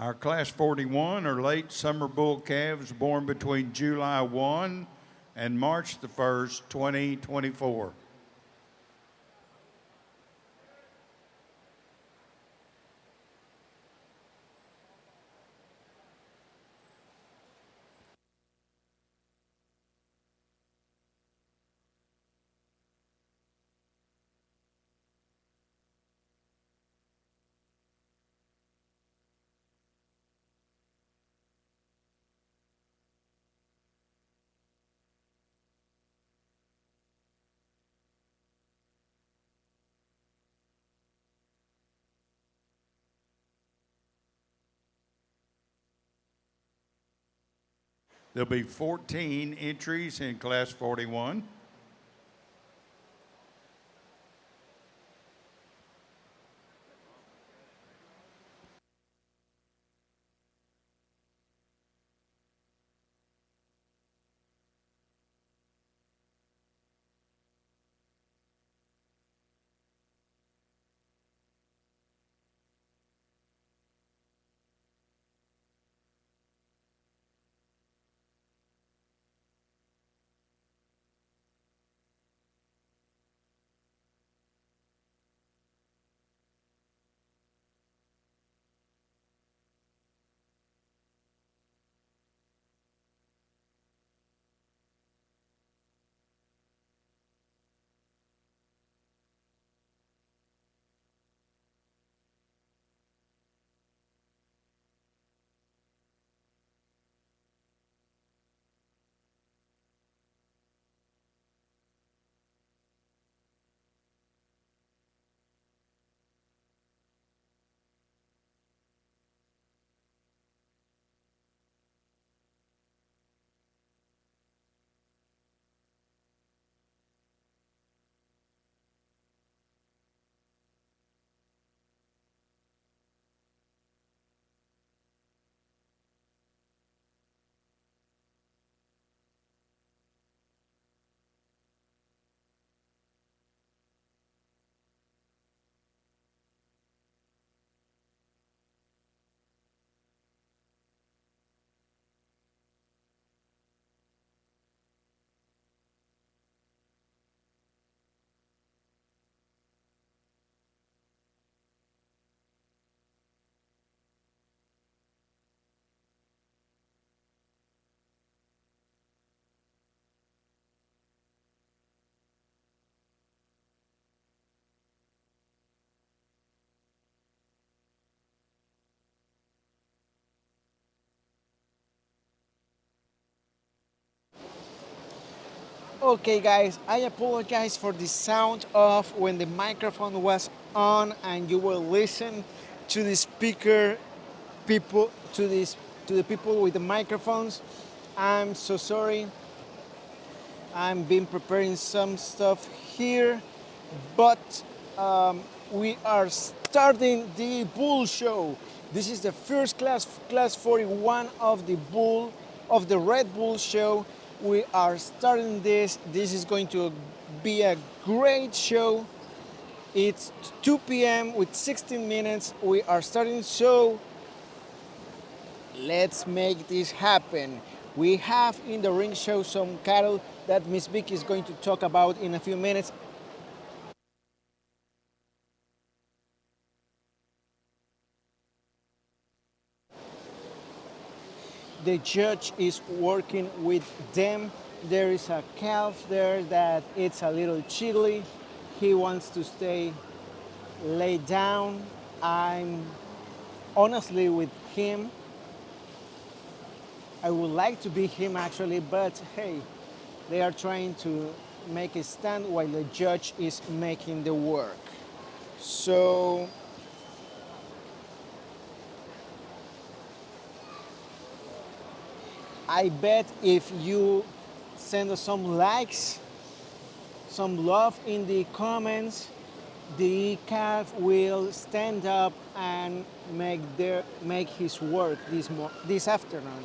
Our Class 41 are late summer bull calves born between July 1 and March the 1st, 2024. There'll be 14 entries in Class 41. Okay guys, I apologize for the sound off when the microphone was on and you will listen to the speaker people to the people with the microphones. I'm so sorry. I'm been preparing some stuff here, but we are starting the Bull Show. This is the first class 41 of the Red Bull Show. We are starting this. This is going to be a great show. It's 2 p.m. with 16 minutes. We are starting, so let's make this happen. We have in the ring show some cattle that Miss Vicky is going to talk about in a few minutes. The judge is working with them. There is a calf there that it's a little chilly. He wants to stay laid down. I'm honestly with him. I would like to be him actually, but hey, they are trying to make a stand while the judge is making the work. So I bet if you send us some likes, some love in the comments, the calf will stand up and make his work this afternoon.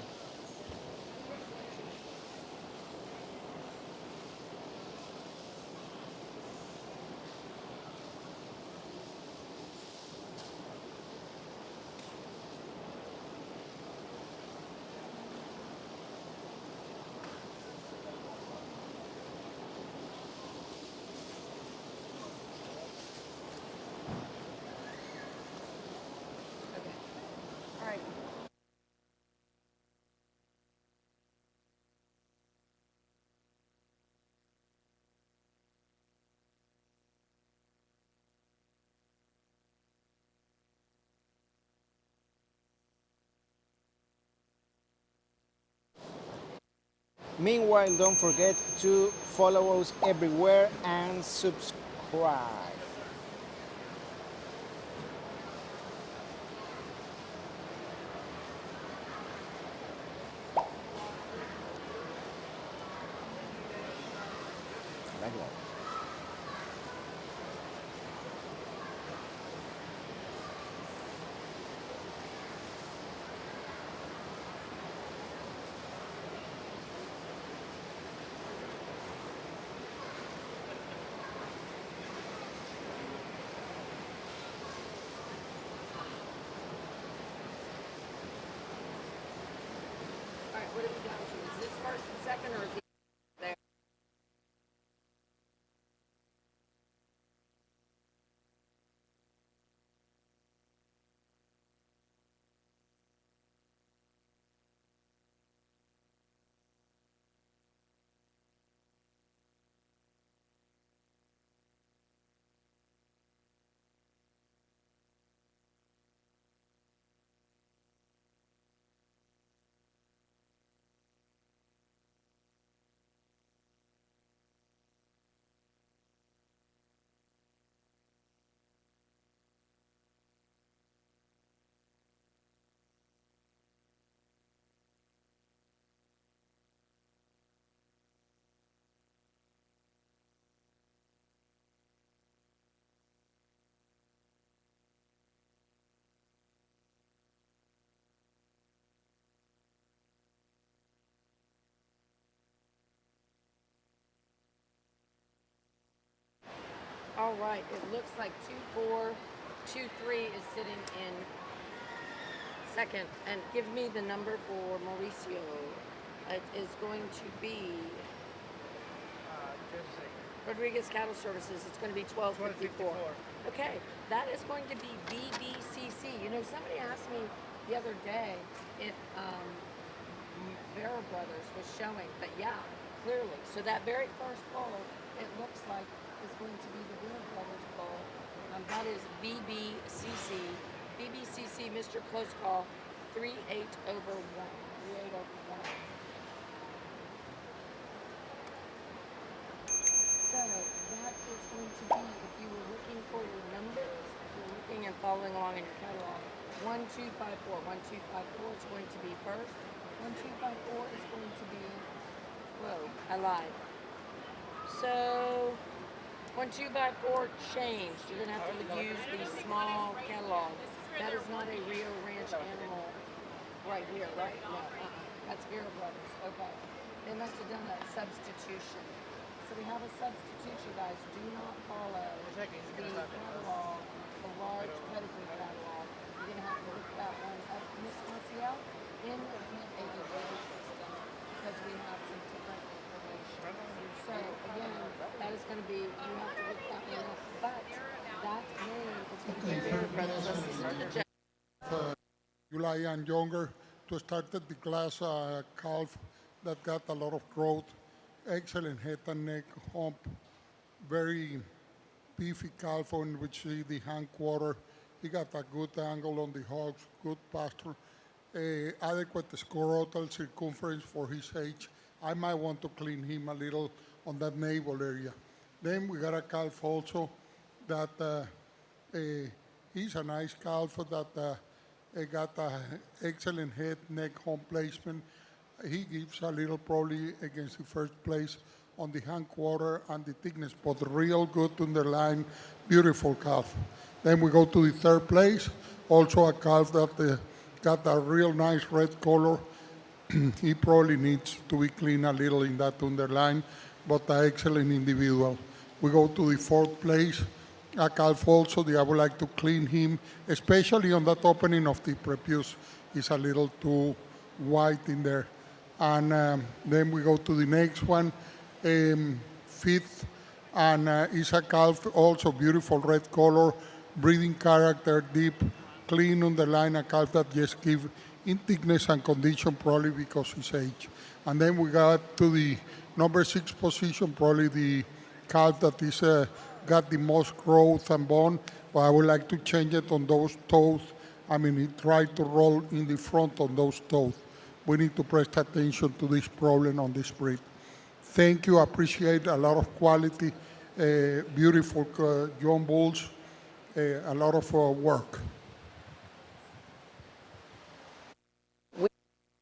Meanwhile, don't forget to follow us everywhere and subscribe. All right, what are we down to? Is this first and second, or is he there? All right, it looks like 2-4, 2-3 is sitting in second. And give me the number for Mauricio. It is going to be Rodriguez Cattle Services. It's going to be 1254. Okay, that is going to be VBCC. You know, somebody asked me the other day if Vera Brothers was showing, but yeah, clearly. So that very first bull, it looks like, is going to be the Vera Brothers bull. That is VBCC. VBCC, Mr. Close Call, 38 over 1. 38 over 1. So that is going to be, if you were looking for your numbers, if you're looking and following along in your catalog, 1254. 1254 is going to be first. 1254 is going to be, whoa, I lied. So 1254 changed. You're going to have to use the small catalog. That is not a Rio Ranch animal right here, right? No, that's Vera Brothers. Okay. They must have done a substitution. So we have a substitution, guys. Do not follow the catalog, the large pedigree catalog. You're going to have to look that one up, Miss Maciel, in the ADA system, because we have some different information. So again, that is going to be, you have to look that one up. But that name is going to be Vera Brothers. Let's listen to Jeff. July and younger to start the class calf that got a lot of growth, excellent head and neck hump, very beefy calf on which the hind quarter. He got a good angle on the hogs, good pasture, adequate scrotal circumference for his age. I might want to clean him a little on that navel area. Then we got a calf also that he's a nice calf that got a excellent head, neck, home placement. He gives a little probably against the first place on the hind quarter and the thickness, but real good underline, beautiful calf. Then we go to the third place, also a calf that got a real nice red color. He probably needs to be cleaned a little in that underline, but an excellent individual. We go to the fourth place, a calf also, I would like to clean him, especially on that opening of the prepuce. It's a little too white in there. And then we go to the next one, fifth, and it's a calf, also beautiful red color, breeding character, deep, clean underline, a calf that just give in thickness and condition probably because his age. And then we got to the number 6 position, probably the calf that is got the most growth and bone, but I would like to change it on those toes. I mean, he tried to roll in the front on those toes. we need to press attention to this problem on this breed. Thank you. I appreciate a lot of quality, beautiful young bulls, a lot of work.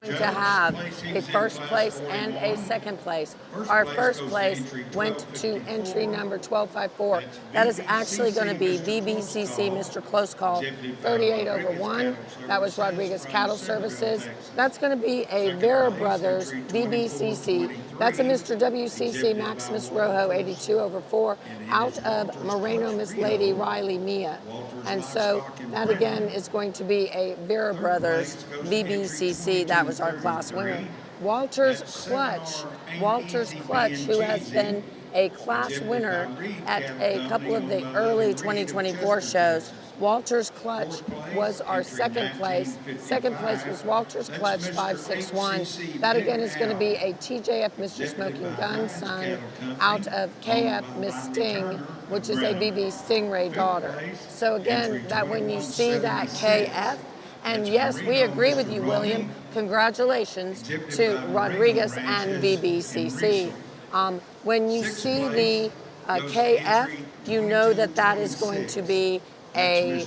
To have a first place and a second place. Our first place went to entry number 1254. That is actually going to be VBCC, Mr. Close Call, 38/1. That was Rodriguez Cattle Services. That's going to be a Vera Brothers VBCC. That's a Mr. WCC Maximus Rojo, 82/4, out of Moreno Miss Lady Riley Mia. And so that again is going to be a Vera Brothers VBCC. That was our class winner. Walter's Clutch, who has been a class winner at a couple of the early 2024 shows. Walter's Clutch was our second place. Second place was Walter's Clutch 561. That again is going to be a TJF Mr. Smoking Gun son out of KF Miss Sting, which is a BB Stingray daughter. So again, that when you see that KF, and yes, we agree with you, William. Congratulations to Rodriguez and VBCC. When you see the KF, you know that that is going to be a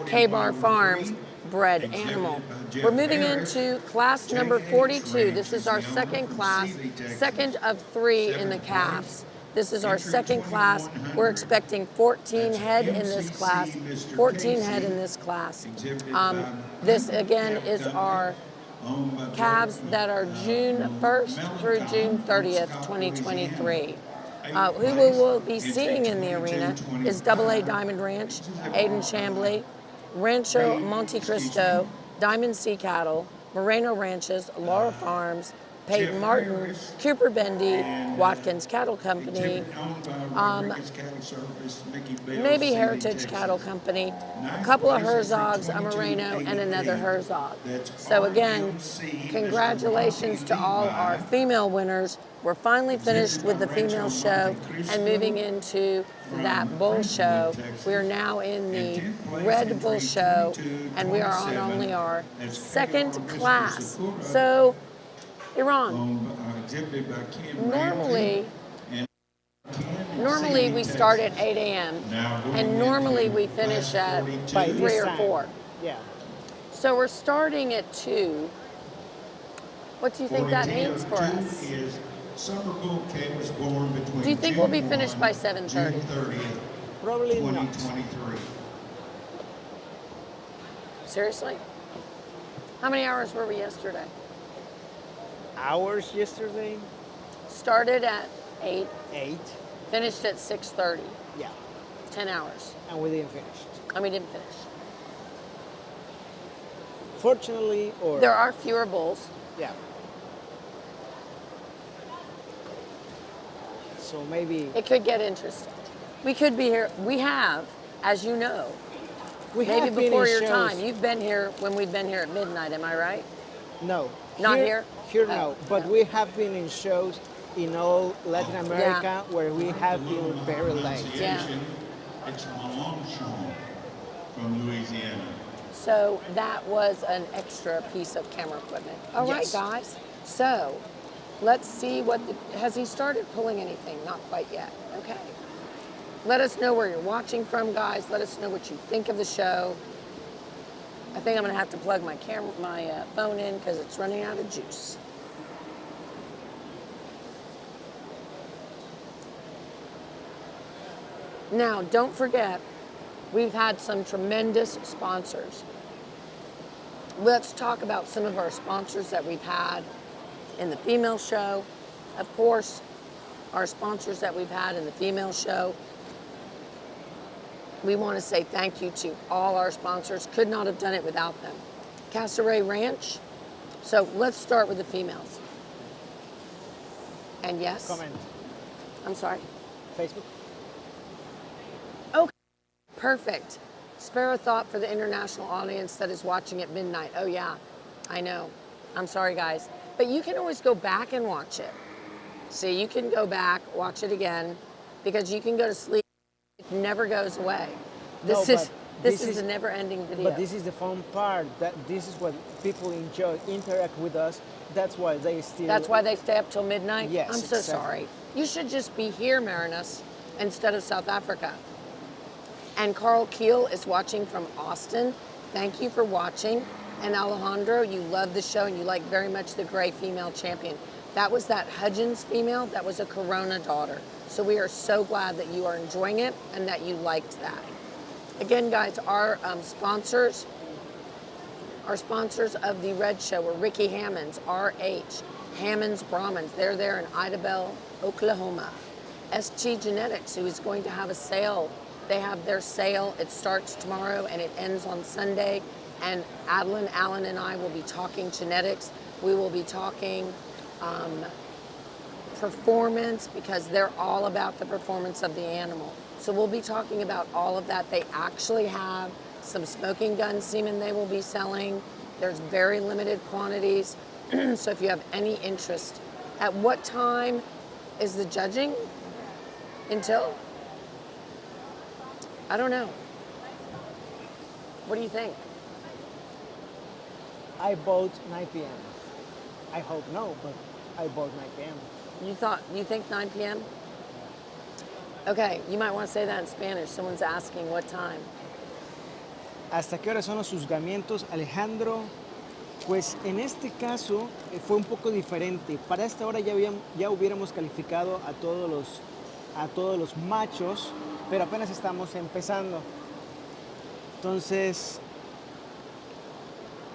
K-Bar Farms bred animal. We're moving into class number 42. This is our second class, second of 3 in the calves. This is our second class. We're expecting 14 head in this class. 14 head in this class. This again is our calves that are June 1st through June 30th, 2023. Who we will be seeing in the arena is AA Diamond Ranch, Aiden Chambly, Rancho Monte Cristo, Diamond Sea Cattle, Moreno Ranches, Laura Farms, Peyton Martin, Cooper Bendy, Watkins Cattle Company, maybe Heritage Cattle Company, a couple of Herzogs, a Moreno, and another Herzog. So again, congratulations to all our female winners. We're finally finished with the female show and moving into that bull show. We are now in the Red Bull show, and we are on only our second class. So, Iran, normally we start at 8 a.m. and normally we finish at 3 or 4. Yeah. So we're starting at 2. What do you think that means for us? Do you think we'll be finished by 7:30? Probably not. Seriously? How many hours were we yesterday? Hours yesterday? Started at 8, 8. finished at 6:30. Yeah. 10 hours. And we didn't finish. And we didn't finish. Fortunately, or... There are fewer bulls. Yeah. So maybe... It could get interesting. We could be here. We have, as you know, We maybe have been before in your shows. time. You've been here when we've been here at midnight, am I right? No. Not here? Here, Oh, no. But no. we have been in shows in all Latin America Yeah. where we have been very late. Yeah. It's Mélenchon from Louisiana. So that was an extra piece of camera equipment. All right, Yes. guys. So let's see has he started pulling anything? Not quite yet. Okay. Let us know where you're watching from, guys. Let us know what you think of the show. I think I'm gonna have to plug my phone in because it's running out of juice. Now, don't forget, we've had some tremendous sponsors. Let's talk about some of our sponsors that we've had in the female show. Of course, our sponsors that we've had in the female show. We want to say thank you to all our sponsors. Could not have done it without them. Cassaway Ranch. So let's start with the females. And yes? Comment. I'm sorry. Facebook? Okay, perfect. Spare a thought for the international audience that is watching at midnight. Oh yeah, I know. I'm sorry, guys. But you can always go back and watch it. See, you can go back, watch it again, because you can go to sleep. It never goes away. This No, is This is the never-ending video. But this is the fun part. That this is what people enjoy, interact with us. That's why they still. That's why they stay up till midnight? Yes, I'm so exactly. sorry. You should just be here, Marinus, instead of South Africa. And Carl Keel is watching from Austin. Thank you for watching. And Alejandro, you love the show and you like very much the gray female champion. That was that Hudgens female. That was a Corona daughter. So we are so glad that you are enjoying it and that you liked that. Again, guys, our sponsors of the Red Show are Ricky Hammonds, RH, Hammonds Brahmans. They're there in Idabel, Oklahoma. SG Genetics, who is going to have a sale. They have their sale. It starts tomorrow and it ends on Sunday. And Adeline, Allen, and I will be talking genetics. We will be talking performance because they're all about the performance of the animal. So we'll be talking about all of that. They actually have some smoking gun semen they will be selling. There's very limited quantities. So if you have any interest, at what time is the judging? Until? I don't know. What do you think? I vote 9 p.m. I hope no, but I vote 9 p.m. You think 9 p.m.? Okay, you might want to say that in Spanish. Someone's asking what time. ¿Hasta qué hora son los juzgamientos, Alejandro? Pues en este caso fue un poco diferente. Para esta hora ya hubiéramos calificado a todos los machos, pero apenas estamos empezando. Entonces,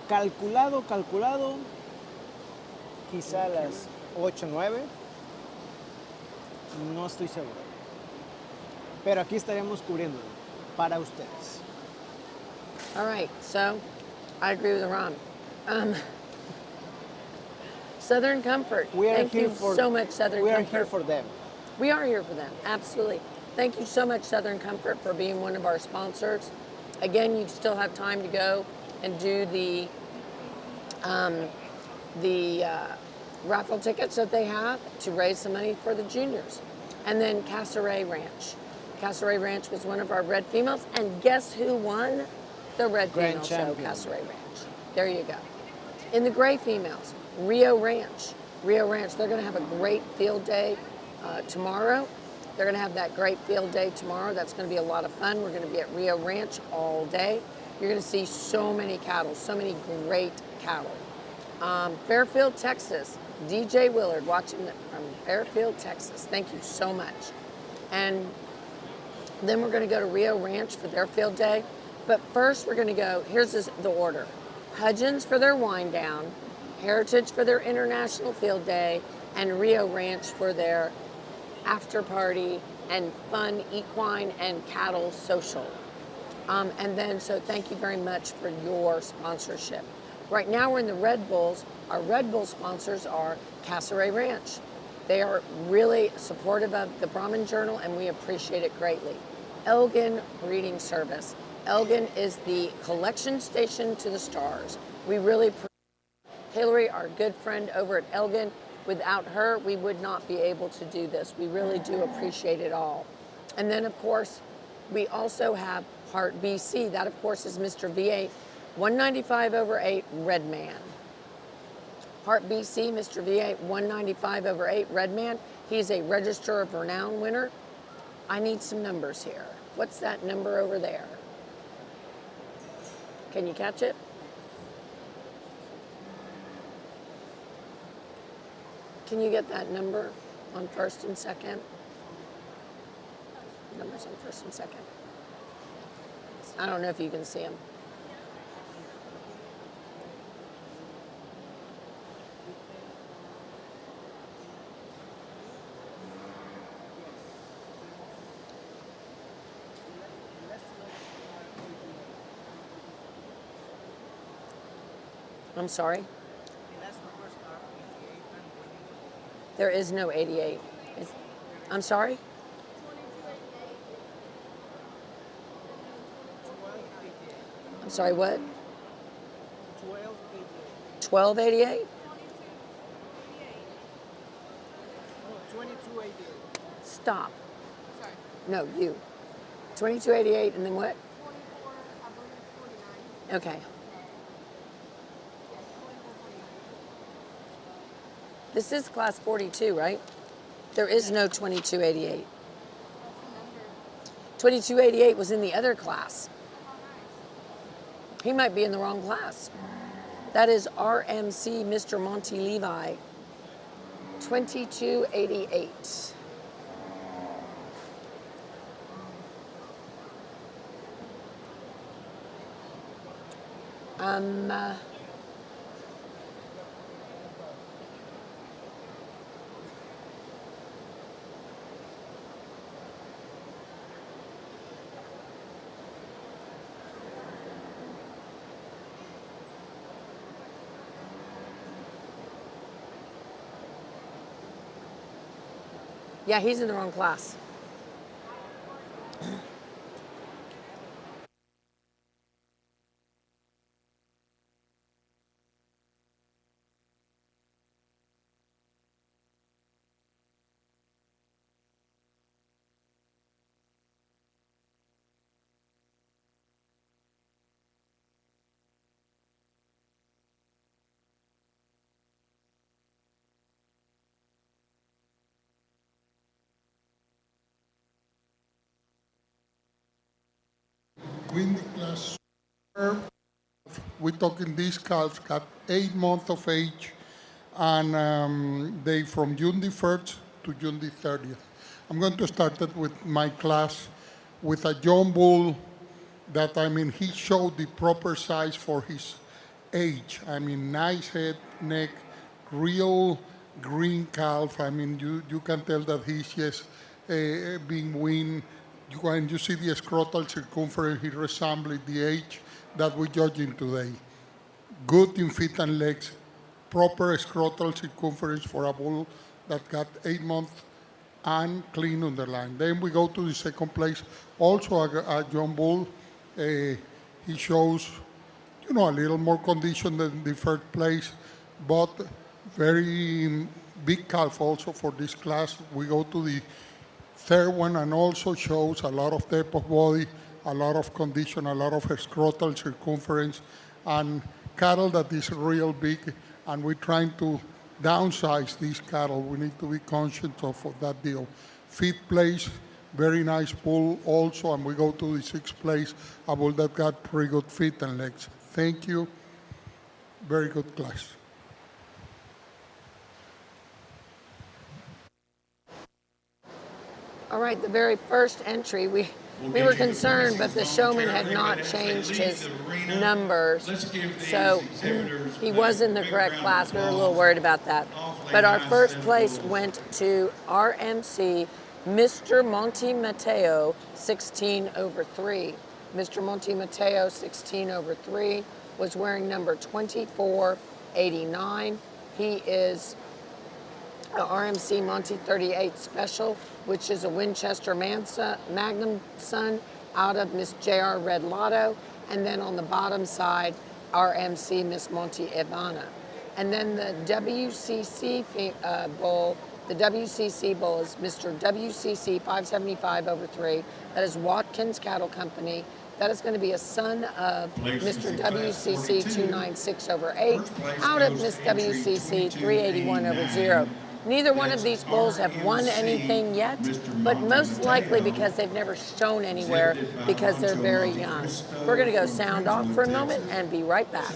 calculado, quizá a las 8, 9. No estoy seguro. Pero aquí estaremos cubriéndolo para ustedes. All right, so I agree with Ron. Southern Comfort. Thank you so much, Southern Comfort. We are here for them. We are here for them, absolutely. Thank you so much, Southern Comfort, for being one of our sponsors. Again, you still have time to go and do the raffle tickets that they have to raise some money for the juniors. And then Casseret Ranch. Casseret Ranch was one of our red females, and guess who won the red female show, Casseret Ranch? There you go. In the gray females, Rio Ranch. Rio Ranch, they're going to have a great field day tomorrow. They're going to have that great field day tomorrow. That's going to be a lot of fun. We're going to be at Rio Ranch all day. You're going to see so many cattle, so many great cattle. Fairfield, Texas. DJ Willard watching from Fairfield, Texas. Thank you so much. And then we're going to go to Rio Ranch for their field day. But first we're going to go, here's the order. Hudgens for their wind down, Heritage for their international field day, and Rio Ranch for their after party and fun equine and cattle social. And then, so thank you very much for your sponsorship. Right now we're in the Red Bulls. Our Red Bull sponsors are Casseret Ranch. They are really supportive of the Brahman Journal and we appreciate it greatly. Elgin Breeding Service. Elgin is the collection station to the stars. We really appreciate Hillary, our good friend over at Elgin. Without her, we would not be able to do this. We really do appreciate it all. And then, of course, we also have Heart BC. That, of course, is Mr. V8, 195/8 Red Man. Heart BC, Mr. V8, 195/8 Red Man. He's a Register of Renown winner. I need some numbers here. What's that number over there? Can you catch it? Can you get that number on first and second? Numbers on first and second. I don't know if you can see them. I'm sorry? There is no 88. I'm sorry? 1288. I'm sorry, what? 1288. 1288? No, 2288. Stop. No, you. 2288 and then what? Okay. This is class 42, right? There is no 2288. 2288 was in the other class. He might be in the wrong class. That is RMC Mr. Monty Levi. 2288. Um, uh, yeah, he's in the wrong class. Win the class. We're talking these calves got 8 months of age, and they from June the 1st to June the 30th. I'm going to start it with my class with a young bull that, I mean, he showed the proper size for his age. I mean, nice head, neck, real green calf. I mean, you can tell that he's just being weaned. When you see the scrotal circumference, he resembles the age that we're judging today. Good in feet and legs, proper scrotal circumference for a bull that got 8 months and clean underline. Then we go to the second place, also a young bull. He shows, a little more condition than the third place, but very big calf also for this class. We go to the third one and also shows a lot of depth of body, a lot of condition, a lot of scrotal circumference, and cattle that is real big, and we're trying to downsize these cattle. We need to be conscious of that deal. Fifth place, very nice bull also, and we go to the sixth place, a bull that got pretty good feet and legs. Thank you. Very good class. All right, the very first entry, we were concerned, but the showman had not changed his numbers. So he was in the correct class. We were a little worried about that. But our first place went to RMC Mr. Monte Mateo, 16 over 3. Mr. Monte Mateo, 16 over 3, was wearing number 2489. He is a RMC Monte 38 Special, which is a Winchester Magnum son out of Miss JR Red Lotto. And then on the bottom side, RMC Miss Monte Ivana. And then the WCC bull, the WCC bull is Mr. WCC 575 over 3. That is Watkins Cattle Company. That is going to be a son of Mr. WCC 296 over 8 out of Miss WCC 381 over 0. Neither one of these bulls have won anything yet, but most likely because they've never shown anywhere because they're very young. We're going to go sound off for a moment and be right back.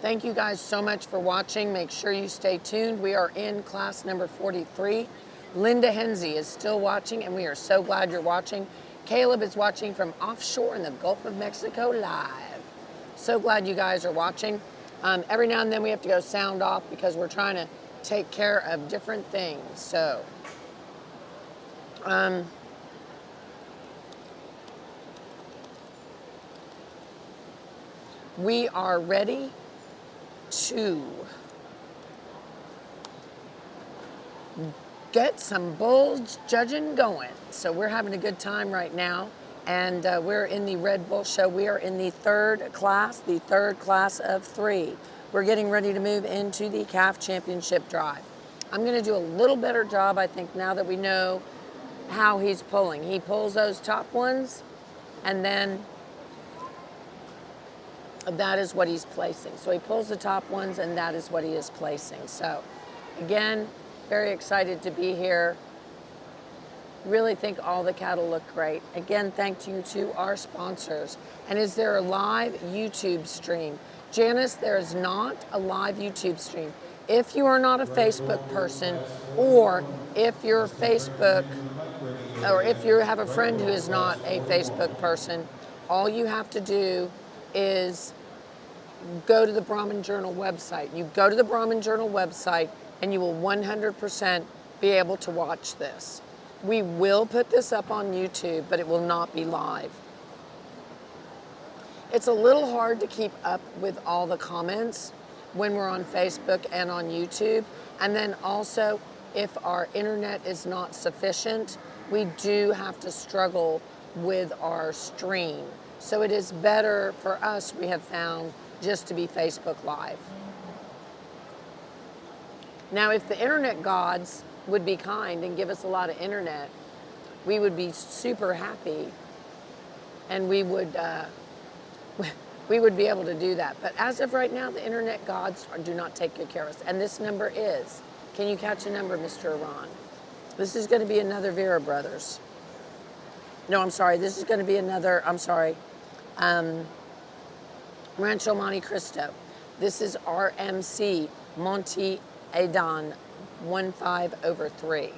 Thank you guys so much for watching. Make sure you stay tuned. We are in class number 43. Linda Henze is still watching, and we are so glad you're watching. Caleb is watching from offshore in the Gulf of Mexico live. So glad you guys are watching. Every now and then we have to go sound off because we're trying to take care of different things. So, we are ready to get some bulls judging going. So we're having a good time right now, and we're in the Red Bull show. We are in the third class of 3. We're getting ready to move into the calf championship drive. I'm going to do a little better job, I think, now that we know how he's pulling. He pulls those top ones, and then that is what he's placing. So he pulls the top ones, and that is what he is placing. So again, very excited to be here. Really think all the cattle look great. Again, thank you to our sponsors. And is there a live YouTube stream? Janice, there is not a live YouTube stream. If you are not a Facebook person, or if you're Facebook, or if you have a friend who is not a Facebook person, all you have to do is go to the Brahman Journal website. You go to the Brahman Journal website and you will 100% be able to watch this. We will put this up on YouTube, but it will not be live. It's a little hard to keep up with all the comments when we're on Facebook and on YouTube. And then also, if our internet is not sufficient, we do have to struggle with our stream. So it is better for us, we have found, just to be Facebook Live. Now, if the internet gods would be kind and give us a lot of internet, we would be super happy, and we would be able to do that. But as of right now, the internet gods do not take good care of us. And this number is, can you catch a number, Mr. Iran? This is going to be another Vera Brothers. No, I'm sorry. This is going to be another, Rancho Monte Cristo. This is RMC Monte Adon 15/3.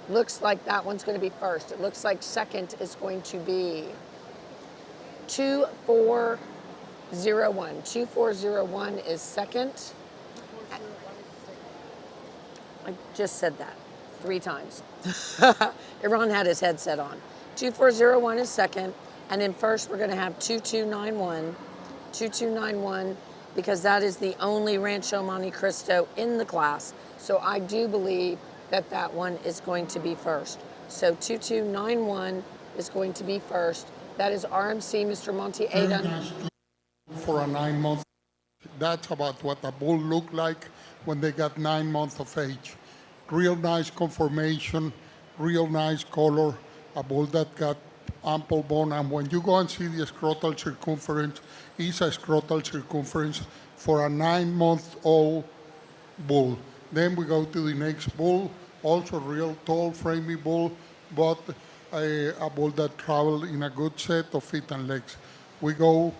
Looks like that one's going to be first. It looks like second is going to be 2401. 2401 is second. I just said that 3 times. Iran had his headset on. 2401 is second. And in first, we're going to have 2291. 2291, because that is the only Rancho Monte Cristo in the class. So I do believe that that one is going to be first. So 2291 is going to be first. That is RMC, Mr. Monte Adon. For a 9-month, that's about what a bull looked like when they got 9 months of age. Real nice conformation, real nice color, a bull that got ample bone. And when you go and see the scrotal circumference, it's a scrotal circumference for a 9-month-old bull. Then we go to the next bull, also real tall, framey bull, but a bull that traveled in a good set of feet and legs. We go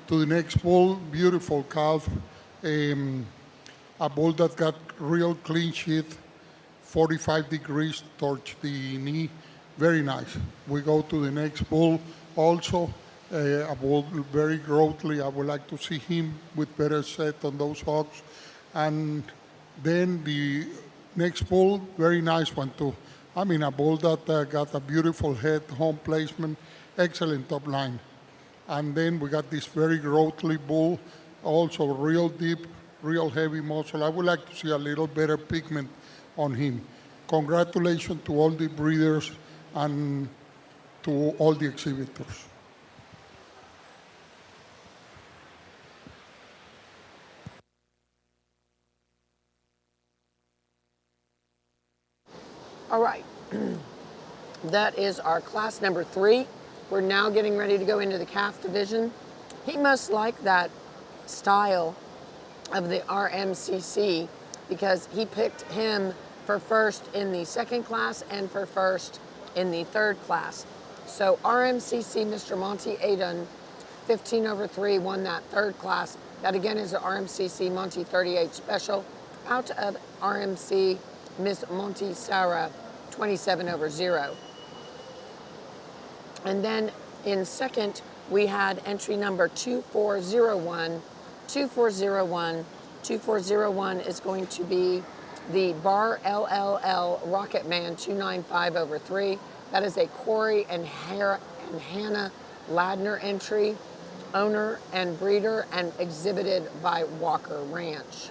to the next bull, beautiful calf, a bull that got real clean sheath, 45 degrees towards the knee, very nice. We go to the next bull, also a bull very growthly. I would like to see him with better set on those hogs. And then the next bull, very nice one too. I mean, a bull that got a beautiful head, home placement, excellent top line. And then we got this very growthly bull, also real deep, real heavy muscle. I would like to see a little better pigment on him. Congratulations to all the breeders and to all the exhibitors. All right. That is our class number 3. We're now getting ready to go into the calf division. He must like that style of the RMCC because he picked him for first in the second class and for first in the third class. So RMCC, Mr. Monte Adon, 15/3, won that third class. That again is an RMCC Monte 38 special out of RMC Miss Monte Sarah 27 over 0. And then in second, we had entry number 2401. 2401. 2401 is going to be the Bar LLL Rocket Man 295 over 3. That is a Corey and Hannah Ladner entry, owner and breeder, and exhibited by Walker Ranch.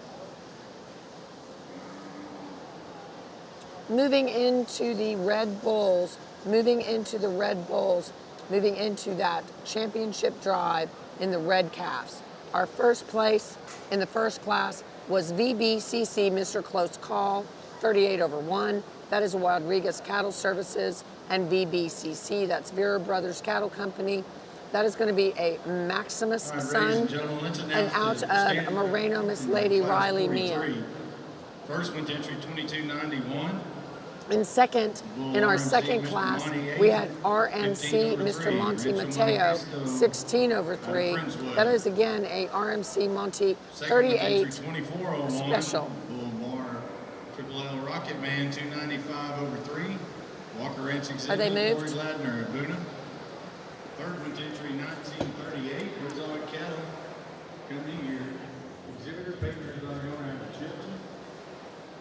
Moving into the Red Bulls, moving into that championship drive in the Red Calves. Our first place in the first class was VBCC Mr. Close Call, 38 over 1. That is Rodriguez Cattle Services, and VBCC, that's Vera Brothers Cattle Company. That is going to be a Maximus son, and out of Moreno Miss Lady Riley Mia. First went to entry 2291. In second, in our second class, we had RMC Mr. Monte Mateo, 16 over 3. That is again a RMC Monte 38 special. Bull Triple L Rocket Man 295 over 3. Walker Ranch Exhibit. Are they moved? Corey Ladner at Boona. Third went to entry 1938. Herzog Cattle. Come to your exhibitor papers are going to have Chipton.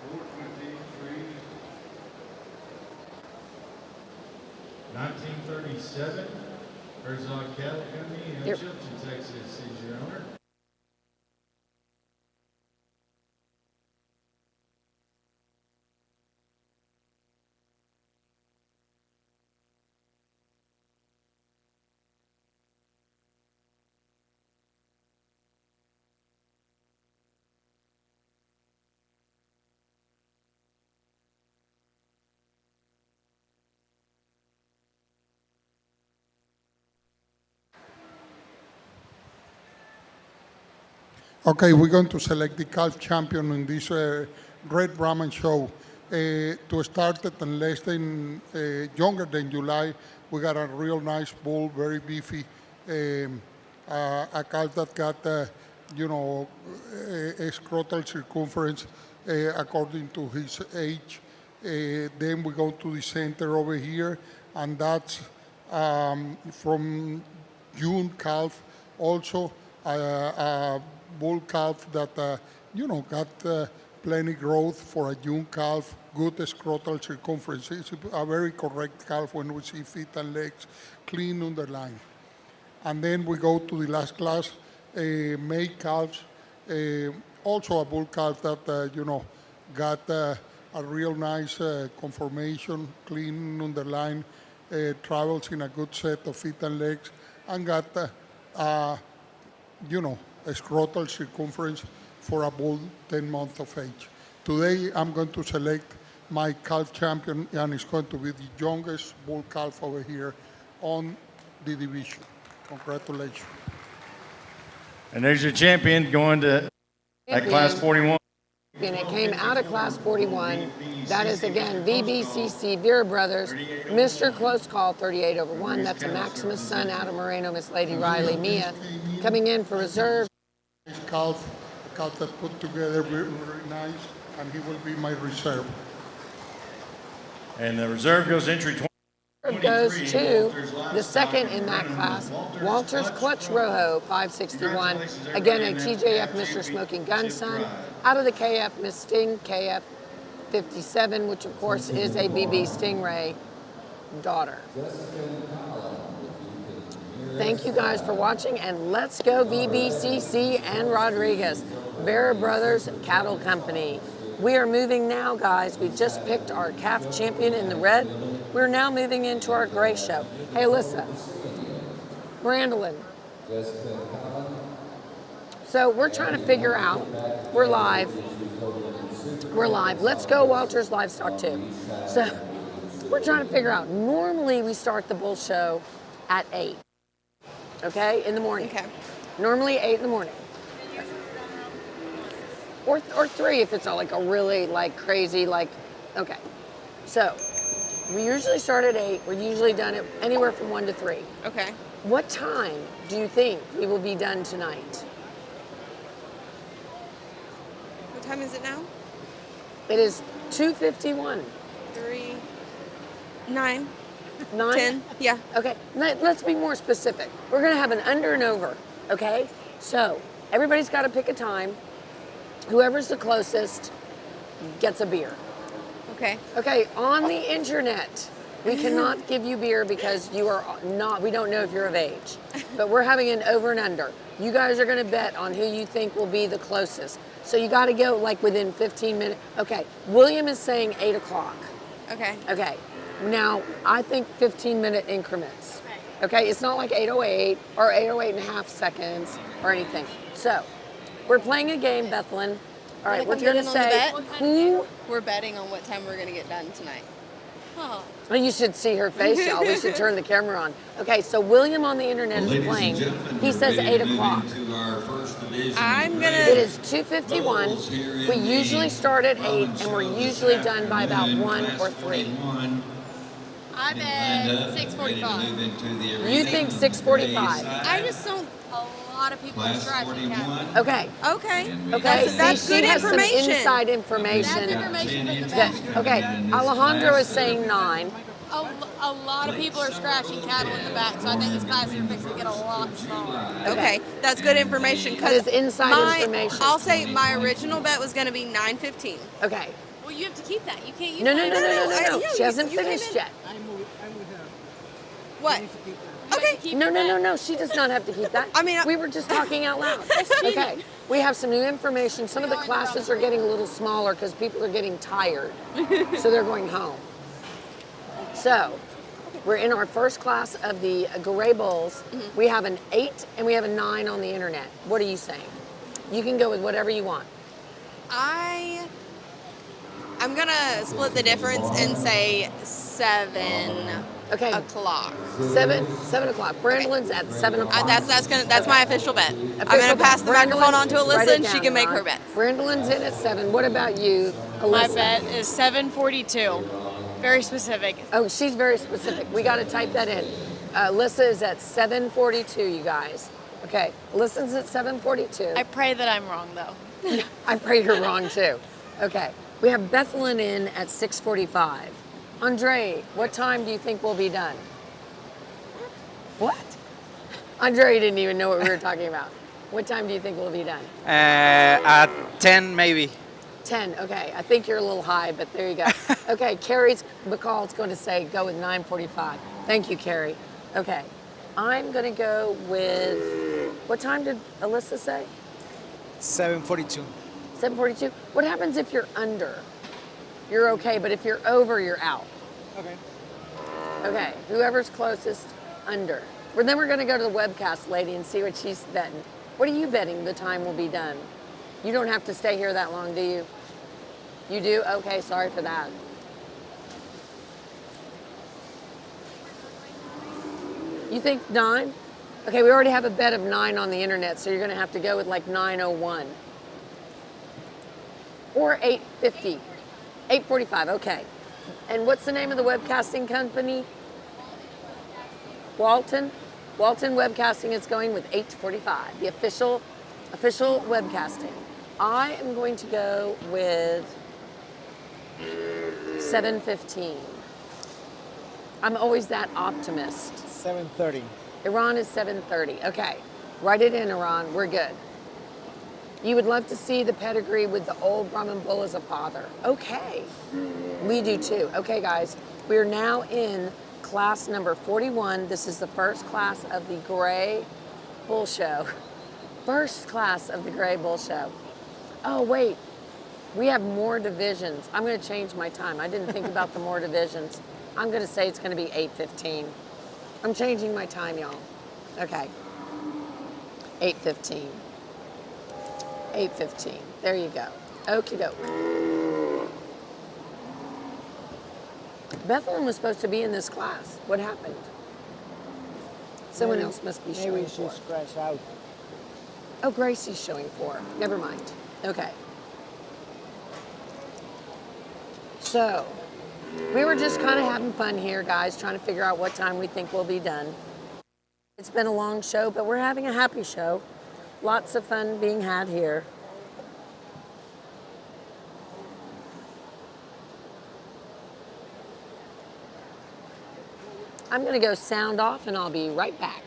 Fourth went to entry 1937, Herzog Cattle Company in Chilton, Texas, is your owner. Okay, we're going to select the calf champion in this Red Brahman show. To start it in less than, younger than July, we got a real nice bull, very beefy, a calf that got, a scrotal circumference according to his age. Then we go to the center over here, and that's from June calf, also a bull calf that, got plenty growth for a June calf, good scrotal circumference. It's a very correct calf when we see feet and legs, clean underline. And then we go to the last class, May calves, also a bull calf that, got a real nice conformation, clean underline, travels in a good set of feet and legs, and got, a scrotal circumference for a bull 10 months of age. Today, I'm going to select my calf champion, and it's going to be the youngest bull calf over here on the division. Congratulations. And there's your champion going to that class 41. And it came out of class 41. That is again VBCC Vera Brothers, Mr. Close Call 38 over 1. That's a Maximus son out of Moreno Miss Lady Riley Mia. Coming in for reserve. This calf, a calf that put together very, very nice, and he will be my reserve. And the reserve goes entry 20. Goes to the second in that class, Walters Clutch Rojo 561. Again, a TJF Mr. Smoking Gun son out of the KF Miss Sting KF 57, which of course is a BB Stingray daughter. Thank you guys for watching, and let's go VBCC and Rodriguez, Vera Brothers Cattle Company. We are moving now, guys. We just picked our calf champion in the red. We're now moving into our gray show. Hey, Alyssa, Brandolin. So we're trying to figure out, we're live. Let's go Walters Livestock too. So we're trying to figure out, normally we start the bull show at 8. Okay, in the morning. Okay. Normally 8 in the morning. Or 3 if it's like a really crazy, okay. So we usually start at 8. We're usually done at anywhere from 1 to 3. Okay. What time do you think we will be done tonight? time is it now? It is 2:51. 3, 9, 9? 10. Yeah. Okay, let's be more specific. We're gonna have an under and over, okay? So everybody's gotta pick a time. Whoever's the closest gets a beer. Okay. Okay, on the internet, we cannot give you beer because you are not, we don't know if you're of age. But we're having an over and under. You guys are gonna bet on who you think will be the closest. So you gotta go like within 15 minutes. Okay, William is saying 8 o'clock. Okay. Okay, now I think 15-minute increments. Okay, it's not like 8:08 or 8:08 and a half seconds or anything. So, we're playing a game, Bethlyn. All right, we're Wanna gonna come in on the say bet? who. We're betting on what time we're gonna get done tonight. Oh. Well, you should see her face, y'all. We should turn the camera on. Okay, so William on the internet is playing. He says 8 o'clock. I'm gonna. It is 2:51. We usually start at 8, and we're usually done by about 1 or 3. I bet 6:45. You think 6:45? I just don't. A lot of people are scratching cattle. Okay. Okay. Okay, That's see, she good has some information. inside information. Okay, Alejandro is saying 9. A lot of people are scratching cattle in the back, so I think these classes are fixing to get a lot smaller. Okay, that's good information. That is inside information. I'll say my original bet was going to be 9:15. Okay. Well, you have to keep that. You can't use No. Yeah, She hasn't you came finished in. yet. What? Okay. No. She does not have to keep that. I mean, we were just talking out loud. Okay. We have some new information. Some of the classes are getting a little smaller because people are getting tired, so they're going home. So, we're in our first class of the Gray Bulls. Mm-hmm. We have an 8 and we have a 9 on the internet. What are you saying? You can go with whatever you want. I'm gonna split the difference and say 7 Okay. o'clock. 7 o'clock. Brandon's at 7 o'clock. That's my official bet. I'm Official gonna bet. pass the Brandolyn, microphone on to write Alyssa it and she down, can make Ron. her bets. Brandolyn's in at 7. What about you, Alyssa? My bet is 7:42. Very specific. Oh, she's very specific. We got to type that in. Alyssa is at 7:42, you guys. Okay, Alyssa's at 7:42. I pray that I'm wrong, though. I pray you're wrong too. Okay, we have Bethlyn in at 6:45. Andre, what time do you think we'll be done? What? Andre didn't even know what we were talking about. What time do you think we'll be done? At 10 maybe. 10, okay. I think you're a little high, but there you go. Okay, Carrie's McCall's going to say go with 9:45. Thank you, Carrie. Okay, I'm going to go with, what time did Alyssa say? 7:42. 7:42. What happens if you're under? You're okay, but if you're over, you're out. Okay. Okay, whoever's closest, under. Well, then we're going to go to the webcast lady and see what she's betting. What are you betting the time will be done? You don't have to stay here that long, do you? You do? Okay, sorry for that. You think 9? Okay, we already have a bet of 9 on the internet, so you're going to have to go with like 9:01. Or 8:50. 8:45, okay. And what's the name of the webcasting company? Walton? Walton Webcasting is going with 8:45, the official webcasting. I am going to go with 7:15. I'm always that optimist. 7:30. Iran is 7:30. Okay, write it in, Iran. We're good. You would love to see the pedigree with the old Brahman Bull as a father. Okay, we do too. Okay, guys, we are now in class number 41. This is the first class of the Gray Bull Show. First class of the Gray Bull Show. Oh, wait, we have more divisions. I'm going to change my time. I didn't think about the more divisions. I'm going to say it's going to be 8:15. I'm changing my time, y'all. Okay, 8:15. 8:15. There you go. Okie doke. Bethlehem was supposed to be in this class. What happened? Someone else must be showing Maybe for. she scratched out. Oh, Gracie's showing for. Never mind. Okay. So, we were just kind of having fun here, guys, trying to figure out what time we think we'll be done. It's been a long show, but we're having a happy show. Lots of fun being had here. I'm going to go sound off and I'll be right back.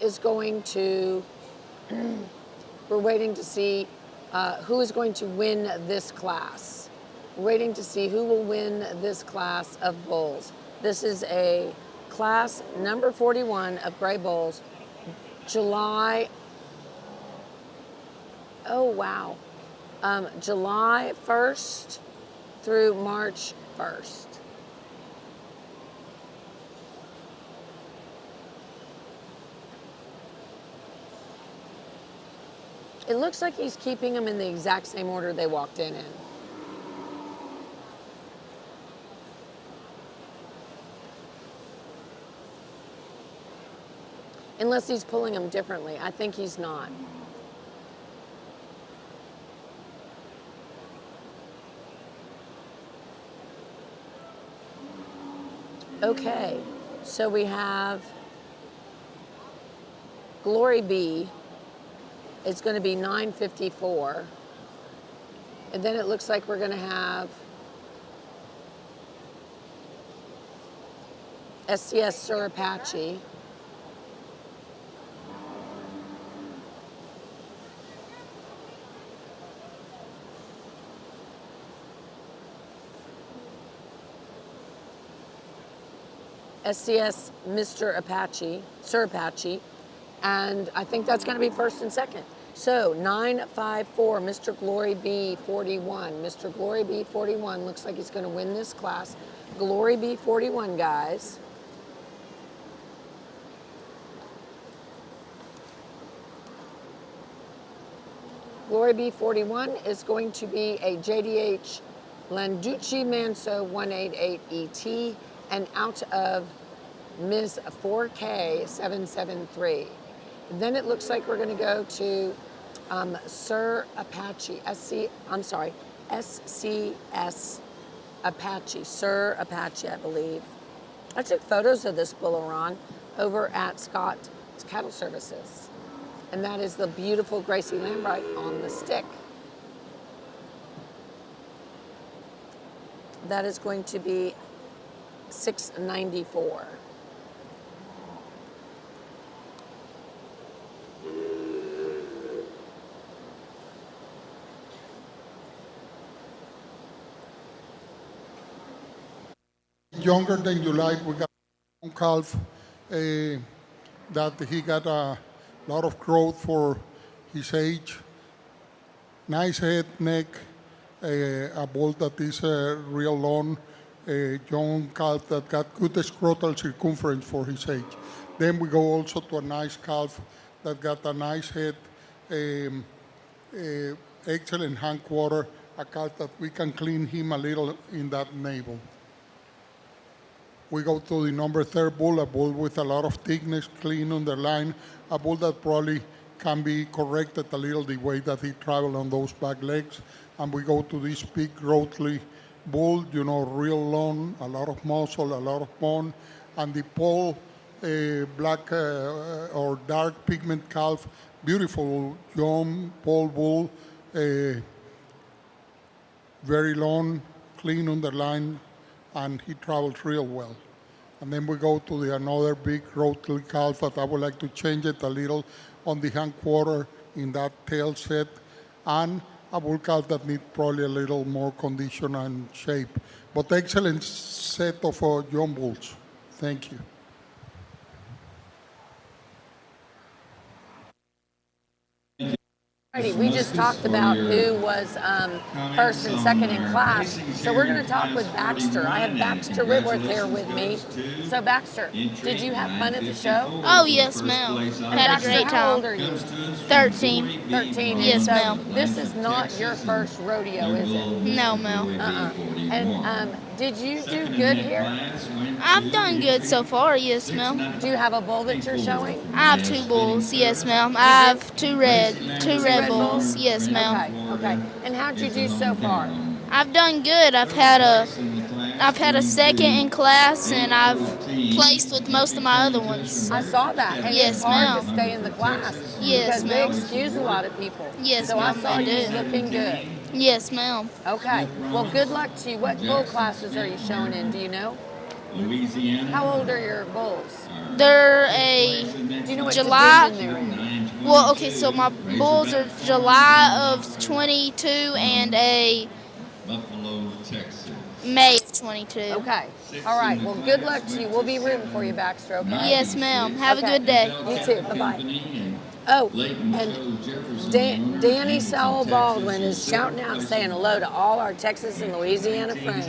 Is going to, we're waiting to see who is going to win this class. We're waiting to see who will win this class of bulls. This is a class number 41 of gray bulls, July, oh wow, July 1st through March 1st. It looks like he's keeping them in the exact same order they walked in. Unless he's pulling them differently. I think he's not. Okay, so we have Glory Bee. It's going to be 954. And then it looks like we're going to have SCS Sir Apache. SCS Mr. Apache, Sir Apache, and I think that's going to be first and second. So 954, Mr. Glory B 41. Mr. Glory B 41 looks like he's going to win this class. Glory B 41, guys. Glory B 41 is going to be a JDH Landucci Manso 188ET and out of Ms. 4K 773. Then it looks like we're going to go to Sir Apache, SCS Apache, Sir Apache, I believe. I took photos of this Bullaron over at Scott's Cattle Services. And that is the beautiful Gracie Lambright on the stick. That is going to be 694. Younger than July, we got a calf that he got a lot of growth for his age. Nice head, neck, a bull that is real long, a young calf that got good scrotal circumference for his age. Then we go also to a nice calf that got a nice head, excellent hindquarter, a calf that we can clean him a little in that navel. We go to the number 3 bull, a bull with a lot of thickness, clean underline, a bull that probably can be corrected a little the way that he traveled on those back legs. And we go to this big, growthly bull, real long, a lot of muscle, a lot of bone. And the pole, black or dark pigment calf, beautiful young pole bull, very long, clean underline, and he travels real well. And then we go to another big growthly calf that I would like to change it a little on the hindquarter in that tail set, and a bull calf that needs probably a little more condition and shape. But excellent set of young bulls. Thank you. Alrighty, We just talked about who was first and second in class. So we're going to talk with Baxter. I have Baxter Whitworth here with me. So Baxter, did you have fun at the show? Oh, yes, ma'am. And Had a Baxter, great how old time. are you? 13. 13. And Yes, so ma'am. this is not your first rodeo, is it? No, ma'am. And did you do good here? I've done good so far, yes, ma'am. Do you have a bull that you're showing? I have 2 bulls, yes, ma'am. I have two red bulls, yes, ma'am. Okay. And how'd you do so far? I've done good. I've had a second in class, and I've placed with most of my other ones. I saw that. And Yes, it's hard to ma'am. stay in the class. Yes, because they ma'am. excuse a lot of people. Yes, so I ma'am, saw they you do. looking good. Yes, ma'am. Okay. Well, good luck to you. What bull classes are you showing in? Do you know? Louisiana. How old are your bulls? They're a Do you know what July. division they're in? Well, okay, so my bulls are July of 22 and a Buffalo, Texas. May of 22. Okay. All right. Well, good luck to you. We'll be rooting for you, Baxter, okay? Yes, ma'am. Have a Okay. good day. You too. Bye-bye. Oh, and Danny Sowell Baldwin is shouting out saying hello to all our Texas and Louisiana friends.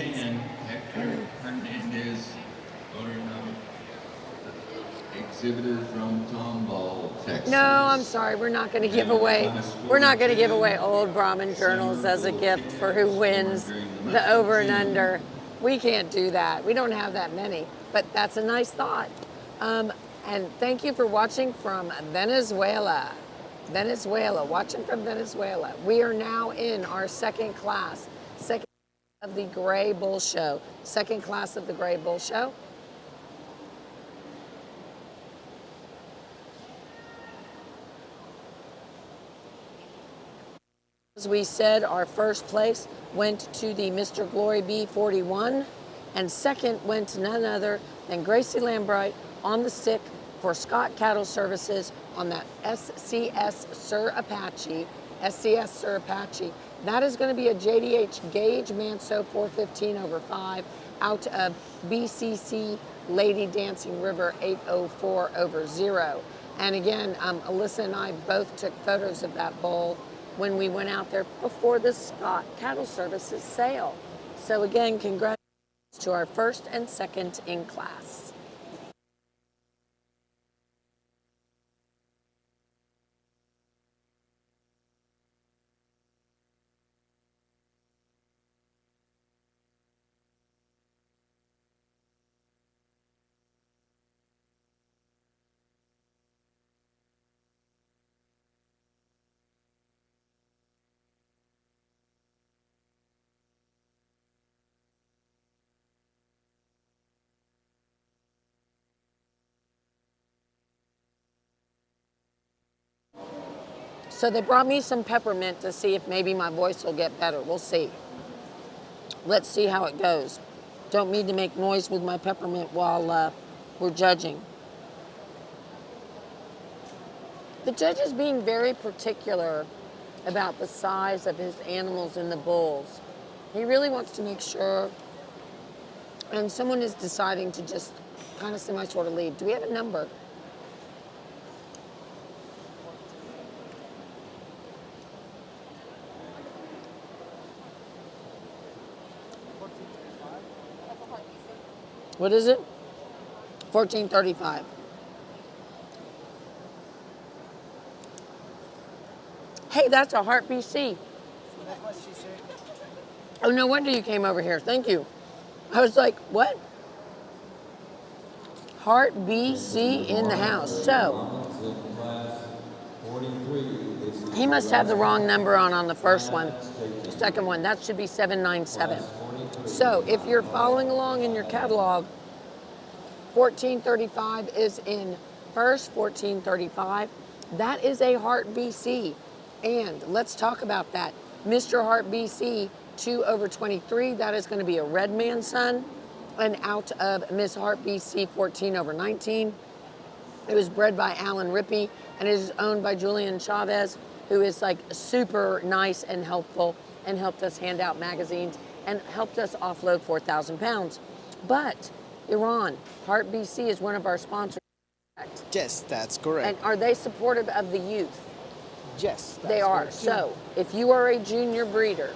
Hernandez, exhibitor from Tomball, Texas. No, I'm sorry. We're not going to give away. We're not going to give away old Brahman journals as a gift for who wins the over and under. We can't do that. We don't have that many. But that's a nice thought. And thank you for watching from Venezuela. Watching from Venezuela. We are now in our second class of the Gray Bull Show. Second class of the Gray Bull Show. As we said, our first place went to the Mr. Glory B41, and second went to none other than Gracie Lambright on the stick for Scott Cattle Services on that SCS Sir Apache. That is going to be a JDH Gage Manso 415 over 5 out of BCC Lady Dancing River 804 over 0. And again, Alyssa and I both took photos of that bull when we went out there before the Scott Cattle Services sale. So again, congratulations to our first and second in class. So they brought me some peppermint to see if maybe my voice will get better. We'll see. Let's see how it goes. Don't mean to make noise with my peppermint while we're judging. The judge is being very particular about the size of his animals in the bulls. He really wants to make sure, and someone is deciding to just kind of semi-sort of leave. Do we have a number? What is it? 1435. Hey, that's a Heart BC. Oh, no wonder you came over here. Thank you. I was like, what? Heart BC in the house. So, he must have the wrong number on the first one. The second one, that should be 797. So, if you're following along in your catalog, 1435 is in first, 1435. That is a Heart BC. And let's talk about that. Mr. Heart BC 2 over 23, that is going to be a red man son. And out of Miss Heart BC 14 over 19, it was bred by Alan Rippey and it is owned by Julian Chavez, who is like super nice and helpful and helped us hand out magazines and helped us offload 4,000 pounds. But Iran, Heart BC is one of our sponsors. Yes, that's correct. And are they supportive of the youth? Yes, They that's are. correct. So, if you are a junior breeder,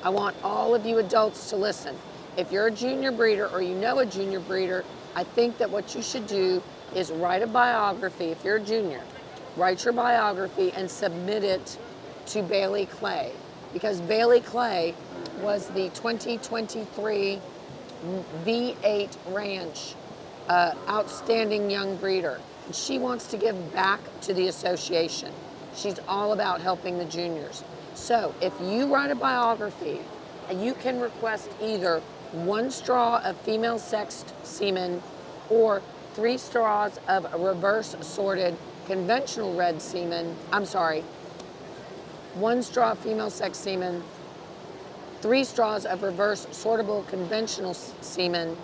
I want all of you adults to listen. If you're a junior breeder or you know a junior breeder, I think that what you should do is write a biography. If you're a junior, write your biography and submit it to Bailey Clay, because Bailey Clay was the 2023 V8 Ranch outstanding young breeder. And she wants to give back to the association. She's all about helping the juniors. So if you write a biography, you can request either 1 straw of female sexed semen or 3 straws of reverse sorted conventional red semen. I'm sorry, 1 straw of female sex semen, 3 straws of reverse sortable conventional semen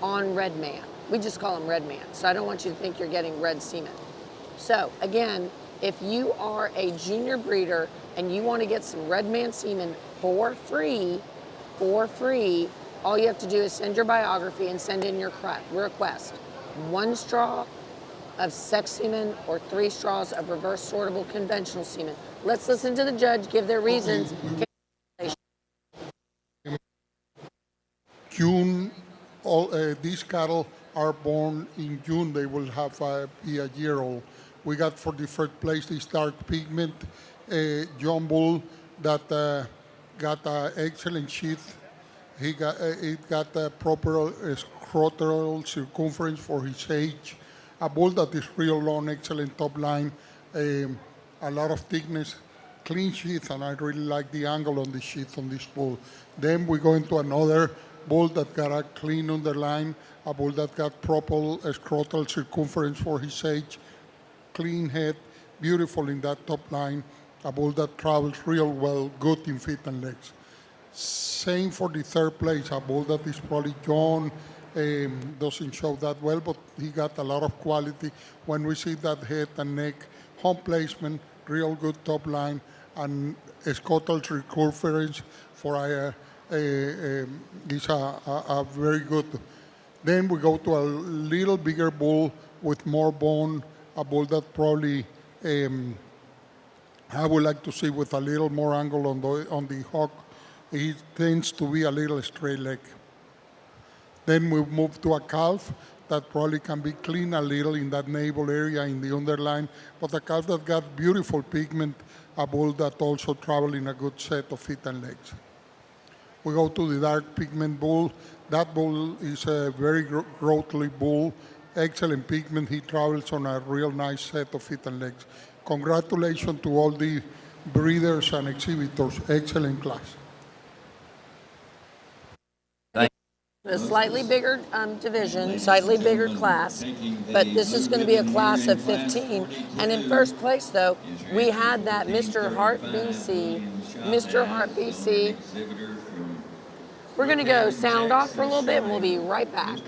on red man. We just call them red man, so I don't want you to think you're getting red semen. So again, if you are a junior breeder and you want to get some red man semen for free, all you have to do is send your biography and send in your request. 1 straw of sex semen or 3 straws of reverse sortable conventional semen. Let's listen to the judge give their reasons. June, all these cattle are born in June. They will have be a year old. We got for the first place this dark pigment John Bull that got excellent sheath. It got a proper scrotal circumference for his age. A bull that is real long, excellent top line, a lot of thickness, clean sheath, and I really like the angle on the sheath on this bull. Then we go into another bull that got a clean underline, a bull that got proper scrotal circumference for his age, clean head, beautiful in that top line, a bull that travels real well, good in feet and legs. Same for the third place, a bull that is probably John, doesn't show that well, but he got a lot of quality. When we see that head and neck, home placement, real good top line, and scrotal circumference for is a very good. Then we go to a little bigger bull with more bone, a bull that probably I would like to see with a little more angle on the hock. He tends to be a little straight leg. Then we move to a calf that probably can be clean a little in that navel area in the underline, but a calf that got beautiful pigment, a bull that also travel in a good set of feet and legs. We go to the dark pigment bull. That bull is a very growthly bull, excellent pigment. He travels on a real nice set of feet and legs. Congratulations to all the breeders and exhibitors, excellent class. A slightly bigger division, slightly bigger class, but this is going to be a class of 15. And in first place, though, we had that Mr. Hart BC. Mr. Hart BC. We're going to go sound off for a little bit, and we'll be right back.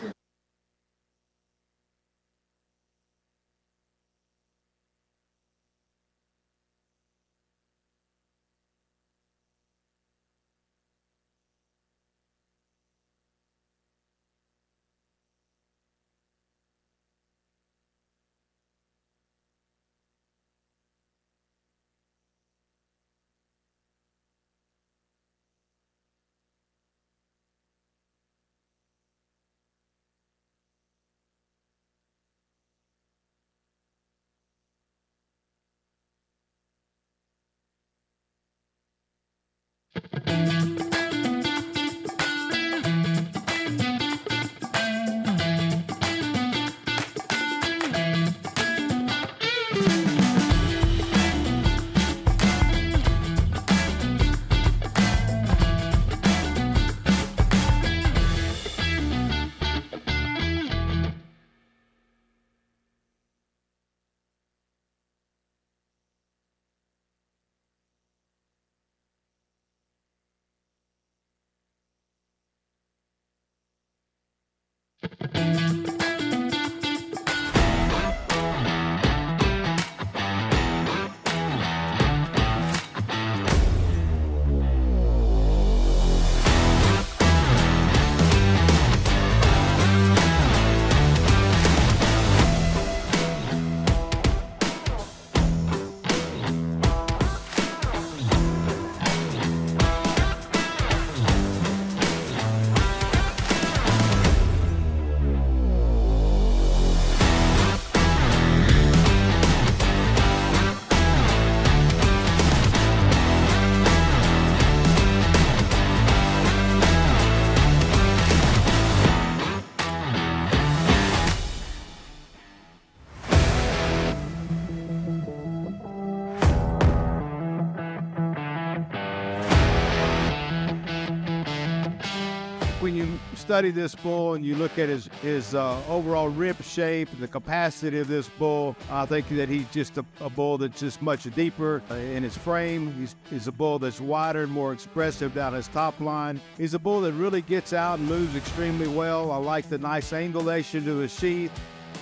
when you study this bull and you look at his overall rib shape and the capacity of this bull, I think that he's just a bull that's just much deeper in his frame. He's a bull that's wider and more expressive down his top line. He's a bull that really gets out and moves extremely well. I like the nice angulation to his sheath,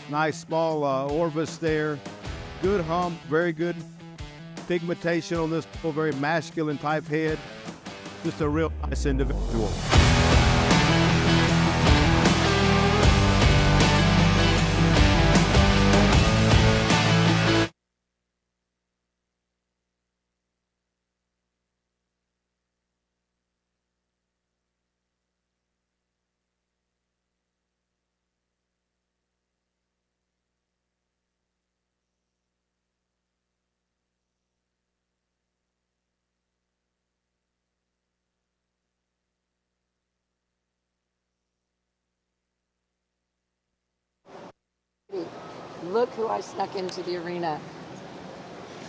nice small orvis there, good hump, very good pigmentation on this bull, very masculine type head. Just a real nice individual. Look who I snuck into the arena.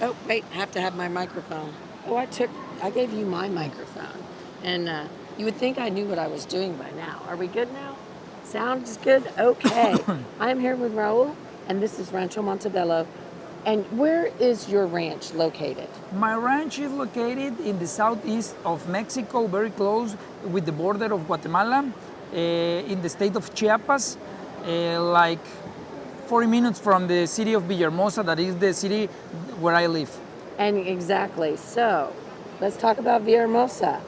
Oh, wait, I have to have my microphone. Oh, I gave you my microphone. And you would think I knew what I was doing by now. Are we good now? Sound is good? Okay. I'm here with Raul, and this is Rancho Montebello. And where is your ranch located? My ranch is located in the southeast of Mexico, very close with the border of Guatemala, in the state of Chiapas, like 40 minutes from the city of Villahermosa, that is the city where I live. And exactly. So, let's talk about Villahermosa.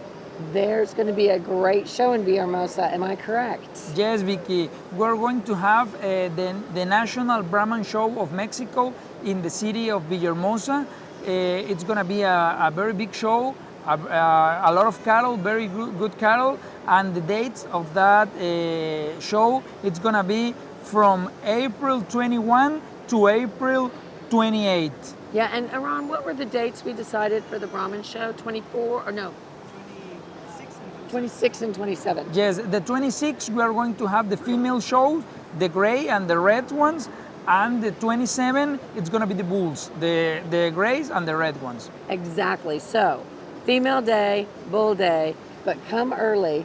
There's going to be a great show in Villahermosa, am I correct? Yes, Vicky. We're going to have the National Brahman Show of Mexico in the city of Villahermosa. It's going to be a very big show, a lot of cattle, very good cattle, and the dates of that show, it's going to be from April 21 to April 28. Yeah, and Aaron, what were the dates we decided for the Brahman show? 24 or no? 26 and 27. Yes, the 26 we are going to have the female shows, the gray and the red ones, and the 27 it's going to be the bulls, the grays and the red ones. Exactly. So, female day, bull day, but come early.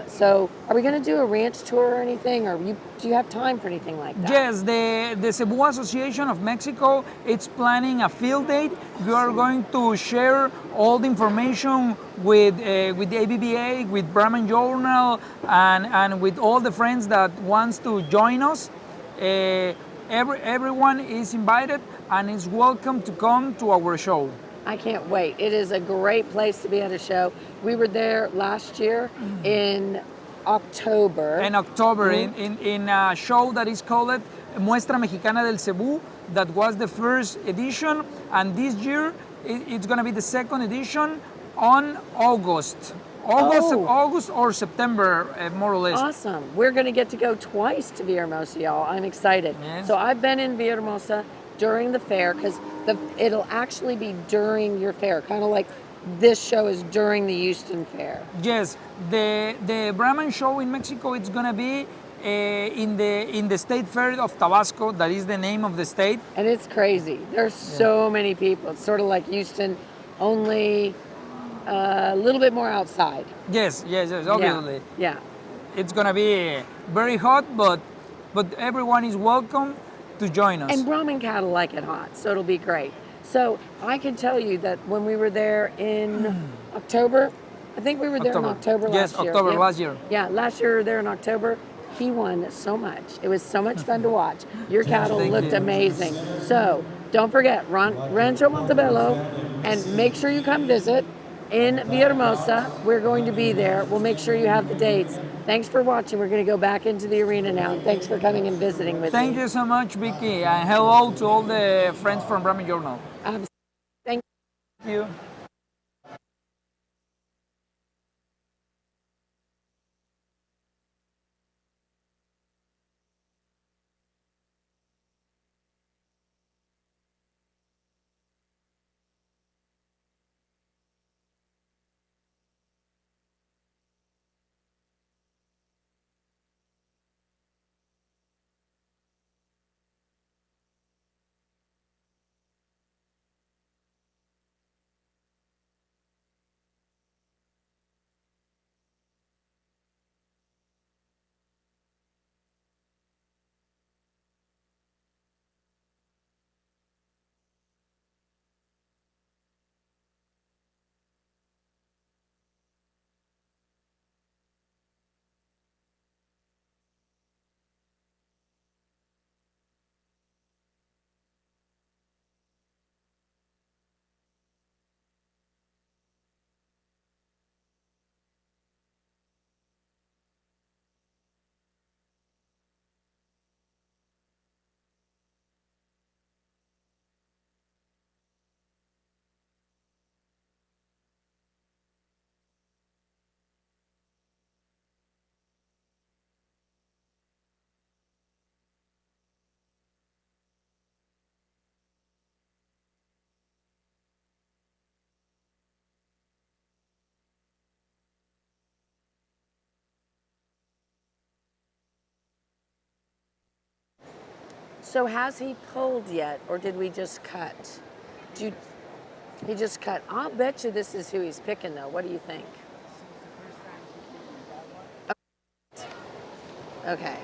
So, are we going to do a ranch tour or anything, or do you have time for anything like that? Yes, the Cebu Association of Mexico, it's planning a field day. We are going to share all the information with the ABBA, with Brahman Journal, and with all the friends that wants to join us. Everyone is invited and is welcome to come to our show. I can't wait. It is a great place to be at a show. We were there last year in October. In October, in a show that is called Muestra Mexicana del Cebu, that was the first edition, and this year it's going to be the second edition on August or September, more or less. Awesome. We're going to get to go twice to Villahermosa, y'all. I'm excited. Yes. So I've been in Villahermosa during the fair, because it'll actually be during your fair, kind of like this show is during the Houston Fair. Yes, the Brahman show in Mexico, it's gonna be in the State Fair of Tabasco. That is the name of the state. And it's crazy. There's so many people. It's sort of like Houston, only a little bit more outside. Yes, obviously. Yeah. It's gonna be very hot, but everyone is welcome to join us. And Brahman cattle like it hot, so it'll be great. So I can tell you that when we were there in October, I think we were there in October last year. Yes, October last year. Yeah, last year we were there in October. He won so much. It was so much fun to watch. Your cattle looked amazing. So don't forget, Rancho Montebello, and make sure you come visit in Villahermosa. We're going to be there. We'll make sure you have the dates. Thanks for watching. We're going to go back into the arena now. And thanks for coming and visiting with me. Thank you so much, Vicky. And hello to all the friends from Brahman Journal. Thank you. So has he pulled yet, or did we just cut? Do you, he just cut. I'll bet you this is who he's picking, though. What do you think? Okay.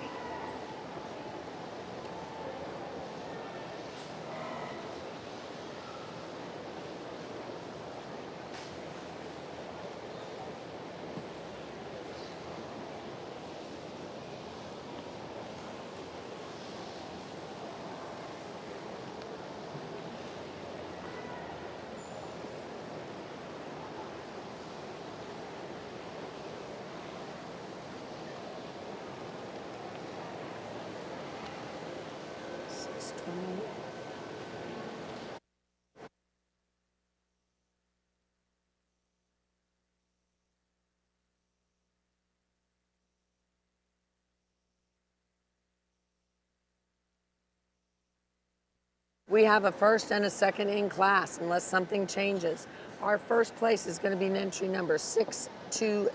We have a first and a second in class unless something changes. Our first place is going to be an entry number 620.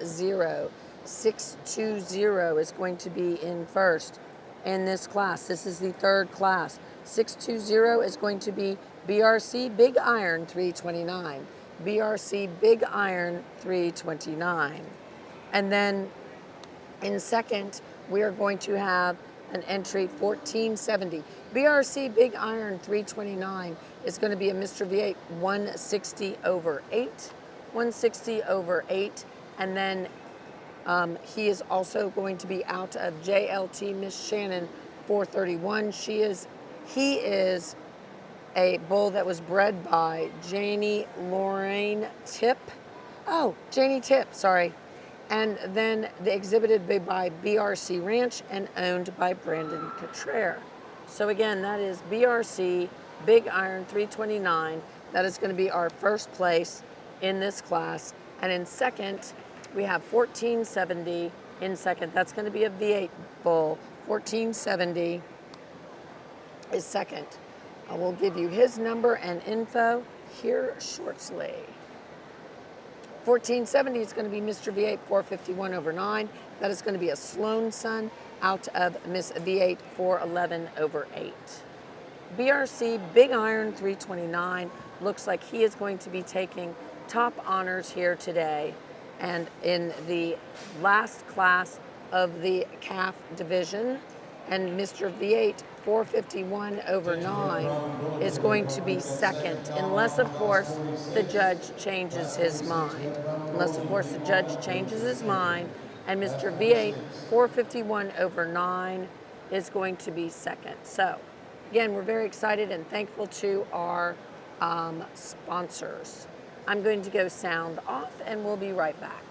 620 is going to be in first in this class. This is the third class. 620 is going to be BRC Big Iron 329. BRC Big Iron 329. And then in second, we are going to have an entry 1470. BRC Big Iron 329 is going to be a Mr. V8 160 over 8. 160 over 8. And then he is also going to be out of JLT Miss Shannon 431. He is a bull that was bred by Janie Lorraine Tip. Oh, Janie Tip, sorry. And then exhibited by BRC Ranch and owned by Brandon Cottrell. So again, that is BRC Big Iron 329. That is going to be our first place in this class. And in second, we have 1470 in second. That's going to be a V8 bull. 1470 is second. I will give you his number and info here shortly. 1470 is going to be Mr. V8 451 over 9. That is going to be a Sloan son out of Miss V8 411 over 8. BRC Big Iron 329 looks like he is going to be taking top honors here today. And in the last class of the calf division, and Mr. V8 451 over 9 is going to be second, unless of course the judge changes his mind. Unless of course the judge changes his mind, and Mr. V8 451 over 9 is going to be second. So again, we're very excited and thankful to our sponsors. I'm going to go sound off and we'll be right back.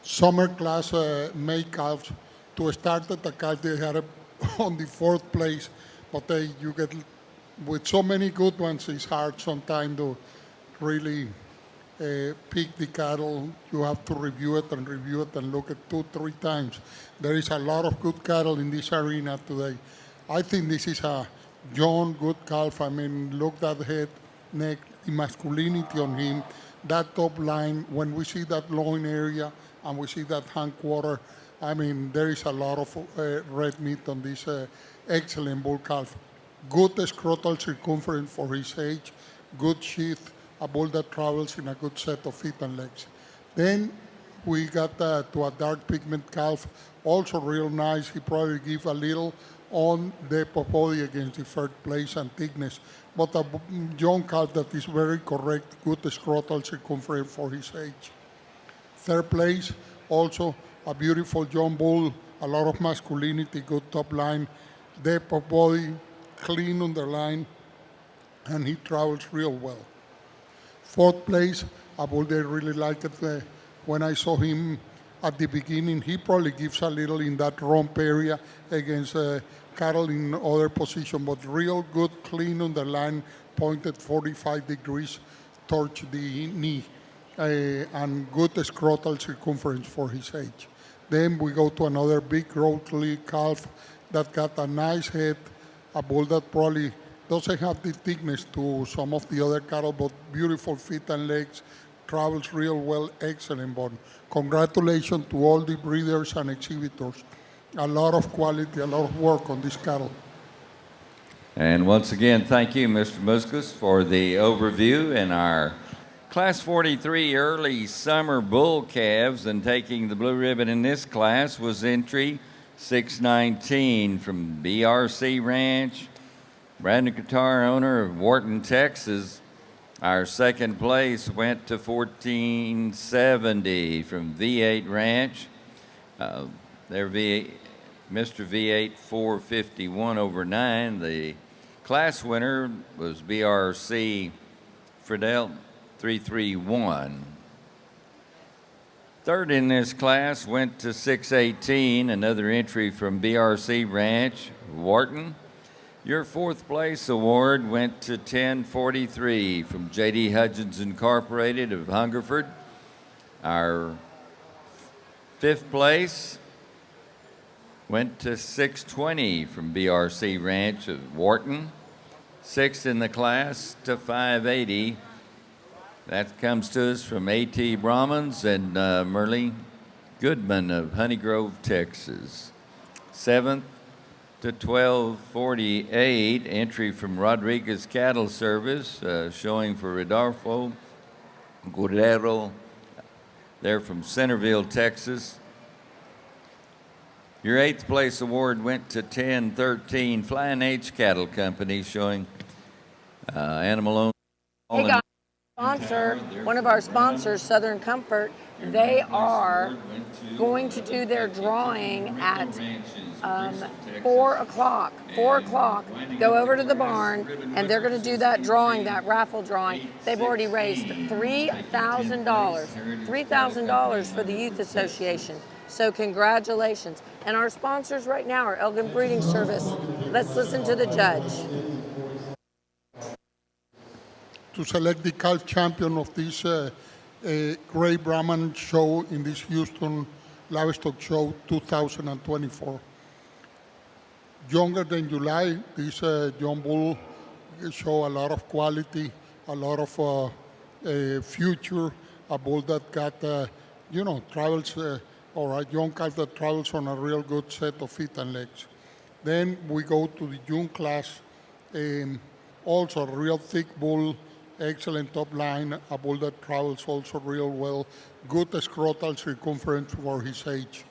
summer class male calves. To start at the calf, they had it on the fourth place, but you get with so many good ones, it's hard sometimes to really pick the cattle. You have to review it and look at 2-3 times. There is a lot of good cattle in this arena today. I think this is a young, good calf. I mean, look at that head, neck, the masculinity on him, that top line. When we see that loin area and we see that hindquarter, I mean, there is a lot of red meat on this excellent bull calf. Good scrotal circumference for his age, good sheath, a bull that travels in a good set of feet and legs. Then we got to a dark pigment calf, also real nice. He probably give a little on depth of body against the third place and thickness, but a young calf that is very correct, good scrotal circumference for his age. Third place, also a beautiful young bull, a lot of masculinity, good top line, depth of body, clean underline, and he travels real well. Fourth place, a bull they really liked it. When I saw him at the beginning, he probably gives a little in that rump area against cattle in other position, but real good, clean underline, pointed 45 degrees towards the knee, and good scrotal circumference for his age. Then we go to another big growthly calf that got a nice head, a bull that probably doesn't have the thickness to some of the other cattle, but beautiful feet and legs, travels real well, excellent bone. Congratulations to all the breeders and exhibitors. A lot of quality, a lot of work on this cattle. And once again, thank you, Mr. Muscus, for the overview in our Class 43 early summer bull calves. And taking the blue ribbon in this class was entry 619 from BRC Ranch, Brandon Guitar, owner of Wharton, Texas. Our second place went to 1470 from V8 Ranch. Their Mr. V8 451 over 9. The class winner was BRC Friedel 331. Third in this class went to 618, another entry from BRC Ranch, Wharton. Your fourth place award went to 1043 from J.D. Hudgens Incorporated of Hungerford. Our fifth place went to 620 from BRC Ranch of Wharton. Sixth in the class to 580. That comes to us from A.T. Brahmans and Merle Goodman of Honey Grove, Texas. Seventh to 1248, entry from Rodriguez Cattle Service, showing for Rodolfo Guerrero. They're from Centerville, Texas. Your eighth place award went to 1013 Flying H Cattle Company, showing animal owners. Hey guys, sponsor, one of our sponsors, Southern Comfort, they are going to do their drawing at 4 o'clock. 4 o'clock, go over to the barn, and they're going to do that drawing, that raffle drawing. They've already raised $3,000. $3,000 for the Youth Association. So congratulations. And our sponsors right now are Elgin Breeding Service. Let's listen to the judge. To select the calf champion of this Great Brahman show in this Houston Livestock Show 2024. Younger than July, this young bull show a lot of quality, a lot of future, a bull that got, travels, or a young calf that travels on a real good set of feet and legs. Then we go to the June class, also a real thick bull, excellent top line, a bull that travels also real well, good scrotal circumference for his age.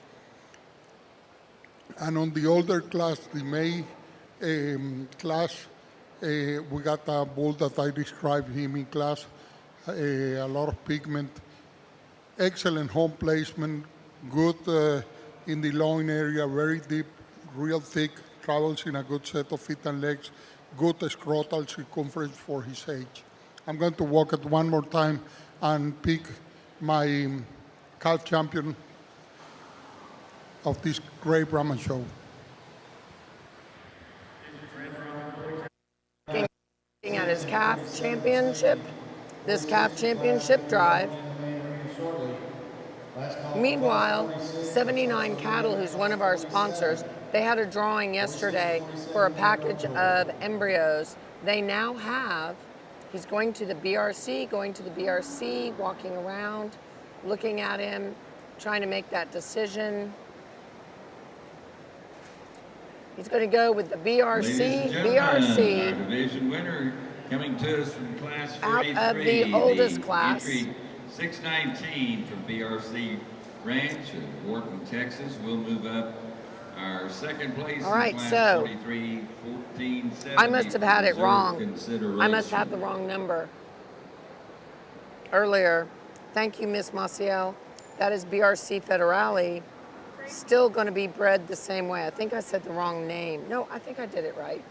And on the older class, the May class, we got a bull that I described him in class, a lot of pigment, excellent home placement, good in the loin area, very deep, real thick, travels in a good set of feet and legs, good scrotal circumference for his age. I'm going to walk it one more time and pick my calf champion of this great Brahman show. Looking at his calf championship, this calf championship drive. Meanwhile, 79 Cattle, who's one of our sponsors, they had a drawing yesterday for a package of embryos. They now have, he's going to the BRC, walking around, looking at him, trying to make that decision. He's going to go with the BRC. Our division winner coming to us from class 43. Out of the oldest class. Entry 619 from BRC Ranch in Wharton, Texas. We'll move up our second place. All right, in class so 43, 1470. I must have had it wrong. Consideration. I must have the wrong number earlier. Thank you, Miss Maciel. That is BRC Federale. Still going to be bred the same way. I think I said the wrong name. No, I think I did it right.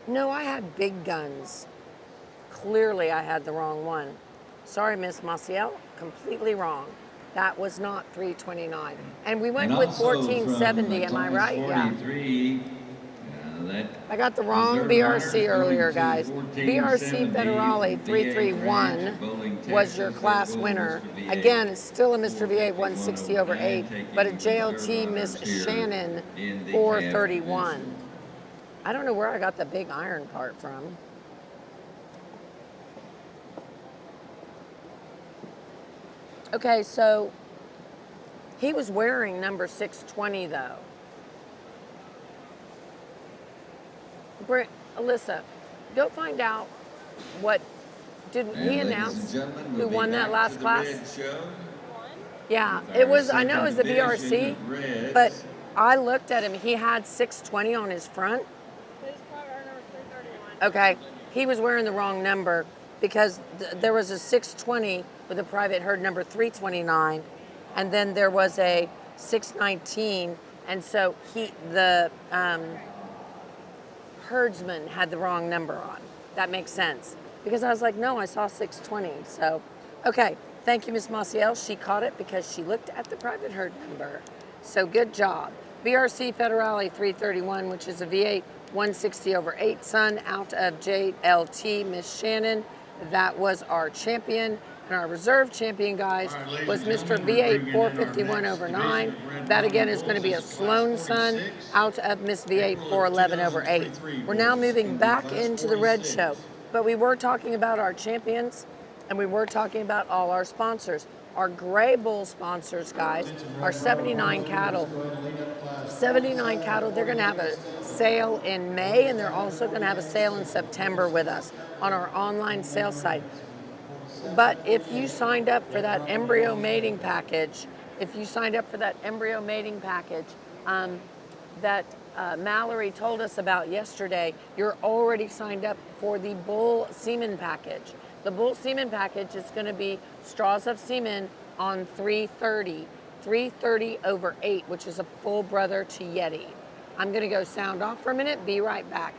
No, I had Big Guns. Clearly, I had the wrong one. Sorry, Miss Maciel, completely wrong. That was not 329. And we went with 1470, am I right? Yeah. I got the wrong BRC earlier, guys. BRC Federale 331 was your class winner. Again, it's still a Mr. V8 160 over 8, but a JLT Miss Shannon 431. I don't know where I got the big iron part from. Okay, so he was wearing number 620 though. Alyssa, go find out what did he announce who won that last class? Yeah, it was. I know it was the BRC, but I looked at him. He had 620 on his front. Okay, he was wearing the wrong number because there was a 620 with a private herd number 329, and then there was a 619, and so the herdsman had the wrong number on. That makes sense. Because I was like, no, I saw 620. So, okay. Thank you, Miss Maciel. She caught it because she looked at the private herd number. So good job. BRC Federale 331, which is a V8 160 over 8 son out of JLT, Miss Shannon. That was our champion. And our reserve champion, guys, was Mr. V8 451 over 9. That again is going to be a Sloan son out of Miss V8 411 over 8. We're now moving back into the red show. But we were talking about our champions, and we were talking about all our sponsors. Our Gray Bull sponsors, guys, are 79 Cattle. 79 Cattle, they're going to have a sale in May, and they're also going to have a sale in September with us on our online sales site. But if you signed up for that embryo mating package, that Mallory told us about yesterday, you're already signed up for the bull semen package. The bull semen package is going to be straws of semen on 330 over 8, which is a full brother to Yeti. I'm going to go sound off for a minute. Be right back.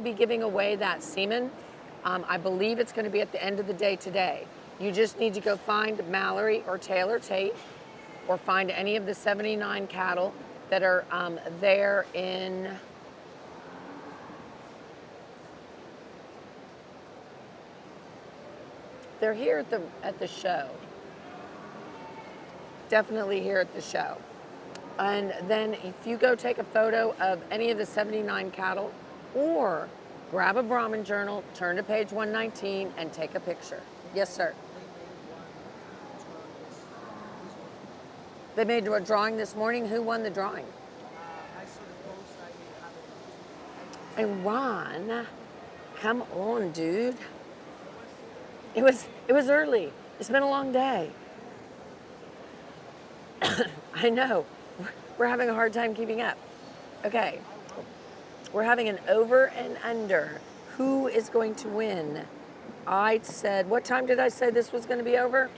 Be giving away that semen. I believe it's going to be at the end of the day today. You just need to go find Mallory or Taylor Tate or find any of the 79 cattle that are there in they're here at the show. Definitely here at the show. And then if you go take a photo of any of the 79 cattle, or grab a Brahman journal, turn to page 119, and take a picture. Yes, sir. They made a drawing this morning. Who won the drawing? And Ron, come on, dude. It was early. It's been a long day. I know. We're having a hard time keeping up. Okay. We're having an over and under. Who is going to win? I said, what time did I say this was going to be over?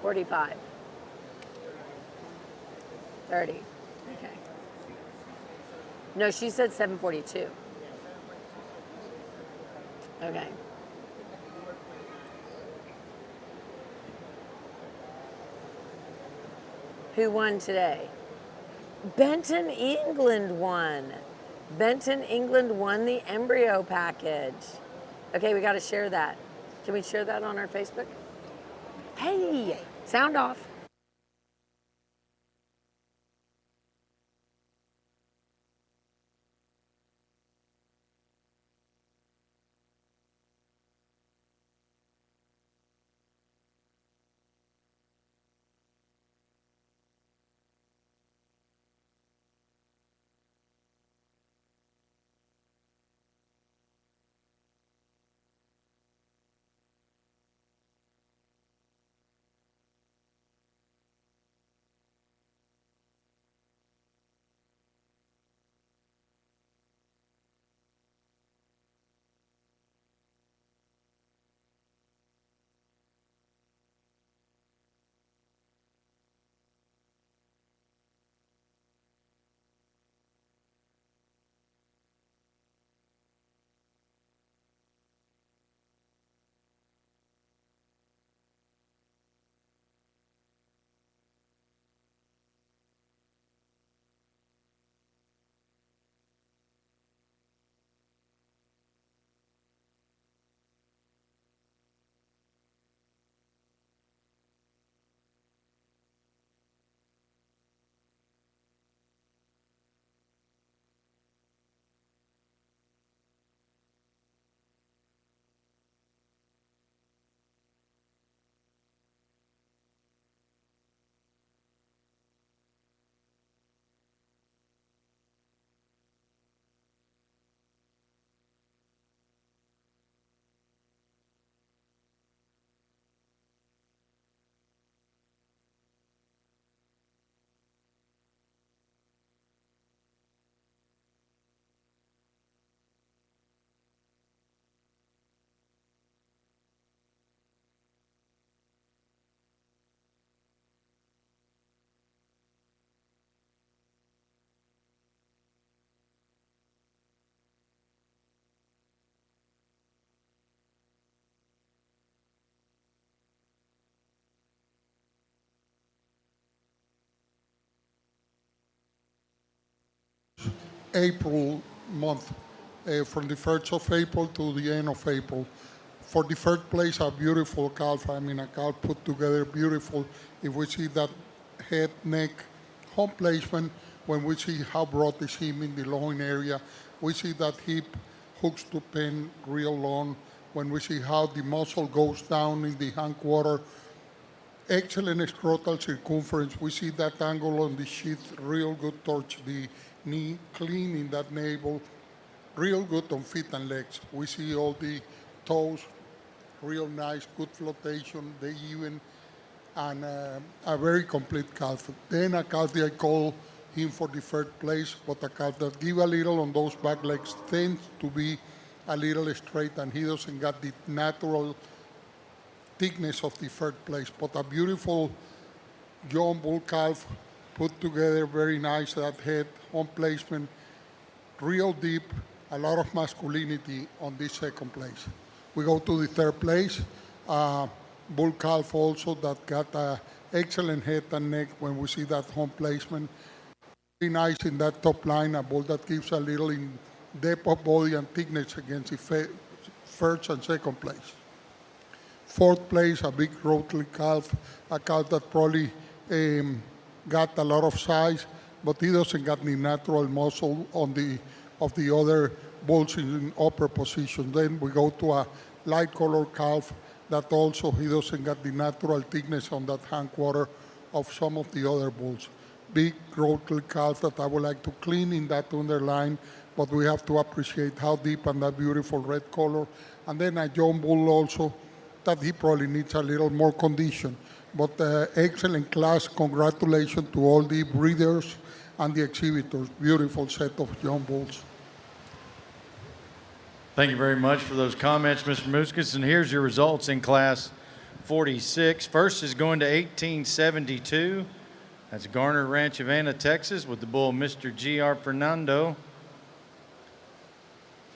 $45. 30. Okay. No, she said 742. Okay. Who won today? Benton, England won. Benton, England won the embryo package. Okay, we got to share that. Can we share that on our Facebook? Hey, sound off. April month, from the 1st of April to the end of April. For the third place, a beautiful calf. I mean, a calf put together beautiful. If we see that head, neck, home placement, when we see how broad is him in the loin area, we see that hip hooks to pen real long. When we see how the muscle goes down in the hindquarter, excellent scrotal circumference. We see that angle on the sheath real good towards the knee, clean in that navel, real good on feet and legs. We see all the toes, real nice, good flotation, they even, and a very complete calf. Then a calf that I call him for the third place, but a calf that give a little on those back legs tends to be a little straight, and he doesn't got the natural thickness of the third place. But a beautiful John Bull calf put together, very nice, that head, home placement, real deep, a lot of masculinity on this second place. We go to the third place, bull calf also that got a excellent head and neck when we see that home placement. Very nice in that top line, a bull that gives a little in depth of body and thickness against the first and second place. Fourth place, a big rotary calf, a calf that probably got a lot of size, but he doesn't got any natural muscle on of the other bulls in upper position. Then we go to a light color calf that also he doesn't got the natural thickness on that hindquarter of some of the other bulls. Big rotary calf that I would like to clean in that underline, but we have to appreciate how deep and that beautiful red color. And then a young bull also that he probably needs a little more condition. But excellent class, congratulations to all the breeders and the exhibitors. Beautiful set of young bulls. Thank you very much for those comments, Mr. Muscus. And here's your results in Class 46. First is going to 1872. That's Garner Ranch, Havana, Texas, with the bull Mr. G.R. Fernando.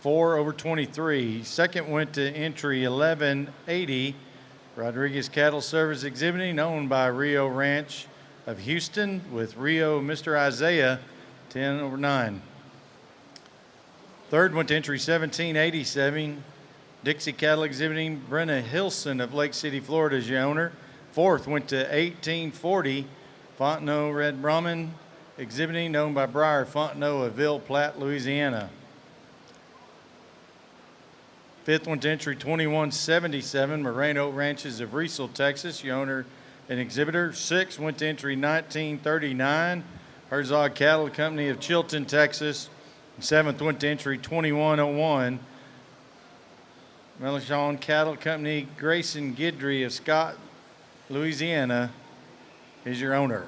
4/23. Second went to entry 1180. Rodriguez Cattle Service exhibiting, owned by Rio Ranch of Houston, with Rio Mr. Isaiah, 10/9. Third went to entry 1787. Dixie Cattle exhibiting, Brenna Hilson of Lake City, Florida, is the owner. Fourth went to 1840. Fontenot Red Brahman exhibiting, owned by Briar Fontenot of Ville Platte, Louisiana. Fifth went to entry 2177, Moreno Ranches of Riesel, Texas, the owner and exhibitor. Sixth went to entry 1939, Herzog Cattle Company of Chilton, Texas. Seventh went to entry 2101, Melchon Cattle Company, Grayson Guidry of Scott, Louisiana, is your owner.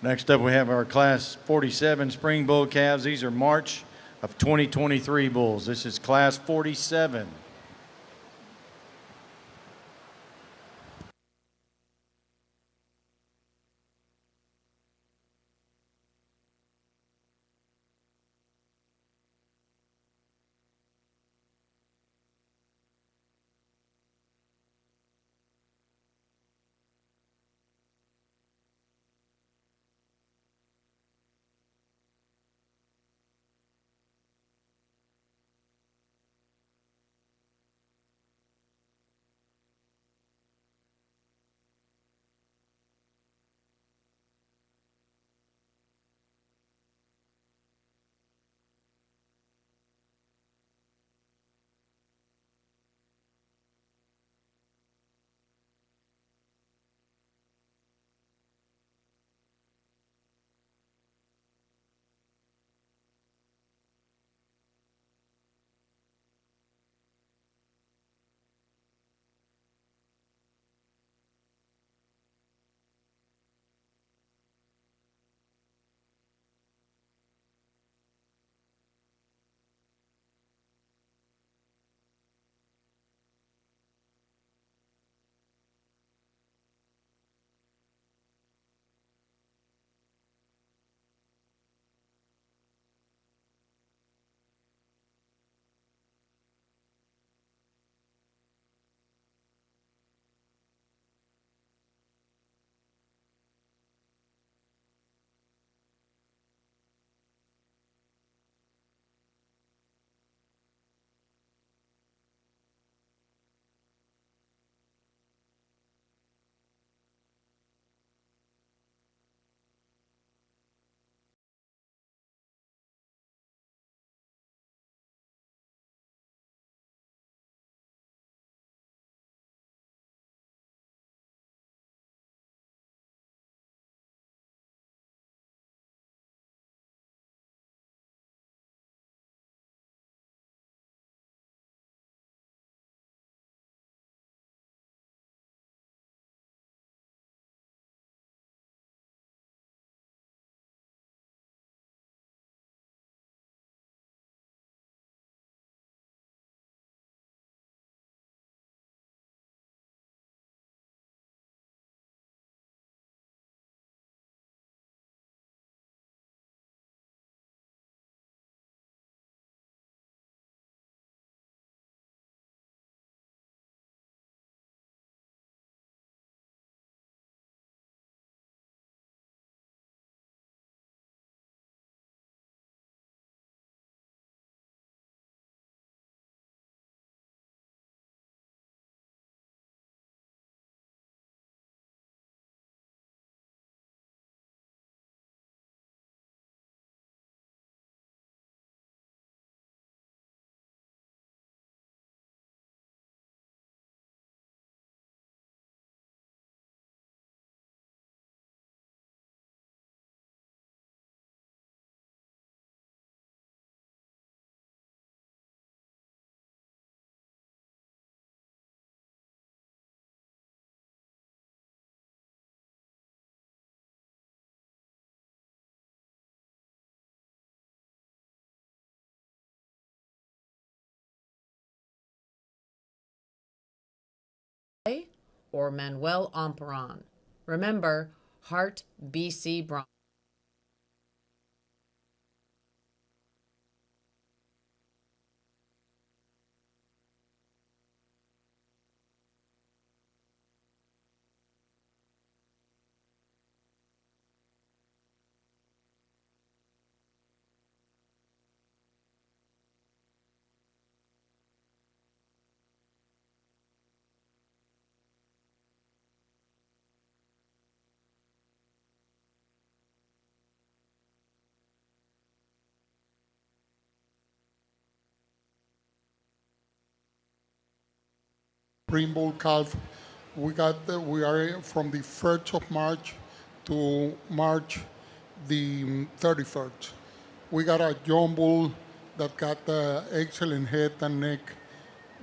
Next up, we have our Class 47 Spring Bull calves. These are March of 2023 bulls. This is Class 47. or Manuel Amperon. Remember, Heart BC Brahman. Brahman Bull calf. We are from the 1st of March to March the 31st. We got a young bull that got excellent head and neck,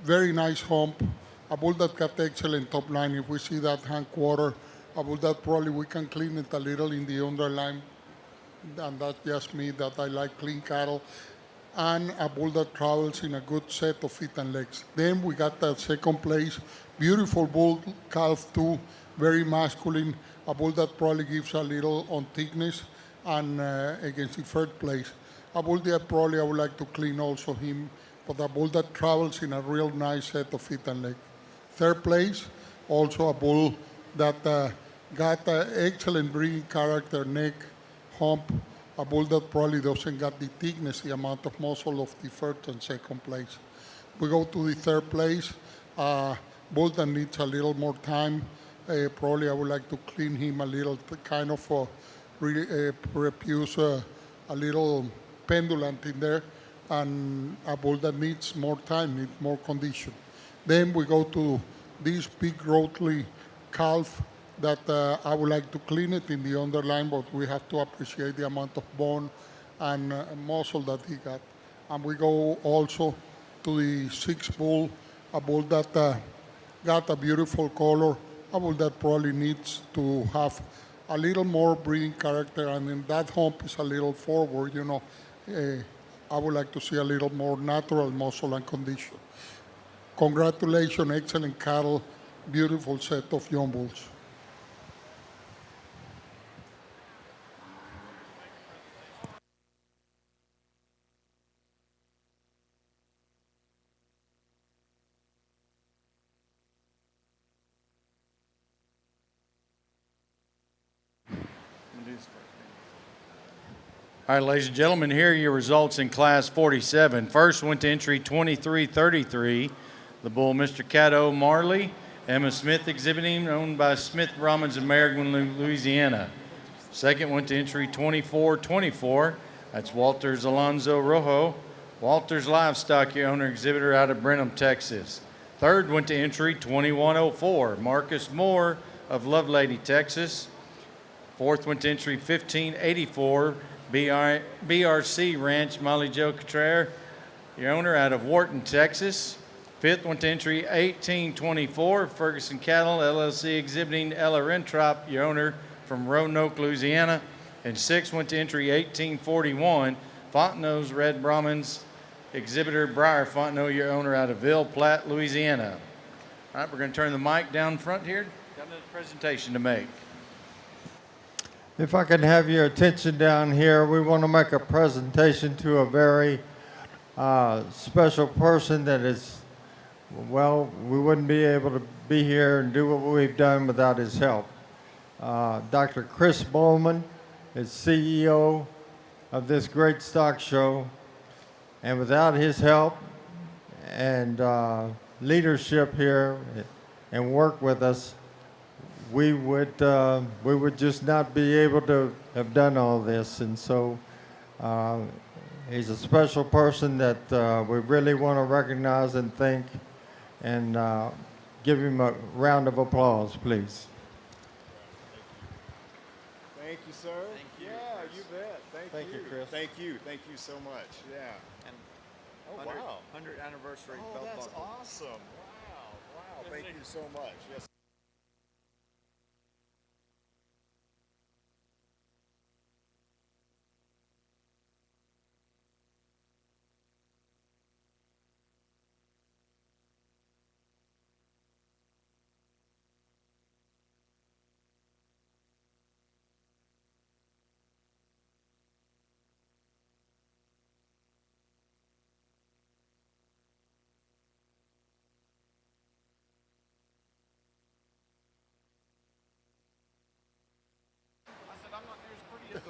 very nice hump, a bull that got excellent top line. If we see that hind quarter, a bull that probably we can clean it a little in the underline, and that's just me that I like clean cattle, and a bull that travels in a good set of feet and legs. Then we got the second place, beautiful bull calf too, very masculine, a bull that probably gives a little on thickness, and against the third place. A bull that probably I would like to clean also him, but a bull that travels in a real nice set of feet and legs. Third place, also a bull that got excellent breeding character, neck, hump, a bull that probably doesn't got the thickness, the amount of muscle of the first and second place. We go to the third place, bull that needs a little more time. Probably I would like to clean him a little, kind of refuse a little pendulant in there, and a bull that needs more time, needs more condition. Then we go to this big growthly calf that I would like to clean it in the underline, but we have to appreciate the amount of bone and muscle that he got. And we go also to the sixth bull, a bull that got a beautiful color, a bull that probably needs to have a little more breeding character, and in that hump is a little forward, you know. I would like to see a little more natural muscle and condition. Congratulations, excellent cattle, beautiful set of young bulls. All right, ladies and gentlemen, here are your results in Class 47. First went to entry 2333, the bull Mr. Caddo Marley, Emma Smith exhibiting, owned by Smith Brahmans of Maryland, Louisiana. Second went to entry 2424, that's Walters Alonzo Rojo, Walters Livestock, your owner exhibitor out of Brenham, Texas. Third went to entry 2104, Marcus Moore of Lovelady, Texas. Fourth went to entry 1584, BRC Ranch, Molly Jo Cotrere, your owner out of Wharton, Texas. Fifth went to entry 1824, Ferguson Cattle, LLC, exhibiting Ella Rentrop, your owner from Roanoke, Louisiana. And sixth went to entry 1841, Fontenot's Red Brahmins, exhibitor Briar Fontenot, your owner out of Ville Platte, Louisiana. All right, we're going to turn the mic down front here. Got another presentation to make. If I can have your attention down here, we want to make a presentation to a very special person that is, well, we wouldn't be able to be here and do what we've done without his help. Dr. Chris Bowman is CEO of this great stock show, and without his help and leadership here and work with us, we would just not be able to have done all this. And so he's a special person that we really want to recognize and thank, and give him a round of applause, please. Thank you, sir. Thank you. Yeah, you bet. Thank you, Chris. Thank you. Thank you so much. Yeah. And Oh, wow. 100th anniversary belt That's buckle. awesome. Wow. Wow. Thank you so much. Yes.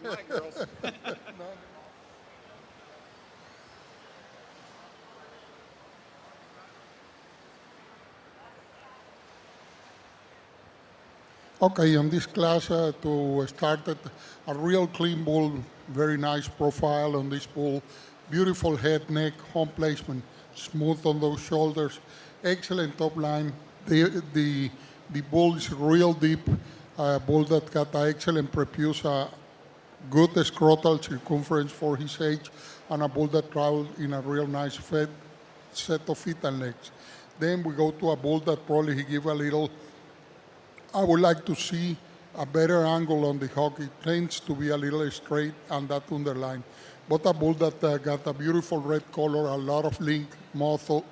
mic, girls. Okay, in this class to start it, a real clean bull, very nice profile on this bull, beautiful head, neck, home placement, smooth on those shoulders, excellent top line. The bull is real deep, bull that got an excellent prepuce, good scrotal circumference for his age, and a bull that traveled in a real nice set of feet and legs. Then we go to a bull that probably he give a little. I would like to see a better angle on the hock. It tends to be a little straight and that underline. But a bull that got a beautiful red color, a lot of link, muscle,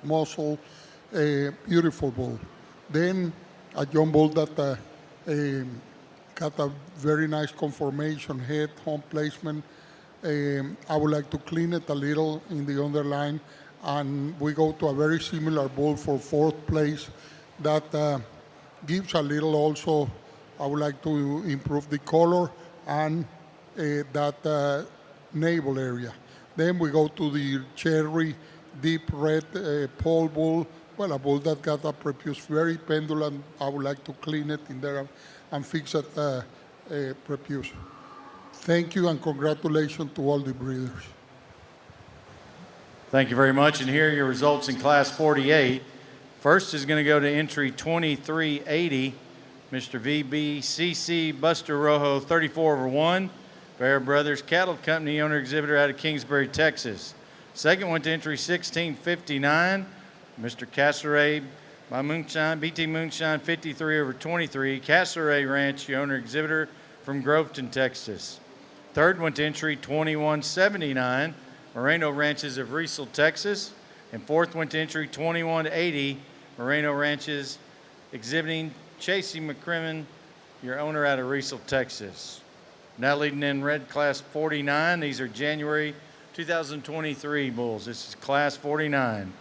beautiful bull. Then a young bull that got a very nice conformation, head, home placement. I would like to clean it a little in the underline. And we go to a very similar bull for fourth place that gives a little also. I would like to improve the color and that navel area. Then we go to the cherry deep red pole bull. Well, a bull that got a prepuce very pendulum. I would like to clean it in there and fix it prepuce. Thank you and congratulations to all the breeders. Thank you very much. And here are your results in Class 48. First is going to go to entry 2380, Mr. VBCC Buster Rojo, 34/1, Bear Brothers Cattle Company, owner exhibitor out of Kingsbury, Texas. Second went to entry 1659, Mr. Casseray by Moonshine, BT Moonshine, 53/23, Casseray Ranch, owner exhibitor from Groveton, Texas. Third went to entry 2179, Moreno Ranches of Riesel, Texas. And fourth went to entry 2180, Moreno Ranches, exhibiting Chasey McCrimmon, your owner out of Riesel, Texas. Now leading in red class 49. These are January 2023 bulls. This is class 49.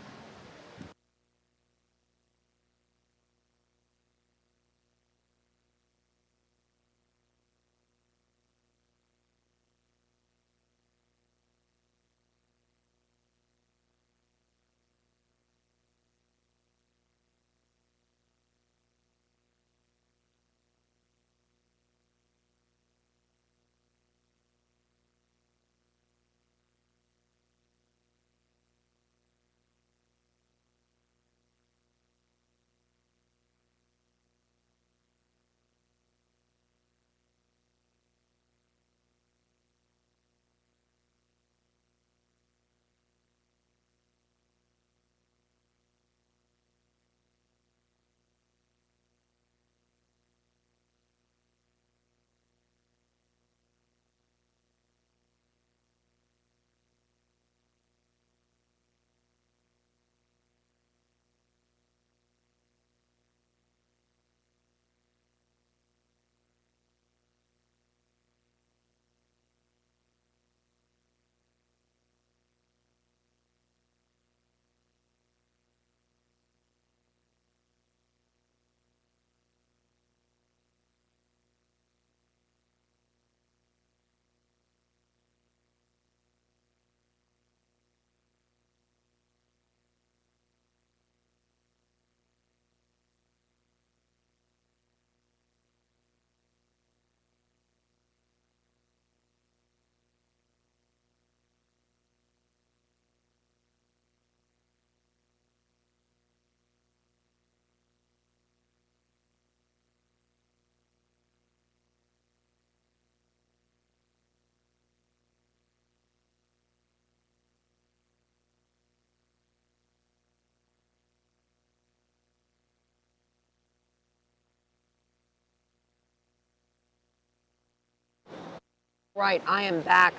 Right, I am back.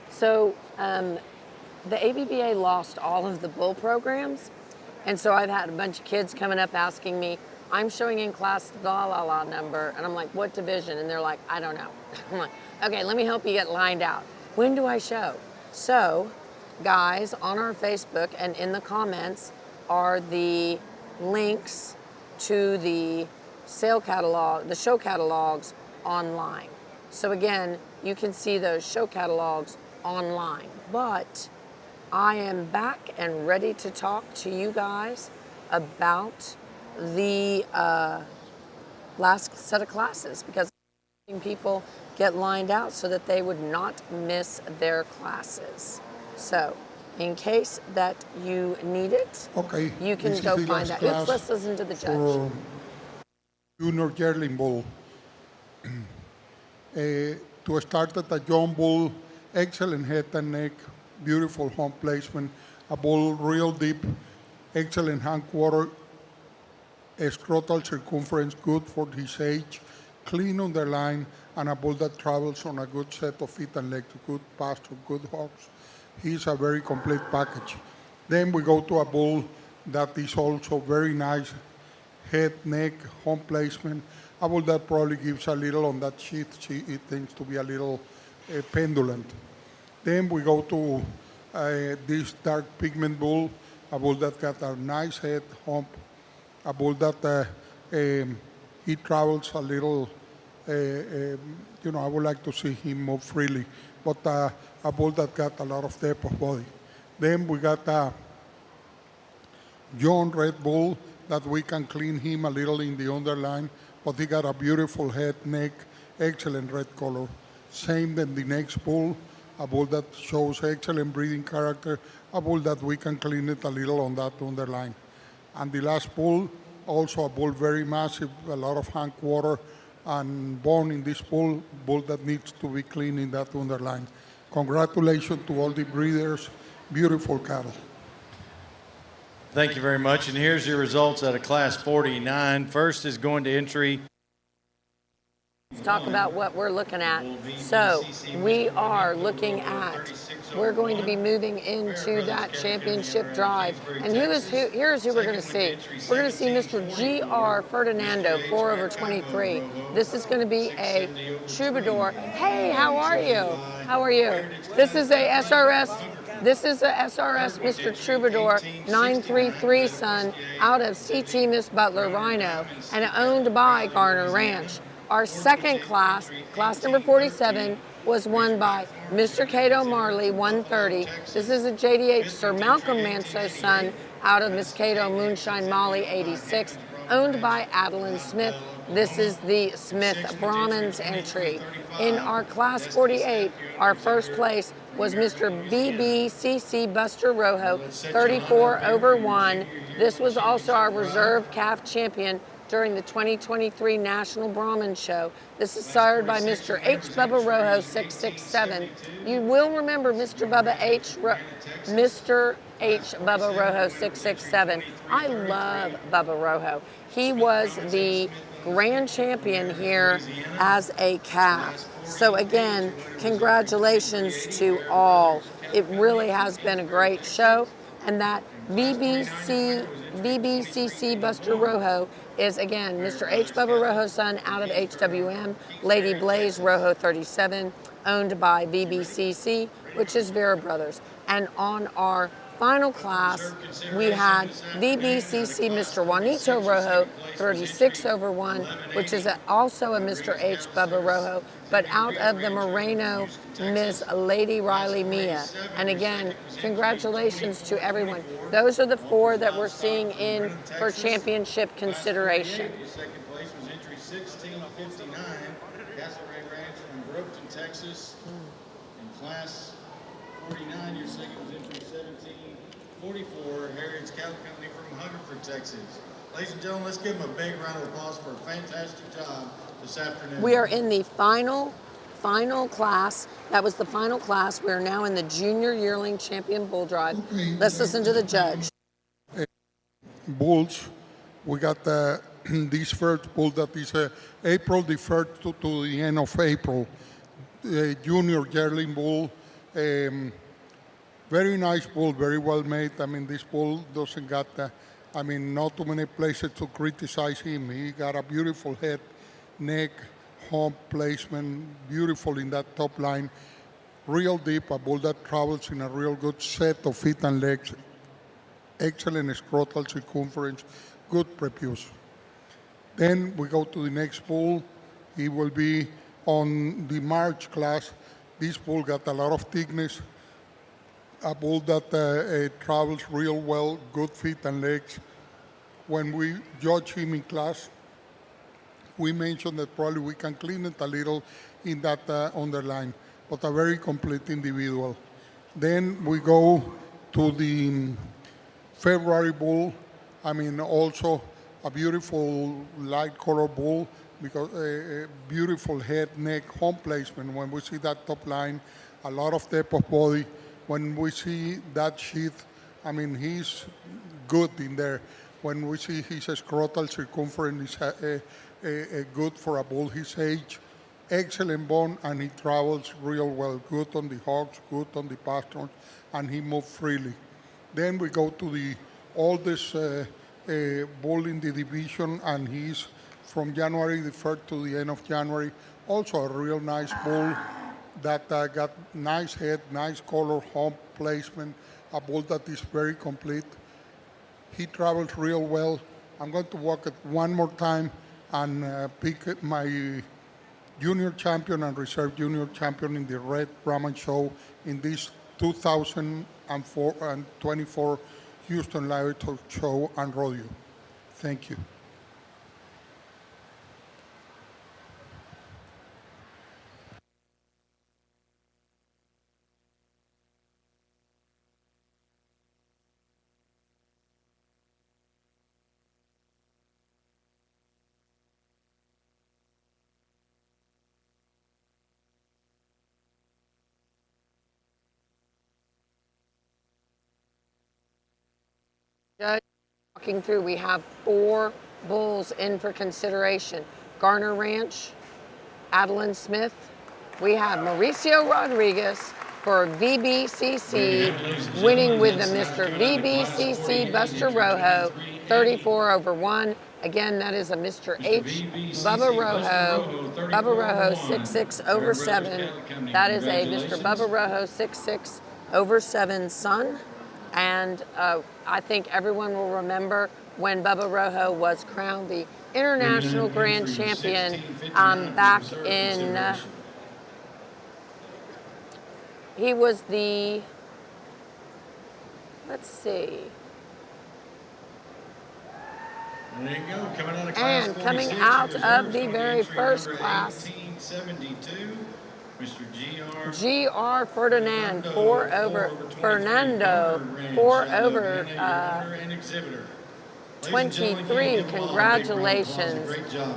So the ABBA lost all of the bull programs, and so I've had a bunch of kids coming up asking me, I'm showing in class la number, and I'm like, what division? And they're like, I don't know. I'm like, okay, let me help you get lined out. When do I show? So, guys, on our Facebook and in the comments are the links to the sale catalog, the show catalogs online. So again, you can see those show catalogs online. But I am back and ready to talk to you guys about the last set of classes, because people get lined out so that they would not miss their classes. So in case that you need it, Okay, you can this go is the find last that. class Let's listen to the judge. for Junior Yearling Bull. To start at the young bull, excellent head and neck, beautiful hump placement, a bull real deep, excellent hindquarter, scrotal circumference good for his age, clean underline, and a bull that travels on a good set of feet and legs, good pasture, good hogs. He's a very complete package. Then we go to a bull that is also very nice, head, neck, hump placement. A bull that probably gives a little on that sheath. It tends to be a little pendulant. Then we go to this dark pigment bull, a bull that got a nice head, hump, a bull that he travels a little, I would like to see him move freely, but a bull that got a lot of depth of body. Then we got a young red bull that we can clean him a little in the underline, but he got a beautiful head, neck, excellent red color. Same than the next bull, a bull that shows excellent breeding character, a bull that we can clean it a little on that underline. And the last bull, also a bull very massive, a lot of hindquarter and bone in this bull that needs to be cleaned in that underline. Congratulations to all the breeders, beautiful cattle. Thank you very much. And here's your results out of Class 49. First is going to entry. Let's talk about what we're looking at. So we are looking at, we're going to be moving into that championship drive. And here's who we're going to see. We're going to see Mr. G.R. Ferdinando, 4/23. This is going to be a troubadour. Hey, how are you? How are you? This is a SRS. This is a SRS Mr. Troubadour 933 son out of CT Miss Butler Rhino and owned by Garner Ranch. Our second class, class number 47, was won by Mr. Cato Marley 130. This is a JDH Sir Malcolm Manso son out of Miss Cato Moonshine Molly 86, owned by Adeline Smith. This is the Smith Brahman's entry. In our class 48, our first place was Mr. BBCC Buster Rojo, 34/1. This was also our reserve calf champion during the 2023 National Brahman Show. This is sired by Mr. H. Bubba Rojo 667. You will remember Mr. H. Bubba Rojo 667. I love Bubba Rojo. He was the grand champion here as a calf. So again, congratulations to all. It really has been a great show, and that BBCC Buster Rojo is again Mr. H. Bubba Rojo's son out of HWM, Lady Blaze Rojo 37, owned by BBCC, which is Vera Brothers. And on our final class, we had BBCC Mr. Juanito Rojo 36/1, which is also a Mr. H. Bubba Rojo, but out of the Moreno Miss Lady Riley Mia. And again, congratulations to everyone. Those are the four that we're seeing in for championship consideration. Second place was entry 1659, Castlereagh Ranch from Brookton, Texas. In class 49, your second was entry 1744, Harriet's Cattle Company from Hungerford, Texas. Ladies and gentlemen, let's give them a big round of applause for a fantastic job this afternoon. We are in the final class. That was the final class. We are now in the Junior Yearling Champion Bull Drive. Let's listen to the judge. Bulls, we got this first bull that is April the 1st to the end of April. Junior Yearling Bull. Very nice bull, very well made. I mean, this bull doesn't got, not too many places to criticize him. He got a beautiful head, neck, hump placement, beautiful in that top line. Real deep, a bull that travels in a real good set of feet and legs. Excellent scrotal circumference, good prepuce. Then we go to the next bull. He will be On the March class, this bull got a lot of thickness, a bull that travels real well, good feet and legs. When we judge him in class, we mentioned that probably we can clean it a little in that underline, but a very complete individual. Then we go to the February bull. I mean, also a beautiful light color bull, because a beautiful head, neck, home placement. When we see that top line, a lot of depth of body. When we see that sheath, I mean, he's good in there. When we see his scrotal circumference is good for a bull his age. Excellent bone, and he travels real well. Good on the hogs, good on the pastures, and he moves freely. Then we go to the oldest bull in the division, and he's from January the 1st to the end of January. Also a real nice bull that got nice head, nice color, home placement, a bull that is very complete. He travels real well. I'm going to walk it one more time and pick my junior champion and reserve junior champion in the Red Brahman Show in this 2024 Houston Livestock Show and Rodeo. Thank you. Judge, walking through, we have 4 bulls in for consideration. Garner Ranch, Adeline Smith. We have Mauricio Rodriguez for VBCC, winning with the Mr. VBCC Buster Rojo, 34/1. Again, that is a Mr. H. Bubba Rojo. Bubba Rojo 66/7. That is a Mr. Bubba Rojo 66/7 son. And I think everyone will remember when Bubba Rojo was crowned the International Grand Champion back in, he was the, let's see. There you go, coming out of class And 46, coming out of the reserves very entry first number class, 1872, Mr. G.R. Ferdinand, 4 over, Fernando, 4 over 23, congratulations.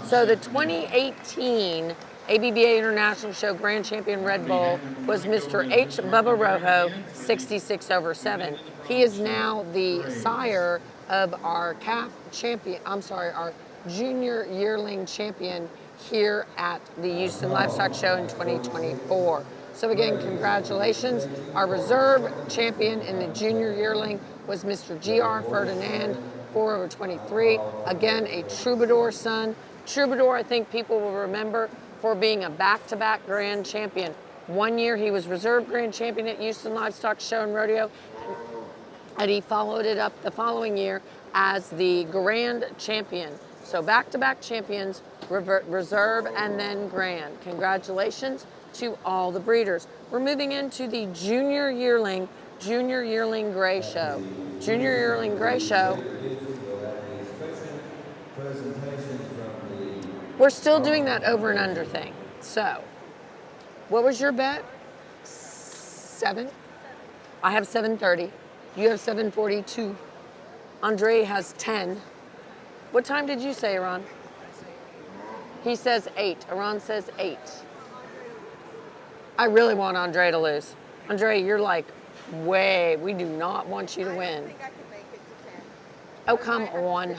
So the 2018 ABBA International Show Grand Champion Red Bull was Mr. H. Bubba Rojo, 66/7. He is now the sire of our calf champion, our junior yearling champion here at the Houston Livestock Show in 2024. So again, congratulations. Our reserve champion in the junior yearling was Mr. G.R. Ferdinand, 4/23. Again, a Troubadour son. Troubadour, I think people will remember for being a back-to-back grand champion. One year he was reserve grand champion at Houston Livestock Show and Rodeo, and he followed it up the following year as the grand champion. So back-to-back champions, reserve and then grand. Congratulations to all the breeders. We're moving into the junior yearling gray show. Junior yearling gray show. We're still doing that over and under thing. So, what was your bet? 7? I have 7:30. You have 7:42. Andre has 10. What time did you say, Iran? He says 8. Iran says 8. I really want Andre to lose. Andre, you're like, we do not want you to win. I think I can make it to 10. Oh, come on.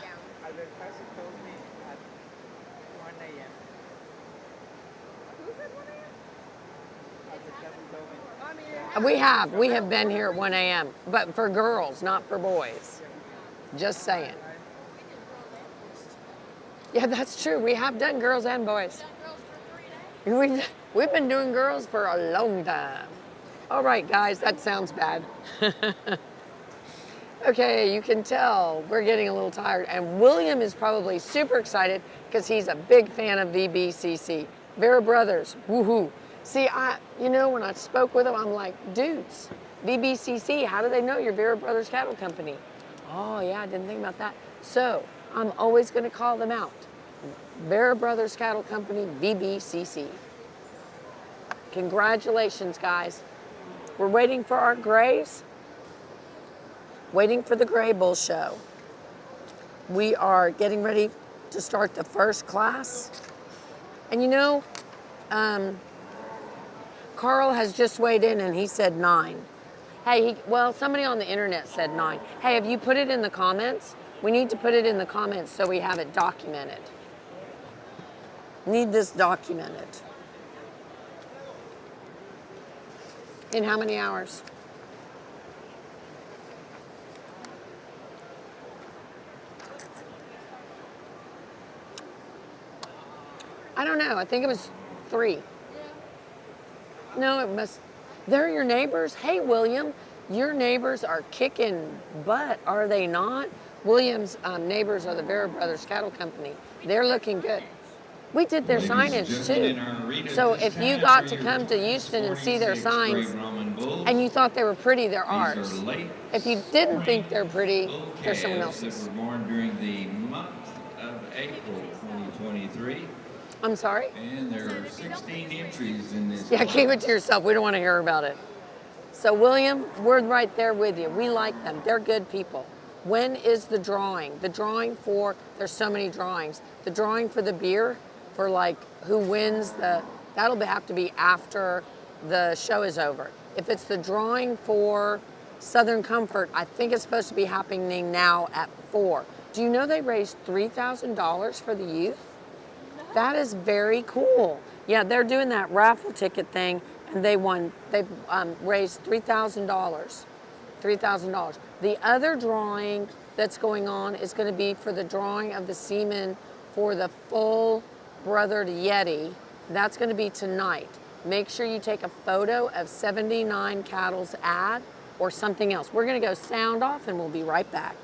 We have been here at 1 a.m., but for girls, not for boys. Just saying. Yeah, that's true. We have done girls and boys. We've been doing girls for a long time. All right, guys, that sounds bad. Okay, you can tell we're getting a little tired, and William is probably super excited because he's a big fan of VBCC. Vera Brothers, woohoo. See, when I spoke with them, I'm like, dudes, VBCC, how do they know you're Vera Brothers Cattle Company? Oh yeah, I didn't think about that. So I'm always gonna call them out. Vera Brothers Cattle Company, VBCC. Congratulations, guys. We're waiting for our grays, waiting for the Gray Bull show. We are getting ready to start the first class. And Carl has just weighed in and he said 9. Hey, somebody on the internet said 9. Hey, have you put it in the comments? We need to put it in the comments so we have it documented. Need this documented. In how many hours? I don't know. I think it was 3. No, it must. They're your neighbors. Hey, William, your neighbors are kicking butt, are they not? William's neighbors are the Vera Brothers Cattle Company. They're looking good. We did their signage too. So if you got to come to Houston and see their signs and you thought they were pretty, they're ours. If you didn't think they're pretty, they're someone else's. That were born during the month of April 2023. I'm sorry? And there are 16 entries in this. Yeah, keep it to yourself. We don't want to hear about it. So, William, we're right there with you. We like them. They're good people. When is the drawing? The drawing for, there's so many drawings. The drawing for the beer, for like who wins that'll have to be after the show is over. If it's the drawing for Southern Comfort, I think it's supposed to be happening now at 4. Do you know they raised $3,000 for the youth? That is very cool. Yeah, they're doing that raffle ticket thing, and they've raised $3,000. $3,000. The other drawing that's going on is going to be for the drawing of the semen for the full brothered Yeti. That's going to be tonight. Make sure you take a photo of 79 Cattle's ad or something else. We're going to go sound off, and we'll be right back.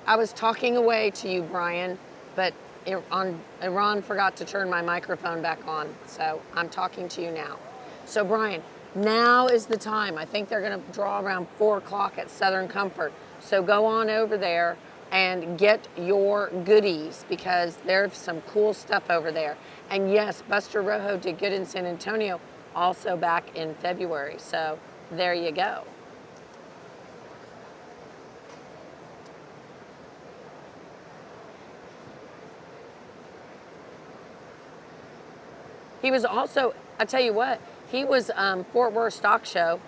I was talking away to you, Brian, but Iran forgot to turn my microphone back on, so I'm talking to you now. So, Brian, now is the time. I think they're going to draw around 4 o'clock at Southern Comfort. So go on over there and get your goodies because there's some cool stuff over there. And yes, Buster Rojo did good in San Antonio, also back in February. So there you go. He was also, I tell you what, he was Fort Worth Stock Show.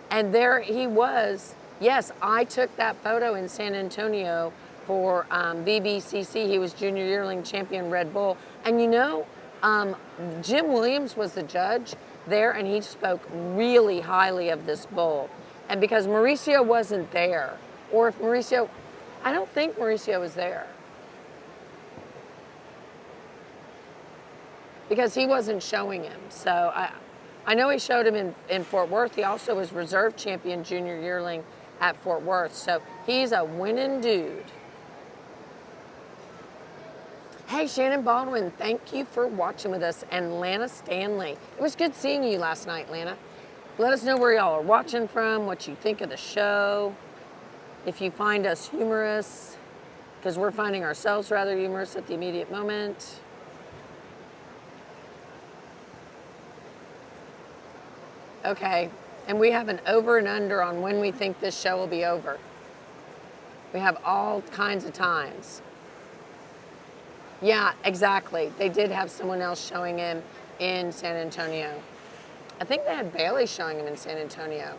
And there he was. Yes, I took that photo in San Antonio for VBCC. He was Junior Yearling Champion Red Bull. And Jim Williams was the judge there, and he spoke really highly of this bull. And because Mauricio wasn't there, or if Mauricio, I don't think Mauricio was there. Because he wasn't showing him. So I know he showed him in Fort Worth. He also was reserve champion junior yearling at Fort Worth. So he's a winning dude. Hey, Shannon Baldwin, thank you for watching with us. And Lana Stanley. It was good seeing you last night, Lana. Let us know where y'all are watching from, what you think of the show. If you find us humorous, because we're finding ourselves rather humorous at the immediate moment. Okay, and we have an over and under on when we think this show will be over. We have all kinds of times. Yeah, exactly. They did have someone else showing him in San Antonio. I think they had Bailey showing him in San Antonio.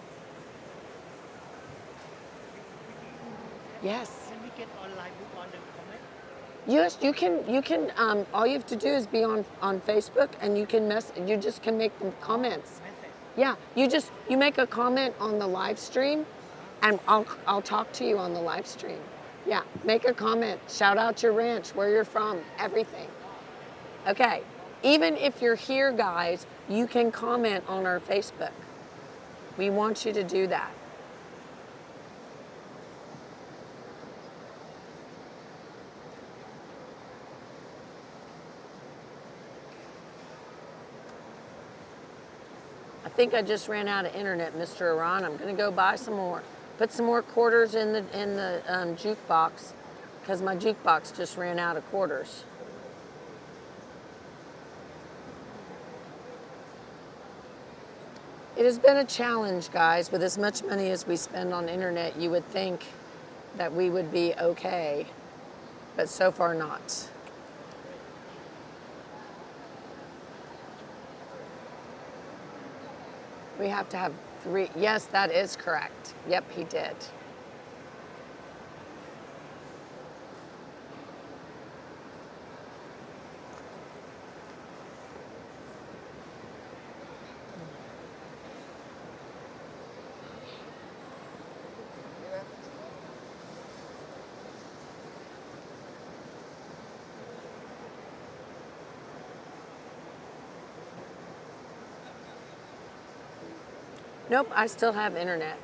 Yes. Can we get online book on the comment? Yes, you can. You can. All you have to do is be on Facebook, and you can you just can make them comments. Yeah, you make a comment on the live stream, and I'll talk to you on the live stream. Yeah, make a comment. Shout out your ranch, where you're from, everything. Okay. Even if you're here, guys, you can comment on our Facebook. We want you to do that. I think I just ran out of internet, Mr. Iran. I'm gonna go buy some more. Put some more quarters in the jukebox, because my jukebox just ran out of quarters. It has been a challenge, guys. With as much money as we spend on internet, you would think that we would be okay, but so far not. We have to have 3. Yes, that is correct. Yep, he did. Nope, I still have internet.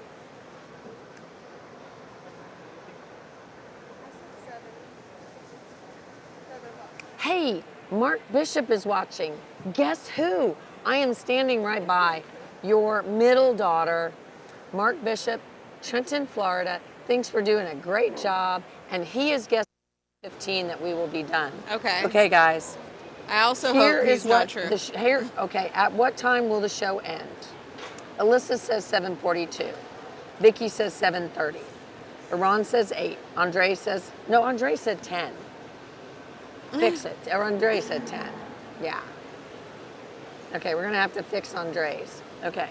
Hey, Mark Bishop is watching. Guess who? I am standing right by your middle daughter, Mark Bishop, Trenton, Florida. Thanks for doing a great job. And he is guessing 15 that we will be done. Okay. Okay, guys. I also Here hope is he's not what true. Okay, at what time will the show end? Alyssa says 7:42. Vicky says 7:30. Iran says 8. Andre says, no, Andre said 10. Fix it. Or Andre said 10. Yeah. Okay, we're going to have to fix Andre's. Okay.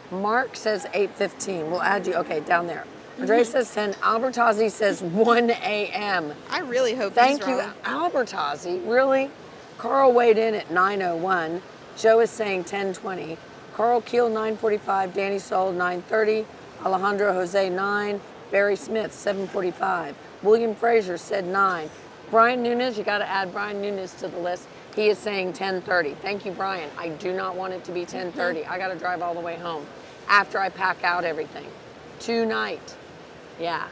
Mark says 8:15. We'll add you. Okay, down there. Andre says 10. Albertazzi says 1 a.m. I really hope Thank he's you, wrong. Albertazzi. Really? Carl weighed in at 9:01. Joe is saying 10:20. Carl Keel 9:45. Danny Sold 9:30. Alejandro Jose 9. Barry Smith 7:45. William Fraser said 9. Brian Nunes, you got to add Brian Nunes to the list. He is saying 10:30. Thank you, Brian. I do not want it to be 10:30. I got to drive all the way home after I pack out everything. Tonight. Yeah.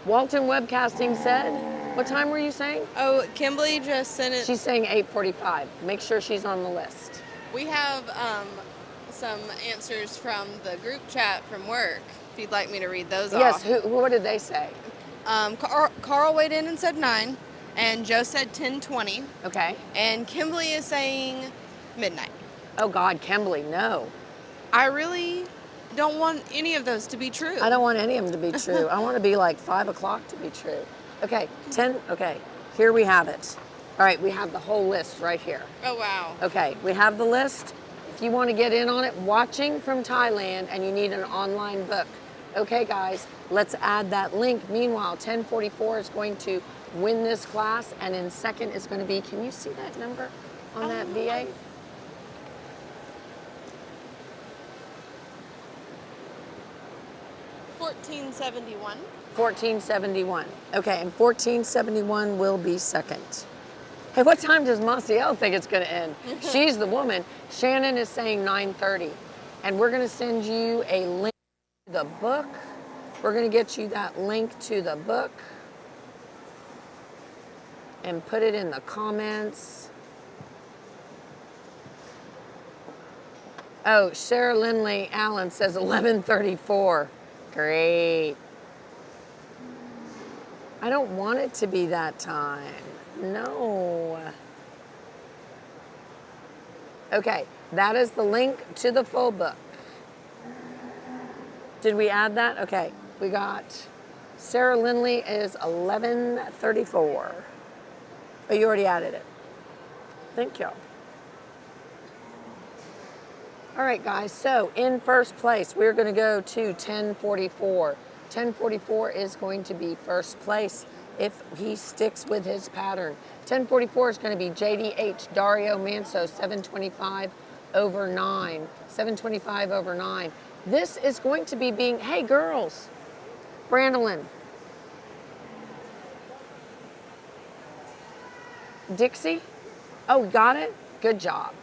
Walton Webcasting said, what time were you saying? Oh, Kimberly just sent it. She's saying 8:45. Make sure she's on the list. We have some answers from the group chat from work, if you'd like me to read those off. Yes, what did they say? Carl weighed in and said 9, and Joe said 10:20. Okay. And Kimberly is saying midnight. Oh God, Kimberly, no. I really don't want any of those to be true. I don't want any of them to be true. I want to be like 5 o'clock to be true. Okay, 10, okay, here we have it. All right, we have the whole list right here. Oh, wow. Okay, we have the list. If you want to get in on it, watching from Thailand, and you need an online book. Okay, guys, let's add that link. Meanwhile, 1044 is going to win this class, and in second is going to be, can you see that number on that VA? $14.71. 1471. Okay, and 1471 will be second. Hey, what time does Maciel think it's going to end? She's the woman. Shannon is saying 9:30. And we're going to send you a link to the book. We're going to get you that link to the book and put it in the comments. Oh, Sarah Lindley Allen says 11:34. Great. I don't want it to be that time. No. Okay, that is the link to the full book. Did we add that? Okay, we got Sarah Lindley is 11:34. Oh, you already added it. Thank you. All right, guys, so in first place, we're going to go to 1044. 1044 is going to be first place if he sticks with his pattern. 1044 is going to be JDH Dario Manso, 725 over 9. 725 over 9. This is going to be being, hey, girls, Brandolyn, Dixie? Oh, got it? Good job.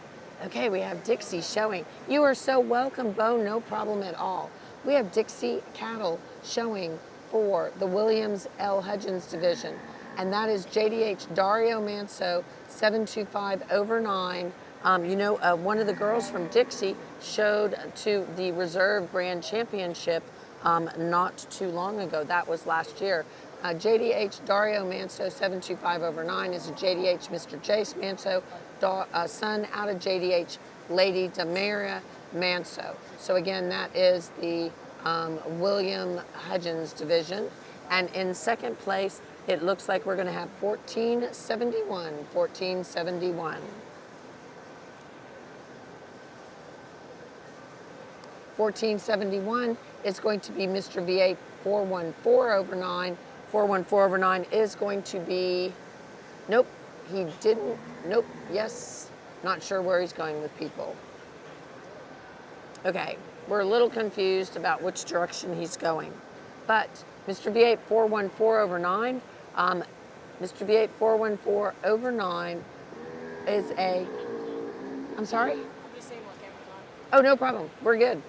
Okay, we have Dixie showing. You are so welcome, Bo, no problem at all. We have Dixie cattle showing for the Williams L. Hudgens division, and that is JDH Dario Manso, 725 over 9. One of the girls from Dixie showed to the Reserve Grand Championship not too long ago. That was last year. JDH Dario Manso, 725 over 9 is a JDH Mr. Jace Manso, son out of JDH Lady Damaria Manso. So again, that is the William Hudgens division. And in second place, it looks like we're going to have 1471. 1471. 1471 is going to be Mr. V8 414 over 9. 414 over 9 is going to be, nope, he didn't, nope, yes, not sure where he's going with people. Okay, we're a little confused about which direction he's going. But Mr. V8 414 over 9, Mr. V8 414 over 9 is a, I'm sorry? I'm just saying what camera's on. Oh, no problem, we're good.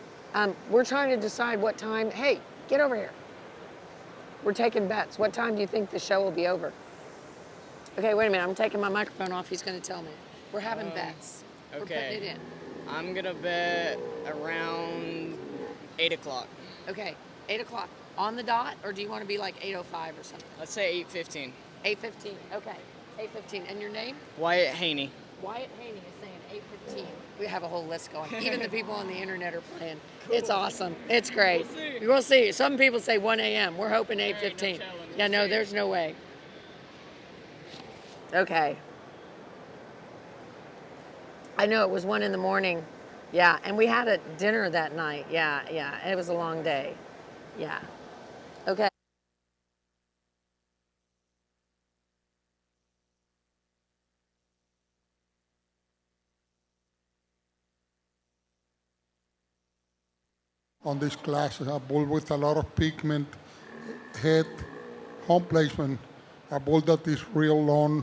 We're trying to decide what time, hey, get over here. We're taking bets. What time do you think the show will be over? Okay, wait a minute. I'm taking my microphone off. He's going to tell me. We're having bets. We're putting it in. I'm going to bet around 8 o'clock. Okay, 8 o'clock. On the dot, or do you want to be like 8:05 or something? Let's say 8:15. 8:15. Okay, 8:15. And your name? Wyatt Haney. Wyatt Haney is saying 8:15. We have a whole list going. Even the people on the internet are playing. Cool. It's awesome. It's great. We'll see. Some people say 1 a.m. We're hoping 8:15. Yeah, no, there's no way. Okay. I know it was 1 in the morning. Yeah, and we had a dinner that night. Yeah. It was a long day. Yeah. Okay. On this class, a bull with a lot of pigment, head, home placement, a bull that is real long.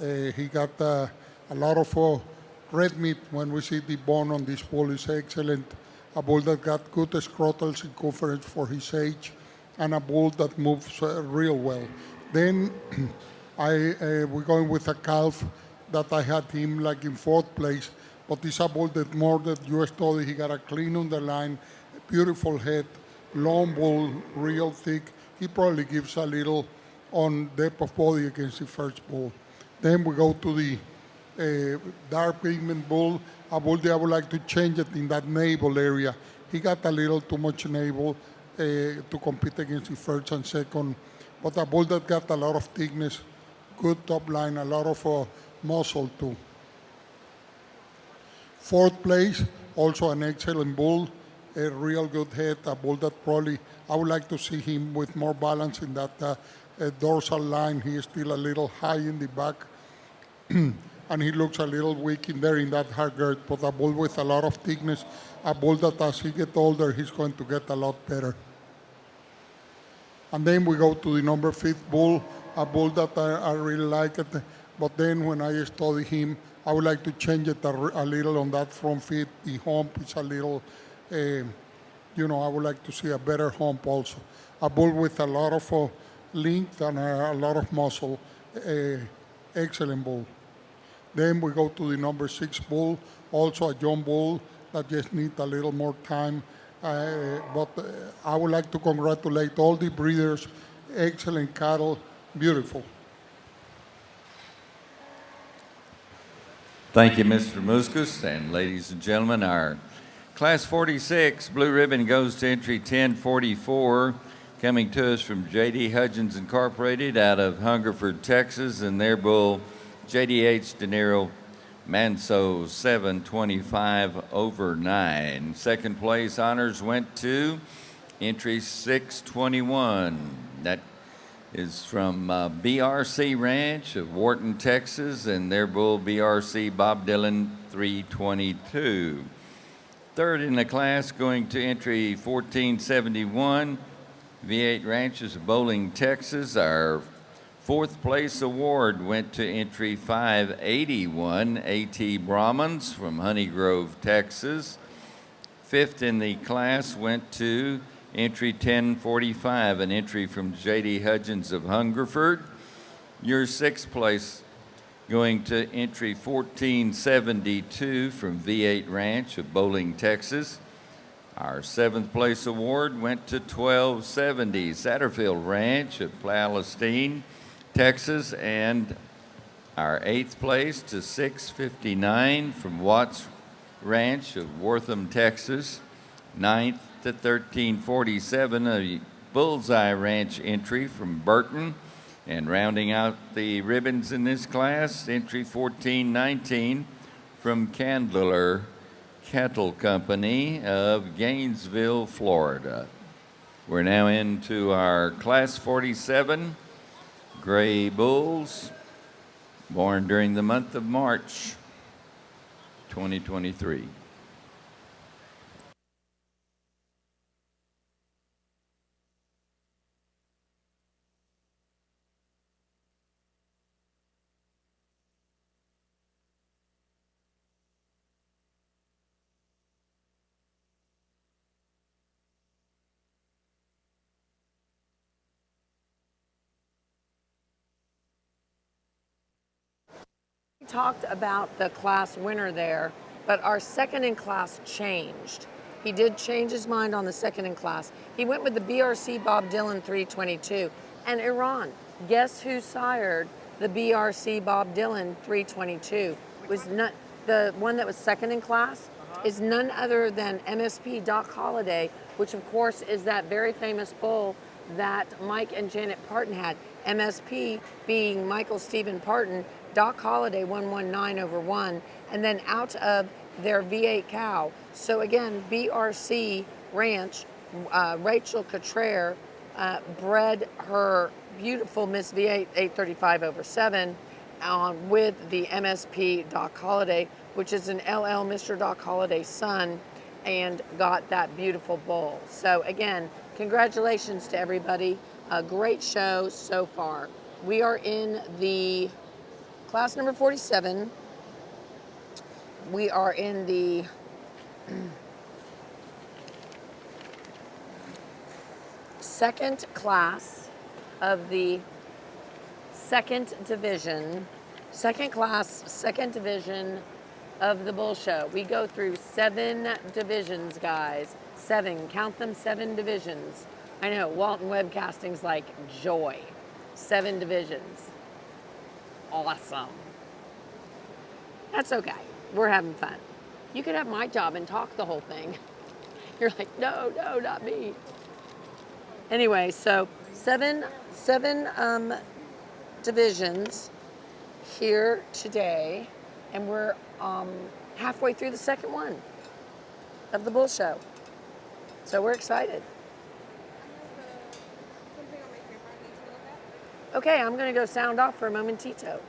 He got a lot of red meat. When we see the bone on this bull is excellent. A bull that got good scrotal circumference for his age, and a bull that moves real well. Then we're going with a calf that I had him like in fourth place, but it's a bull that more that you study. He got a clean underline, beautiful head, long bull, real thick. He probably gives a little on depth of body against the first bull. Then we go to the dark pigment bull, a bull that I would like to change it in that navel area. He got a little too much navel to compete against the first and second, but a bull that got a lot of thickness, good top line, a lot of muscle too. Fourth place, also an excellent bull, a real good head, a bull that probably, I would like to see him with more balance in that dorsal line. He is still a little high in the back, and he looks a little weak in there in that hard girth, but a bull with a lot of thickness, a bull that as he gets older, he's going to get a lot better. And then we go to the number 5 bull, a bull that I really like it, but then when I study him, I would like to change it a little on that front feet. The hump is a little, I would like to see a better hump also. A bull with a lot of length and a lot of muscle, excellent bull. Then we go to the number 6 bull, also a young bull that just needs a little more time. But I would like to congratulate all the breeders, excellent cattle, beautiful. Thank you, Mr. Muscus. And ladies and gentlemen, our Class 46 blue ribbon goes to entry 1044, coming to us from J.D. Hudgens Incorporated out of Hungerford, Texas, and their bull, J.D.H. De Niro Manso 725 over 9. Second place honors went to entry 621. That is from BRC Ranch of Wharton, Texas, and their bull BRC Bob Dylan 322. Third in the class going to entry 1471, V8 Ranches of Bowling, Texas. Our fourth place award went to entry 581, AT Brahmans from Honey Grove, Texas. Fifth in the class went to entry 1045, an entry from J.D. Hudgens of Hungerford. Your sixth place going to entry 1472 from V8 Ranch of Bowling, Texas. Our seventh place award went to 1270 Satterfield Ranch of Palestine, Texas, and our eighth place to 659 from Watts Ranch of Wortham, Texas. Ninth to 1347, a Bullseye Ranch entry from Burton. And rounding out the ribbons in this class, entry 1419 from Candler Cattle Company of Gainesville, Florida. We're now into our Class 47 Gray Bulls, born during the month of March 2023. We talked about the class winner there, but our second in class changed. He did change his mind on the second in class. He went with the BRC Bob Dylan 322. And Iran, guess who sired the BRC Bob Dylan 322? Was not the one that was second in class is none other than MSP Doc Holliday, which of course is that very famous bull that Mike and Janet Parton had. MSP being Michael Stephen Parton, Doc Holliday 119 over 1, and then out of their V8 cow. So again, BRC Ranch, Rachel Cottrell bred her beautiful Miss V8 835 over 7 with the MSP Doc Holliday, which is an LL Mr. Doc Holliday's son, and got that beautiful bull. So again, congratulations to everybody. A great show so far. We are in the class number 47. We are in the second class of the second division, second class, second division of the bull show. We go through 7 divisions, guys. 7, count them, 7 divisions. I know, Walton Webcasting's like joy. 7 divisions. Awesome. That's okay. We're having fun. You could have my job and talk the whole thing. You're like, no, not me. Anyway, so seven divisions here today, and we're halfway through the second one of the bull show. So we're excited. Okay, I'm gonna go sound off for a momentito.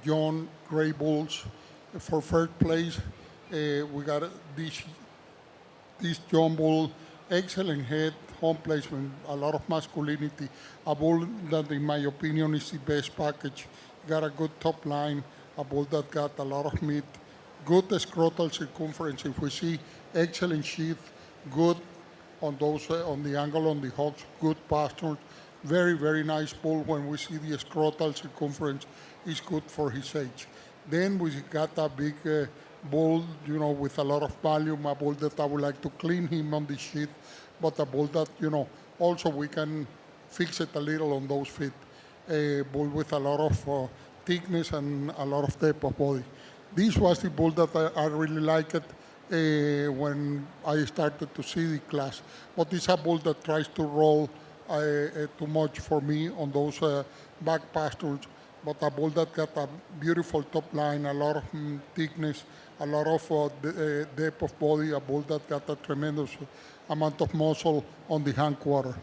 young gray bulls. For first place, we got this young bull, excellent head, home placement, a lot of masculinity. A bull that, in my opinion, is the best package. Got a good top line, a bull that got a lot of meat, good scrotal circumference. If we see excellent sheath, good on those on the angle on the hocks, good posture, very nice bull. When we see the scrotal circumference, is good for his age. Then we got a big bull, with a lot of volume, a bull that I would like to clean him on the sheath, but a bull that, also we can fix it a little on those feet. A bull with a lot of thickness and a lot of depth of body. This was the bull that I really liked when I started to see the class. But it's a bull that tries to roll too much for me on those back pastures. But a bull that got a beautiful top line, a lot of thickness, a lot of depth of body, a bull that got a tremendous amount of muscle on the hindquarter.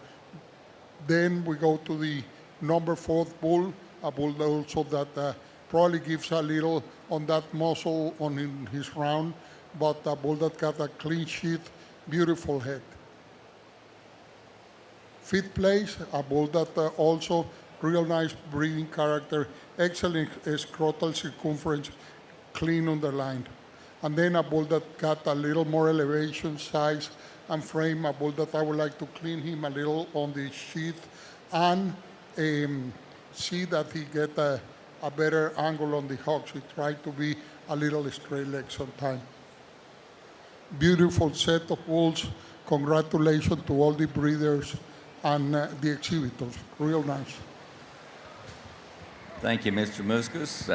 Then we go to the number 4 bull, a bull also that probably gives a little on that muscle on his round, but a bull that got a clean sheath, beautiful head. 5th place, a bull that also real nice breeding character, excellent scrotal circumference, clean underlined. And then a bull that got a little more elevation, size, and frame, a bull that I would like to clean him a little on the sheath and see that he get a better angle on the hocks. He tried to be a little straight leg sometimes. Beautiful set of bulls. Congratulations to all the breeders and the exhibitors. Real nice. Thank you, Mr. Muscus.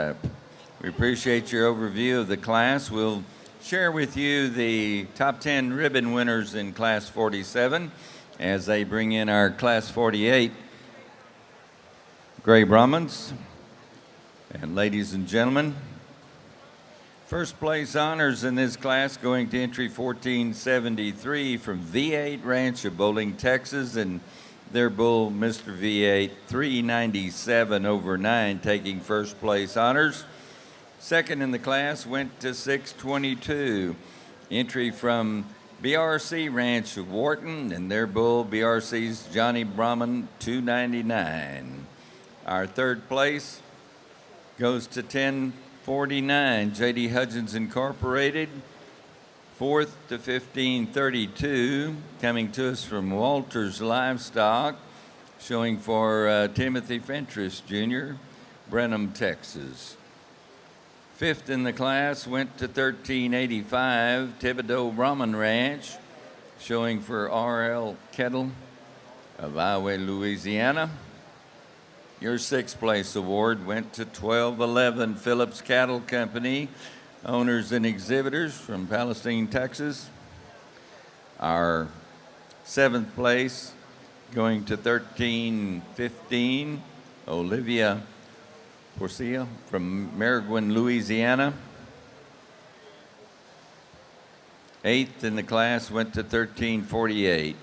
We appreciate your overview of the class. We'll share with you the top 10 ribbon winners in Class 47 as they bring in our Class 48 Gray Brahmans. And ladies and gentlemen, first place honors in this class going to entry 1473 from V8 Ranch of Bowling, Texas, and their bull, Mr. V8, 397 over 9, taking first place honors. Second in the class went to 622. Entry from BRC Ranch of Wharton, and their bull, BRC's Johnny Brahman, 299. Our third place goes to 1049, J.D. Hudgens Incorporated. Fourth to 1532, coming to us from Walters Livestock, showing for Timothy Fentress Jr., Brenham, Texas. Fifth in the class went to 1385, Thibodeau Brahman Ranch, showing for R.L. Kettle of Iowa, Louisiana. Your sixth place award went to 1211 Phillips Cattle Company, owners and exhibitors from Palestine, Texas. Our seventh place going to 1315 Olivia Porcia from Maringouin, Louisiana. Eighth in the class went to 1348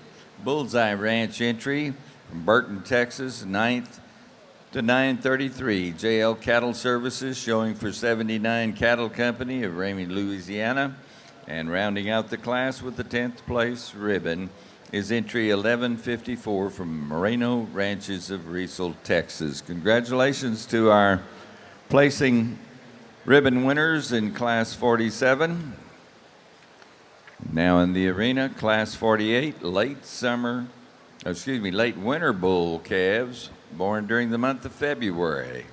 Bullseye Ranch entry from Burton, Texas. Ninth to 933 JL Cattle Services, showing for 79 Cattle Company of Ramey, Louisiana. And rounding out the class with the 10th place ribbon is entry 1154 from Moreno Ranches of Riesel, Texas. Congratulations to our placing ribbon winners in Class 47. Now in the arena, Class 48, late winter bull calves born during the month of February.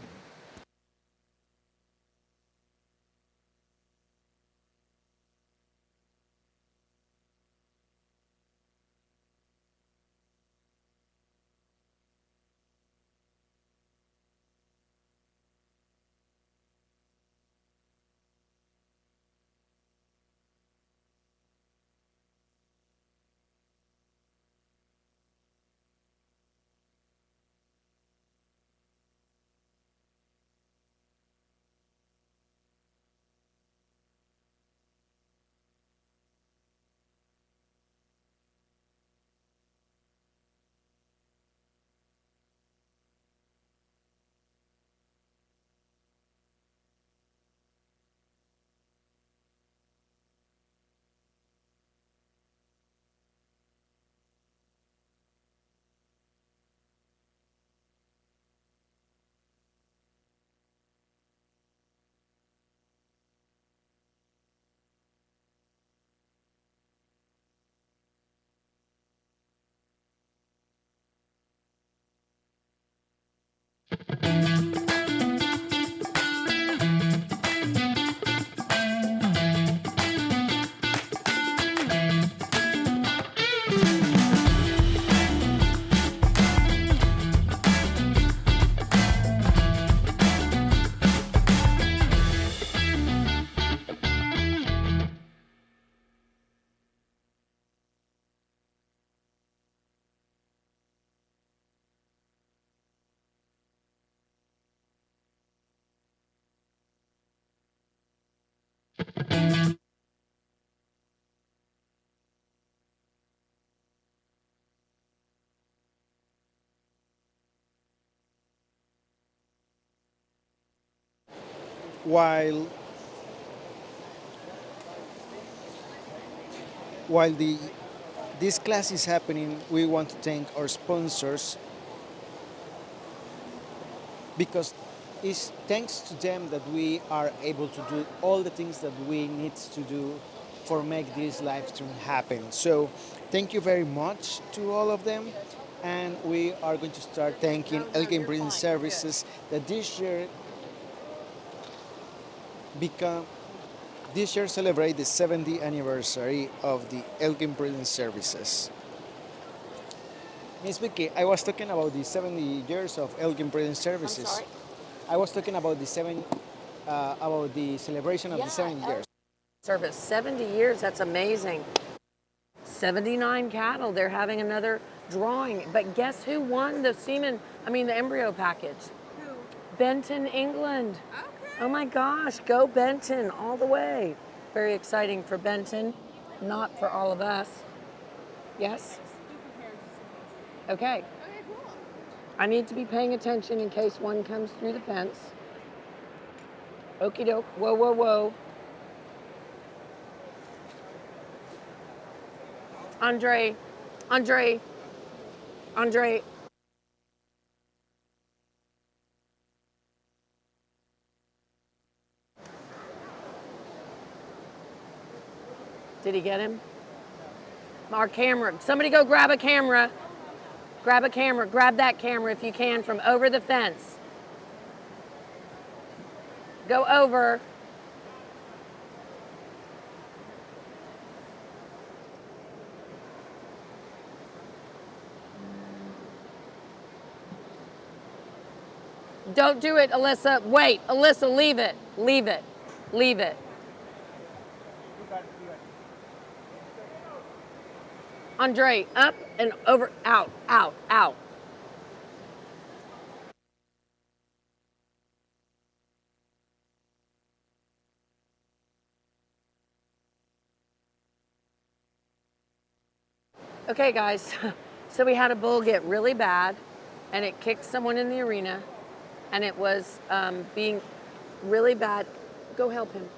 While while this class is happening, we want to thank our sponsors because it's thanks to them that we are able to do all the things that we need to do for make this live stream happen. So thank you very much to all of them. And we are going to start thanking Elgin Breeding Services that this year celebrate the 70th anniversary of the Elgin Breeding Services. Miss Vicky, I was talking about the 70 years of Elgin Breeding Services. I'm sorry? I was talking about the celebration of the 70 years. Service, 70 years, that's amazing. 79 cattle, they're having another drawing. But guess who won the the embryo package? Who? Benton, England. Okay. Oh my gosh, go Benton all the way. Very exciting for Benton, not for all of us. Yes? Okay. I need to be paying attention in case one comes through the fence. Okie doke, whoa, whoa, whoa. Andre. Did he get him? Our camera, somebody go grab a camera. Grab that camera if you can from over the fence. Go over. Don't do it, Alyssa. Wait, Alyssa, leave it. Leave it. Leave it. Andre, up and over, out, out, out. Okay, guys, so we had a bull get really bad, and it kicked someone in the arena, and it was being really bad. Go help him.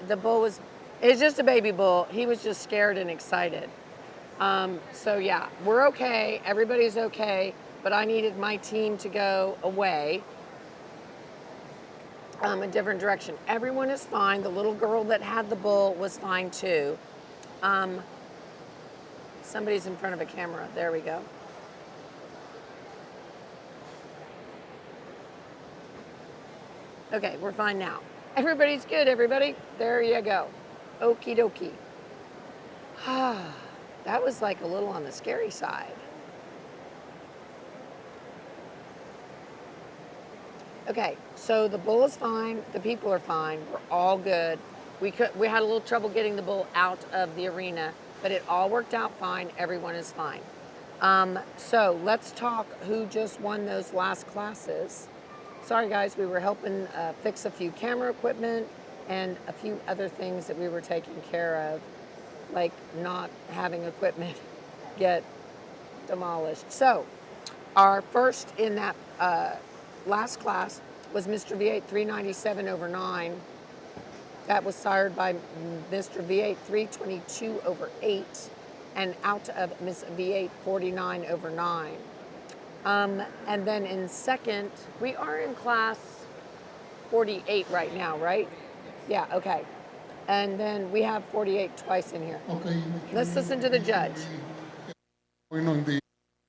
The bull was, it's just a baby bull. He was just scared and excited. So yeah, we're okay. Everybody's okay, but I needed my team to go away a different direction. Everyone is fine. The little girl that had the bull was fine too. Somebody's in front of a camera. There we go. Okay, we're fine now. Everybody's good, everybody. There you go. Okie dokie. That was like a little on the scary side. Okay, so the bull is fine. The people are fine. We're all good. We had a little trouble getting the bull out of the arena, but it all worked out fine. Everyone is fine. So let's talk who just won those last classes. Sorry guys, we were helping fix a few camera equipment and a few other things that we were taking care of, like not having equipment get demolished. So our first in that last class was Mr. V8 397 over 9. That was sired by Mr. V8 322 over 8 and out of Miss V8 49 over 9. And then in second, we are in class 48 right now, right? Yeah, okay. And then we have 48 twice in here. Okay. Let's listen to the judge. Going on the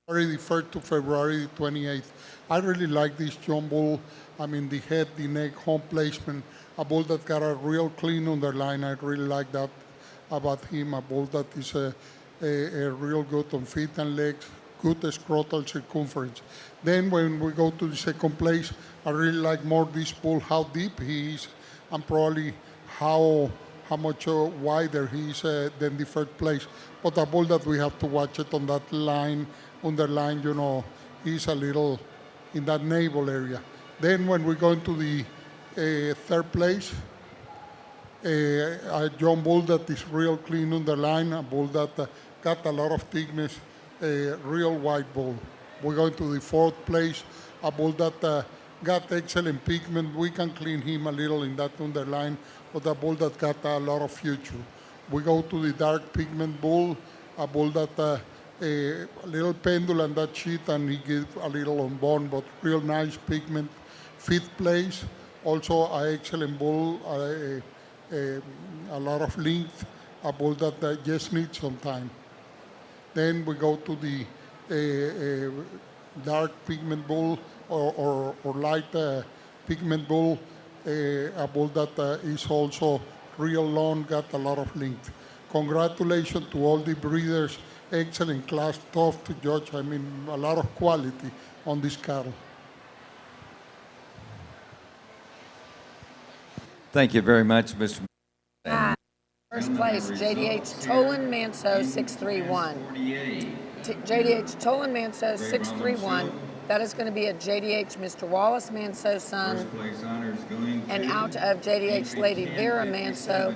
February the 1st to February the 28th. I really like this John Bull. I mean, the head, the neck, home placement, a bull that got a real clean underline. I really like that about him. A bull that is a real good on feet and legs, good scrotal circumference. Then when we go to the second place, I really like more this bull, how deep he is, and probably how much wider he is than the third place. But a bull that we have to watch it on that line, underline, he's a little in that navel area. Then when we go into the third place, a John Bull that is real clean underline, a bull that got a lot of thickness, a real white bull. We go into the fourth place, a bull that got excellent pigment. We can clean him a little in that underline, but a bull that got a lot of future. We go to the dark pigment bull, a bull that a little pendule on that sheet, and he gives a little on bone, but real nice pigment. Fifth place, also an excellent bull, a lot of length, a bull that just needs some time. Then we go to the dark pigment bull or light pigment bull, a bull that is also real long, got a lot of length. Congratulations to all the breeders, excellent class, tough to judge. I mean, a lot of quality on this cattle. Thank you very much, Mr. First place, JDH Tolan Manso 631. JDH Tolan Manso 631. That is going to be a JDH Mr. Wallace Manso son. And out of JDH Lady Vera Manso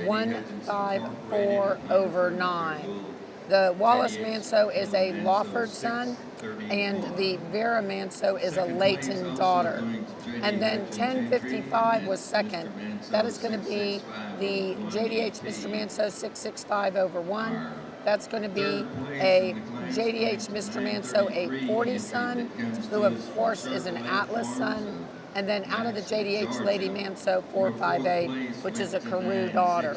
154 over 9. The Wallace Manso is a Lawford son, and the Vera Manso is a Leighton daughter. And then 1055 was second. That is going to be the JDH Mr. Manso 665 over 1. That's going to be a JDH Mr. Manso 840 son, who of course is an Atlas son. And then out of the JDH Lady Manso 458, which is a Carew daughter.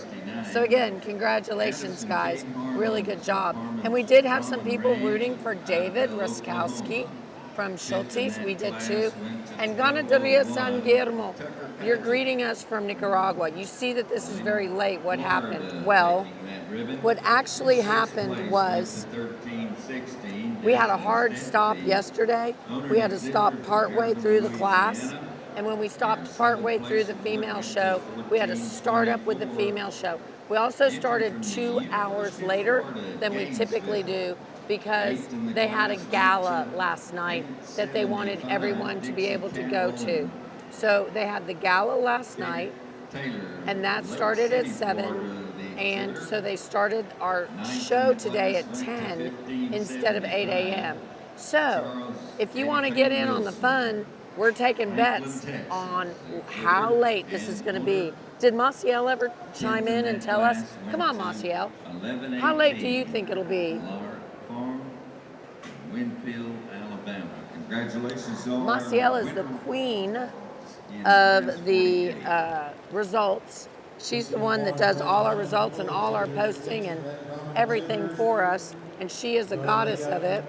So again, congratulations, guys. Really good job. And we did have some people rooting for David Ruskowski from Schultes. We did too. And Ganaderia San Guillermo, you're greeting us from Nicaragua. You see that this is very late. What happened? Well, what actually happened was we had a hard stop yesterday. We had to stop partway through the class. And when we stopped partway through the female show, we had to start up with the female show. We also started 2 hours later than we typically do because they had a gala last night that they wanted everyone to be able to go to. So they had the gala last night, and that started at 7. And so they started our show today at 10 instead of 8 a.m. So if you want to get in on the fun, we're taking bets on how late this is going to be. Did Maciel ever chime in and tell us? Come on, Maciel. How late do you think it'll be? Winfield, Alabama. Congratulations to all. Maciel is the queen of the results. She's the one that does all our results and all our posting and everything for us. And she is the goddess of it.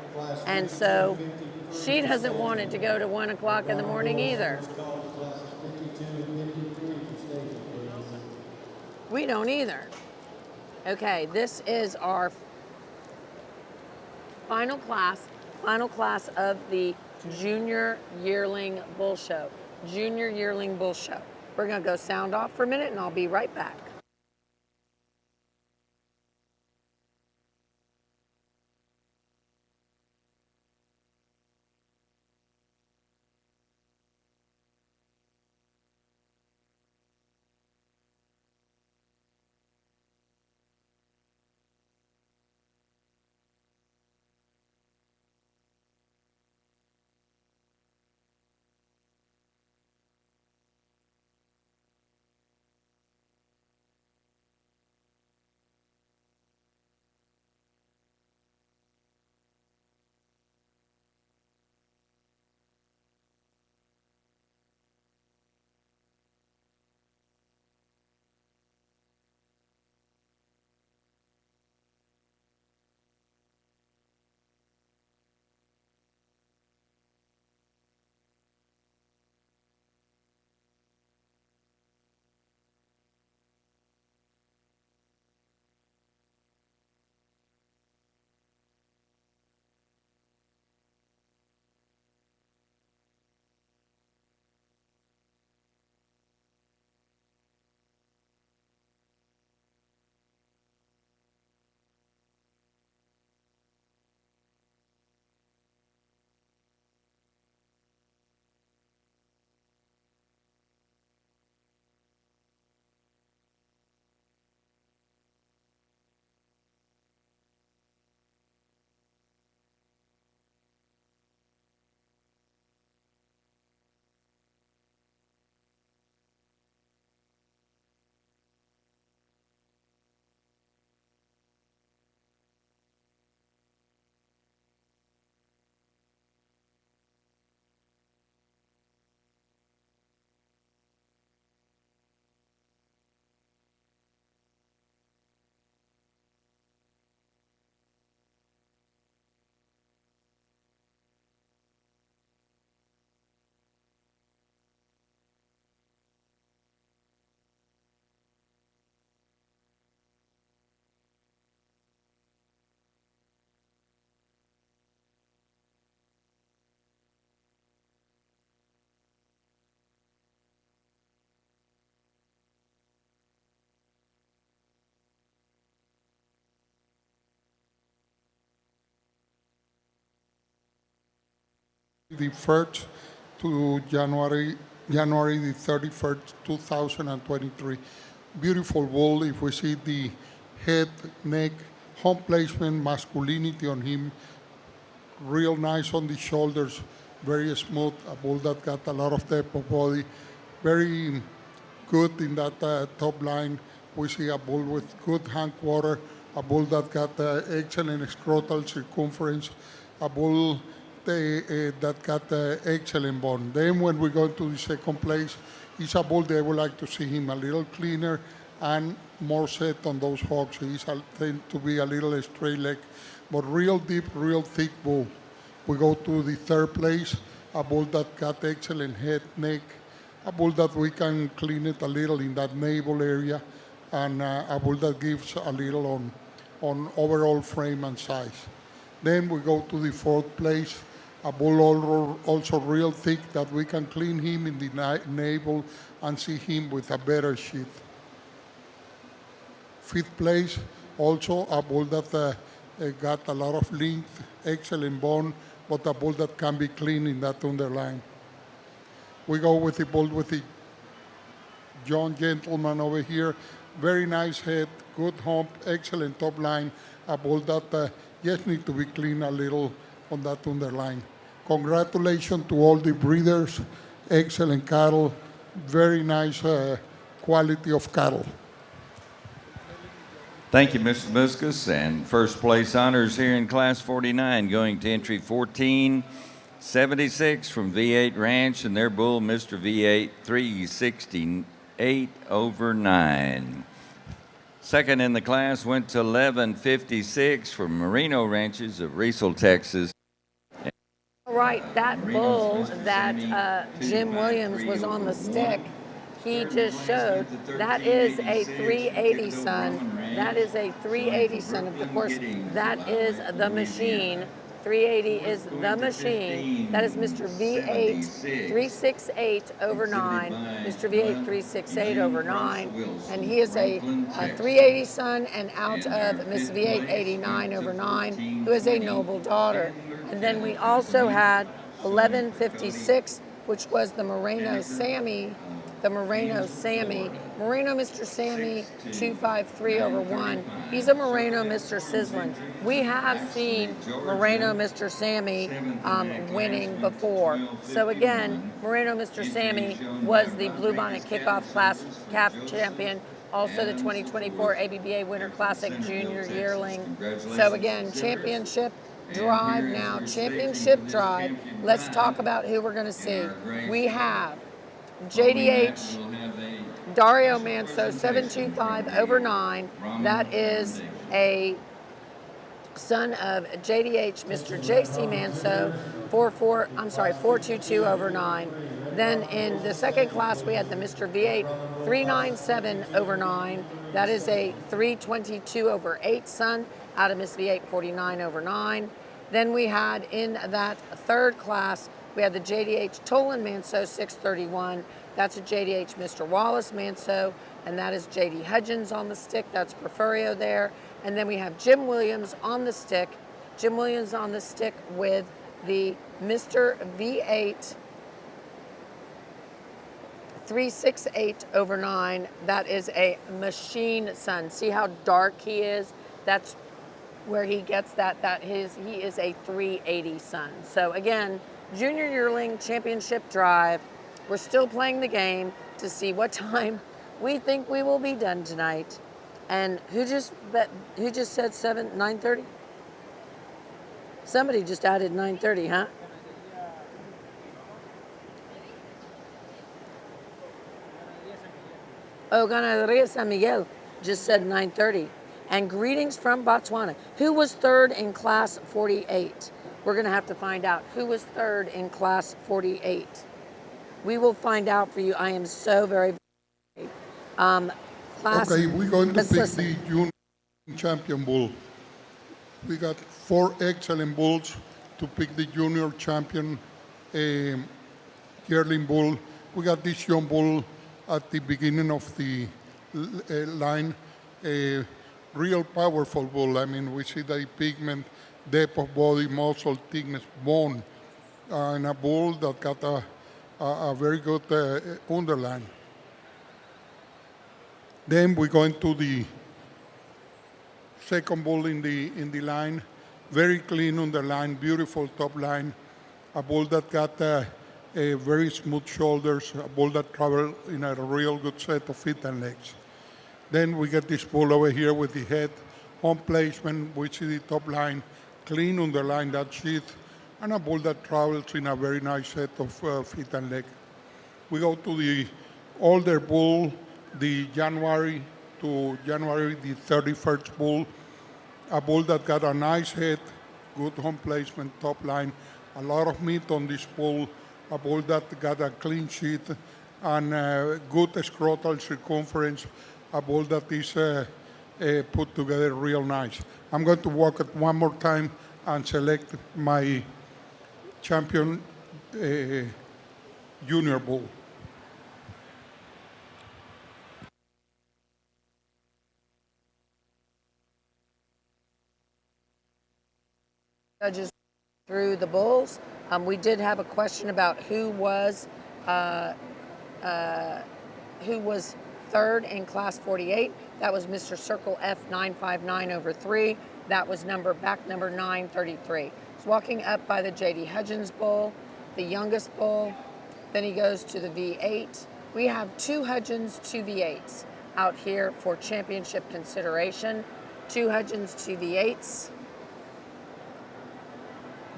And so she doesn't want it to go to 1 o'clock in the morning either. We don't either. Okay, this is our final class of the Junior Yearling Bull Show. Junior Yearling Bull Show. We're going to go sound off for a minute and I'll be right back. the 1st to January the 31st, 2023. Beautiful bull. If we see the head, neck, home placement, masculinity on him, real nice on the shoulders, very smooth, a bull that got a lot of depth of body, very good in that top line. We see a bull with good hang quarter, a bull that got excellent scrotal circumference, a bull that got excellent bone. Then when we go to the second place, it's a bull that I would like to see him a little cleaner and more set on those hocks. He's tend to be a little straight leg, but real deep, real thick bull. We go to the third place, a bull that got excellent head, neck, a bull that we can clean it a little in that navel area, and a bull that gives a little on overall frame and size. Then we go to the fourth place, a bull also real thick that we can clean him in the navel and see him with a better sheath. Fifth place, also a bull that got a lot of length, excellent bone, but a bull that can be clean in that underline. We go with the bull with the young gentleman over here. Very nice head, good hump, excellent top line. A bull that just need to be clean a little on that underline. Congratulations to all the breeders, excellent cattle, very nice quality of cattle. Thank you, Mr. Muscus. And first place honors here in Class 49 going to entry 1476 from V8 Ranch and their bull, Mr. V8, 368 over 9. Second in the class went to 1156 from Merino Ranches of Riesel, Texas. All right, that bull that Jim Williams was on the stick, he just showed, that is a 380 son. That is a 380 son. Of course, that is the machine. 380 is the machine. That is Mr. V8 368 over 9. Mr. V8 368 over 9. And he is a 380 son and out of Miss V8 89 over 9, who is a noble daughter. And then we also had 1156, which was the Moreno Sammy. Moreno Mr. Sammy 253 over 1. He's a Moreno Mr. Sizzlin. We have seen Moreno Mr. Sammy winning before. So again, Moreno Mr. Sammy was the Bluebonnet Kickoff Class Calf Champion, also the 2024 ABBA Winter Classic Junior Yearling. So again, championship drive now, championship drive. Let's talk about who we're going to see. We have JDH Dario Manso 725 over 9. That is a son of JDH Mr. JC Manso 422 over 9. Then in the second class we had the Mr. V8 397 over 9. That is a 322 over 8 son out of Miss V8 49 over 9. Then we had in that third class we had the JDH Tolan Manso 631. That's a JDH Mr. Wallace Manso, and that is JD Hudgens on the stick. That's Porfirio there. And then we have Jim Williams on the stick. Jim Williams on the stick with the Mr. V8 368 over 9. That is a machine son. See how dark he is? That's where he gets that. He is a 380 son. So again, Junior Yearling Championship Drive. We're still playing the game to see what time we think we will be done tonight. And who just said 9:30? Somebody just added 9:30, huh? Oh, Ganaderia San Miguel just said 9:30. And greetings from Botswana. Who was third in class 48? We're going to have to find out who was third in class 48. We will find out for you. I am so very class. Okay, we're going to pick the junior champion bull. We got 4 excellent bulls to pick the junior champion yearling bull. We got this young bull at the beginning of the line. A real powerful bull. I mean, we see the pigment, depth of body, muscle, thickness, bone. and a bull that got a very good underline. Then we go into the second bull in the line, very clean underline, beautiful top line, a bull that got a very smooth shoulders, a bull that traveled in a real good set of feet and legs. Then we get this bull over here with the head, home placement, we see the top line, clean underline, that sheath, and a bull that travels in a very nice set of feet and legs. We go to the older bull, the January the 31st bull, a bull that got a nice head, good home placement, top line, a lot of meat on this bull, a bull that got a clean sheath and good scrotal circumference, a bull that is put together real nice. I'm going to walk it one more time and select my champion junior bull. Judges through the bulls. We did have a question about who was third in class 48. That was Mr. Circle F959 over 3. That was back number 933. He's walking up by the J.D. Hudgens bull, the youngest bull. Then he goes to the V8. We have 2 Hudgens, 2 V8s out here for championship consideration. 2 Hudgens, 2 V8s.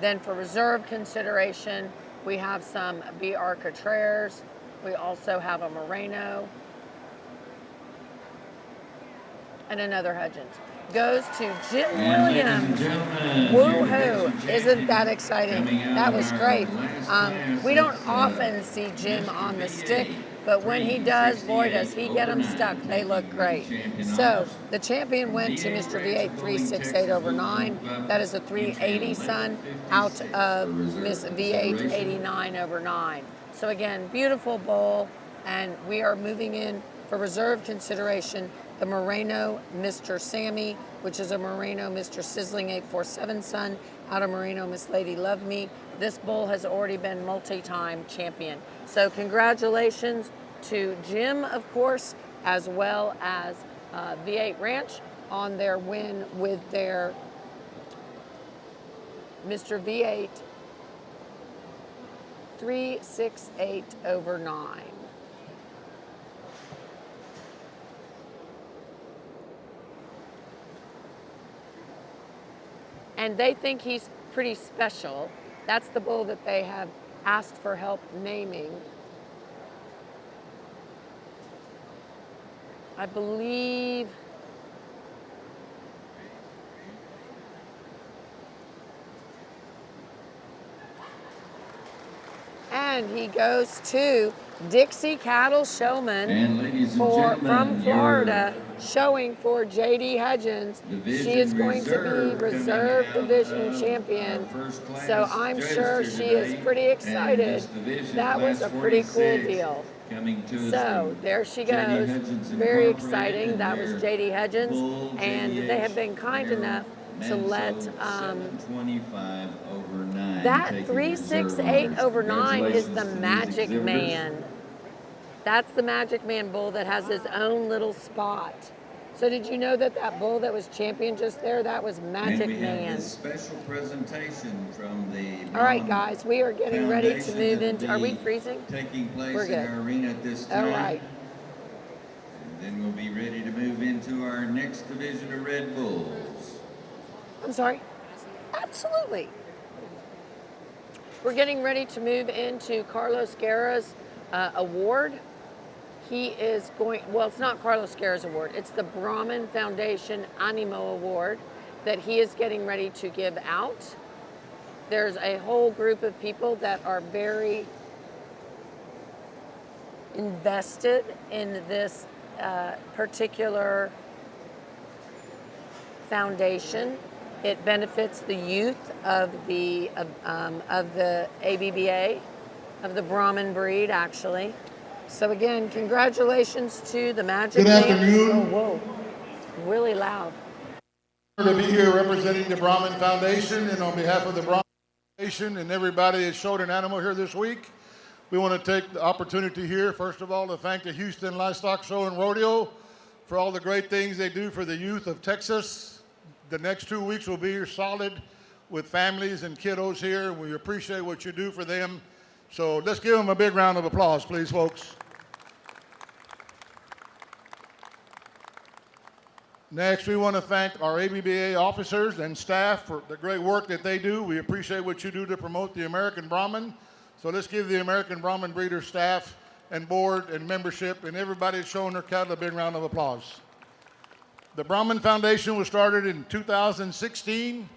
Then for reserve consideration, we have some B.R. Contreras. We also have a Moreno. And another Hudgens. Goes to Jim Williams. Woohoo! Isn't that exciting? That was great. We don't often see Jim on the stick, but when he does, boy, does he get them stuck. They look great. So the champion went to Mr. V8 368 over 9. That is a 380 son out of Miss V8 89 over 9. So again, beautiful bull, and we are moving in for reserve consideration. The Moreno Mr. Sammy, which is a Moreno Mr. Sizzling 847 son out of Moreno Miss Lady Love Me. This bull has already been multi-time champion. So congratulations to Jim, of course, as well as V8 Ranch on their win with their Mr. V8 368 over 9. And they think he's pretty special. That's the bull that they have asked for help naming. I believe and he goes to Dixie Cattle Showman from Florida, showing for J.D. Hudgens. She is going to be reserve division champion, so I'm sure she is pretty excited. That was a pretty cool deal. So there she goes, very exciting. That was J.D. Hudgens, and they have been kind enough to let that 368 over 9 is the Magic Man. That's the Magic Man bull that has his own little spot. So did you know that that bull that was champion just there, that was Magic Man? This special presentation from the All right, guys, we are getting ready to move into. Are we freezing? Taking place We're in good. our arena at this time. All right. And then we'll be ready to move into our next division of Red Bulls. I'm sorry? Absolutely. We're getting ready to move into Carlos Guerra's award. He is going, well, it's not Carlos Guerra's award. It's the Brahman Foundation Animo Award that he is getting ready to give out. There's a whole group of people that are very invested in this particular foundation. It benefits the youth of the ABBA, of the Brahman breed, actually. So again, congratulations to the Magic Man. Good afternoon. Oh, whoa, really loud. To be here representing the Brahman Foundation, and on behalf of the Brahman And everybody that showed an animal here this week. We want to take the opportunity here, first of all, to thank the Houston Livestock Show and Rodeo for all the great things they do for the youth of Texas. The next 2 weeks will be solid with families and kiddos here. We appreciate what you do for them. So let's give them a big round of applause, please, folks. Next, we want to thank our ABBA officers and staff for the great work that they do. We appreciate what you do to promote the American Brahman. So let's give the American Brahman breeder staff and board and membership and everybody that's showing their cattle a big round of applause. The Brahman Foundation was started in 2016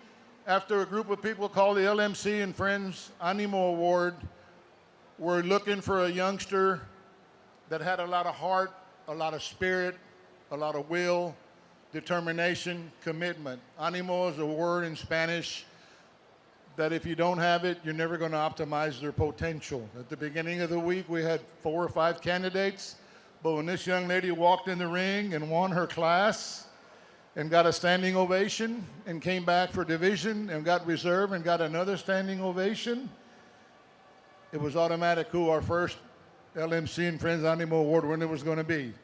after a group of people called the LMC and Friends Animo Award were looking for a youngster that had a lot of heart, a lot of spirit, a lot of will, determination, commitment. Animo is a word in Spanish that if you don't have it, you're never going to optimize their potential. At the beginning of the week, we had 4 or 5 candidates, but when this young lady walked in the ring and won her class and got a standing ovation and came back for division and got reserve and got another standing ovation, it was automatic who our first LMC and Friends Animo Award winner was going to be.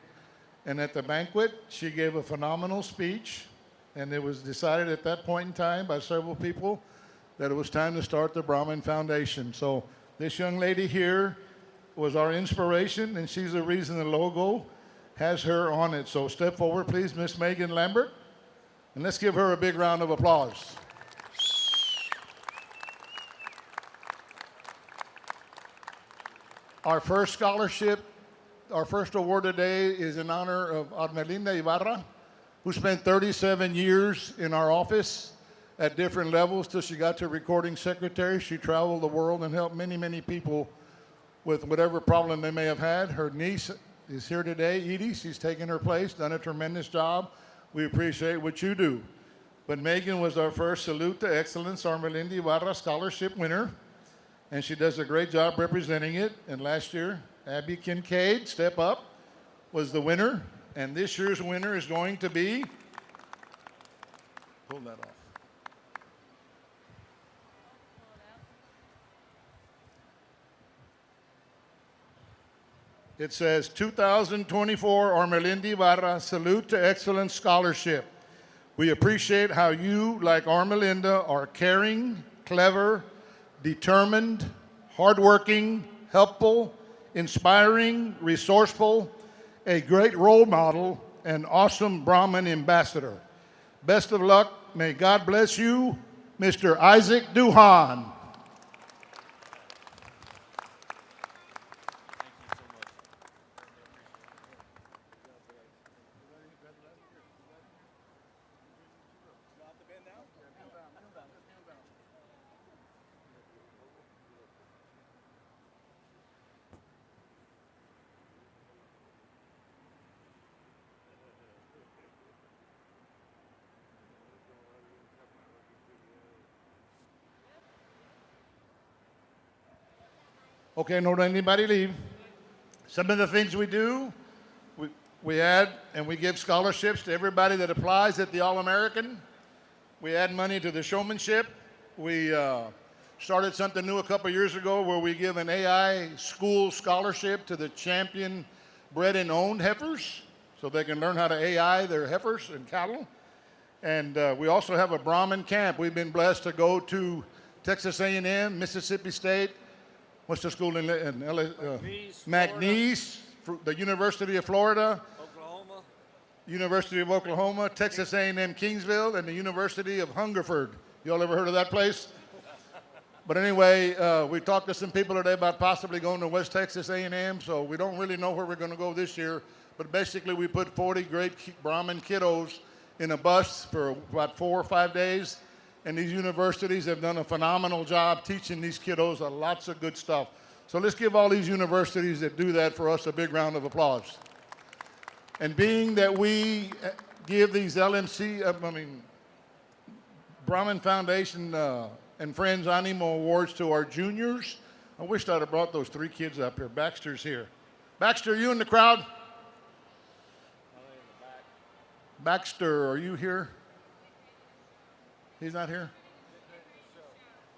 And at the banquet, she gave a phenomenal speech, and it was decided at that point in time by several people that it was time to start the Brahman Foundation. So this young lady here was our inspiration, and she's the reason the logo has her on it. So step forward, please, Miss Megan Lambert, and let's give her a big round of applause. Our first scholarship, our first award today is in honor of Armelinda Ibarra, who spent 37 years in our office at different levels till she got to recording secretary. She traveled the world and helped many, many people with whatever problem they may have had. Her niece is here today, Edie. She's taken her place, done a tremendous job. We appreciate what you do. But Megan was our first Salute to Excellence Armelinda Ibarra Scholarship winner, and she does a great job representing it. And last year, Abby Kincaid, step up, was the winner. And this year's winner is going to be, pull that off. It says 2024 Armelinda Ibarra Salute to Excellence Scholarship. We appreciate how you, like Armelinda, are caring, clever, determined, hardworking, helpful, inspiring, resourceful, a great role model, and awesome Brahman ambassador. Best of luck. May God bless you, Mr. Isaac Duhan. Okay, don't let anybody leave. Some of the things we do, we add and we give scholarships to everybody that applies at the All-American. We add money to the showmanship. We started something new a couple years ago where we give an AI school scholarship to the champion bred and owned heifers so they can learn how to AI their heifers and cattle. And we also have a Brahman camp. We've been blessed to go to Texas A&M, Mississippi State, what's the school in McNeese, the University of Florida, Oklahoma, University of Oklahoma, Texas A&M Kingsville, and the University of Hungerford. Y'all ever heard of that place? But anyway, we talked to some people today about possibly going to West Texas A&M, so we don't really know where we're going to go this year. But basically, we put 40 great Brahman kiddos in a bus for about 4 or 5 days. And these universities have done a phenomenal job teaching these kiddos lots of good stuff. So let's give all these universities that do that for us a big round of applause. And being that we give these Brahman Foundation and Friends Animo Awards to our juniors, I wish I'd have brought those 3 kids up here. Baxter's here. Baxter, you in the crowd? Baxter, are you here? He's not here?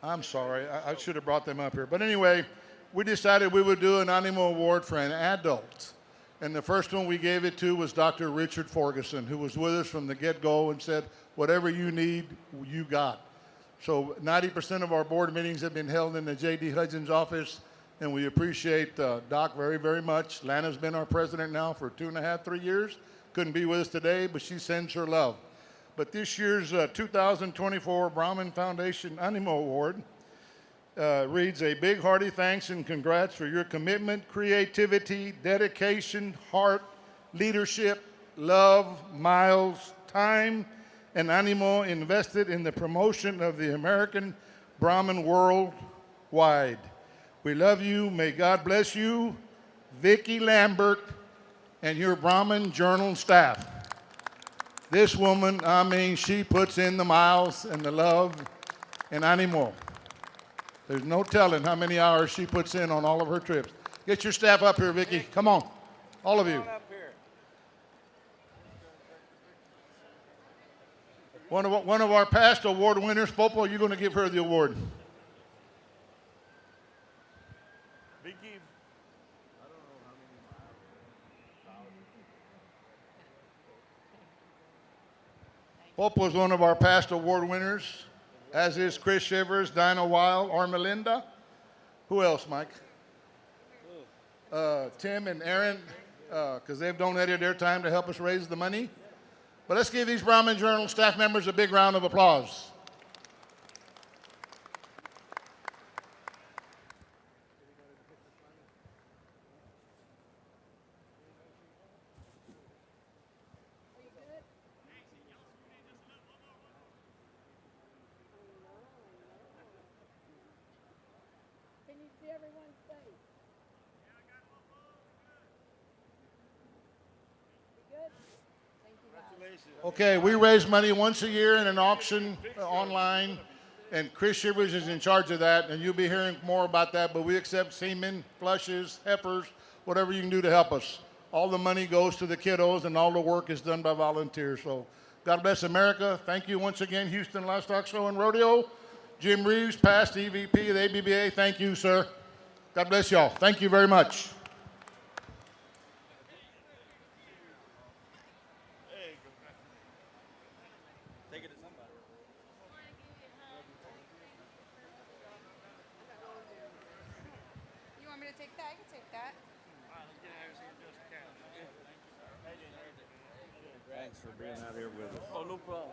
I'm sorry, I should have brought them up here. But anyway, we decided we would do an animal award for an adult. And the first one we gave it to was Dr. Richard Ferguson, who was with us from the get-go and said, whatever you need, you got. So 90% of our board meetings have been held in the J.D. Hudgens office, and we appreciate Doc very, very much. Lana's been our president now for 2.5, 3 years. Couldn't be with us today, but she sends her love. But this year's 2024 Brahman Foundation Animal Award reads, a big hearty thanks and congrats for your commitment, creativity, dedication, heart, leadership, love, miles, time, and animal invested in the promotion of the American Brahman worldwide. We love you. May God bless you, Vicki Lambert, and your Brahman Journal staff. This woman, I mean, she puts in the miles and the love and animal. There's no telling how many hours she puts in on all of her trips. Get your staff up here, Vicki. Come on, all of you. One of our past award winners, Popo, you're going to give her the award. Popo is one of our past award winners, as is Chris Shivers, Dinah Wild, Armelinda. Who else, Mike? Tim and Aaron, because they've donated their time to help us raise the money. But let's give these Brahman Journal staff members a big round of applause. Can you see everyone's face? You good? Thank you, guys. Okay, we raise money once a year in an auction online, and Chris Shivers is in charge of that, and you'll be hearing more about that, but we accept semen, flushes, heifers, whatever you can do to help us. All the money goes to the kiddos, and all the work is done by volunteers. So God bless America. Thank you once again, Houston Livestock Show and Rodeo. Jim Reeves, past EVP of the ABBA, thank you, sir. God bless y'all. Thank you very much. You want me to take that? I can take that. Thanks for being out here with us. Oh, no problem.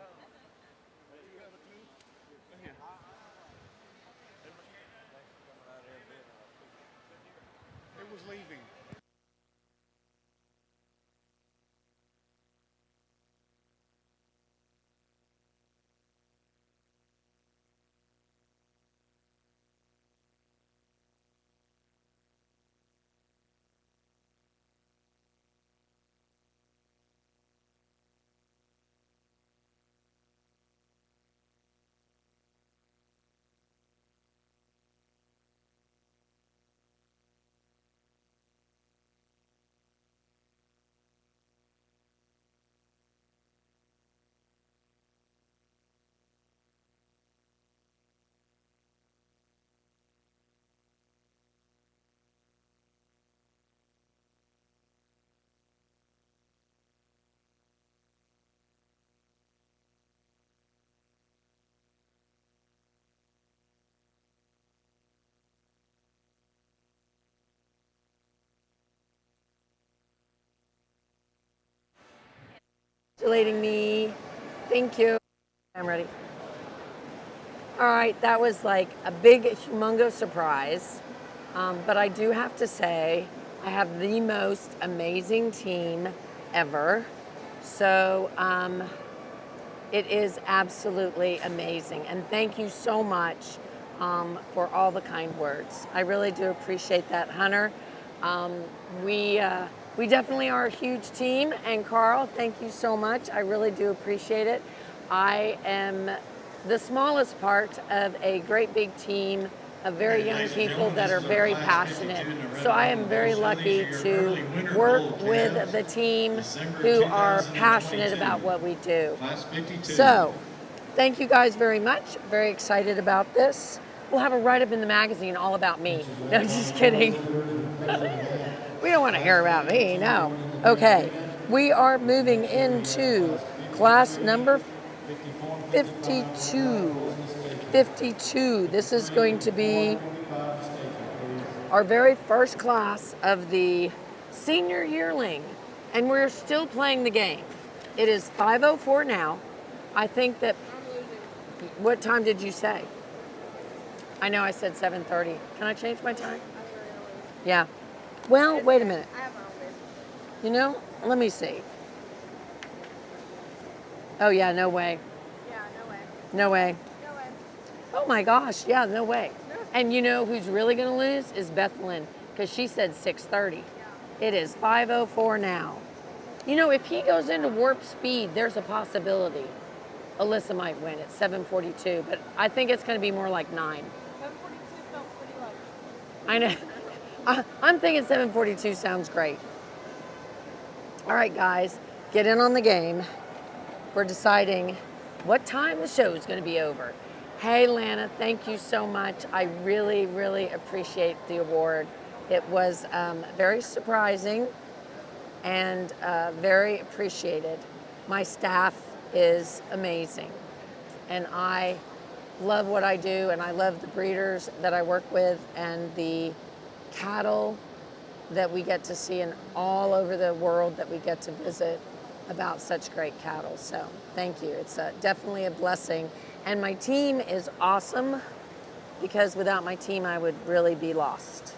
It was leaving. Congratulating me. Thank you. I'm ready. All right, that was like a big, humongous surprise. But I do have to say, I have the most amazing team ever. So it is absolutely amazing. And thank you so much for all the kind words. I really do appreciate that, Hunter. We definitely are a huge team, and Carl, thank you so much. I really do appreciate it. I am the smallest part of a great big team of very young people that are very passionate. So I am very lucky to work with the team who are passionate about what we do. So thank you guys very much. Very excited about this. We'll have a write-up in the magazine all about me. No, just kidding. We don't want to hear about me, no. Okay, we are moving into class number 52. 52. This is going to be our very first class of the senior yearling, and we're still playing the game. It is 5:04 now. I think that, what time did you say? I know I said 7:30. Can I change my time? Yeah. Well, wait a minute. You know, let me see. Oh yeah, no way. No way. Oh my gosh, yeah, no way. And you know who's really gonna lose is Beth Lynn, because she said 6:30. It is 5:04 now. You know, if he goes into warp speed, there's a possibility Alyssa might win at 7:42, but I think it's gonna be more like 9. 7:42 felt pretty low. I know. I'm thinking 7:42 sounds great. All right, guys, get in on the game. We're deciding what time the show is going to be over. Hey, Lana, thank you so much. I really, really appreciate the award. It was very surprising and very appreciated. My staff is amazing, and I love what I do, and I love the breeders that I work with and the cattle that we get to see in all over the world that we get to visit about such great cattle. So thank you. It's definitely a blessing. And my team is awesome, because without my team, I would really be lost.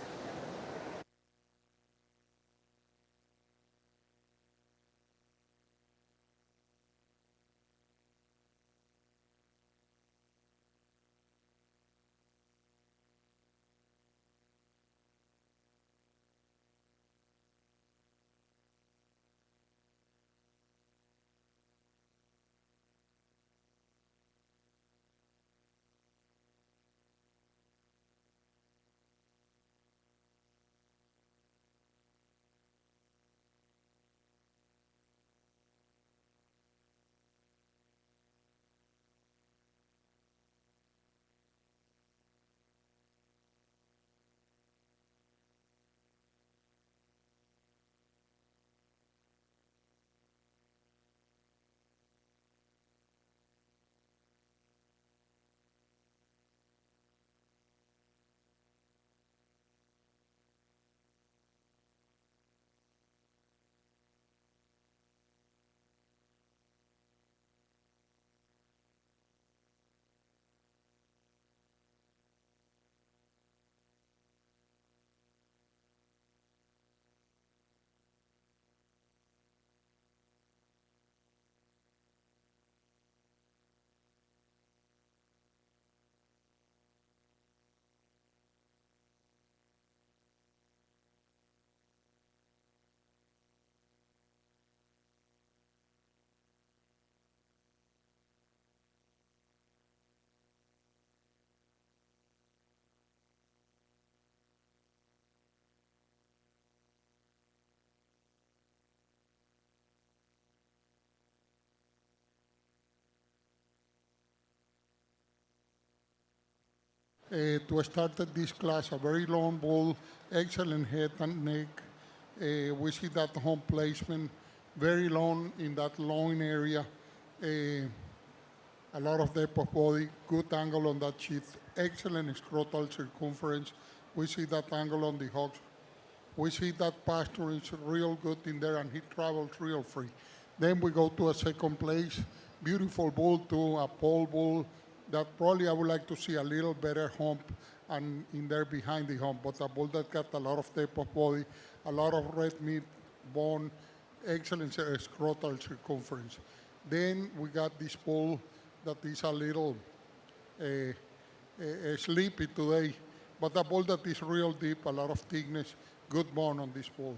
To start this class, a very long bull, excellent head and neck. We see that home placement, very long in that loin area. A lot of depth of body, good angle on that sheath, excellent scrotal circumference. We see that angle on the hocks. We see that pasture is real good in there, and he travels real free. Then we go to a second place, beautiful bull to a pole bull that probably I would like to see a little better hump and in there behind the hump, but a bull that got a lot of depth of body, a lot of red meat, bone, excellent scrotal circumference. Then we got this bull that is a little sleepy today, but a bull that is real deep, a lot of thickness, good bone on this bull.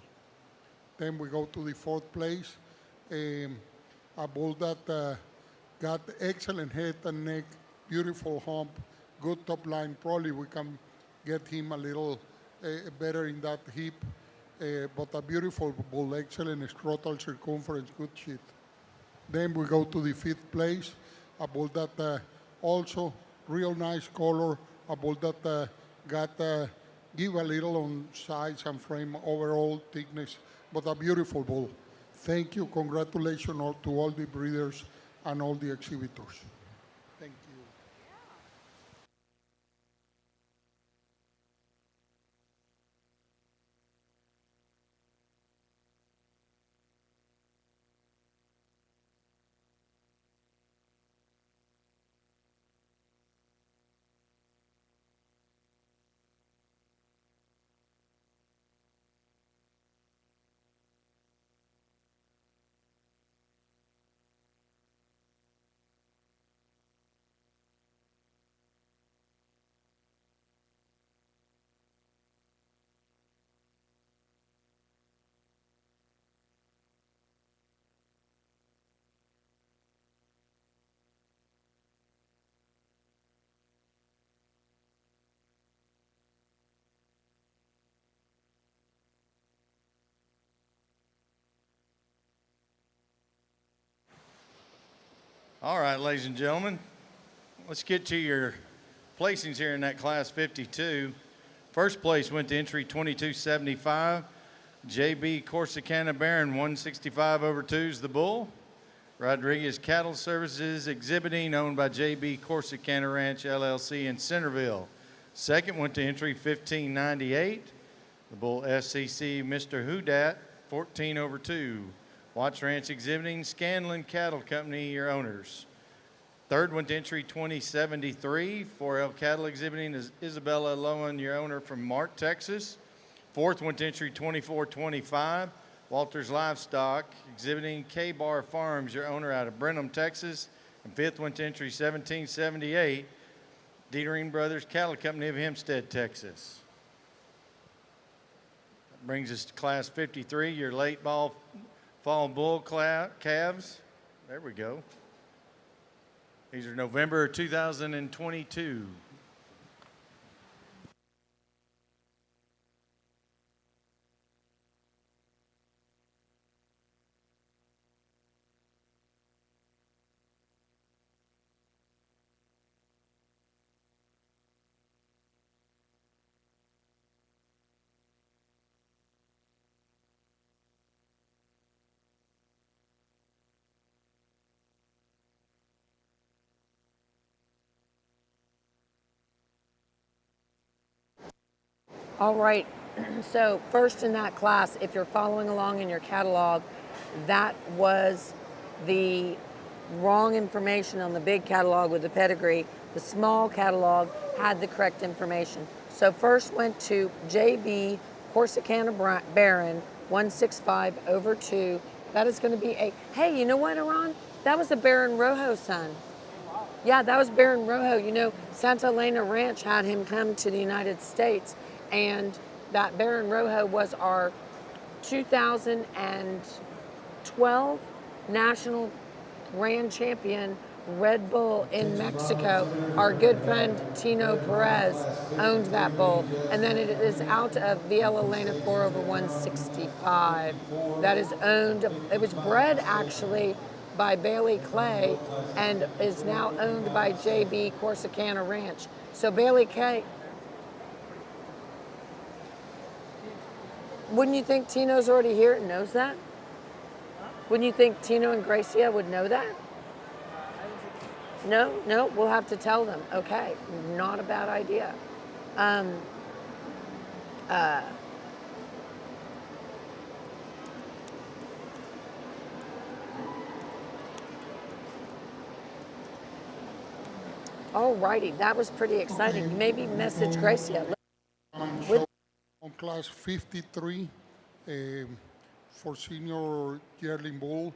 Then we go to the fourth place, a bull that got excellent head and neck, beautiful hump, good top line. Probably we can get him a little better in that hip, but a beautiful bull, excellent scrotal circumference, good sheath. Then we go to the fifth place, a bull that also real nice color, a bull that got give a little on size and frame, overall thickness, but a beautiful bull. Thank you. Congratulations to all the breeders and all the exhibitors. Thank you. All right, ladies and gentlemen, let's get to your placings here in that Class 52. First place went to entry 2275. JB Corsicana Baron 165 over 2's the bull. Rodriguez Cattle Services exhibiting, owned by JB Corsicana Ranch LLC in Centerville. Second went to entry 1598. The bull SCC Mr. Houdat 14 over 2. Watts Ranch exhibiting, Scanlon Cattle Company, your owners. Third went to entry 2073. 4L Cattle exhibiting is Isabella Lowen, your owner from Mart, Texas. Fourth went to entry 2425. Walters Livestock exhibiting, K-Bar Farms, your owner out of Brenham, Texas. And fifth went to entry 1778. Dietering Brothers Cattle Company of Hempstead, Texas. That brings us to Class 53, your late fall bull calves. There we go. These are November 2022. All right, so first in that class, if you're following along in your catalog, that was the wrong information on the big catalog with the pedigree. The small catalog had the correct information. So first went to JB Corsicana Baron 165 over 2. That is going to be a, hey, you know what, Iran? That was a Baron Rojo son. Yeah, that was Baron Rojo. You know, Santa Elena Ranch had him come to the United States, and that Baron Rojo was our 2012 National Grand Champion Red Bull in Mexico. Our good friend Tino Perez owned that bull, and then it is out of Villa Elena 4 over 165. That is owned, it was bred actually by Bailey Clay and is now owned by JB Corsicana Ranch. So Bailey Clay, wouldn't you think Tino's already here and knows that? Wouldn't you think Tino and Gracia would know that? No, we'll have to tell them. Okay, not a bad idea. All righty, that was pretty exciting. Maybe message Gracia. On class 53 for senior yearling bull,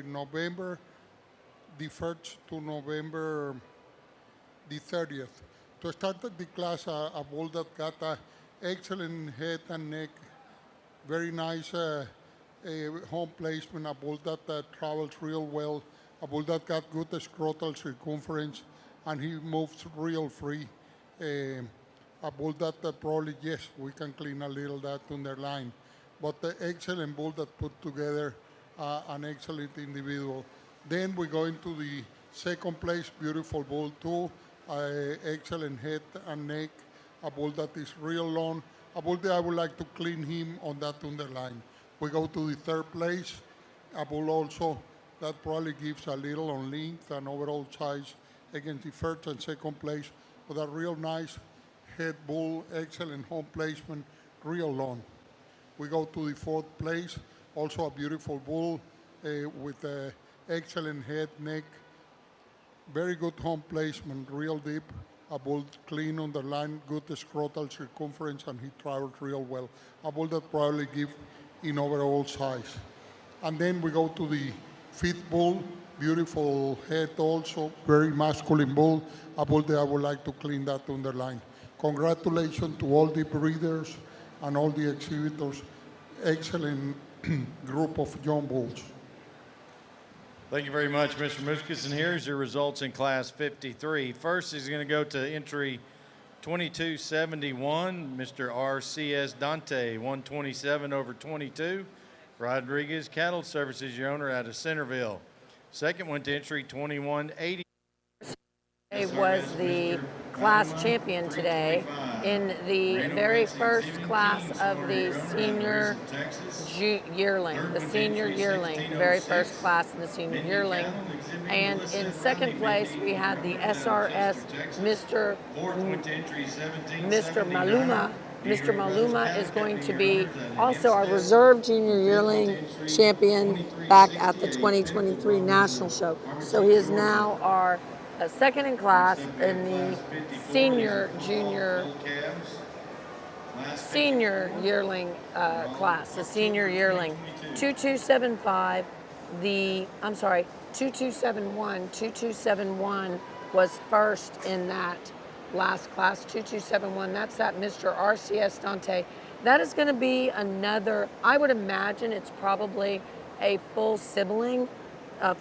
November the 1st to November the 30th. To start the class, a bull that got an excellent head and neck, very nice home placement, a bull that travels real well, a bull that got good scrotal circumference, and he moves real free. A bull that probably, yes, we can clean a little that underline, but the excellent bull that put together an excellent individual. Then we go into the Second place, beautiful bull too. Excellent head and neck. A bull that is real long. A bull that I would like to clean him on that underline. We go to the third place. A bull also that probably gives a little on length and overall size against the first and second place. With a real nice head bull, excellent home placement, real long. We go to the fourth place, also a beautiful bull with a excellent head, neck, very good home placement, real deep, a bull clean on the line, good scrotal circumference, and he travels real well. A bull that probably gives in overall size. And then we go to the fifth bull, beautiful head also, very masculine bull, a bull that I would like to clean that underline. Congratulations to all the breeders and all the exhibitors. Excellent group of young bulls. Thank you very much, Mr. Muscus. And here's your results in Class 53. First is going to go to entry 2271, Mr. RCS Dante, 127 over 22. Rodriguez Cattle Services, your owner out of Centerville. Second went to entry 2180. Was the class champion today in the very first class of the senior yearling, the very first class in the senior yearling. And in second place, we had the SRS Mr. Maluma. Mr. Maluma is going to be also our reserve junior yearling champion back at the 2023 National Show. So he is now our second in class in the senior yearling class, the senior yearling. 2275, 2271 was first in that last class, 2271. That's that Mr. RCS Dante. That is going to be another, I would imagine it's probably a full sibling to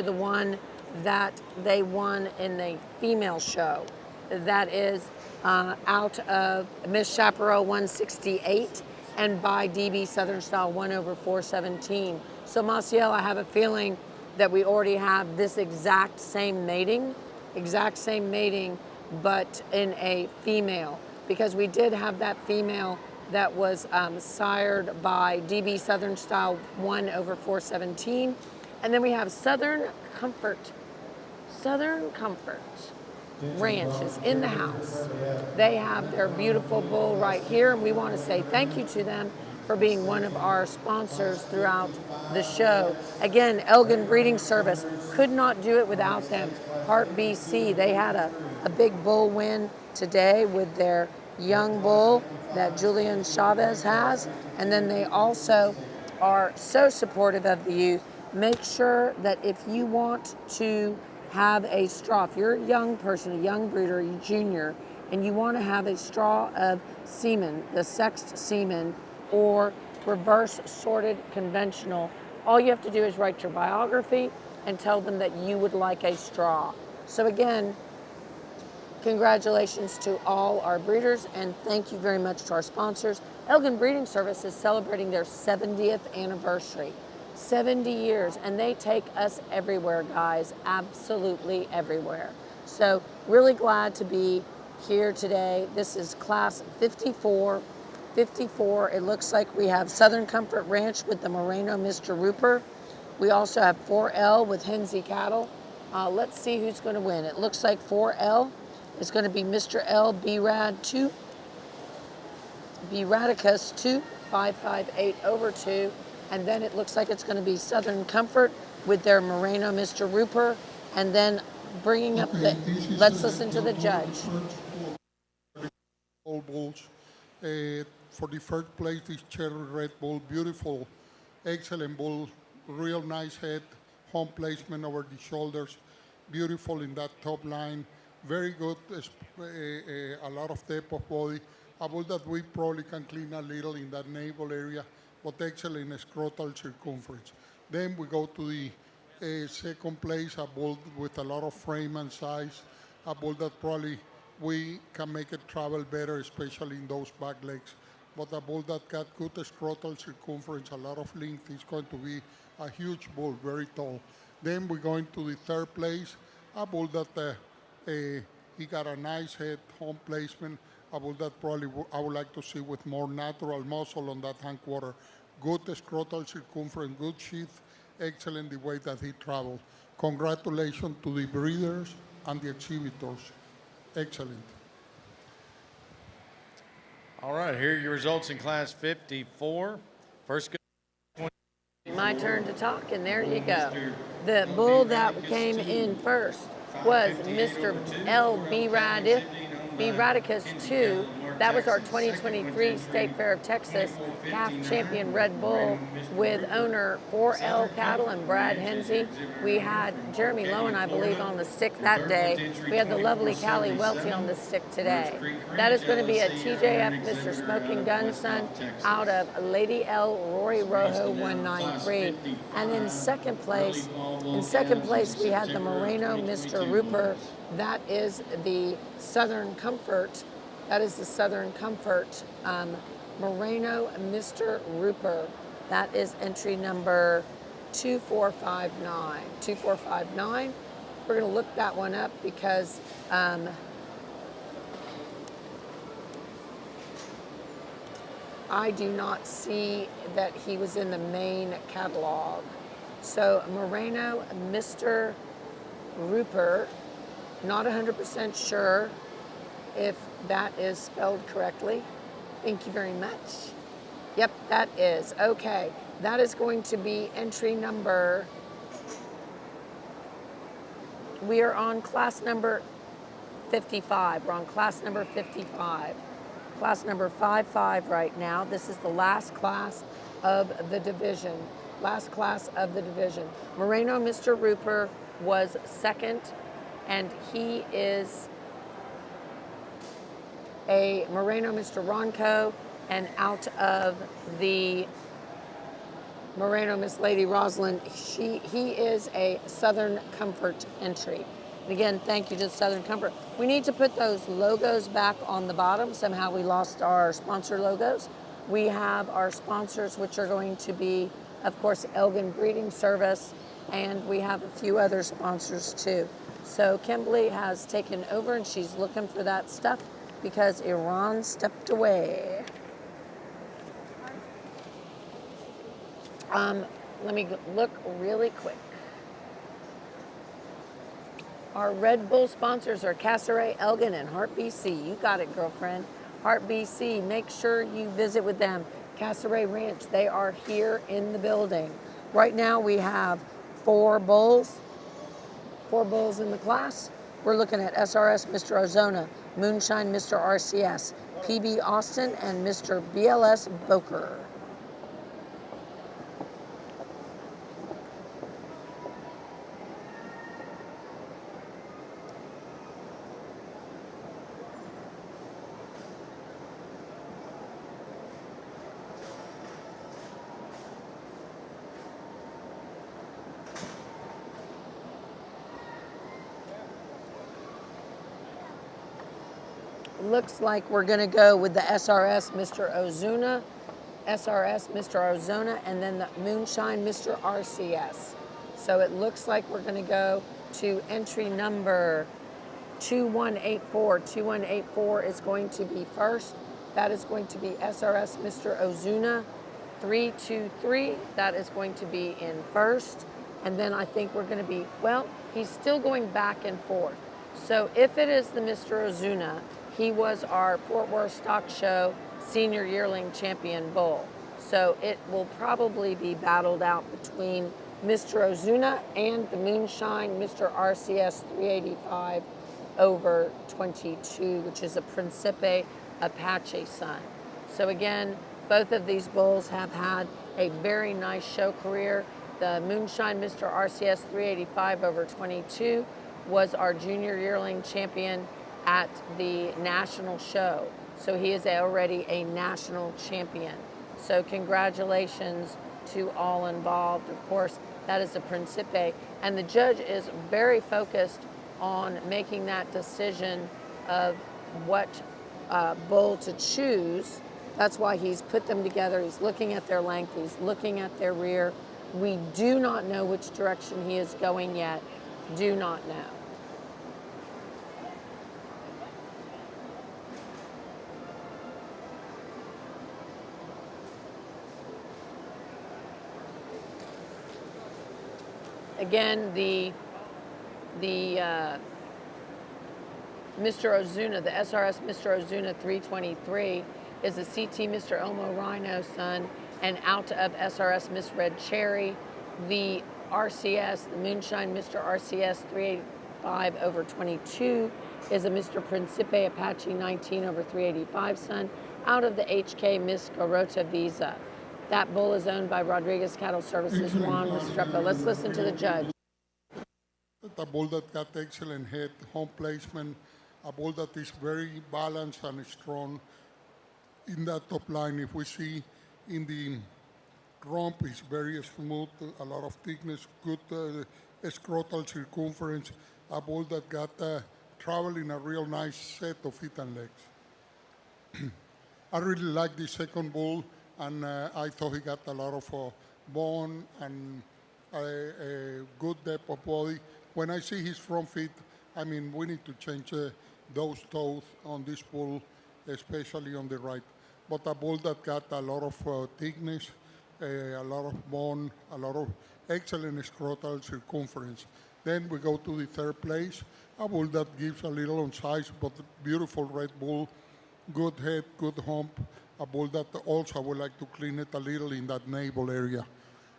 the one that they won in the female show. That is out of Miss Chaparral 168 and by DB Southern Style 1 over 417. So Maciel, I have a feeling that we already have this exact same mating, but in a female, because we did have that female that was sired by DB Southern Style 1 over 417. And then we have Southern Comfort Ranch is in the house. They have their beautiful bull right here, and we want to say thank you to them for being one of our sponsors throughout the show. Again, Elgin Breeding Service, could not do it without them. Heart BC, they had a big bull win today with their young bull that Julian Chavez has, and then they also are so supportive of the youth. Make sure that if you want to have a straw, if you're a young person, a young breeder, a junior, and you want to have a straw of semen, the sexed semen, or reverse sorted conventional, all you have to do is write your biography and tell them that you would like a straw. So again, congratulations to all our breeders, and thank you very much to our sponsors. Elgin Breeding Service is celebrating their 70th anniversary. 70 years, and they take us everywhere, guys, absolutely everywhere. So really glad to be here today. This is class 54. It looks like we have Southern Comfort Ranch with the Moreno Mr. Rupert. We also have 4L with Hensey Cattle. Let's see who's going to win. It looks like 4L is going to be Mr. L B-Rad 2, B-Radicus 2, 558 over 2. And then it looks like it's going to be Southern Comfort with their Moreno Mr. Rupert. And then bringing up let's listen to the judge. All bulls. For the first place, this Cherry Red Bull, beautiful, excellent bull, real nice head, home placement over the shoulders, beautiful in that top line, very good, a lot of depth of body, a bull that we probably can clean a little in that navel area, but excellent scrotal circumference. Then we go to the second place, a bull with a lot of frame and size, a bull that probably we can make it travel better, especially in those back legs. But a bull that got good scrotal circumference, a lot of length, is going to be a huge bull, very tall. Then we're going to the third place, a bull that he got a nice head, home placement, a bull that probably I would like to see with more natural muscle on that hindquarter. Good scrotal circumference, good sheath, excellent the way that he traveled. Congratulations to the breeders and the exhibitors. Excellent. All right, here are your results in Class 54. First. My turn to talk, and there you go. The bull that came in first was Mr. L. B. Radicus 2. That was our 2023 State Fair of Texas Calf Champion Red Bull with owner 4L Cattle and Brad Hensey. We had Jeremy Lowen, I believe, on the stick that day. We had the lovely Callie Welty on the stick today. That is going to be a TJF Mr. Smoking Gun Son out of Lady L. Rory Rojo 193. And in second place we had the Moreno Mr. Rupert. That is the Southern Comfort. That is the Southern Comfort Moreno Mr. Rupert. That is entry number 2459. 2459. We're going to look that one up because I do not see that he was in the main catalog. So Moreno Mr. Rupert, not 100% sure if that is spelled correctly. Thank you very much. Yep, that is. Okay, that is going to be entry number, we are on class number 55. We're on class number 55. Class number 55 right now. This is the last class of the division. Last class of the division. Moreno Mr. Rupert was second, and he is a Moreno Mr. Ronco, and out of the Moreno Miss Lady Rosalind, he is a Southern Comfort entry. And again, thank you to Southern Comfort. We need to put those logos back on the bottom. Somehow we lost our sponsor logos. We have our sponsors, which are going to be, of course, Elgin Breeding Service, and we have a few other sponsors too. So Kimberly has taken over, and she's looking for that stuff because Iran stepped away. Let me look really quick. Our Red Bull sponsors are Casseray, Elgin, and Heart BC. You got it, girlfriend. Heart BC, make sure you visit with them. Casseray Ranch, they are here in the building. Right now we have 4 bulls in the class. We're looking at SRS Mr. Ozona, Moonshine Mr. RCS, PB Austin, and Mr. BLS Boker. Looks like we're going to go with the SRS Mr. Ozuna, and then the Moonshine Mr. RCS. So it looks like we're going to go to entry number 2184. 2184 is going to be first. That is going to be SRS Mr. Ozuna. 323, that is going to be in first. And then I think we're going to be, well, he's still going back and forth. So if it is the Mr. Ozuna, he was our Fort Worth Stock Show Senior Yearling Champion Bull. So it will probably be battled out between Mr. Ozuna and the Moonshine Mr. RCS 385 over 22, which is a Principe Apache son. So again, both of these bulls have had a very nice show career. The Moonshine Mr. RCS 385 over 22 was our Junior Yearling Champion at the national show. So he is already a national champion. So congratulations to all involved. Of course, that is a Principe. And the judge is very focused on making that decision of what bull to choose. That's why he's put them together. He's looking at their length. He's looking at their rear. We do not know which direction he is going yet. Do not know. Again, the Mr. Ozuna, the SRS Mr. Ozuna 323 is a CT Mr. Elmo Rhino son, and out of SRS Miss Red Cherry, the RCS, the Moonshine Mr. RCS 385 over 22 is a Mr. Principe Apache 19 over 385 son, out of the HK Miss Garota Visa. That bull is owned by Rodriguez Cattle Services, Juan Restrepo. Let's listen to the judge. A bull that got excellent head, home placement, a bull that is very balanced and strong in that top line. If we see in the rump, it's very smooth, a lot of thickness, good scrotal circumference, a bull that got traveling a real nice set of feet and legs. I really like the second bull, and I thought he got a lot of bone and a good depth of body. When I see his front feet, I mean, we need to change those toes on this bull, especially on the right. But a bull that got a lot of thickness, a lot of bone, a lot of excellent scrotal circumference. Then we go to the third place, a bull that gives a little on size, but beautiful red bull, good head, good hump, a bull that also I would like to clean it a little in that navel area.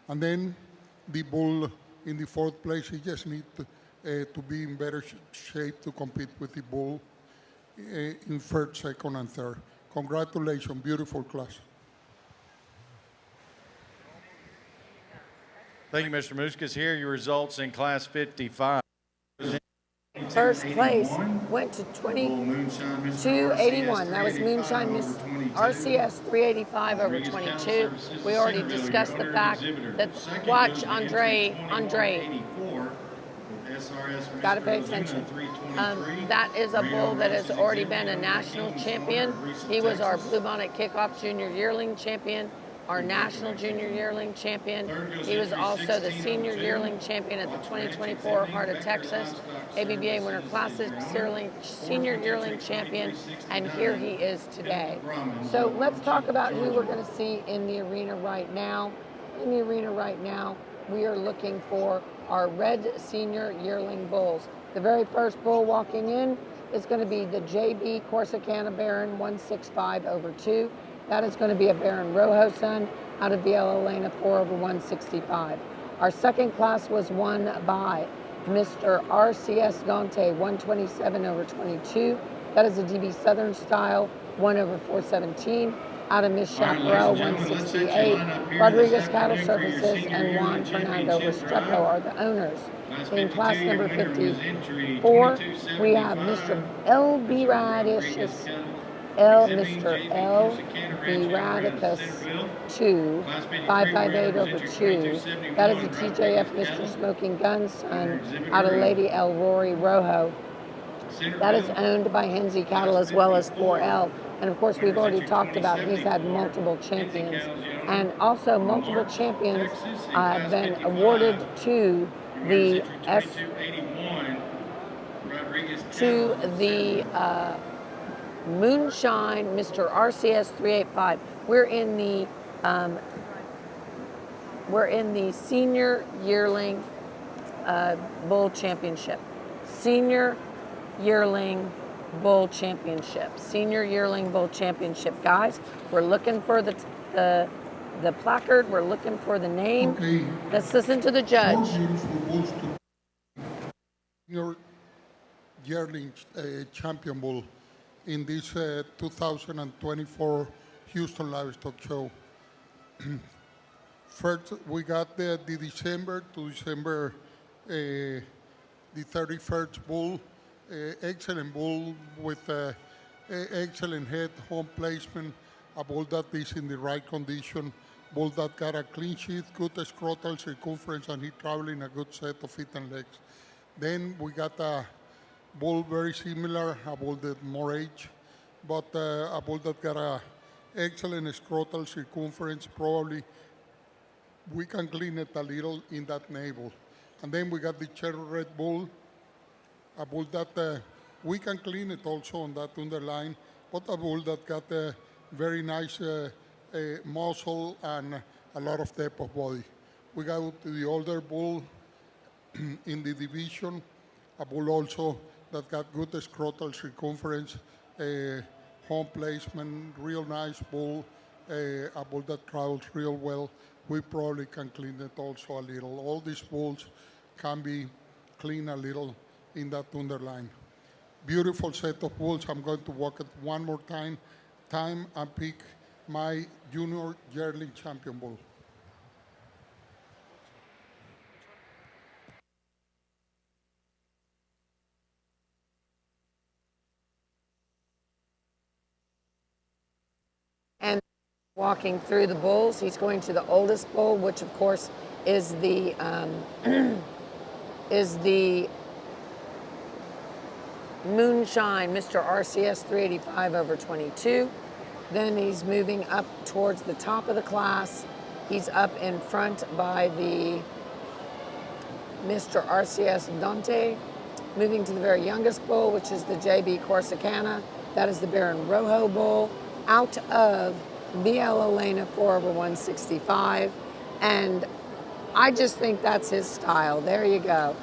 And then the bull in the fourth place, he just needs to be in better shape to compete with the bull in first, second, and third. Congratulations, beautiful class. Thank you, Mr. Muscas. Here are your results in Class 55. First place went to 2281. That was Moonshine Miss RCS 385 over 22. We already discussed the fact that, watch Andre, got to pay attention. That is a bull that has already been a national champion. He was our Bluebonnet Kickoff Junior Yearling champion, our National Junior Yearling champion. He was also the Senior Yearling champion at the 2024 Heart of Texas ABBA Winter Classic Senior Yearling champion, and here he is today. So let's talk about who we're going to see in the arena right now. In the arena right now, we are looking for our Red Senior Yearling bulls. The very first bull walking in is going to be the JB Corsicana Baron 165 over 2. That is going to be a Baron Rojo son out of Viela Elena 4 over 165. Our second class was won by Mr. RCS Gante 127 over 22. That is a DB Southern style 1 over 417. Out of Miss Chaparral 168. Rodriguez Cattle Services and Juan Fernando Restrepo are the owners. In class number 54, we have Mr. L.B. Radicious, Mr. L.B. Radicus 2, 558 over 2. That is a TJF Mr. Smoking Gun son out of Lady El Rory Rojo. That is owned by Hensley Cattle as well as 4L. And of course, we've already talked about he's had multiple champions. And also multiple champions have been awarded to the Moonshine Mr. RCS 385. We're in the Senior Yearling Bull Championship. Senior Yearling Bull Championship. Senior Yearling Bull Championship. Guys, we're looking for the placard. We're looking for the name. Okay. Let's listen to the judge. Senior Yearling Champion Bull in this 2024 Houston Livestock Show. First, we got the December to December the 31st bull. Excellent bull with excellent head, home placement, a bull that is in the right condition, bull that got a clean sheath, good scrotal circumference, and he traveling a good set of feet and legs. Then we got a bull very similar, a bull that more age, but a bull that got a excellent scrotal circumference, probably we can clean it a little in that navel. And then we got the Cherry Red Bull, a bull that we can clean it also on that underline, but a bull that got a very nice muscle and a lot of depth of body. We got the older bull in the division, a bull also that got good scrotal circumference, home placement, real nice bull, a bull that travels real well. We probably can clean it also a little. All these bulls can be cleaned a little in that underline. Beautiful set of bulls. I'm going to walk it one more time and pick my junior yearling champion bull. And walking through the bulls, he's going to the oldest bull, which of course is the is the Moonshine Mr. RCS 385 over 22. Then he's moving up towards the top of the class. He's up in front by the Mr. RCS Dante. Moving to the very youngest bull, which is the JB Corsicana. That is the Baron Rojo bull, out of BL Elena 4 over 165. And I just think that's his style. There you go.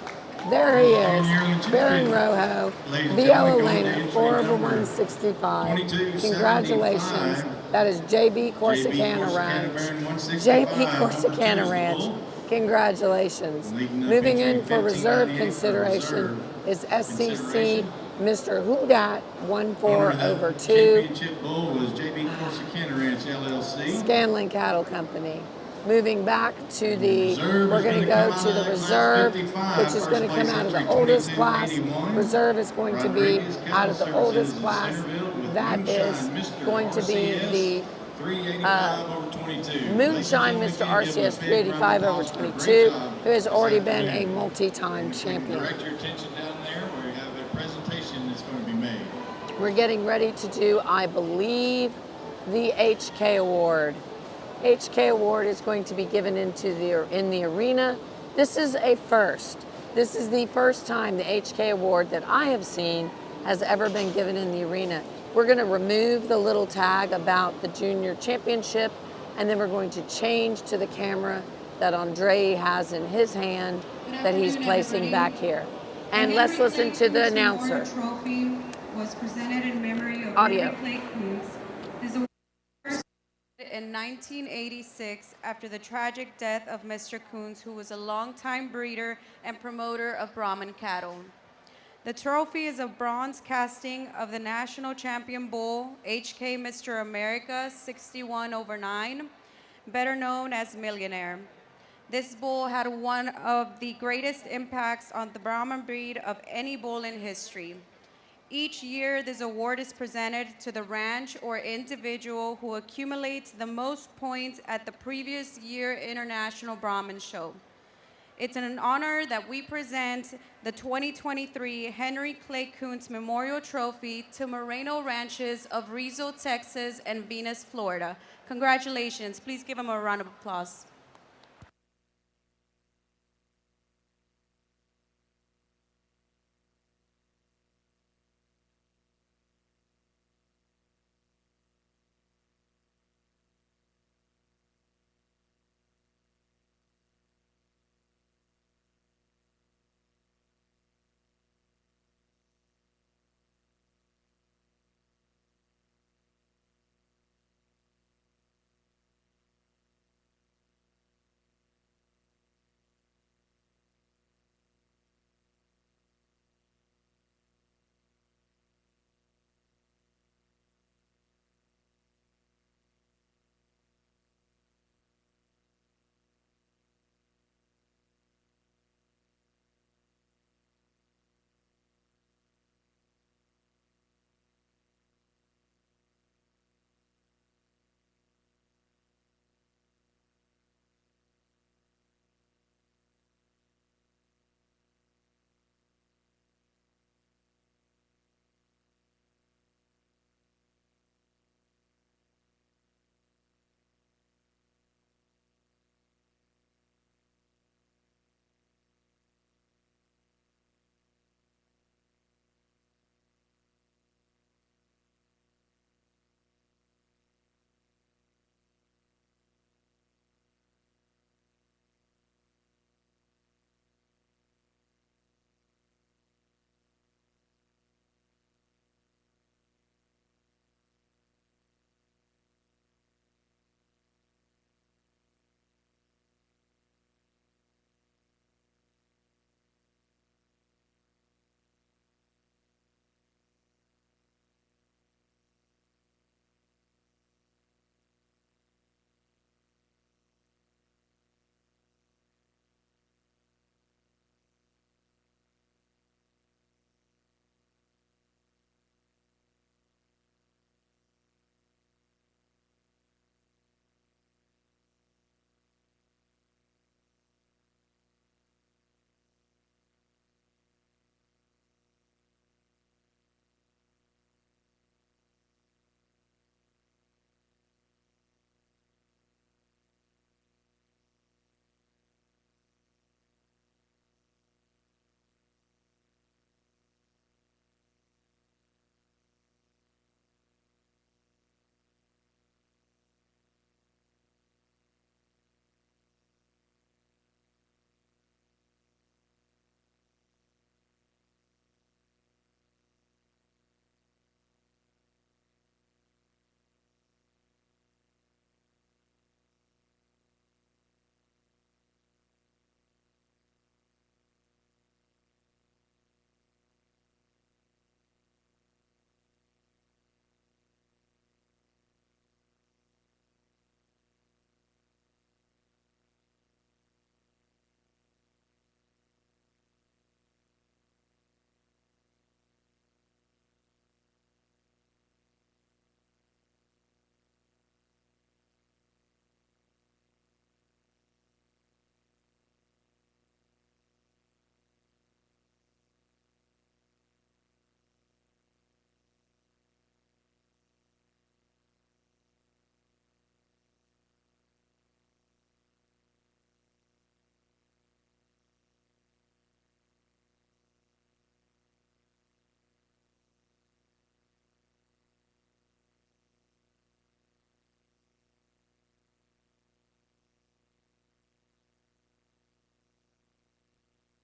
There he is, Baron Rojo, BL Elena 4 over 165. Congratulations. That is JB Corsicana Ranch. JB Corsicana Ranch. Congratulations. Moving in for reserve consideration is SCC Mr. Hudat 14 over 2. Championship bull was JB Corsicana Ranch LLC. Scanlon Cattle Company. Moving back to the, we're going to go to the reserve, which is going to come out of the oldest class. Reserve is going to be out of the oldest class. That is going to be the Moonshine Mr. RCS 385 over 22, who has already been a multi-time champion. Direct your attention down there where we have a presentation that's going to be made. We're getting ready to do, I believe, the HK Award. HK Award is going to be given in the arena. This is a first. This is the first time the HK Award that I have seen has ever been given in the arena. We're going to remove the little tag about the junior championship, and then we're going to change to the camera that Andre has in his hand that he's placing back here. And let's listen to the announcer. Trophy was presented in memory of Audio. Clay Coons. This award in 1986 after the tragic death of Mr. Coons, who was a longtime breeder and promoter of Brahman cattle. The trophy is a bronze casting of the national champion bull, HK Mr. America 61 over 9, better known as Millionaire. This bull had one of the greatest impacts on the Brahman breed of any bull in history. Each year, this award is presented to the ranch or individual who accumulates the most points at the previous year International Brahman Show. It's an honor that we present the 2023 Henry Clay Coons Memorial Trophy to Moreno Ranches of Rizzo, Texas, and Venus, Florida. Congratulations. Please give them a round of applause.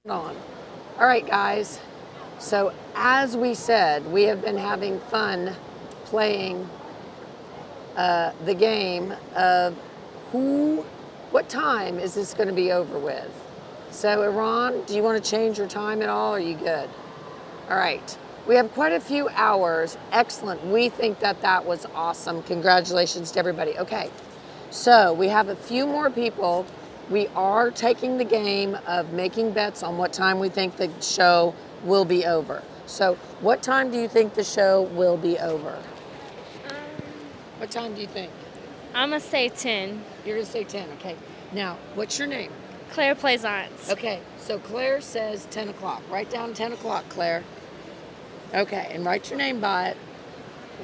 on. All right, guys. So as we said, we have been having fun playing the game of what time is this going to be over with? So Iran, do you want to change your time at all? Or are you good? All right. We have quite a few hours. Excellent. We think that that was awesome. Congratulations to everybody. Okay. So we have a few more people. We are taking the game of making bets on what time we think the show will be over. So what time do you think the show will be over? What time do you think? I'm going to say 10. You're going to say 10, okay. Now, what's your name? Claire Plaisance. Okay, so Claire says 10 o'clock. Write down 10 o'clock, Claire. Okay, and write your name by it.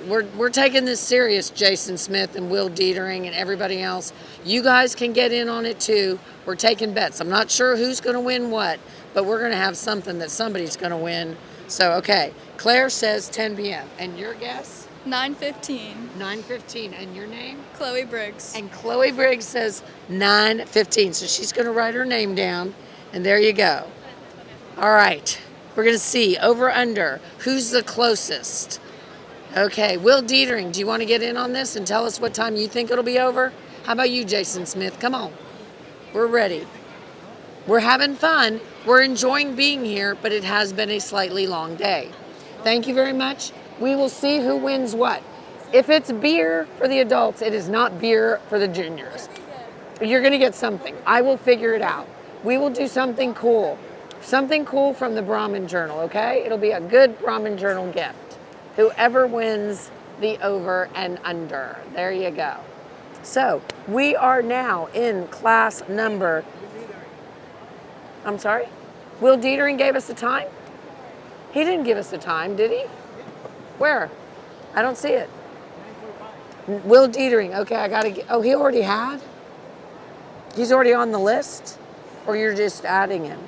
We're taking this serious, Jason Smith and Will Dietering and everybody else. You guys can get in on it too. We're taking bets. I'm not sure who's going to win what, but we're going to have something that somebody's going to win. So, okay, Claire says 10 p.m. And your guess? 9:15. 9:15. And your name? Chloe Briggs. And Chloe Briggs says 9:15. So she's going to write her name down. And there you go. All right. We're going to see over under who's the closest. Okay. Will Dietering, do you want to get in on this and tell us what time you think it'll be over? How about you, Jason Smith? Come on. We're ready. We're having fun. We're enjoying being here, but it has been a slightly long day. Thank you very much. We will see who wins what. If it's beer for the adults, it is not beer for the juniors. You're going to get something. I will figure it out. We will do something cool. Something cool from the Brahman Journal, okay? It'll be a good Brahman Journal gift. Whoever wins the over and under. There you go. So we are now in class number, I'm sorry? Will Dietering gave us a time? He didn't give us a time, did he? Where? I don't see it. Will Dietering, okay, I gotta get, oh, he already had? He's already on the list? Or you're just adding him?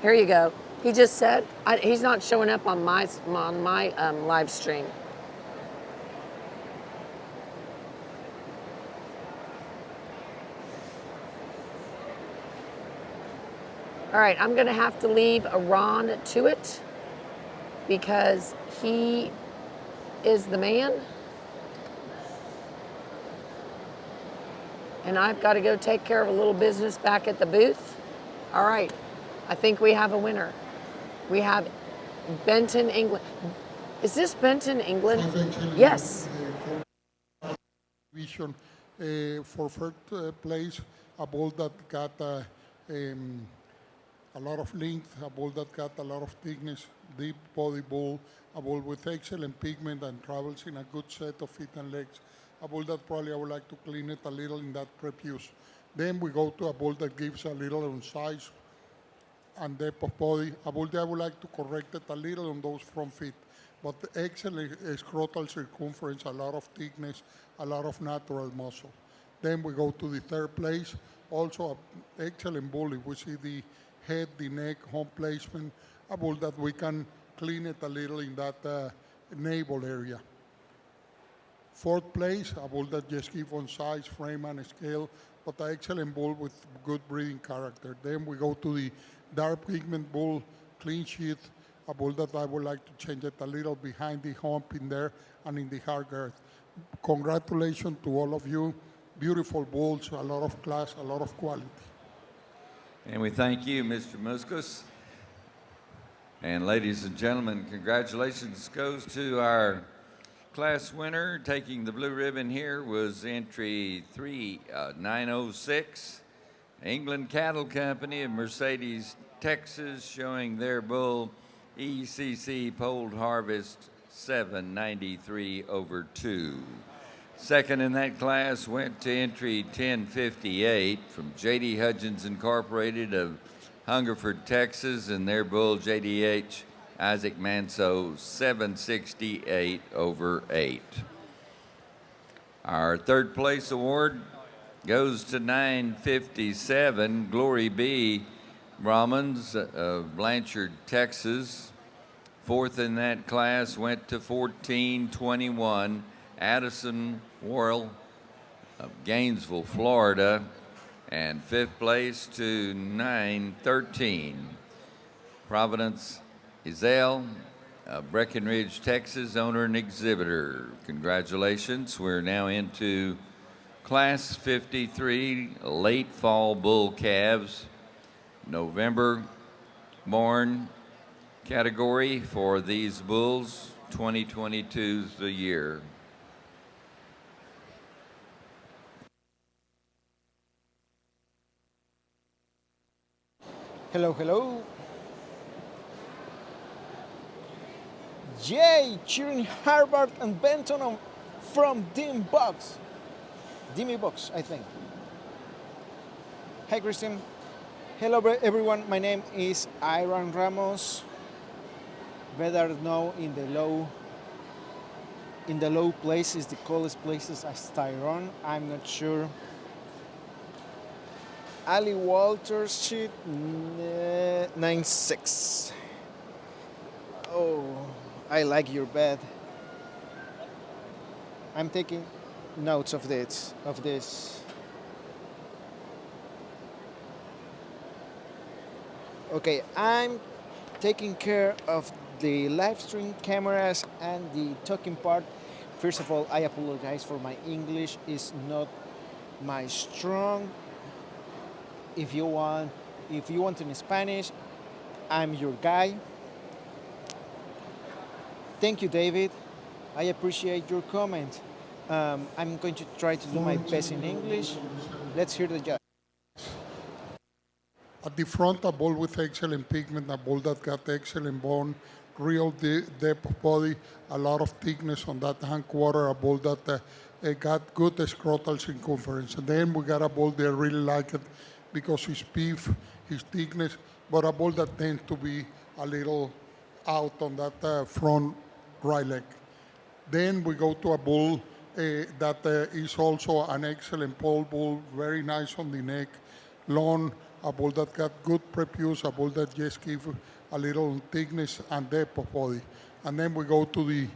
Here you go. He just said, he's not showing up on my live stream. All right, I'm gonna have to leave Iran to it because he is the man. And I've got to go take care of a little business back at the booth. All right, I think we have a winner. We have Benton, England. Is this Benton, England? Yes. Vision for first place, a bull that got a lot of length, a bull that got a lot of thickness, deep body bull, a bull with excellent pigment and travels in a good set of feet and legs. A bull that probably I would like to clean it a little in that prep use. Then we go to a bull that gives a little on size and depth of body. A bull that I would like to correct it a little on those front feet. But excellent scrotal circumference, a lot of thickness, a lot of natural muscle. Then we go to the third place. Also an excellent bull. If we see the head, the neck, home placement, a bull that we can clean it a little in that navel area. Fourth place, a bull that just gives on size, frame, and scale, but an excellent bull with good breeding character. Then we go to the dark pigment bull, clean sheath, a bull that I would like to change it a little behind the hump in there and in the hard girth. Congratulations to all of you. Beautiful bulls, a lot of class, a lot of quality. And we thank you, Mr. Muscus. And ladies and gentlemen, congratulations goes to our class winner. Taking the blue ribbon here was entry 3906, England Cattle Company of Mercedes, Texas, showing their bull ECC Polled Harvest 793/2. Second in that class went to entry 1058 from J.D. Hudgens Incorporated of Hungerford, Texas, and their bull JDH Isaac Manso 768/8. Our third place award goes to 957 Glory B Brahmans of Blanchard, Texas. Fourth in that class went to 1421 Addison Worrell of Gainesville, Florida, And fifth place to 913. Providence Ezell, Breckenridge, Texas, owner and exhibitor. Congratulations. We're now into Class 53 late fall bull calves, November born category for these bulls. 2022 is the year. Hello, hello. Jay cheering Harvard and Benton from Dim Box. Dimmy Box, I think. Hi, Christian. Hello, everyone. My name is Iron Ramos, better known in the low places, the coolest places as Tyrone. I'm not sure. Ali Walters, sheet 96. Oh, I like your bed. I'm taking notes of this. Okay, I'm taking care of the live stream cameras and the talking part. First of all, I apologize for my English is not my strong. If you want in Spanish, I'm your guy. Thank you, David. I appreciate your comment. I'm going to try to do my best in English. Let's hear the judge. At the front, a bull with excellent pigment, a bull that got excellent bone, real depth of body, a lot of thickness on that hindquarter, a bull that got good scrotal circumference. And then we got a bull that really like it because his beef, his thickness, but a bull that tends to be a little out on that front right leg. Then we go to a bull that is also an excellent pole bull, very nice on the neck, long, a bull that got good prepuce, a bull that just gives a little thickness and depth of body. And then we go to the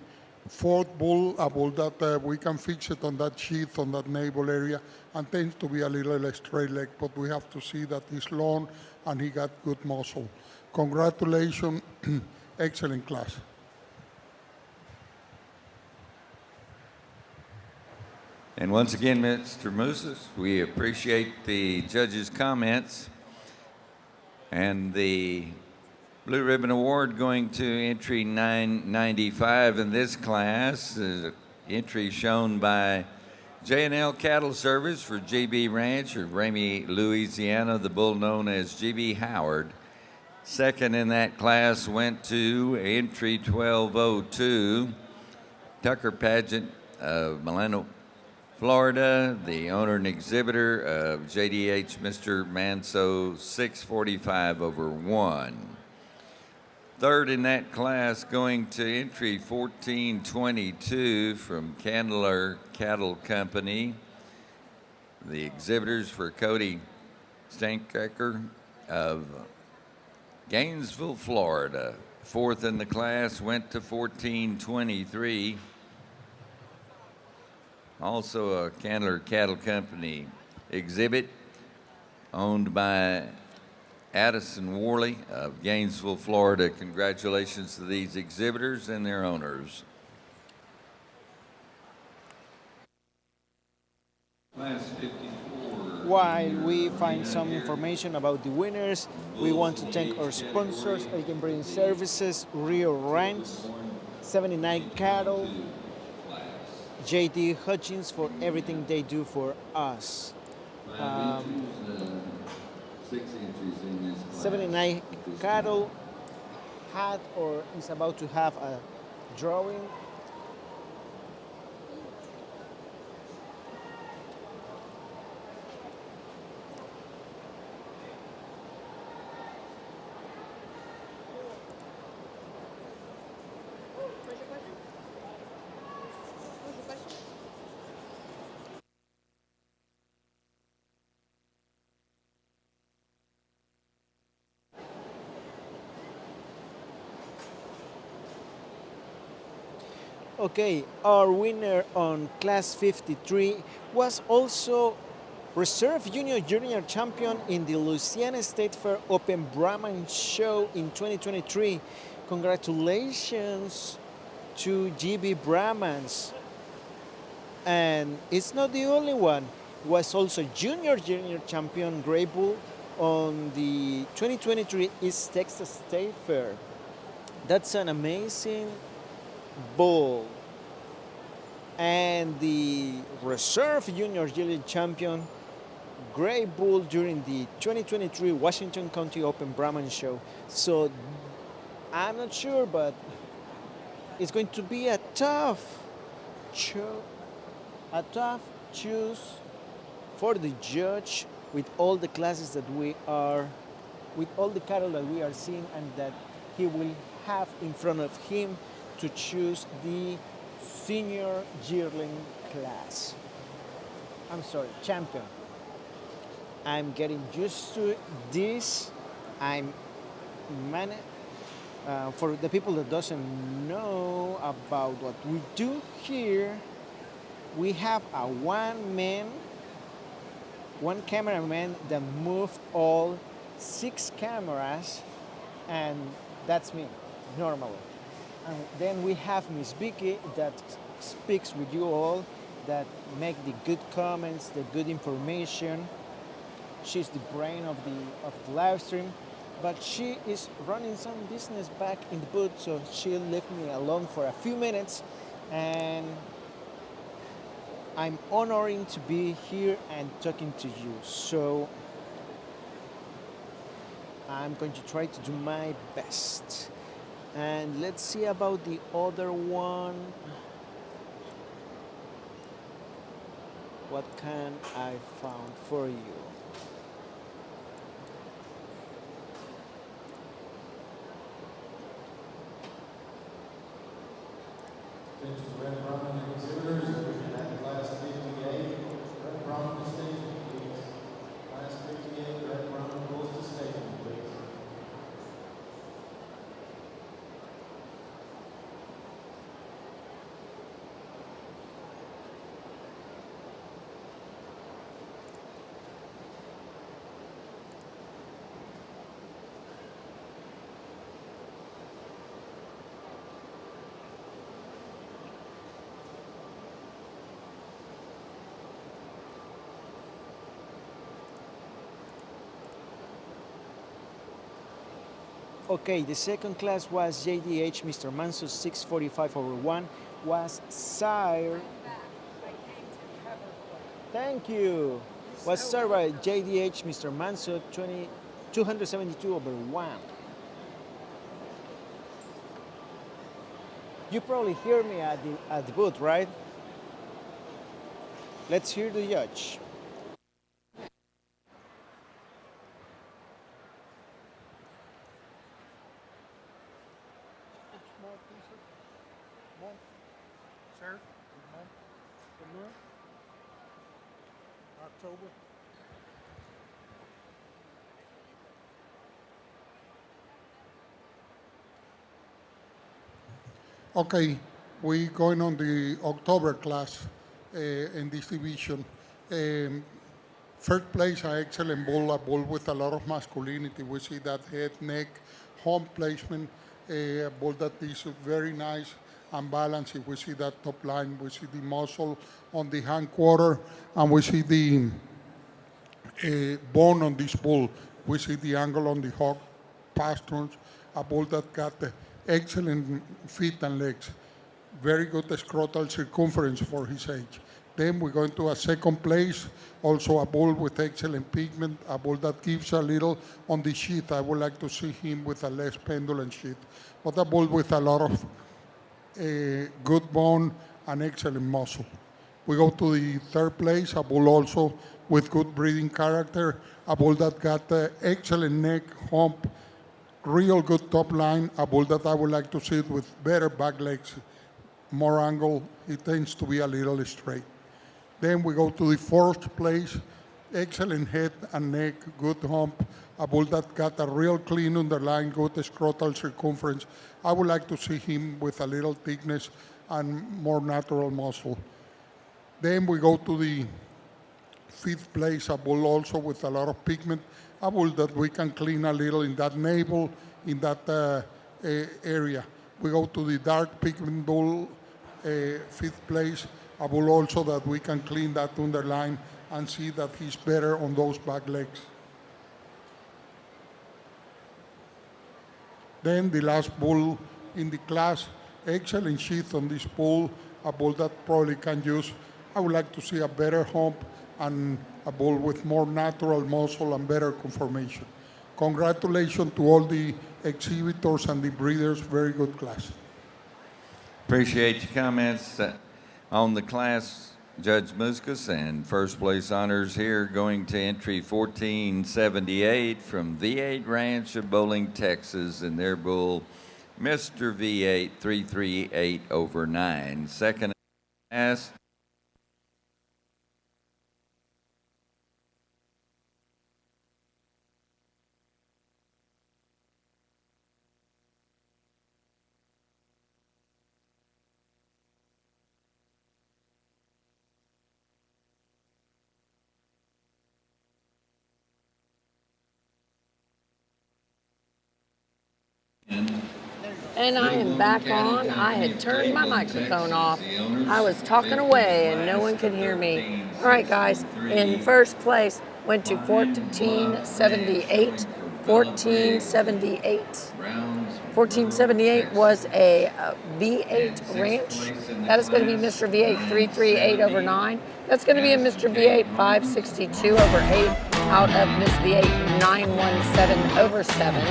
fourth bull, a bull that we can fix it on that sheath, on that navel area, and tends to be a little straight leg, but we have to see that he's long and he got good muscle. Congratulations, excellent class. And once again, Mr. Mooses, we appreciate the judges' comments. And the Blue Ribbon Award going to entry 995 in this class is an entry shown by J&L Cattle Service for GB Ranch of Ramey, Louisiana, the bull known as GB Howard. Second in that class went to entry 1202, Tucker Pageant of Milano, Florida, the owner and exhibitor of JDH Mr. Manso 645/1. Third in that class going to entry 1422 from Candler Cattle Company. The exhibitors for Cody Stankecker of Gainesville, Florida. Fourth in the class went to 1423. Also a Candler Cattle Company exhibit owned by Addison Worley of Gainesville, Florida. Congratulations to these exhibitors and their owners. Class 54. While we find some information about the winners, we want to thank our sponsors, Aiken Breeding Services, Rio Ranch, 79 Cattle, JD Hutchins for everything they do for us. 79 Cattle had or is about to have a drawing. Okay, our winner on class 53 was also Reserve Junior champion in the Louisiana State Fair Open Brahman Show in 2023. Congratulations to GB Brahmans. And it's not the only one. Was also junior champion Grey Bull on the 2023 East Texas State Fair. That's an amazing bull. And the reserve junior champion Grey Bull during the 2023 Washington County Open Brahman Show. So I'm not sure, but it's going to be a tough choose for the judge with all the classes that we are, with all the cattle that we are seeing and that he will have in front of him to choose the senior yearling class. I'm sorry, champion. I'm getting used to this. For the people that doesn't know about what we do here, we have a one cameraman that moved all 6 cameras, and that's me, normally. And then we have Miss Vicky that speaks with you all, that make the good comments, the good information. She's the brain of the live stream, but she is running some business back in the booth, so she'll leave me alone for a few minutes, and I'm honoring to be here and talking to you. So I'm going to try to do my best. And let's see about the other one. What can I found for you? Thanks to Red Brahman exhibitors, we can have class 58. Red Brahman to station, please. Class 58, Red Brahman Bulls to station, please. Okay, the second class was JDH Mr. Manso 645/1, was sire. Thank you. Was served by JDH Mr. Manso 272/1. You probably hear me at the booth, right? Let's hear the judge. Sir? October? Okay, we going on the October class in this division. First place, an excellent bull, a bull with a lot of masculinity. We see that head, neck, hump placement, a bull that is very nice and balanced. We see that top line, we see the muscle on the hindquarter, and we see the bone on this bull. We see the angle on the hock pasterns, a bull that got excellent feet and legs, very good scrotal circumference for his age. Then we go into a second place, also a bull with excellent pigment, a bull that gives a little on the sheath. I would like to see him with a less pendulum sheath, but a bull with a lot of good bone and excellent muscle. We go to the third place, a bull also with good breeding character, a bull that got excellent neck, hump, real good top line, a bull that I would like to see with better back legs, more angle. He tends to be a little straight. Then we go to the fourth place, excellent head and neck, good hump, a bull that got a real clean underline, good scrotal circumference. I would like to see him with a little thickness and more natural muscle. Then we go to the fifth place, a bull also with a lot of pigment, a bull that we can clean a little in that navel, in that area. We go to the dark pigment bull, fifth place, a bull also that we can clean that underline and see that he's better on those back legs. Then the last bull in the class, excellent sheath on this bull, a bull that probably can use. I would like to see a better hump and a bull with more natural muscle and better conformation. Congratulations to all the exhibitors and the breeders, very good class. Appreciate your comments on the class, Judge Muscus, and first place honors here going to entry 1478 from V8 Ranch of Bowling, Texas, and their bull, Mr. V8 338 over 9. Second class, And I am back on. I had turned my microphone off. I was talking away and no one could hear me. All right, guys. In first place went to 1478. 1478. 1478 was a V8 Ranch. That is going to be Mr. V8 338 over 9. That's going to be a Mr. V8 562 over 8 out of Miss V8 917 over 7.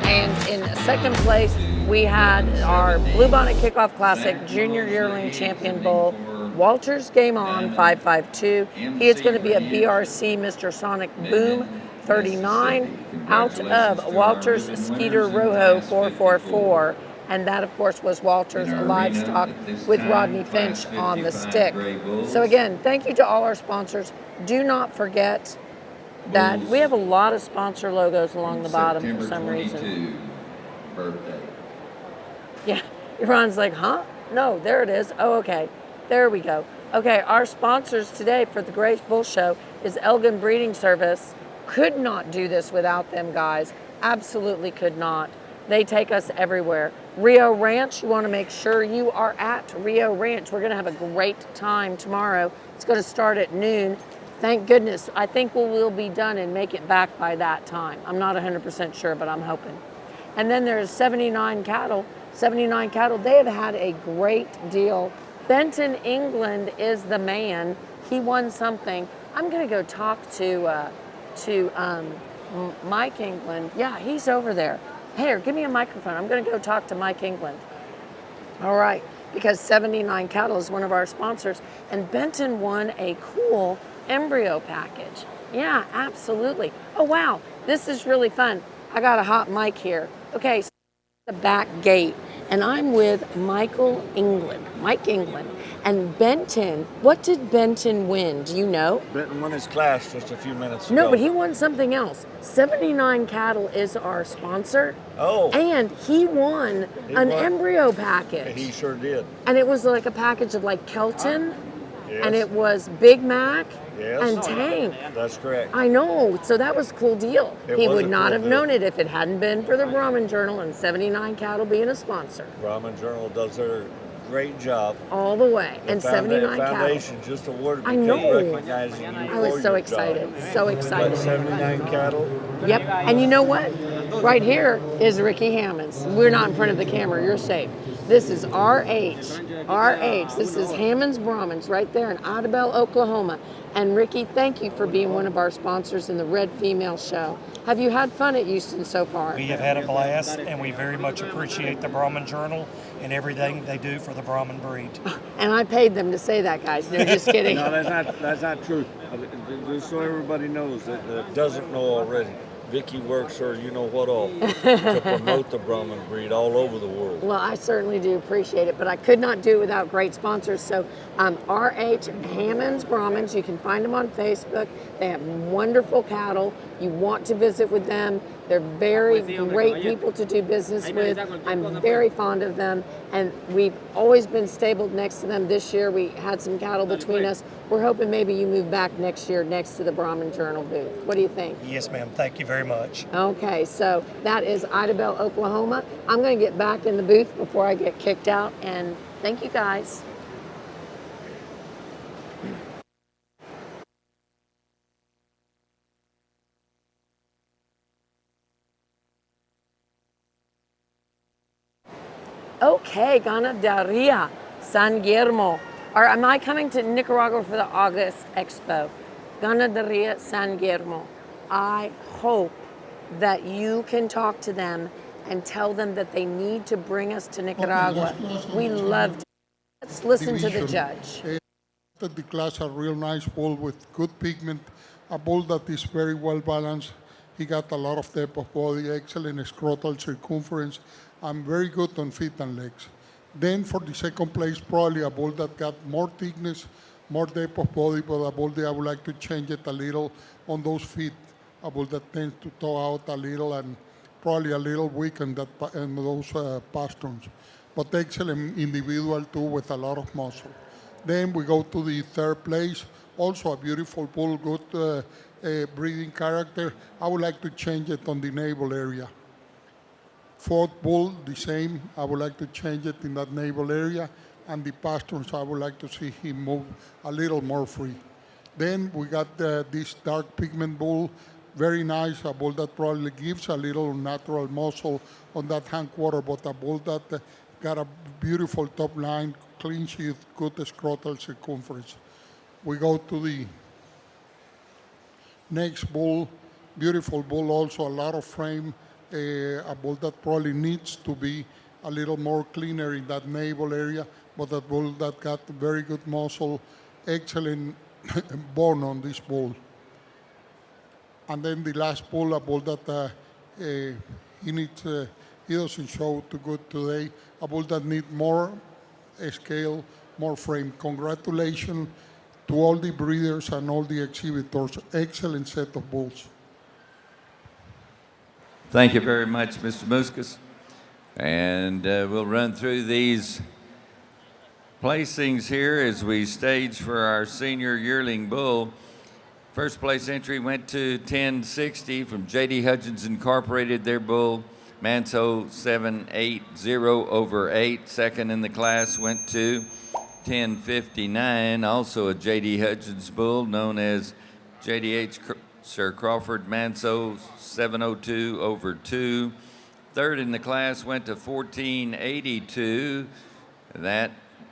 And in second place, we had our Bluebonnet Kickoff Classic Junior Yearling Champion Bull, Walters Game On 552. He is going to be a BRC Mr. Sonic Boom 39 out of Walters Skeeter Rojo 444. And that, of course, was Walters Livestock with Rodney Finch on the stick. So again, thank you to all our sponsors. Do not forget that we have a lot of sponsor logos along the bottom for some reason. Birthday. Yeah, Ron's like, huh? No, there it is. Oh, okay. There we go. Okay, our sponsors today for the Grace Bull Show is Elgin Breeding Service. Could not do this without them, guys. Absolutely could not. They take us everywhere. Rio Ranch, you want to make sure you are at Rio Ranch. We're going to have a great time tomorrow. It's going to start at noon. Thank goodness. I think we'll be done and make it back by that time. I'm not 100% sure, but I'm hoping. And then there's 79 Cattle. 79 Cattle, they have had a great deal. Benton, England is the man. He won something. I'm going to go talk to Mike England. Yeah, he's over there. Here, give me a microphone. I'm going to go talk to Mike England. All right, because 79 Cattle is one of our sponsors, and Benton won a cool embryo package. Yeah, absolutely. Oh, wow, this is really fun. I got a hot mic here. Okay, so the back gate, and I'm with Mike England. And Benton, what did Benton win? Do you know? Benton won his class just a few minutes ago. No, but he won something else. 79 Cattle is our sponsor. Oh. And he won an embryo package. He sure did. And it was like a package of like Kelton, Yes. and it was Big Mac, Yes. and Tank. That's correct. I know, so that was a cool deal. It He was would a not cool have deal. known it if it hadn't been for the Brahman Journal and 79 Cattle being a sponsor. Brahman Journal does their great job. All the way. And 79 Cattle. Foundation just awarded I me know. recognizing you I was for so your excited, job. so excited. But 79 Cattle. Yep, and you know what? Right here is Ricky Hammonds. We're not in front of the camera, you're safe. This is RH. This is Hammonds Brahmins right there in Audubon, Oklahoma. And Ricky, thank you for being one of our sponsors in the Red Female Show. Have you had fun at Houston so far? We have had a blast, and we very much appreciate the Brahman Journal and everything they do for the Brahman breed. And I paid them to say that, guys. No, just kidding. No, that's not true. Just so everybody knows that doesn't know already. Vicky works her, you know what all, to promote the Brahman breed all over the world. Well, I certainly do appreciate it, but I could not do it without great sponsors. So RH Hammonds Brahmins, you can find them on Facebook. They have wonderful cattle, You want to visit with them. They're very great people to do business with. I'm very fond of them, and we've always been stabled next to them. This year we had some cattle between us. We're hoping maybe you move back next year next to the Brahman Journal booth. What do you think? Yes, ma'am. Thank you very much. Okay, so that is Idabel, Oklahoma. I'm going to get back in the booth before I get kicked out, and thank you guys. Okay, Ganaderia, San Guillermo. Or am I coming to Nicaragua for the August Expo? Ganaderia, San Guillermo. I hope that you can talk to them and tell them that they need to bring us to Nicaragua. We love to. Let's listen to the judge. The class a real nice bull with good pigment, a bull that is very well balanced. He got a lot of depth of body, excellent scrotal circumference, and very good on feet and legs. Then for the second place, probably a bull that got more thickness, more depth of body, but a bull that I would like to change it a little on those feet. A bull that tends to toe out a little and probably a little weak in those pasterns. But excellent individual too with a lot of muscle. Then we go to the third place, also a beautiful bull, good breeding character. I would like to change it on the navel area. Fourth bull, the same. I would like to change it in that navel area. And the pasterns, I would like to see him move a little more free. Then we got this dark pigment bull, very nice, a bull that probably gives a little natural muscle on that hindquarter, but a bull that got a beautiful top line, clean sheath, good scrotal circumference. We go to the next bull, beautiful bull also, a lot of frame, a bull that probably needs to be a little more cleaner in that navel area, but a bull that got very good muscle, excellent bone on this bull. And then the last bull, a bull that he doesn't show too good today, a bull that needs more scale, more frame. Congratulations to all the breeders and all the exhibitors. Excellent set of bulls. Thank you very much, Mr. Muscus. And we'll run through these placings here as we stage for our senior yearling bull. First place entry went to 1060 from J.D. Hudgens Incorporated, their bull, Manso 780 over 8. Second in the class went to 1059, also a J.D. Hudgens bull known as J.D.H. Sir Crawford Manso 702 over 2. Third in the class went to 1482. That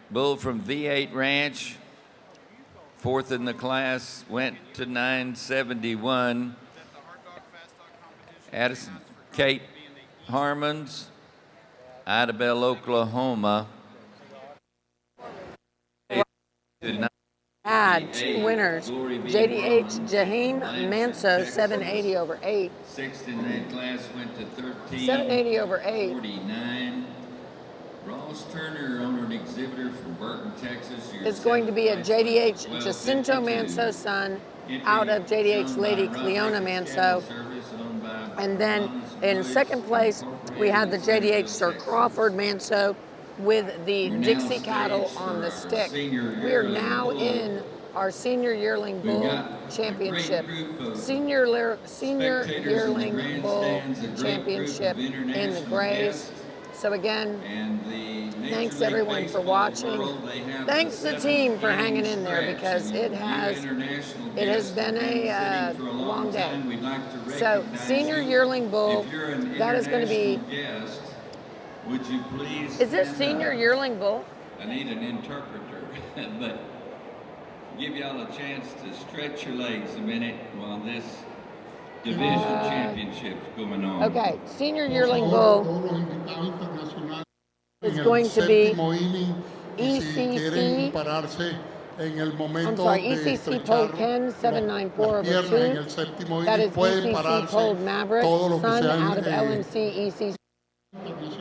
bull from V8 Ranch. Fourth in the class went to 971. Addison Kate Harmons, Idabel, Oklahoma. Add two winners, JDH Jaheim Manso 780 over 8. Sixth in that class went to 13. 780 over 8. 49. Ross Turner, owner and exhibitor from Burton, Texas. It's going to be a JDH Jacinto Manso son out of JDH Lady Cleona Manso. And then in second place, we had the JDH Sir Crawford Manso with the Dixie cattle on the stick. We are now in our senior yearling bull championship. Senior yearling bull championship in the grays. So again, thanks everyone for watching. Thanks the team for hanging in there because it has been a long day. So senior yearling bull, that is going to be. Would you please? Is this senior yearling bull? I need an interpreter, but give y'all a chance to stretch your legs a minute while this division championship's going on. Okay, senior yearling bull is going to be ECC. I'm sorry, ECC Pole 10 794 over 2. That is ECC Pole Maverick, son out of LMC ECC.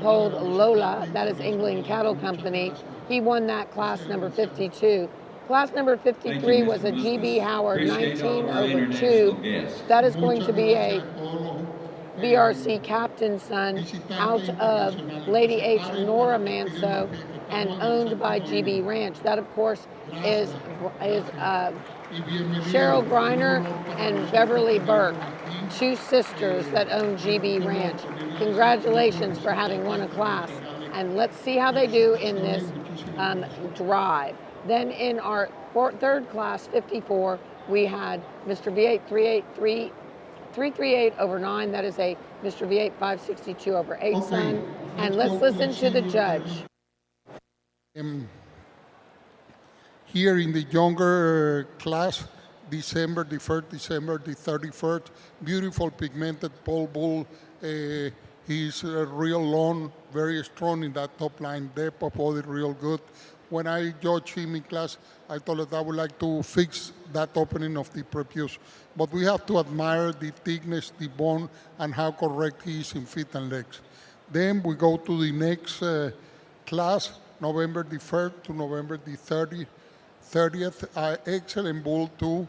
Polled Lola, that is England Cattle Company. He won that class number 52. Class number 53 was a GB Howard 19 over 2. That is going to be a BRC captain son out of Lady H Nora Manso and owned by GB Ranch. That, of course, is Cheryl Griner and Beverly Burke, two sisters that own GB Ranch. Congratulations for having won a class. And let's see how they do in this drive. Then in our third class, 54, we had Mr. V8 338 over 9. That is a Mr. V8 562 over 8 son. And let's listen to the judge. Here in the younger class, December the 1st, December the 31st, beautiful pigmented pole bull. He's real long, very strong in that top line, depth of body real good. When I judge him in class, I told him I would like to fix that opening of the prepuce. But we have to admire the thickness, the bone, and how correct he is in feet and legs. Then we go to the next class, November the 1st to November the 30th. Excellent bull too.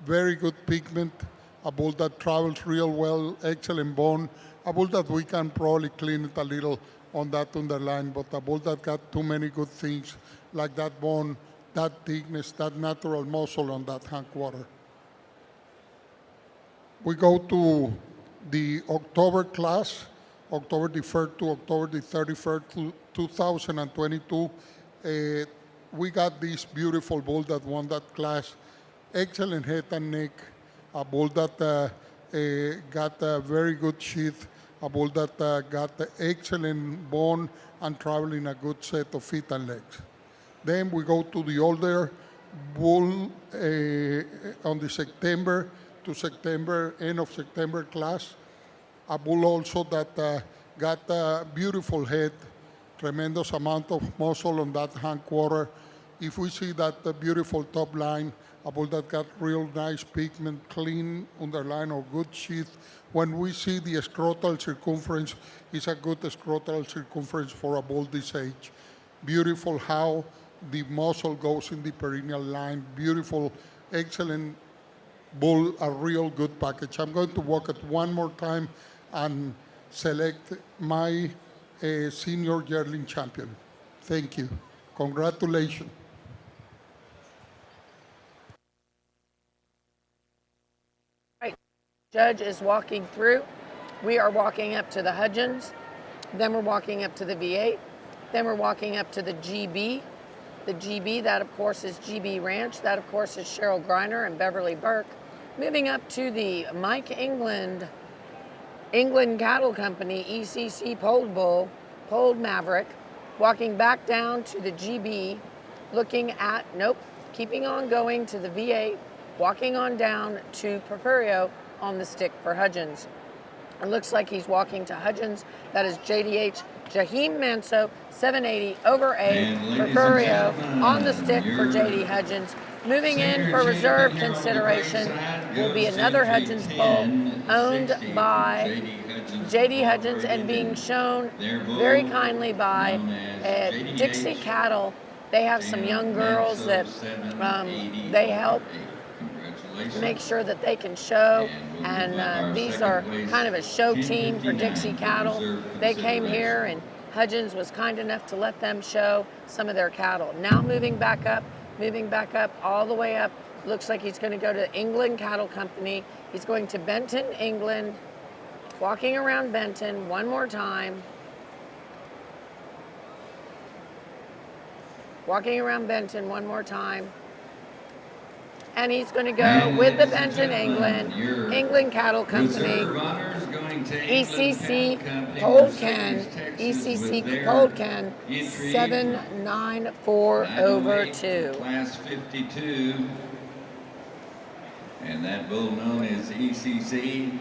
Very good pigment. A bull that travels real well, excellent bone. A bull that we can probably clean it a little on that underline, but a bull that got too many good things, like that bone, that thickness, that natural muscle on that hand quarter. We go to the October class, October the 1st to October the 31st, 2022. We got this beautiful bull that won that class. Excellent head and neck. A bull that got a very good sheath, a bull that got excellent bone and traveling a good set of feet and legs. Then we go to the older bull on the September to September, end of September class. A bull also that got a beautiful head, tremendous amount of muscle on that hand quarter. If we see that beautiful top line, a bull that got real nice pigment, clean underline or good sheath. When we see the scrotal circumference, it's a good scrotal circumference for a bull this age. Beautiful how the muscle goes in the perineal line. Beautiful, excellent bull, a real good package. I'm going to walk it one more time and select my senior yearling champion. Thank you. Congratulations. Judge is walking through. We are walking up to the Hudgens. Then we're walking up to the V8. Then we're walking up to the GB. The GB, that of course is GB Ranch. That of course is Cheryl Griner and Beverly Burke. Moving up to the Mike England Cattle Company, ECC Polled Bull, Polled Maverick. Walking back down to the GB, looking at, keeping on going to the V8, walking on down to Porfirio on the stick for Hudgens. It looks like he's walking to Hudgens. That is JDH Jaheim Manso, 780 over 8. Porfirio on the stick for JD Hudgens. Moving in for reserve consideration will be another Hudgens bull owned by JD Hudgens and being shown very kindly by Dixie Cattle. They have some young girls that they help make sure that they can show, and these are kind of a show team for Dixie Cattle. They came here and Hudgens was kind enough to let them show some of their cattle. Now moving back up all the way up. Looks like he's going to go to England Cattle Company. He's going to Benton, England, walking around Benton one more time. Walking around Benton one more time. And he's going to go with the Benton, England Cattle Company, ECC Poldcan, 794 over 2. Class 52, and that bull known as ECC.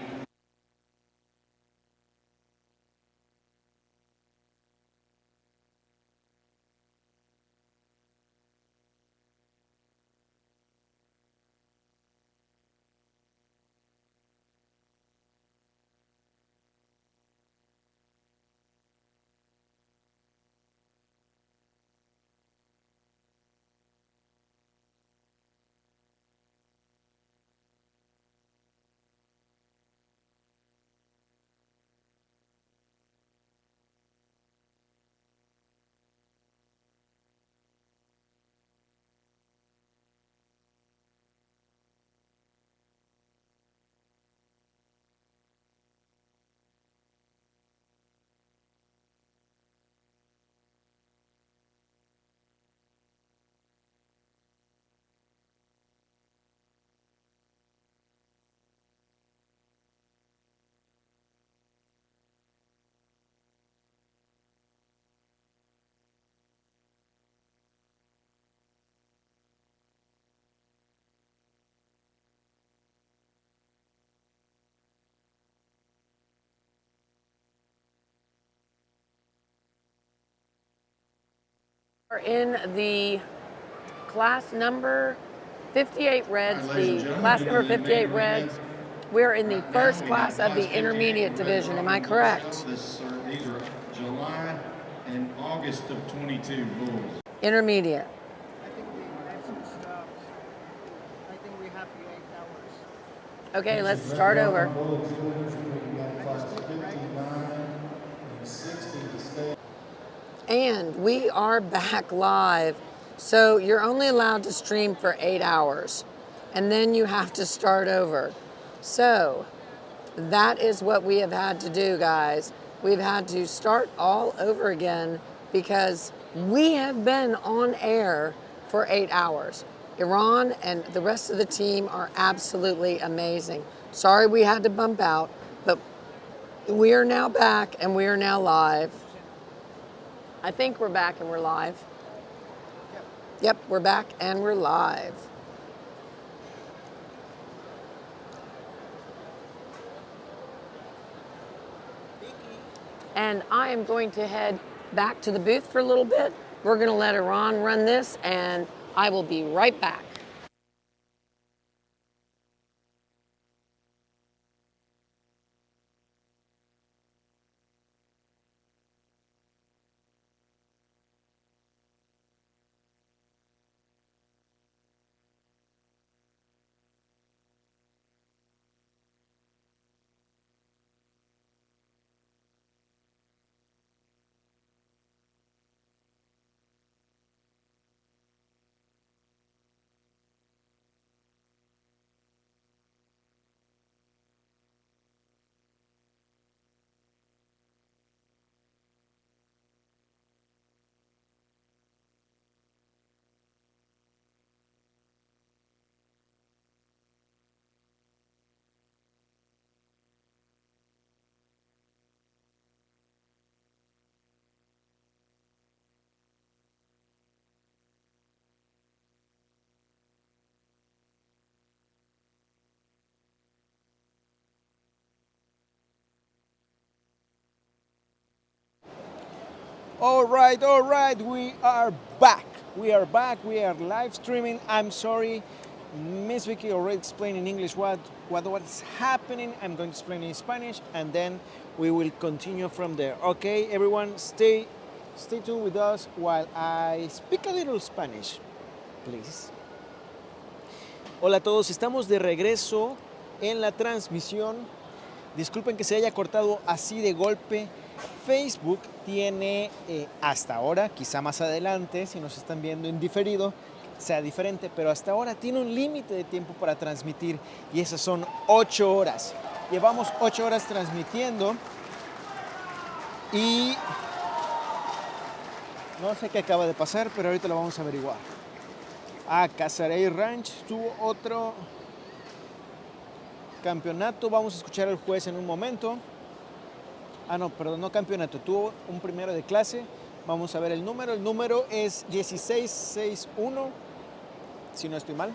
In the class number 58 Reds, the class number 58 Reds, we're in the first class of the intermediate division. Am I correct? These are July and August of 22 bulls. Intermediate. Okay, let's start over. And we are back live. So you're only allowed to stream for 8 hours, and then you have to start over. So that is what we have had to do, guys. We've had to start all over again because we have been on air for 8 hours. Iran and the rest of the team are absolutely amazing. Sorry we had to bump out, but we are now back and we are now live. I think we're back and we're live. Yep, we're back and we're live. And I am going to head back to the booth for a little bit. We're going to let Iran run this, and I will be right back. All right, we are back. We are back, we are live streaming. I'm sorry, Miss Vicky already explained in English what is happening. I'm going to explain in Spanish and then we will continue from there. Okay, everyone, stay tuned with us while I speak a little Spanish, please. Hola a todos, estamos de regreso en la transmisión. Disculpen que se haya cortado así de golpe. Facebook tiene hasta ahora, quizá más adelante, si nos están viendo en diferido, sea diferente, pero hasta ahora tiene un límite de tiempo para transmitir y esas son 8 horas. Llevamos 8 horas transmitiendo y no sé qué acaba de pasar, pero ahorita lo vamos a averiguar. Casarey Ranch tuvo otro campeonato, vamos a escuchar al juez en un momento. No, perdón, no campeonato, tuvo un primero de clase. Vamos a ver el número es 1661, si no estoy mal.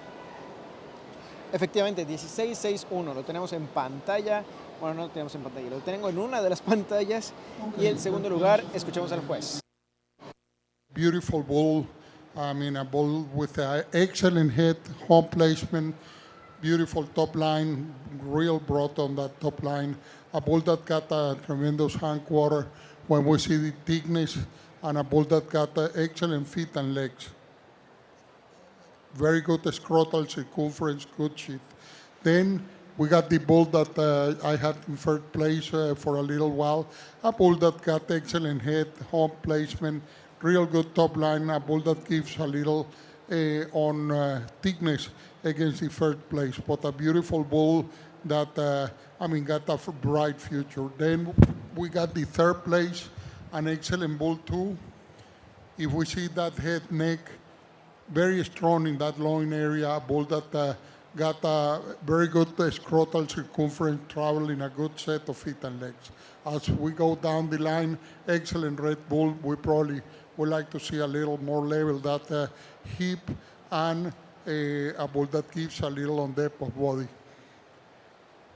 Efectivamente, 1661, lo tenemos en pantalla. Bueno, no lo tenemos en pantalla, lo tengo en una de las pantallas. Y en segundo lugar, escuchamos al juez. Beautiful bull, I mean a bull with an excellent head, home placement, beautiful top line, real broad on that top line. A bull that got a tremendous hindquarter when we see the thickness, and a bull that got excellent feet and legs. Very good scrotal circumference, good sheath. Then we got the bull that I had in third place for a little while. A bull that got excellent head, home placement, real good top line. A bull that gives a little on thickness against the third place, but a beautiful bull that got a bright future. Then we got the third place, an excellent bull too. If we see that head, neck, very strong in that loin area, a bull that got a very good scrotal circumference, traveling a good set of feet and legs. As we go down the line, excellent red bull. We probably would like to see a little more level that hip and a bull that gives a little on depth of body.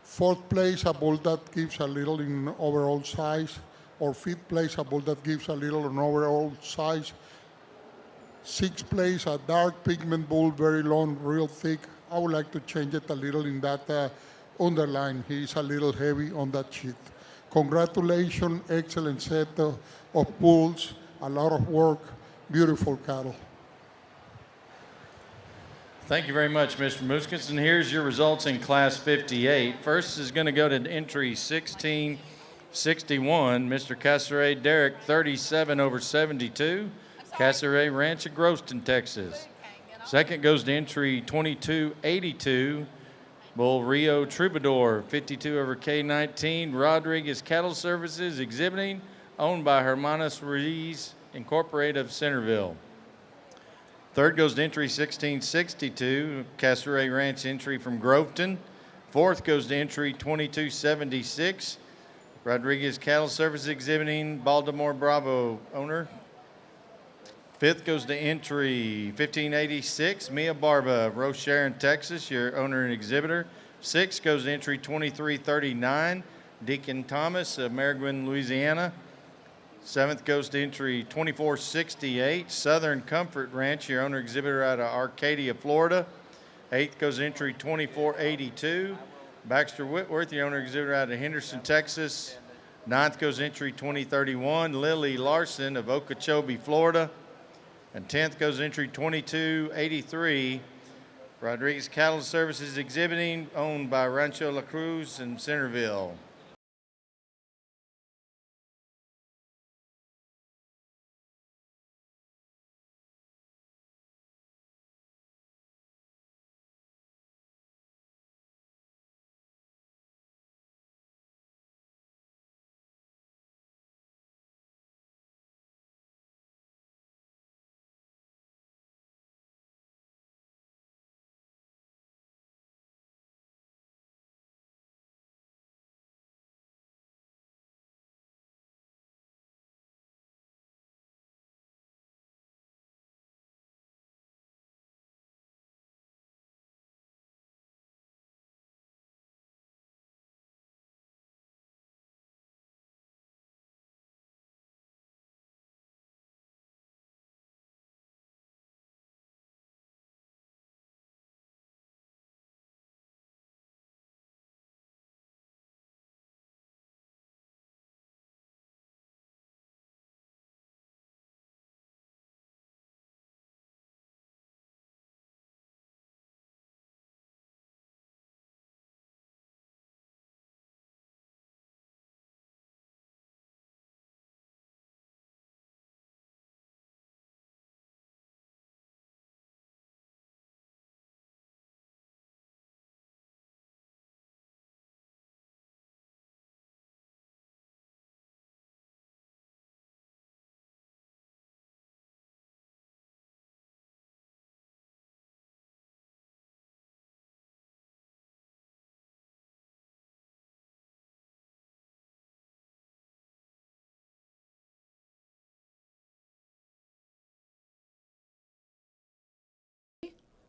Fourth place, a bull that gives a little in overall size, or fifth place, a bull that gives a little in overall size. Sixth place, a dark pigment bull, very long, real thick. I would like to change it a little in that underline. He's a little heavy on that sheet. Congratulations, excellent set of bulls, a lot of work, beautiful cattle. Thank you very much, Mr. Muskis. And here's your results in Class 58. First is going to go to entry 1661, Mr. Casares Derek, 37 over 72. Casares Ranch of Groston, Texas. Second goes to entry 2282, Bull Rio Troubadour, 52 over K19. Rodriguez Cattle Services exhibiting, owned by Hermanos Ruiz Incorporated of Centerville. Third goes to entry 1662, Casares Ranch entry from Groveton. Fourth goes to entry 2276, Rodriguez Cattle Services exhibiting, Baltimore Bravo owner. Fifth goes to entry 1586, Mia Barba, Rose Sharon, Texas, your owner and exhibitor. Sixth goes to entry 2339, Deacon Thomas of Maringouin, Louisiana. Seventh goes to entry 2468, Southern Comfort Ranch, your owner exhibitor out of Arcadia, Florida. Eighth goes to entry 2482, Baxter Whitworth, your owner exhibitor out of Henderson, Texas. Ninth goes to entry 2031, Lily Larson of Okeechobee, Florida. And 10th goes entry 2283, Rodriguez Cattle Services exhibiting, owned by Rancho La Cruz in Centerville.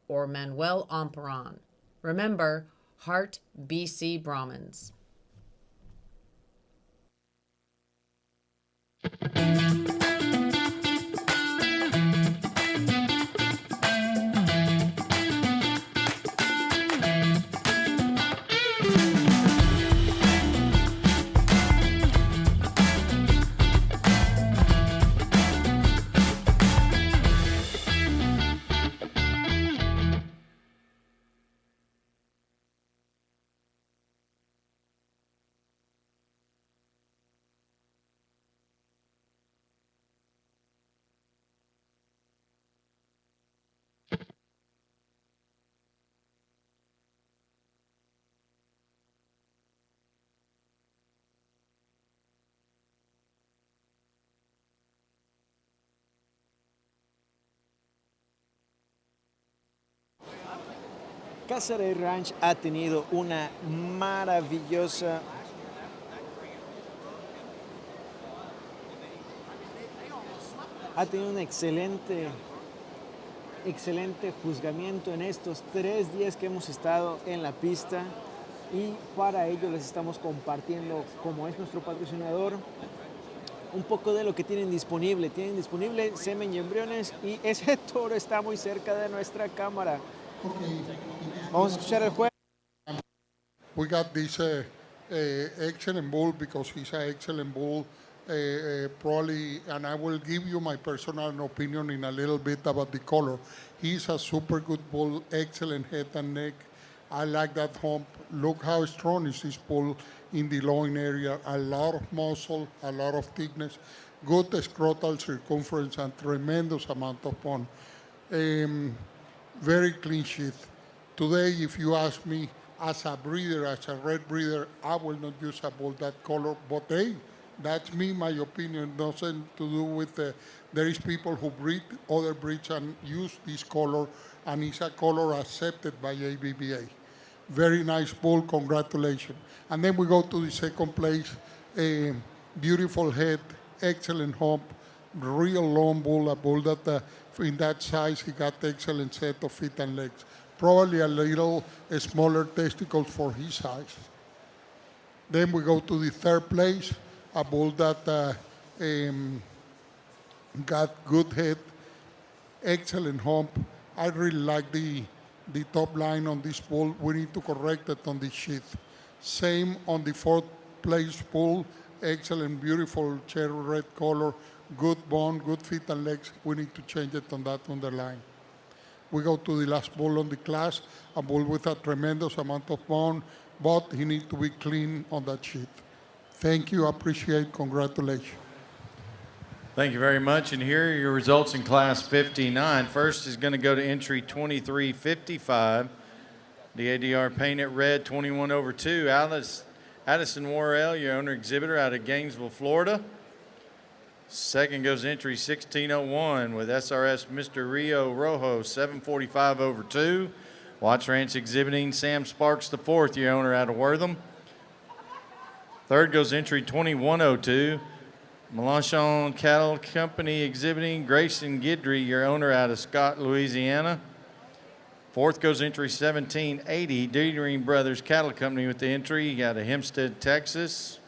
Or Manuel Amperon. Remember, Heart BC Brahmins. Casares Ranch ha tenido una maravillosa un excelente juzgamiento en estos 3 días que hemos estado en la pista, y para ello les estamos compartiendo, como es nuestro patrocinador, un poco de lo que tienen disponible. Tienen disponible semen y embriones y ese toro está muy cerca de nuestra cámara. Vamos a escuchar el juego. We got this excellent bull because he's an excellent bull. Probably, and I will give you my personal opinion in a little bit about the color. He's a super good bull, excellent head and neck. I like that hump. Look how strong is this bull in the loin area. A lot of muscle, a lot of thickness, good scrotal circumference, and tremendous amount of bone. Very clean sheath. Today, if you ask me, as a breeder, as a red breeder, I will not use a bull that color, but hey, that's me, my opinion, nothing to do with there is people who breed other breeds and use this color, and it's a color accepted by ABBA. Very nice bull, congratulations. And then we go to the second place, beautiful head, excellent hump, real long bull, a bull that in that size, he got excellent set of feet and legs. Probably a little smaller testicles for his size. Then we go to the third place, a bull that got good head, excellent hump. I really like the top line on this bull. We need to correct it on the sheath. Same on the fourth place bull, excellent, beautiful cherry red color, good bone, good feet and legs. We need to change it on that underline. We go to the last bull on the class, a bull with a tremendous amount of bone, but he needs to be clean on that sheet. Thank you, appreciate, congratulations. Thank you very much. And here are your results in Class 59. First is going to go to entry 2355. The ADR painted red 21/2. Addison Worrell, your owner exhibitor out of Gainesville, Florida. Second goes entry 1601 with SRS Mr. Rio Rojo 745/2. Watts Ranch exhibiting Sam Sparks IV, your owner out of Wortham. Third goes entry 2102. Melanchon Cattle Company exhibiting Grayson Guidry, your owner out of Scott, Louisiana. Fourth goes entry 1780. Deering Brothers Cattle Company with the entry out of Hempstead, Texas.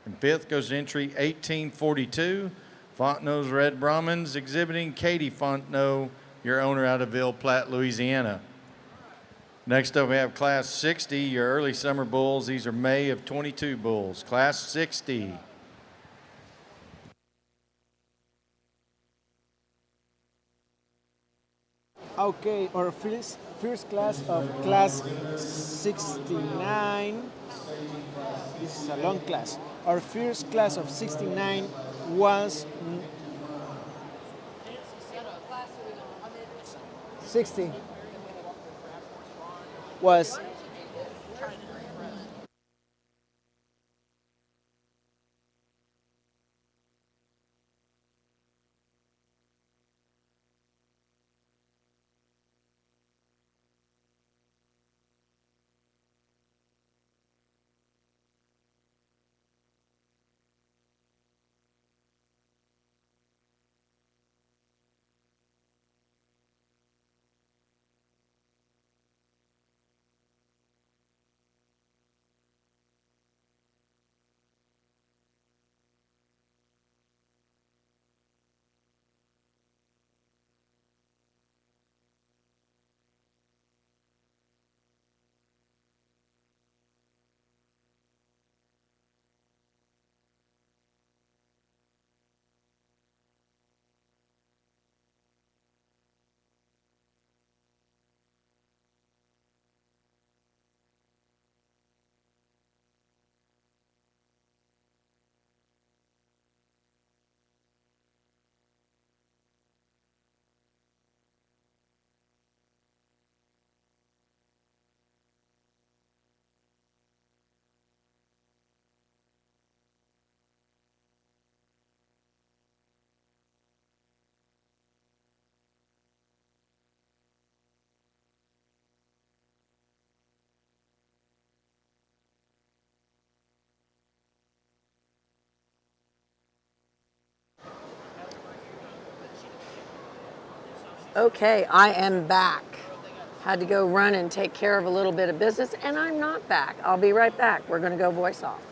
And fifth goes entry 1842. Fontenot's Red Brahmins exhibiting Katie Fontenot, your owner out of Ville Platte, Louisiana. Next up, we have Class 60, your early summer bulls. These are May of 22 bulls. Class 60. Okay, our first class of class 69. This is a long class. Our first class of 69 was 60. Was Okay, I am back. Had to go run and take care of a little bit of business, and I'm not back. I'll be right back. We're going to go voice off.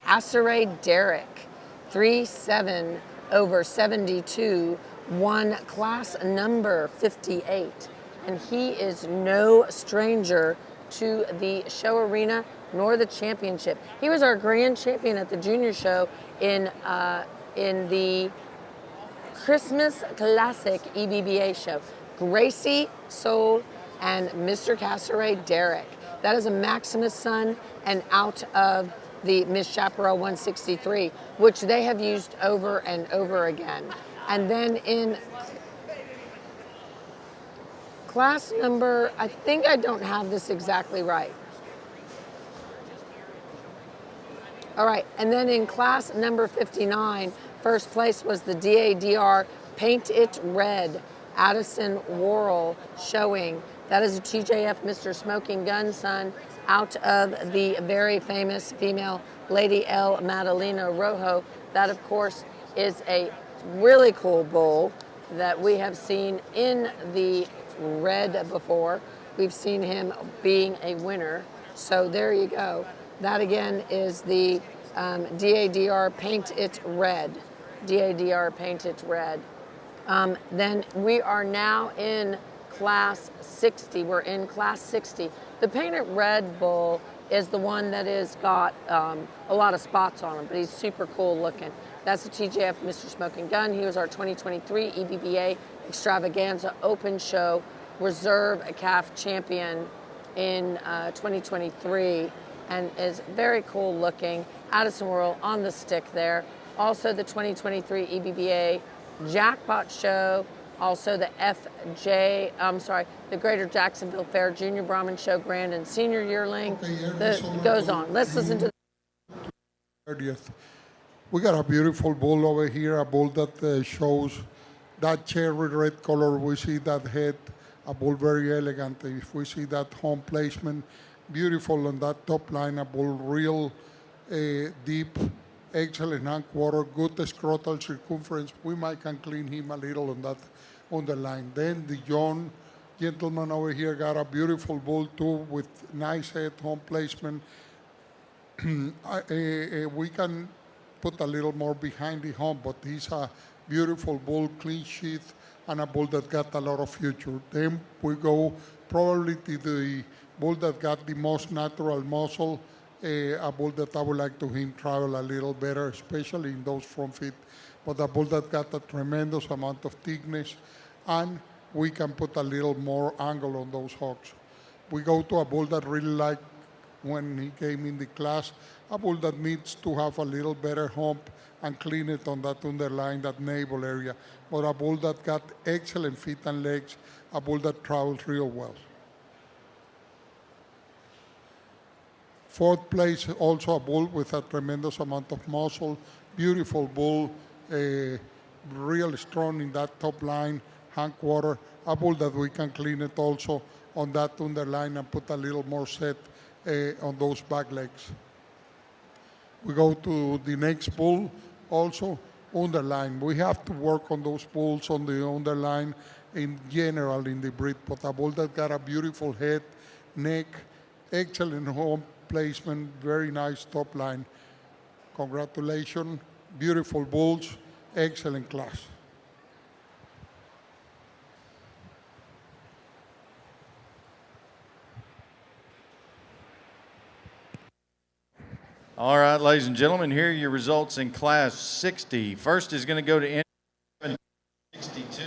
Asseray Derrick, 3-7 over 72, won class number 58. And he is no stranger to the show arena nor the championship. He was our grand champion at the junior show in the Christmas Classic EBBA show. Gracie Soul and Mr. Casseray Derrick. That is a Maximus son and out of the Miss Chaparral 163, which they have used over and over again. And then in class number, I think I don't have this exactly right. All right, and then in class number 59, first place was the DADR Paint It Red, Addison Worrell showing. That is a TJF Mr. Smoking Gun son out of the very famous female Lady L. Madalena Rojo. That, of course, is a really cool bull that we have seen in the red before. We've seen him being a winner. So there you go. That again is the DADR Paint It Red. DADR Paint It Red. Then we are now in class 60. We're in class 60. The Paint It Red bull is the one that has got a lot of spots on him, but he's super cool looking. That's the TJF Mr. Smoking Gun. He was our 2023 EBBA Extravaganza Open Show Reserve Calf Champion in 2023 and is very cool looking. Addison Worrell on the stick there. Also the 2023 EBBA Jackpot Show. Also the the Greater Jacksonville Fair Junior Brahman Show Grand and Senior Yearling. Goes on. Let's listen to 30th. We got a beautiful bull over here, a bull that shows that cherry red color. We see that head, a bull very elegant. If we see that home placement, beautiful on that top line, a bull real deep, excellent hindquarter, good scrotal circumference. We might can clean him a little on the line. Then the young gentleman over here got a beautiful bull too with nice head, home placement. We can put a little more behind the hump, but he's a beautiful bull, clean sheath, and a bull that got a lot of future. Then we go probably to the bull that got the most natural muscle, a bull that I would like to him travel a little better, especially in those front feet, but a bull that got a tremendous amount of thickness, and we can put a little more angle on those hocks. We go to a bull that really liked when he came in the class, a bull that needs to have a little better hump and clean it on that underline, that navel area, but a bull that got excellent feet and legs, a bull that travels real well. Fourth place, also a bull with a tremendous amount of muscle, beautiful bull, real strong in that top line, hindquarter, a bull that we can clean it also on that underline and put a little more set on those back legs. We go to the next bull, also underline. We have to work on those bulls on the underline in general in the breed, but a bull that got a beautiful head, neck, excellent home placement, very nice top line. Congratulations, beautiful bulls, excellent class. All right, ladies and gentlemen, here are your results in class 60. First is going to go to 62.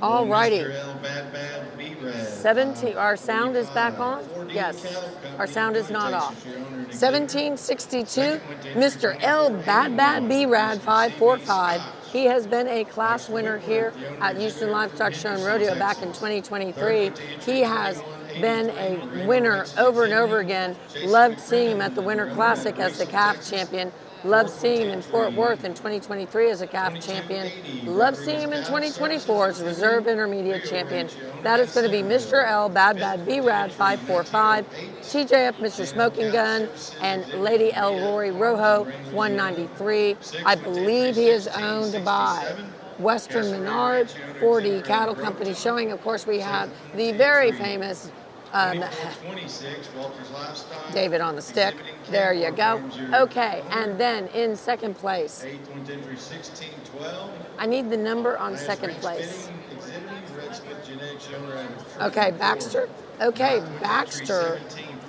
All righty. Mr. L. Bad Bad B-Rad. 17, our sound is back on? Yes, our sound is not off. 1762, Mr. L. Bad Bad B-Rad 545. He has been a class winner here at Houston Livestock Show and Rodeo back in 2023. He has been a winner over and over again. Loved seeing him at the Winter Classic as the calf champion. Loved seeing him in Fort Worth in 2023 as a calf champion. Loved seeing him in 2024 as reserve intermediate champion. That is going to be Mr. L. Bad Bad B-Rad 545, TJF Mr. Smoking Gun, and Lady L. Rory Rojo 193. I believe he is owned by Western Menard 4D Cattle Company showing. Of course, we have the very famous 26, Walters Livestock. David on the stick. There you go. Okay, and then in second place, 8th went entry 1612. I need the number on second place. Exhibiting Red Split Genetics, owner out of Okay, Baxter. Okay, Baxter,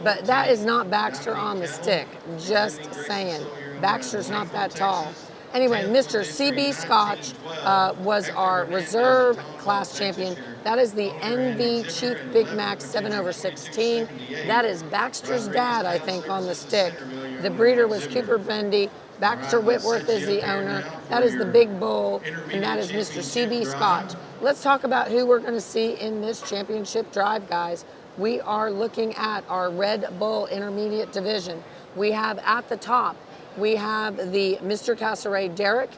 but that is not Baxter on the stick. Just saying. Baxter's not that tall. Anyway, Mr. CB Scotch was our reserve class champion. That is the NV Chief Big Mac 7/16. That is Baxter's dad, I think, on the stick. The breeder was Cooper Bendy. Baxter Whitworth is the owner. That is the Big Bull, and that is Mr. CB Scotch. Let's talk about who we're going to see in this championship drive, guys. We are looking at our Red Bull Intermediate Division. We have at the top, we have the Mr. Casseray Derek,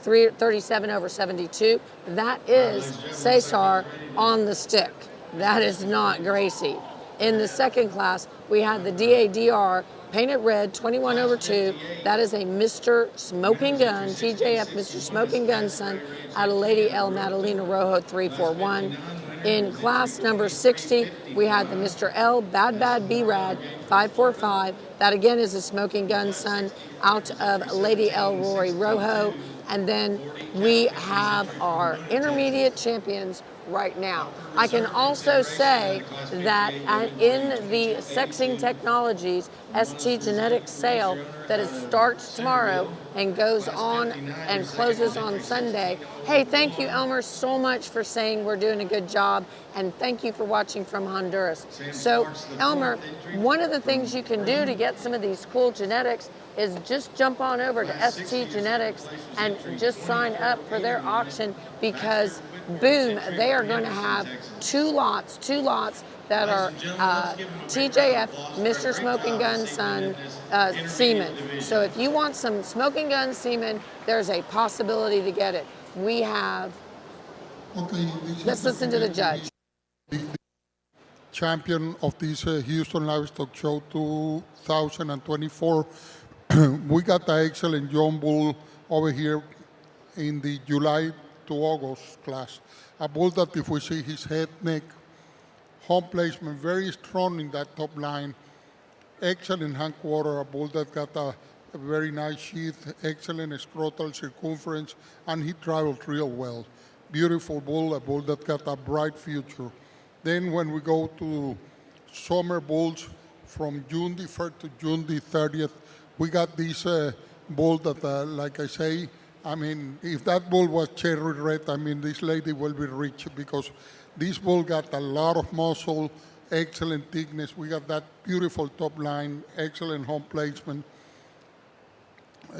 37/72. That is Cesar on the stick. That is not Gracie. In the second class, we had the DADR painted red, 21/2. That is a Mr. Smoking Gun, TJF Mr. Smoking Gun son, out of Lady L. Madalena Rojo 341. In class number 60, we had the Mr. L. Bad B-Rad 545. That again is a Smoking Gun son out of Lady L. Rory Rojo. And then we have our intermediate champions right now. I can also say that in the Sexing Technologies ST Genetics sale that starts tomorrow and goes on and closes on Sunday. Hey, thank you, Elmer, so much for saying we're doing a good job, and thank you for watching from Honduras. So, Elmer, one of the things you can do to get some of these cool genetics is just jump on over to ST Genetics and just sign up for their auction, because boom, they are going to have two lots that are TJF, Mr. Smoking Gun Son semen. So if you want some Smoking Gun semen, there's a possibility to get it. We have, let's listen to the judge. Champion of this Houston Livestock Show 2024. We got the excellent John Bull over here in the July to August class. A bull that, if we see his head, neck, home placement, very strong in that top line. Excellent hindquarter, a bull that got a very nice sheath, excellent scrotal circumference, and he traveled real well. Beautiful bull, a bull that got a bright future. Then when we go to summer bulls from June the 1st to June the 30th, we got this bull that, like I say, I mean, if that bull was cherry red, I mean, this lady will be rich, because this bull got a lot of muscle, excellent thickness. We got that beautiful top line, excellent home placement.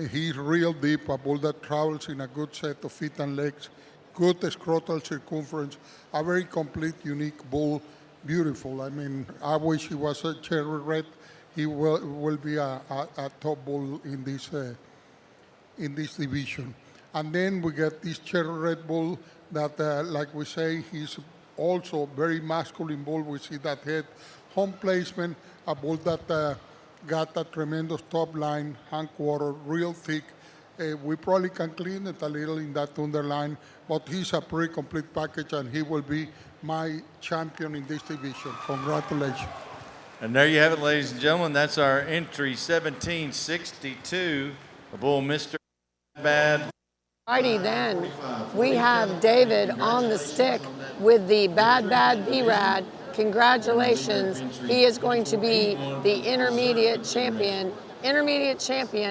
He's real deep, a bull that travels in a good set of feet and legs, good scrotal circumference, a very complete, unique bull, beautiful. I mean, I wish he was a cherry red. He will be a top bull in this division. And then we get this cherry red bull that, like we say, he's also very masculine bull. We see that head, home placement, a bull that got a tremendous top line, hindquarter, real thick. We probably can clean it a little in that underline, but he's a pretty complete package, and he will be my champion in this division. Congratulations. And there you have it, ladies and gentlemen. That's our entry 1762, the bull Mr. Bad. Alrighty then, we have David on the stick with the Bad B-Rad. Congratulations, he is going to be the intermediate champion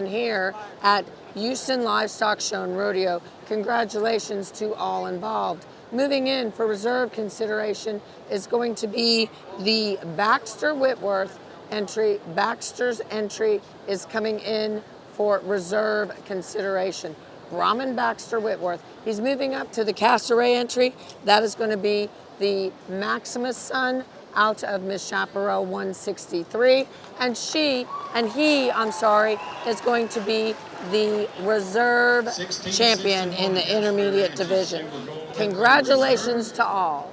here at Houston Livestock Show and Rodeo. Congratulations to all involved. Moving in for reserve consideration is going to be the Baxter Whitworth entry. Baxter's entry is coming in for reserve consideration. Brahman Baxter Whitworth. He's moving up to the Casseray entry. That is going to be the Maximus son out of Miss Chaparral 163. And he, is going to be the reserve champion in the intermediate division. Congratulations to all.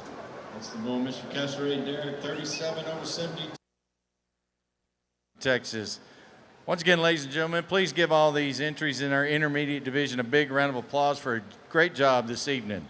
That's the bull Mr. Casseray Derek, 37/72. Texas. Once again, ladies and gentlemen, please give all these entries in our intermediate division a big round of applause for a great job this evening.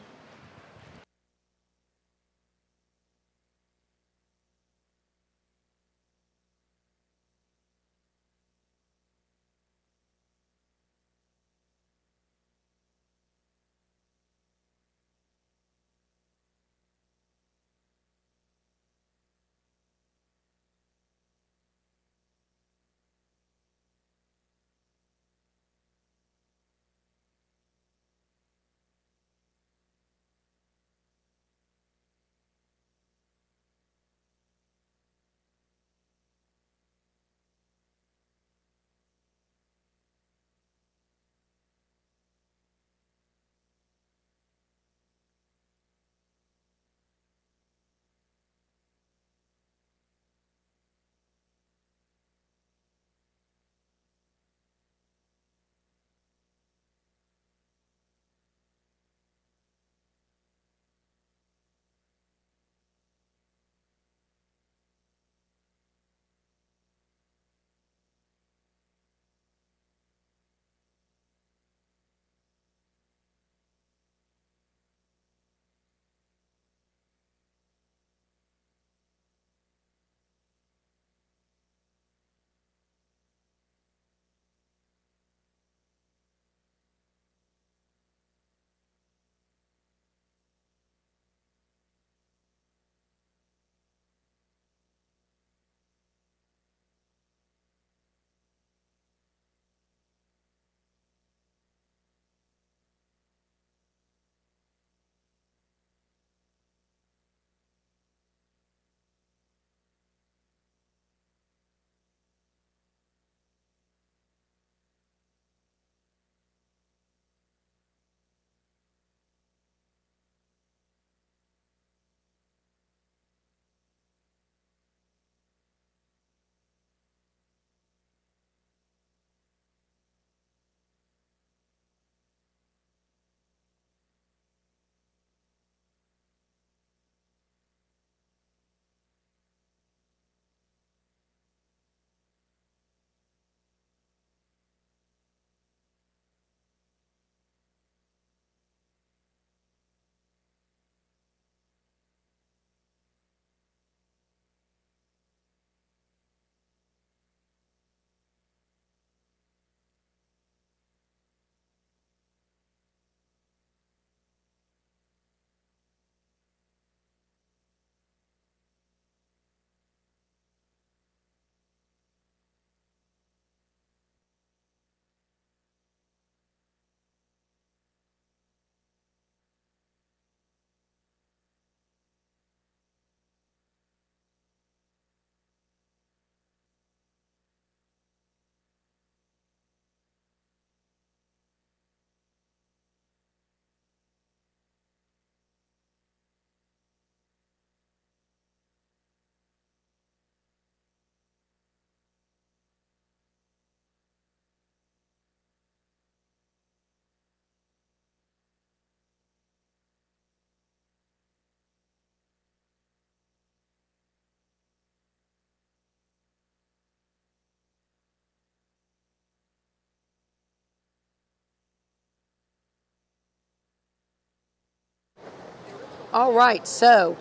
All right, so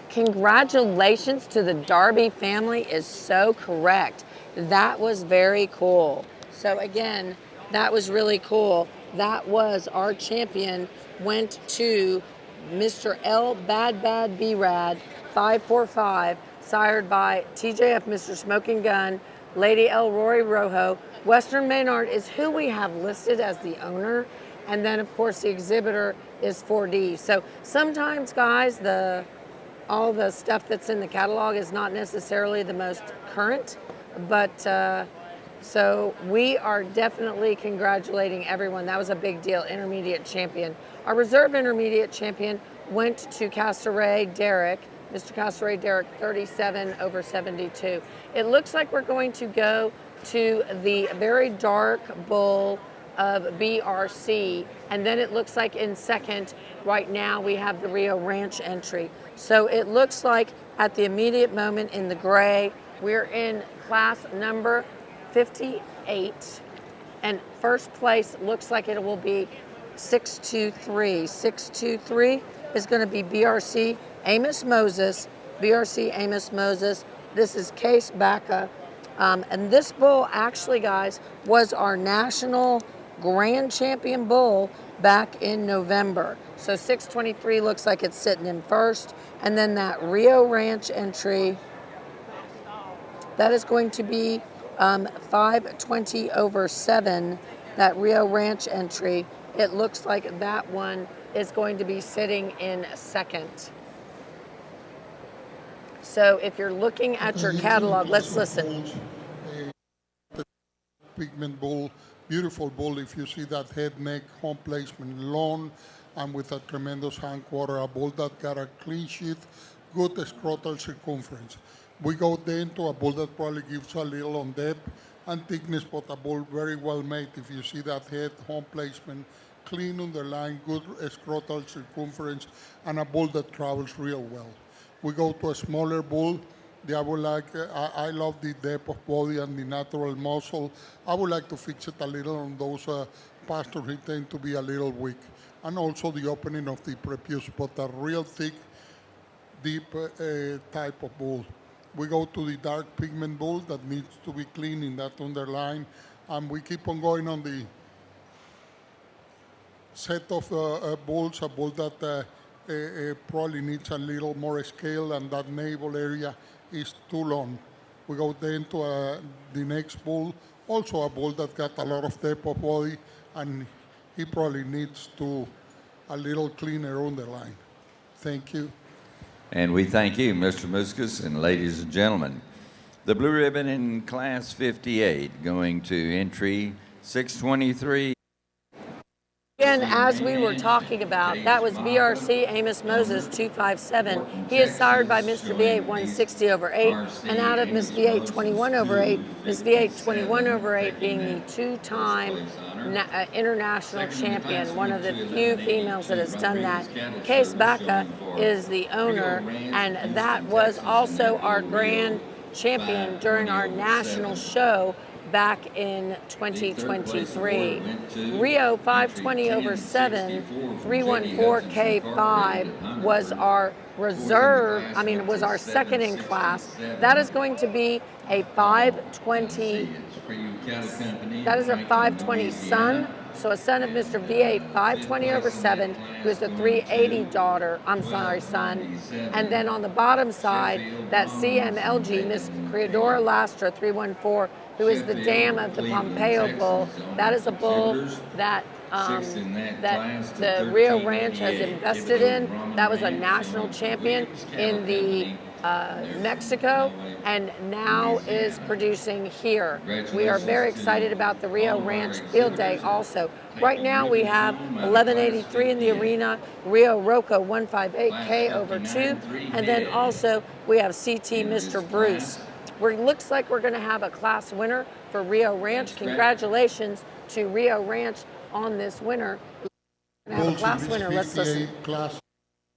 congratulations to the Darby family is so correct. That was very cool. So again, that was really cool. That was our champion went to Mr. L Bad Bad B Rad 545, sired by TJF Mr. Smoking Gun, Lady El Rory Rojo. Western Maynard is who we have listed as the owner. And then of course the exhibitor is 4D. So sometimes guys, all the stuff that's in the catalog is not necessarily the most current, but so we are definitely congratulating everyone. That was a big deal, intermediate champion. Our reserve intermediate champion went to Castlereagh Derek, Mr. Castlereagh Derek, 37/72. It looks like we're going to go to the very dark bull of BRC, and then it looks like in second, right now we have the Rio Ranch entry. So it looks like at the immediate moment in the gray, we're in class number 58, and first place looks like it will be 623. 623 is going to be BRC Amos Moses. BRC Amos Moses. This is Case Baca. And this bull actually, guys, was our national grand champion bull back in November. So 623 looks like it's sitting in first. And then that Rio Ranch entry, that is going to be 520/7. That Rio Ranch entry, it looks like that one is going to be sitting in second. So if you're looking at your catalog, let's listen. Pigment bull, beautiful bull. If you see that head, neck, home placement, long, and with a tremendous hindquarter, a bull that got a clean sheath, good scrotal circumference. We go then to a bull that probably gives a little on depth and thickness, but a bull very well made. If you see that head, home placement, clean underline, good scrotal circumference, and a bull that travels real well. We go to a smaller bull. I love the depth of body and the natural muscle. I would like to fix it a little on those pastures who tend to be a little weak. And also the opening of the prepuce, but a real thick, deep type of bull. We go to the dark pigment bull that needs to be clean in that underline. And we keep on going on the set of bulls, a bull that probably needs a little more scale, and that navel area is too long. We go then to the next bull, also a bull that got a lot of depth of body, and he probably needs to a little cleaner underline. Thank you. And we thank you, Mr. Muscus, and ladies and gentlemen. The blue ribbon in class 58 going to entry 623. Again, as we were talking about, that was BRC Amos Moses 257. He is sired by Mr. V8 160/8, and out of Miss V8 21/8, Miss V8 21/8 being the two-time international champion, one of the few females that has done that. Case Baca is the owner, and that was also our grand champion during our national show back in 2023. Rio 520/7, 314K5 was our reserve, was our second in class. That is going to be a 520, that is a 520 son. So a son of Mr. V8 520/7, who's the 380 son. And then on the bottom side, that CMLG, Miss Creadora Lastra 314, who is the dam of the Pompeo bull. That is a bull that the Rio Ranch has invested in. That was a national champion in the Mexico, and now is producing here. We are very excited about the Rio Ranch Field Day also. Right now we have 1183 in the arena, Rio Rocco 158K/2, and then also we have CT Mr. Bruce. Looks like we're going to have a class winner for Rio Ranch. Congratulations to Rio Ranch on this winner. We're going to have a class winner. Let's listen. Class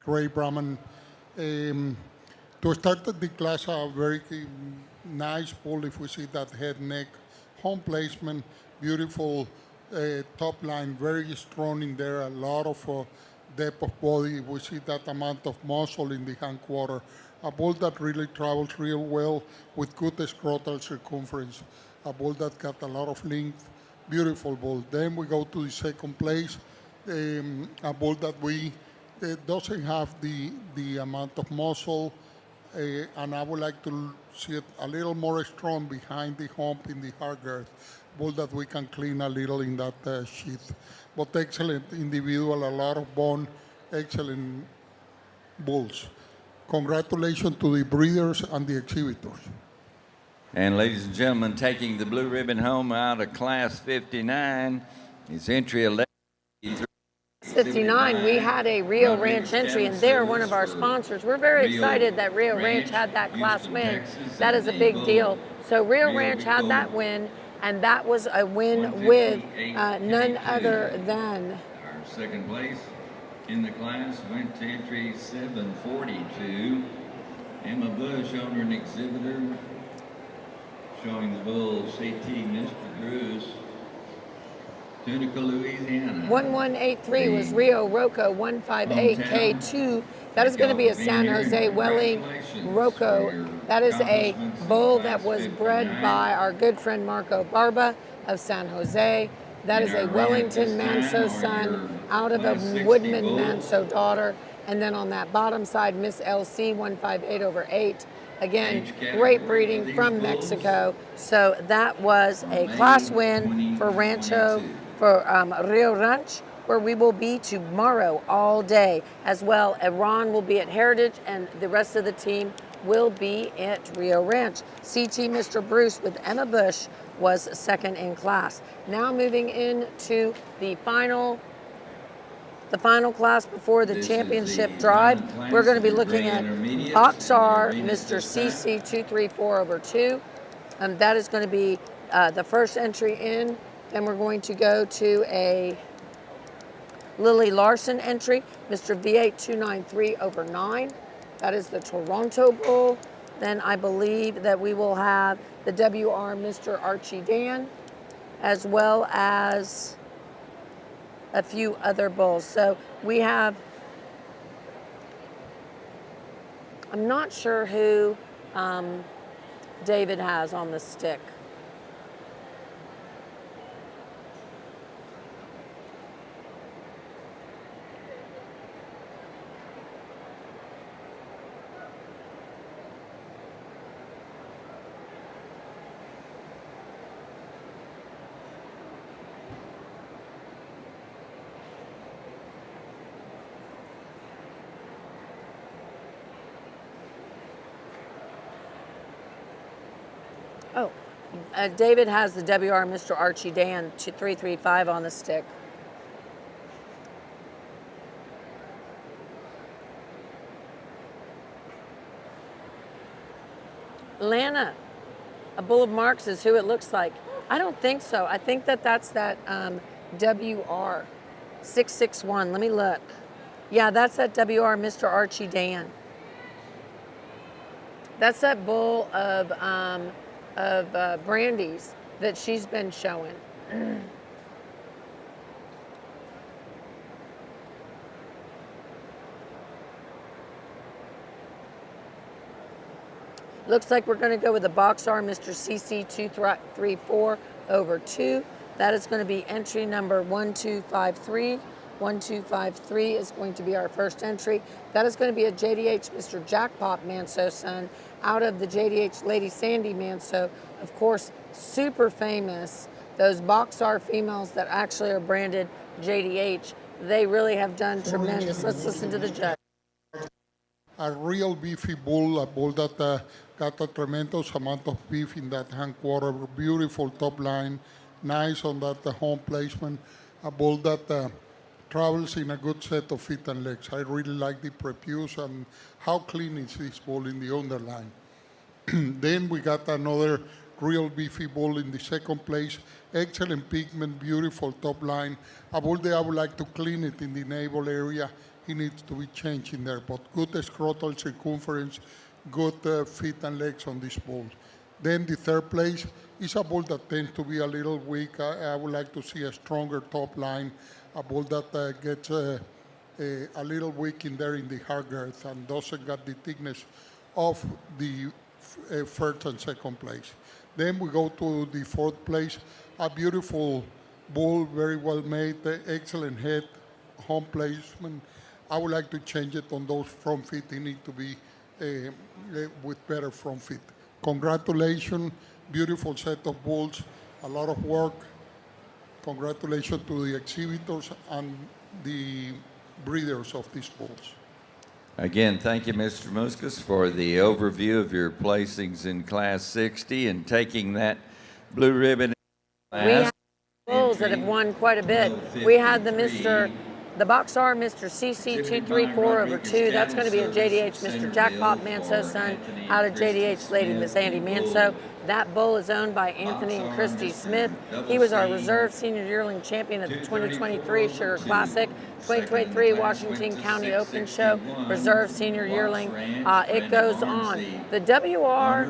Gray Brahman. To start the class, a very nice bull. If we see that head, neck, home placement, beautiful top line, very strong in there. A lot of depth of body. We see that amount of muscle in the hindquarter. A bull that really travels real well with good scrotal circumference. A bull that got a lot of length. Beautiful bull. Then we go to the second place. A bull that we doesn't have the amount of muscle, and I would like to see it a little more strong behind the hump in the hard girth. Bull that we can clean a little in that sheath. But excellent individual, a lot of bone, excellent bulls. Congratulations to the breeders and the exhibitors. And ladies and gentlemen, taking the blue ribbon home out of Class 59 is entry 11. 59, we had a Rio Ranch entry, and they're one of our sponsors. We're very excited that Rio Ranch had that class win. That is a big deal. So Rio Ranch had that win, and that was a win with none other than... Our second place in the class went to entry 742. Emma Bush, owner and exhibitor, showing the bull CT Mr. Bruce. Tunica, Louisiana. 1183 was Rio Rocco 158K2. That is going to be a San Jose Welling Rocco. That is a bull that was bred by our good friend Marco Barba of San Jose. That is a Wellington Manso son out of a Woodman Manso daughter. And then on that bottom side, Miss LC 158/8. Again, great breeding from Mexico. So that was a class win for Rio Ranch, where we will be tomorrow all day. As well, Ron will be at Heritage, and the rest of the team will be at Rio Ranch. CT Mr. Bruce with Emma Bush was second in class. Now moving into the final class before the championship drive. We're going to be looking at Box R, Mr. CC 234/2. That is going to be the first entry in. Then we're going to go to a Lily Larson entry, Mr. V8 293/9. That is the Toronto Bull. Then I believe that we will have the WR Mr. Archie Dan, as well as a few other bulls. So we have, I'm not sure who David has on the stick. Oh, David has the WR Mr. Archie Dan 335 on the stick. Lana, a bull of Marks is who it looks like. I don't think so. I think that that's that WR 661. Let me look. Yeah, that's that WR Mr. Archie Dan. That's that bull of Brandy's that she's been showing. Looks like we're going to go with the Box R Mr. CC 234/2. That is going to be entry number 1253. 1253 is going to be our first entry. That is going to be a JDH Mr. Jackpot Manso son out of the JDH Lady Sandy Manso. Of course, super famous. Those Box R females that actually are branded JDH, they really have done tremendous. Let's listen to the judge. A real beefy bull, a bull that got a tremendous amount of beef in that hindquarter, beautiful top line, nice on that home placement, a bull that travels in a good set of feet and legs. I really like the prepuce and how clean is this bull in the underline. Then we got another real beefy bull in the second place, excellent pigment, beautiful top line. A bull that I would like to clean it in the navel area. He needs to be changed in there, but good scrotal circumference, good feet and legs on this bull. Then the third place is a bull that tends to be a little weak. I would like to see a stronger top line, a bull that gets a little weak in there in the hard girth and doesn't got the thickness of the first and second place. Then we go to the fourth place, a beautiful bull, very well made, excellent head, home placement. I would like to change it on those front feet. They need to be with better front feet. Congratulations, beautiful set of bulls, a lot of work. Congratulations to the exhibitors and the breeders of these bulls. Again, thank you, Mr. Muscus, for the overview of your placings in Class 60 and taking that blue ribbon class. We have bulls that have won quite a bit. We had the box R Mr. CC 234/2. That's going to be a JDH Mr. Jackpot Manso son out of JDH Lady Miss Andy Manso. That bull is owned by Anthony and Christy Smith. He was our reserve senior yearling champion at the 2023 Sugar Classic, 2023 Washington County Open Show, reserve senior yearling. It goes on. The WR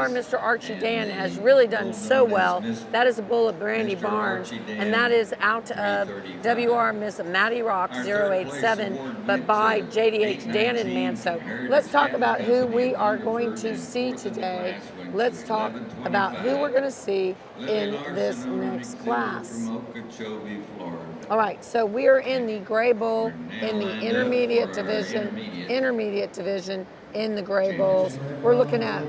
Mr. Archie Dan has really done so well. That is a bull of Brandy Barnes, and that is out of WR Miss Maddie Rock 087, but by JDH Dan and Manso. Let's talk about who we are going to see today. Let's talk about who we're going to see in this next class. All right, so we're in the Gray Bull in the intermediate division in the Gray Bulls. We're looking at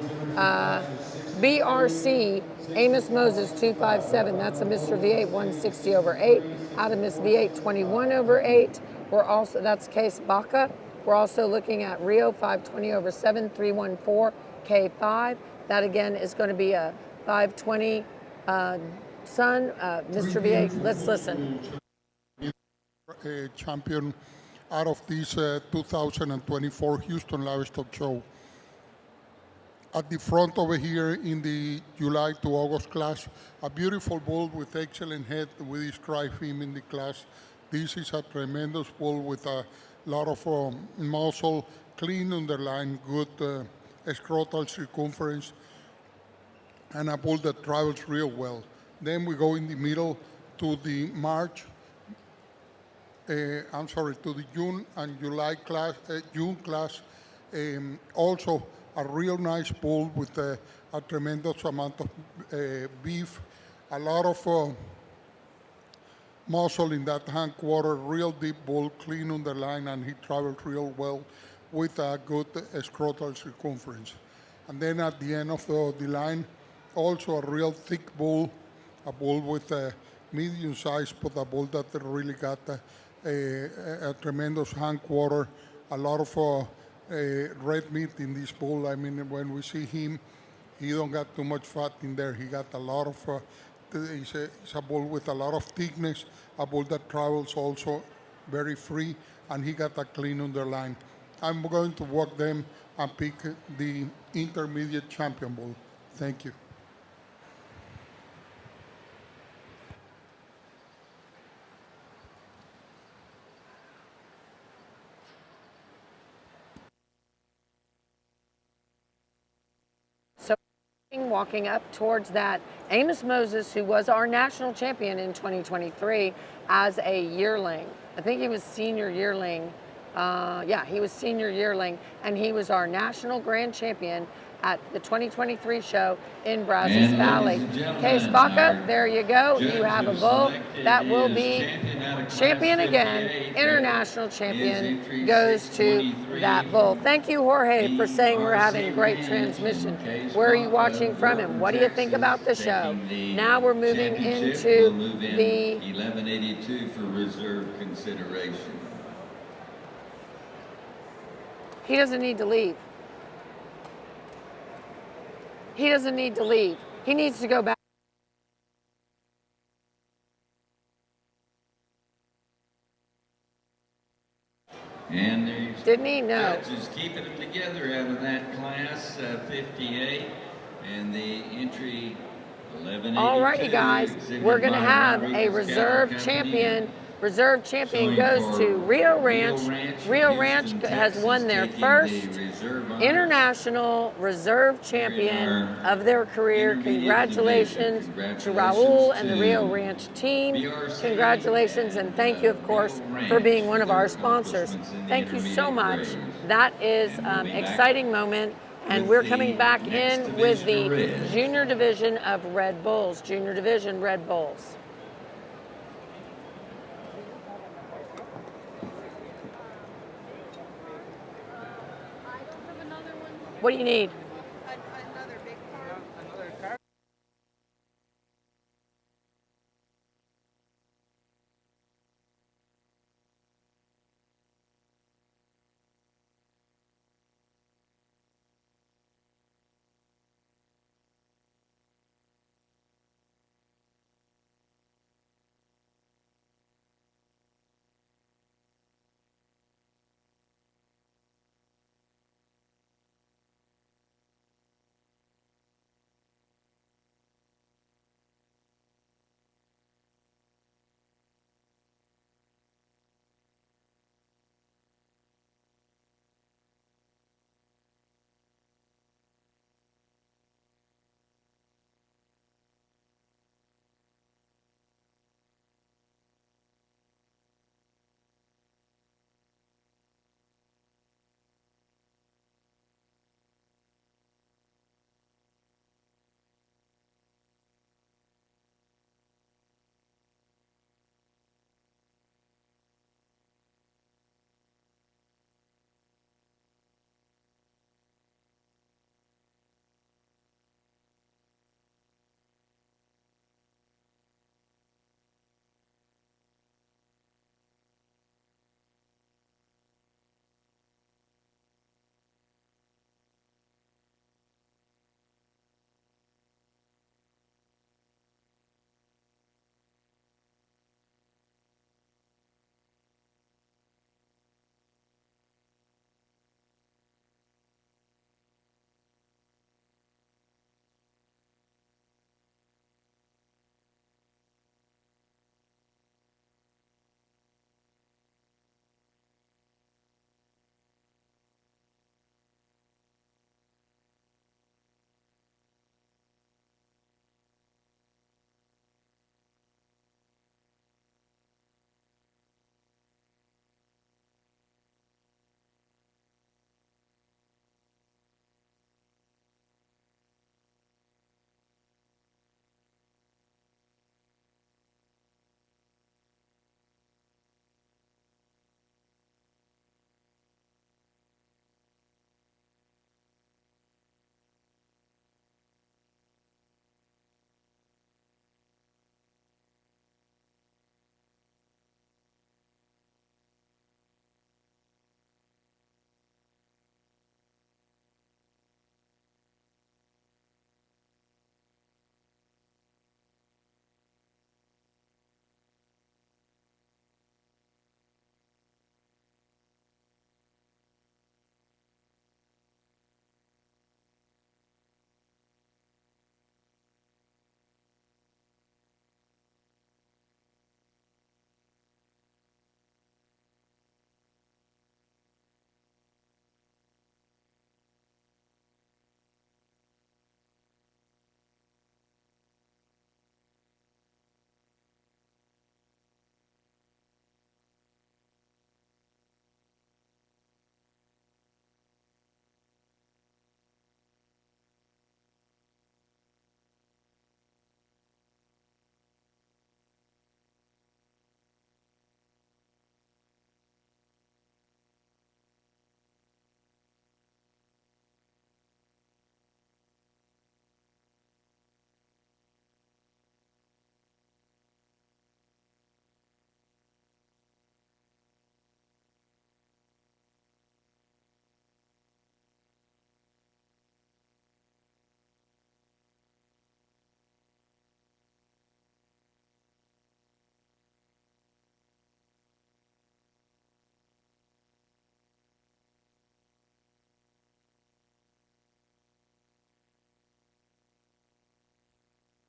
BRC Amos Moses 257. That's a Mr. V8 160/8 out of Miss V8 21/8. That's Case Baca. We're also looking at Rio 520/7 314 K5. That again is going to be a 520 son, Mr. V8. Let's listen. Champion out of this 2024 Houston Livestock Show. At the front over here in the July to August class, a beautiful bull with excellent head. We describe him in the class. This is a tremendous bull with a lot of muscle, clean underline, good scrotal circumference, and a bull that travels real well. Then we go in the middle to the to the June and July class, June class. Also a real nice bull with a tremendous amount of beef, a lot of muscle in that hind quarter, real deep bull, clean underline, and he travels real well with a good scrotal circumference. And then at the end of the line, also a real thick bull, a bull with a medium size, but a bull that really got a tremendous hind quarter, a lot of red meat in this bull. I mean, when we see him, he don't got too much fat in there. He got a lot of, he's a bull with a lot of thickness, a bull that travels also very free, and he got a clean underline. I'm going to walk them and pick the intermediate champion bull. Thank you. Walking up towards that, Amos Moses, who was our national champion in 2023 as a yearling. I think he was senior yearling. He was senior yearling, and he was our national grand champion at the 2023 show in Brazos Valley. Case Baca, there you go. You have a bull that will be champion again, international champion, goes to that bull. Thank you, Jorge, for saying we're having great transmission. Where are you watching from, and what do you think about the show? Now we're moving into the 1182 for reserve consideration. He doesn't need to leave. He doesn't need to leave. He needs to go back. And there's Didn't he? No. judges keeping them together out of that class 58 and the entry 1182. All righty, guys. We're going to have a reserve champion Reserve champion goes to Rio Ranch. Rio Ranch has won their first international reserve champion of their career. Congratulations to Raul and the Rio Ranch team. Congratulations, and thank you, of course, for being one of our sponsors. Thank you so much. That is an exciting moment. And we're coming back in with the junior division of Red Bulls. Junior division Red Bulls. What do you need?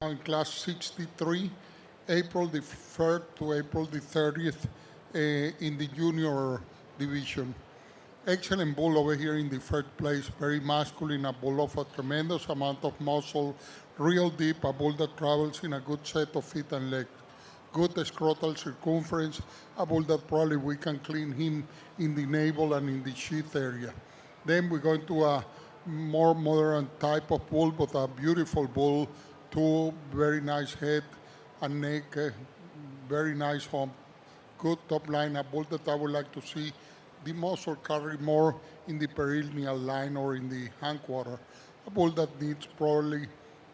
In class 63, April the 3rd to April the 30th in the junior division. Excellent bull over here in the third place, very masculine, a bull of a tremendous amount of muscle, real deep, a bull that travels in a good set of feet and legs. Good scrotal circumference, a bull that probably we can clean him in the navel and in the sheath area. Then we're going to a more modern type of bull, but a beautiful bull, two very nice head and neck, very nice hump, good top line, a bull that I would like to see the muscle carry more in the perineal line or in the hindquarter. A bull that needs probably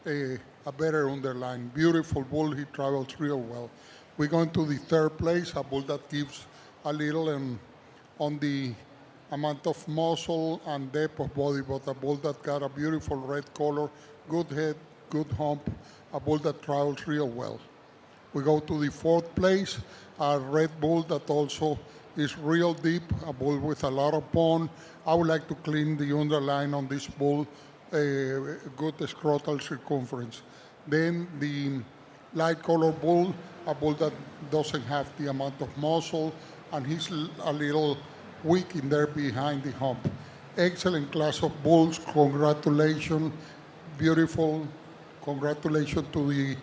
a better underline. Beautiful bull, he travels real well. We're going to the third place, a bull that gives a little on the amount of muscle and depth of body, but a bull that got a beautiful red color, good head, good hump, a bull that travels real well. We go to the fourth place, a red bull that also is real deep, a bull with a lot of bone. I would like to clean the underline on this bull, a good scrotal circumference. Then the light color bull, a bull that doesn't have the amount of muscle, and he's a little weak in there behind the hump. Excellent class of bulls, congratulations, beautiful, congratulations to the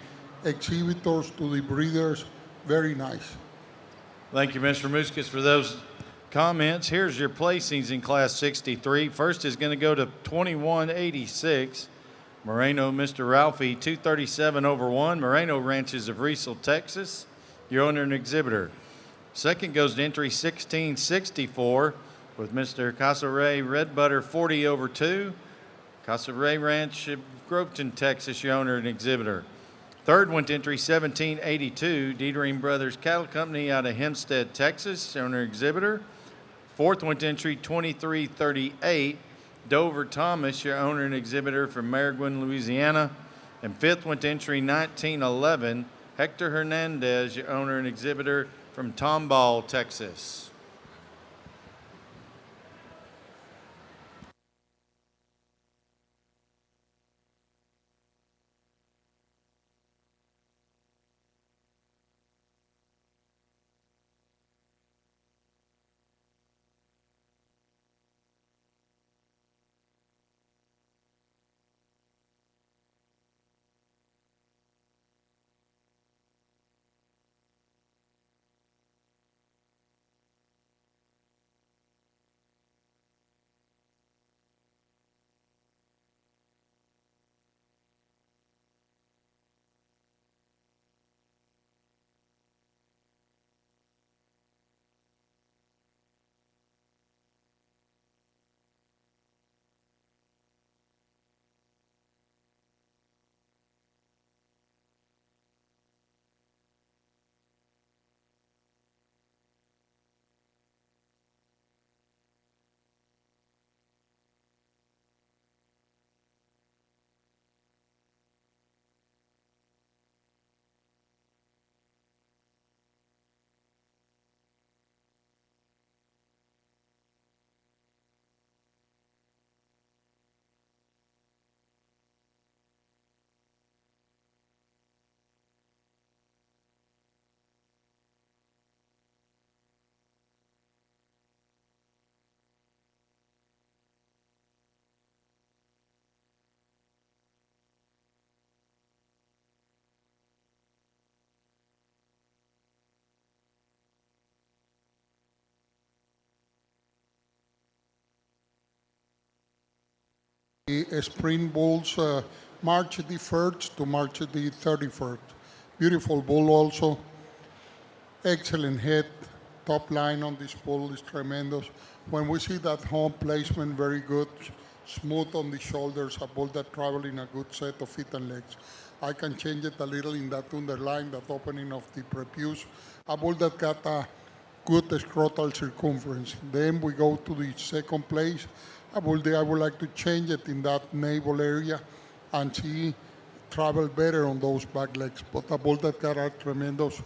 exhibitors, to the breeders, very nice. Thank you, Mr. Muscus, for those comments. Here's your placings in Class 63. First is going to go to 2186. Moreno, Mr. Ralphie, 237 over 1. Moreno Ranches of Riesel, Texas. Your owner and exhibitor. Second goes to entry 1664 with Mr. Casaray Red Butter, 40 over 2. Casaray Ranch of Groveton, Texas. Your owner and exhibitor. Third went to entry 1782, Dietering Brothers Cattle Company out of Hempstead, Texas, owner exhibitor. Fourth went to entry 2338, Dover Thomas, your owner and exhibitor from Maringouin, Louisiana. And fifth went to entry 1911, Hector Hernandez, your owner and exhibitor from Tomball, Texas. The spring bulls, March the 1st to March the 31st. Beautiful bull also. Excellent head. Top line on this bull is tremendous. When we see that home placement, very good. Smooth on the shoulders, a bull that travels in a good set of feet and legs. I can change it a little in that underline, that opening of the prepuce. A bull that got a good scrotal circumference. Then we go to the second place. A bull there, I would like to change it in that navel area and see travel better on those back legs. But a bull that got a tremendous,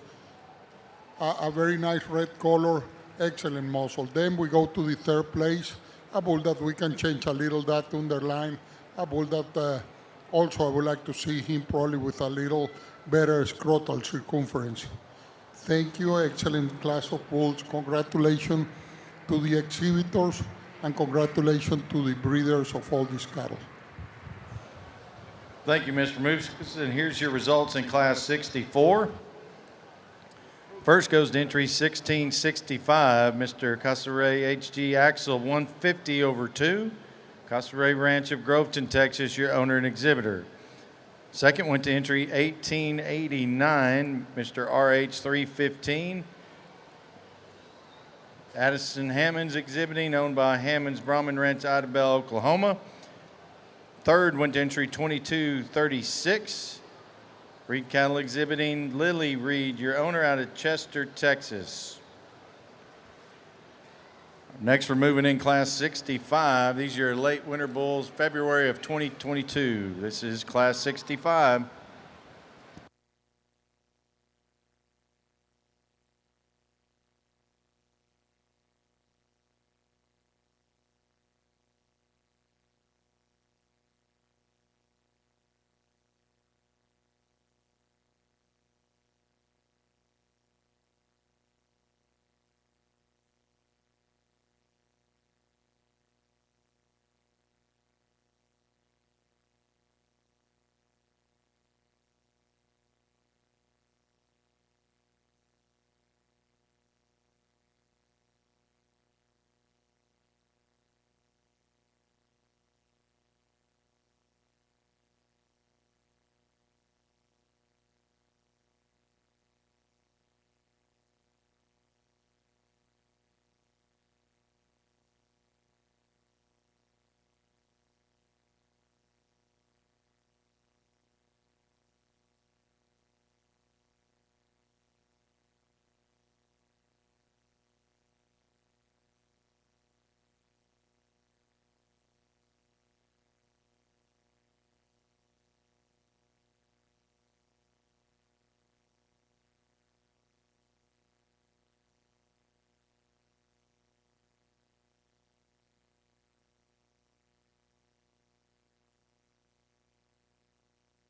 a very nice red color, excellent muscle. Then we go to the third place, a bull that we can change a little that underline, a bull that Also, I would like to see him probably with a little better scrotal circumference. Thank you, excellent class of bulls. Congratulations to the exhibitors and congratulations to the breeders of all these cattle. Thank you, Mr. Mouskas. And here's your results in Class 64. First goes to entry 1665, Mr. Casaray HG Axel 150 over 2. Casaray Ranch of Groveton, Texas, your owner and exhibitor. Second went to entry 1889, Mr. RH 315. Addison Hammonds exhibiting, owned by Hammonds Brahman Ranch, Idabel, Oklahoma. Third went to entry 2236. Reed Cattle exhibiting, Lily Reed, your owner out of Chester, Texas. Next, we're moving in Class 65. These are your late winter bulls, February of 2022. This is Class 65.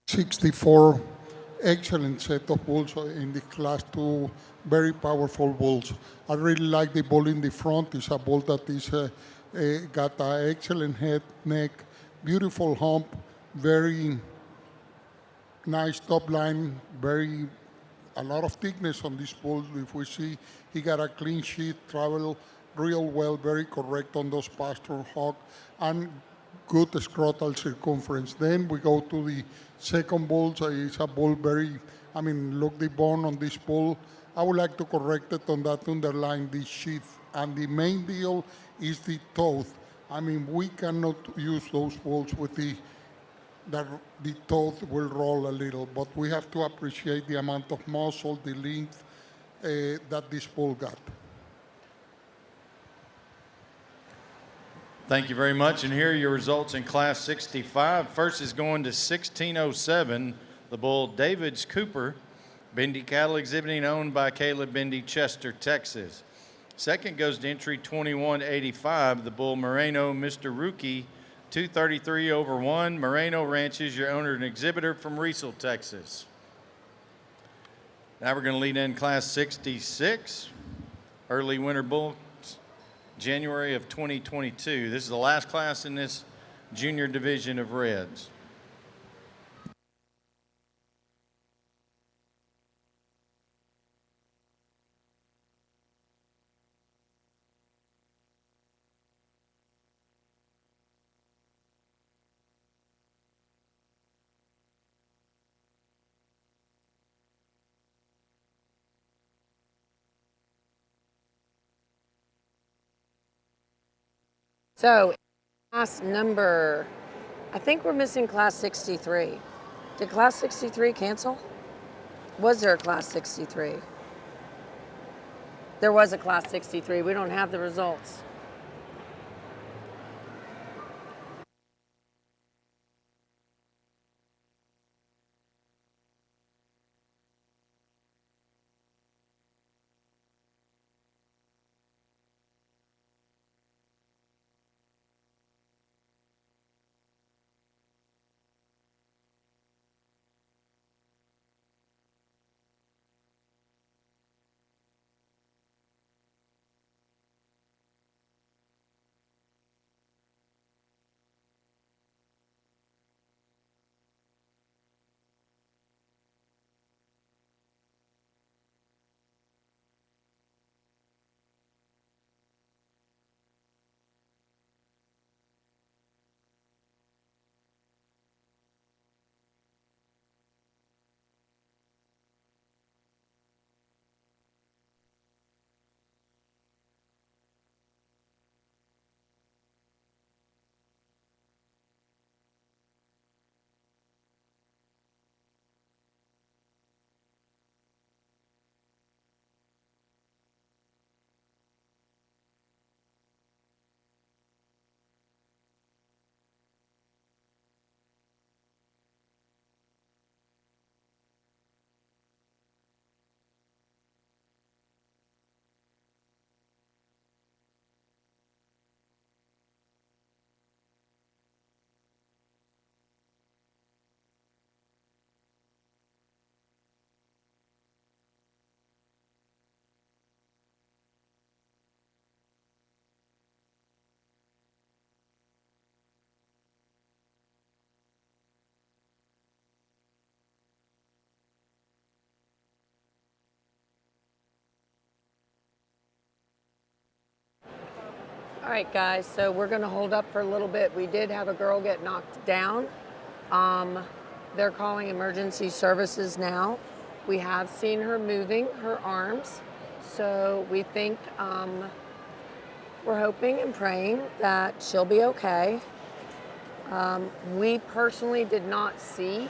'64, excellent set of bulls in the class 2, very powerful bulls. I really like the bull in the front. It's a bull that is got an excellent head, neck, beautiful hump, very nice top line, a lot of thickness on this bull. If we see, he got a clean sheet, travel real well, very correct on those pasture hog, and good scrotal circumference. Then we go to the second bull. So it's a bull look the bone on this bull. I would like to correct it on that underline, this sheath. And the main deal is the tooth. We cannot use those bulls with the tooth will roll a little, but we have to appreciate the amount of muscle, the length that this bull got. Thank you very much. And here are your results in Class 65. First is going to 1607, the bull David's Cooper, Bendy Cattle exhibiting, owned by Caleb Bendy, Chester, Texas. Second goes to entry 2185, the bull Moreno, Mr. Rookie, 233 over 1. Moreno Ranches, your owner and exhibitor from Riesel, Texas. Now we're going to lead in Class 66, early winter bull, January of 2022. This is the last class in this junior division of Reds. So, class number, I think we're missing class 63. Did class 63 cancel? Was there a class 63? There was a class 63. We don't have the results. right, guys, so we're going to hold up for a little bit. We did have a girl get knocked down. They're calling emergency services now. We have seen her moving her arms, so we think we're hoping and praying that she'll be okay. We personally did not see,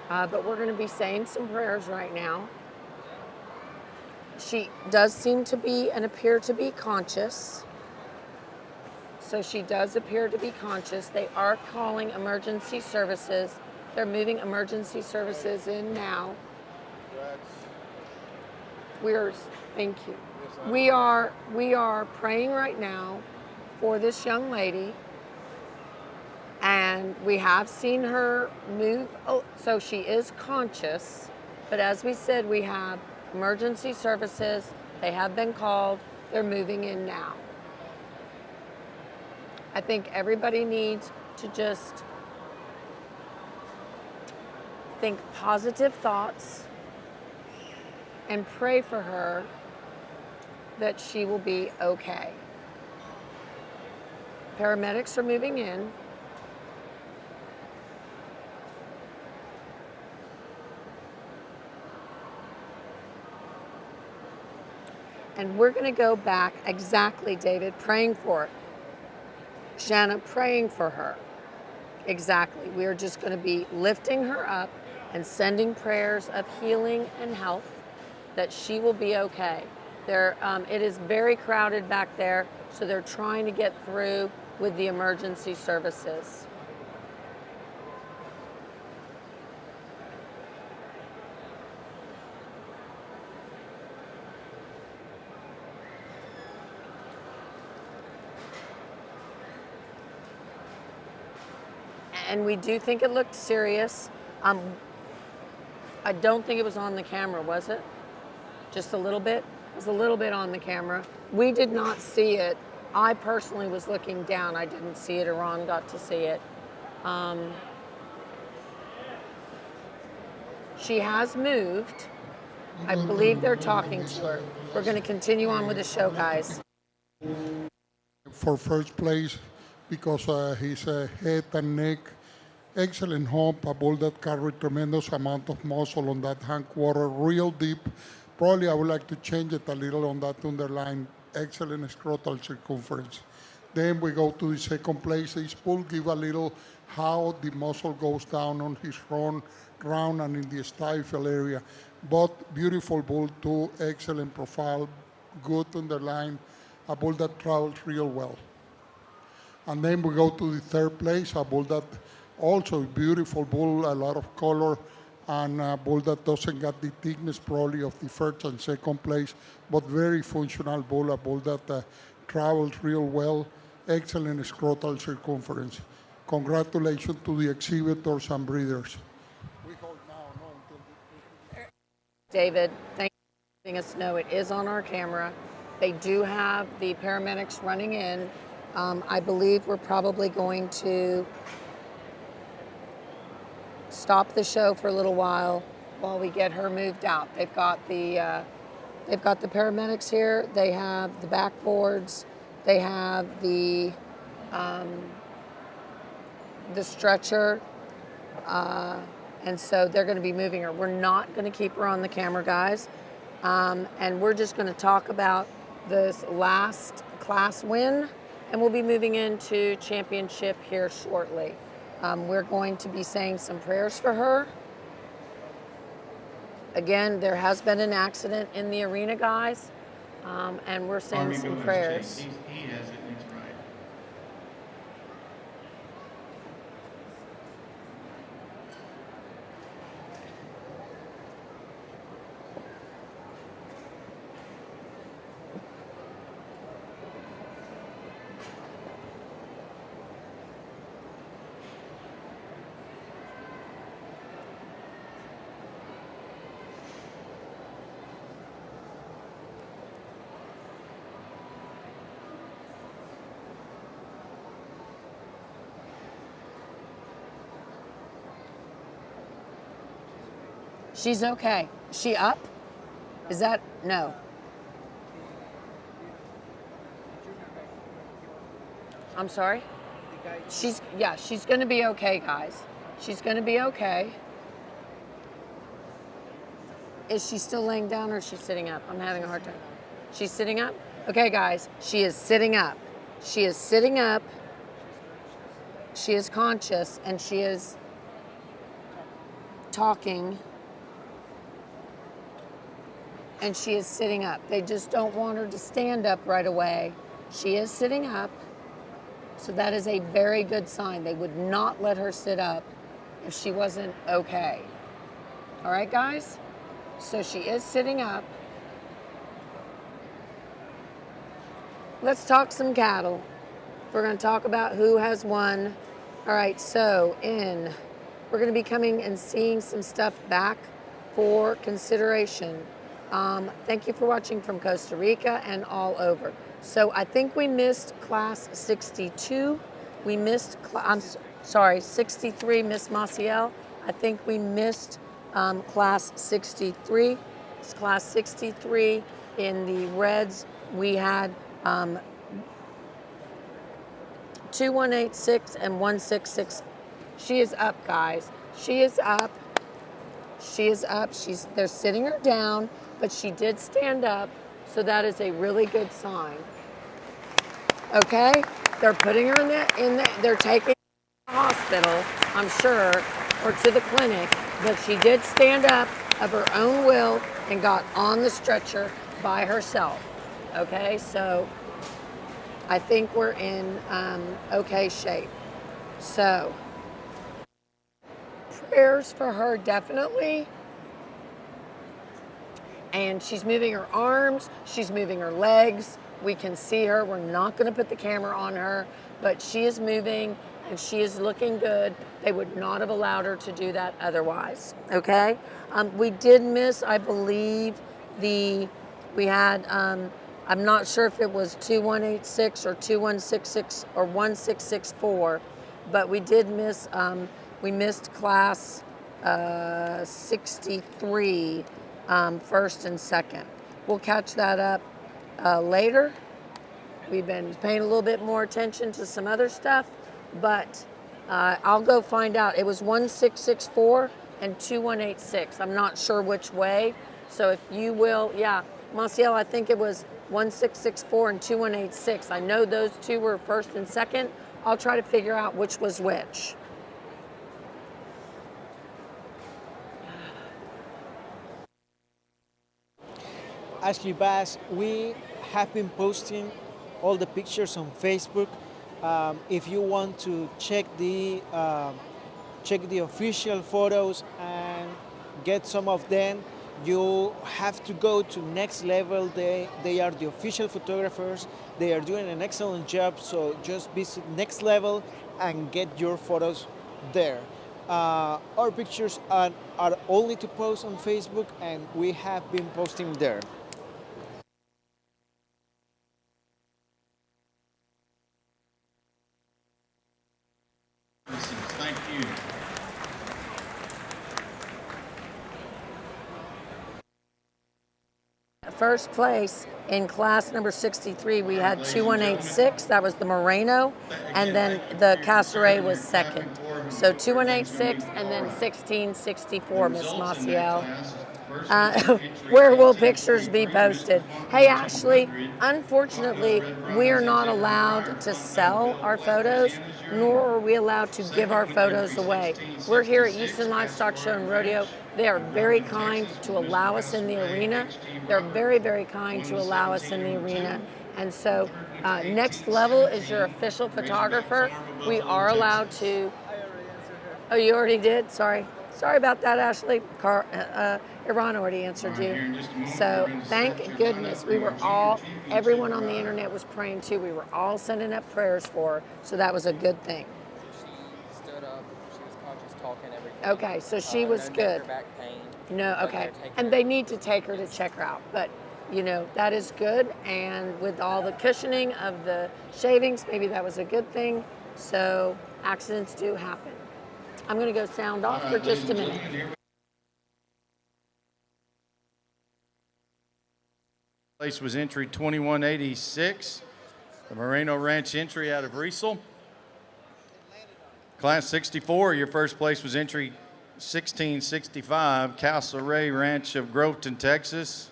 but we're going to be saying some prayers right now. She does seem to be and appear to be conscious. So she does appear to be conscious. They are calling emergency services. They're moving emergency services in now. Thank you. We are praying right now for this young lady, and we have seen her move. Oh, so she is conscious, but as we said, we have emergency services. They have been called. They're moving in now. I think everybody needs to just think positive thoughts and pray for her that she will be okay. Paramedics are moving in. And we're going to go back, exactly, David, praying for her. Shanna, praying for her. Exactly. We are just going to be lifting her up and sending prayers of healing and health, that she will be okay. It is very crowded back there, so they're trying to get through with the emergency services. And we do think it looked serious. I don't think it was on the camera, was it? Just a little bit? It was a little bit on the camera. We did not see it. I personally was looking down. I didn't see it. Iran got to see it. She has moved. I believe they're talking to her. We're going to continue on with the show, guys. For first place, because his head and neck, excellent hump, a bull that carried tremendous amount of muscle on that hindquarter, real deep. Probably I would like to change it a little on that underline, excellent scrotal circumference. Then we go to the second place. This bull give a little how the muscle goes down on his front round and in the stifle area. But beautiful bull too, excellent profile, good underline, a bull that travels real well. And then we go to the third place, a bull that also beautiful bull, a lot of color, and a bull that doesn't get the thickness probably of the first and second place, but very functional bull, a bull that travels real well, excellent scrotal circumference. Congratulations to the exhibitors and breeders. David, thank you for letting us know it is on our camera. They do have the paramedics running in. I believe we're probably going to stop the show for a little while we get her moved out. They've got the paramedics here. They have the backboards. They have the stretcher, and so they're going to be moving her. We're not going to keep her on the camera, guys, and we're just going to talk about this last class win, and we'll be moving into championship here shortly. We're going to be saying some prayers for her. Again, there has been an accident in the arena, guys, and we're saying some prayers. He has it, and it's right. She's okay. Is she up? Is that, no. I'm sorry? She's going to be okay, guys. She's going to be okay. Is she still laying down or is she sitting up? I'm having a hard time. She's sitting up? Okay, guys, she is sitting up. She is sitting up. She is conscious and she is talking. And she is sitting up. They just don't want her to stand up right away. She is sitting up. So that is a very good sign. They would not let her sit up if she wasn't okay. All right, guys? So she is sitting up. Let's talk some cattle. We're going to talk about who has won. All right, so we're going to be coming and seeing some stuff back for consideration. Thank you for watching from Costa Rica and all over. So I think we missed class 62. We missed, 63, Miss Maciel. I think we missed class 63. It's class 63 in the reds. We had 2186 and 166. She is up, guys. She is up. She is up. They're sitting her down, but she did stand up, so that is a really good sign. Okay, they're putting her they're taking her to the hospital, I'm sure, or to the clinic, but she did stand up of her own will and got on the stretcher by herself. Okay, so I think we're in okay shape. So prayers for her, definitely. And she's moving her arms, she's moving her legs. We can see her. We're not going to put the camera on her, but she is moving and she is looking good. They would not have allowed her to do that otherwise. Okay? We did miss, I believe, we had, I'm not sure if it was 2186 or 2166 or 1664, but we did miss, we missed class 63, first and second. We'll catch that up later. We've been paying a little bit more attention to some other stuff, but I'll go find out. It was 1664 and 2186. I'm not sure which way. So if you will, Maciel, I think it was 1664 and 2186. I know those two were first and second. I'll try to figure out which was which. Ashley Bass, we have been posting all the pictures on Facebook. If you want to check the official photos and get some of them, you have to go to Next Level. They are the official photographers. They are doing an excellent job. So just visit Next Level and get your photos there. Our pictures are only to post on Facebook, and we have been posting there. Thank you. First place in class number 63, we had 2186. That was the Moreno, and then the Casseret was second. So 2186 and then 1664, Miss Maciel. Where will pictures be posted? Hey, Ashley, unfortunately, we are not allowed to sell our photos, nor are we allowed to give our photos away. We're here at Houston Livestock Show and Rodeo. They are very kind to allow us in the arena. They're very, very kind to allow us in the arena. And so Next Level is your official photographer. We are allowed to... Oh, you already did? Sorry. Sorry about that, Ashley. Iran already answered you. So thank goodness we were all, everyone on the internet was praying too. We were all sending up prayers for her. So that was a good thing. She stood up, she was conscious, talking, everything. Okay, so she was good. No back pain. No, okay. And they need to take her to check her out. But, you know, that is good. And with all the cushioning of the shavings, maybe that was a good thing. So accidents do happen. I'm going to go sound off for just a minute. Place was entry 2186. The Moreno Ranch entry out of Riesel. Class 64, your first place was entry 1665, Castle Ray Ranch of Groveton, Texas.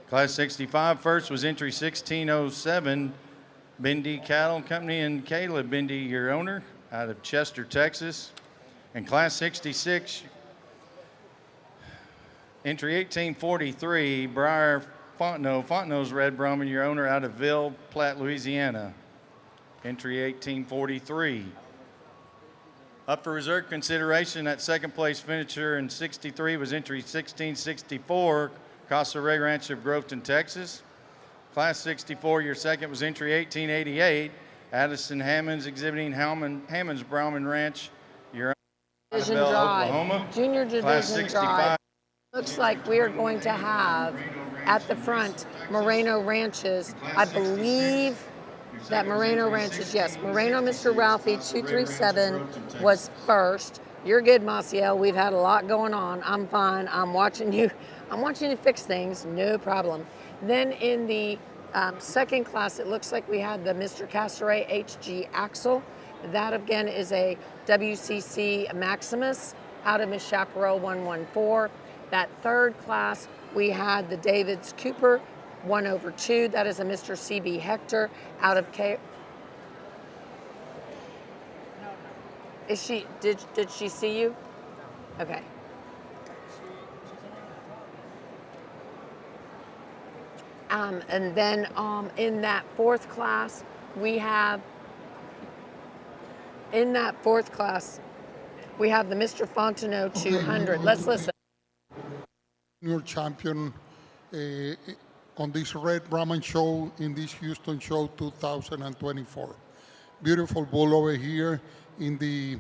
Class 65, first was entry 1607, Bendy Cattle Company and Caleb Bendy, your owner, out of Chester, Texas. And Class 66, entry 1843, Briar Fontenot's Red Brahman, your owner, out of Ville Platte, Louisiana. Entry 1843. Up for reserve consideration, that second place finisher in 63 was entry 1664, Casa Ray Ranch of Groveton, Texas. Class 64, your second was entry 1888, Addison Hammonds exhibiting Hammond's Brahman Ranch, your owner, Division Annabelle, Drive, Oklahoma. Junior Class Division 65. Drive. Looks like we are going to have at the front Moreno Ranches. I believe that Moreno Ranches, yes. Moreno Mr. Ralphie 237 was first. You're good, Maciel. We've had a lot going on. I'm fine. I'm watching you fix things. No problem. Then in the second class, it looks like we had the Mr. Casteray HG Axle. That again is a WCC Maximus out of Miss Chaparral 114. That third class, we had the David's Cooper 1/2. That is a Mr. CB Hector out of K. Is she? Did she see you? Okay. And then in that fourth class, we have. In that fourth class, we have the Mr. Fontenot 200. Let's listen. Junior champion on this Red Brahman show in this Houston show 2024. Beautiful bull over here in the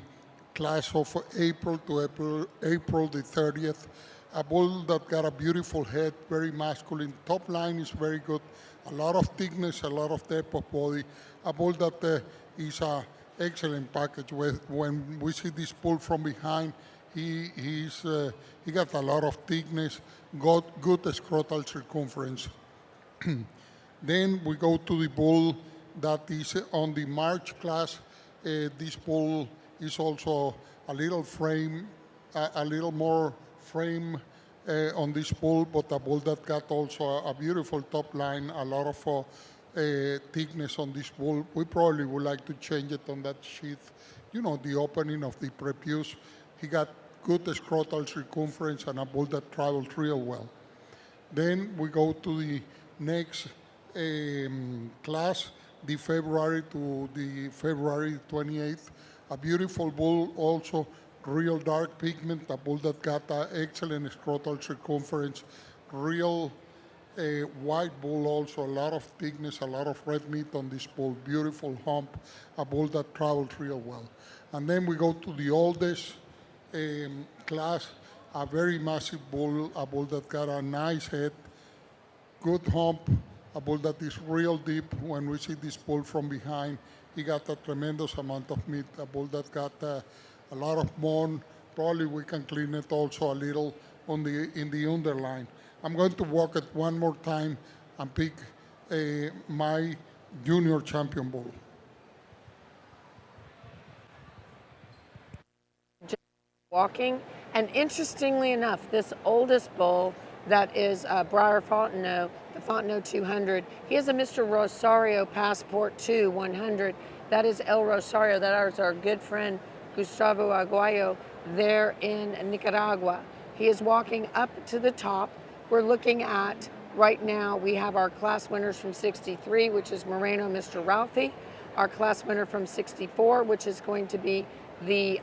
class of April to April the 30th. A bull that got a beautiful head, very masculine. Top line is very good. A lot of thickness, a lot of depth of body. A bull that is a excellent package. When we see this bull from behind, he got a lot of thickness, got good scrotal circumference. Then we go to the bull that is on the March class. This bull is also a little more frame on this bull, but a bull that got also a beautiful top line, a lot of thickness on this bull. We probably would like to change it on that sheath. You know, the opening of the prepuce. He got good scrotal circumference and a bull that travels real well. Then we go to the next class, the February to the February 28th. A beautiful bull, also real dark pigment, a bull that got excellent scrotal circumference, real white bull also, a lot of thickness, a lot of red meat on this bull, beautiful hump, a bull that travels real well. And then we go to the oldest class, a very massive bull, a bull that got a nice head, good hump, a bull that is real deep. When we see this bull from behind, he got a tremendous amount of meat, a bull that got a lot of bone. Probably we can clean it also a little in the underline. I'm going to walk it one more time and pick my junior champion bull. Walking, and interestingly enough, this oldest bull that is Briar Fontenot, the Fontenot 200, he has a Mr. Rosario Passport 2 100. That is El Rosario. That is our good friend Gustavo Aguayo there in Nicaragua. He is walking up to the top. We're looking at, right now, we have our class winners from 63, which is Moreno Mr. Ralphie. Our class winner from 64, which is going to be the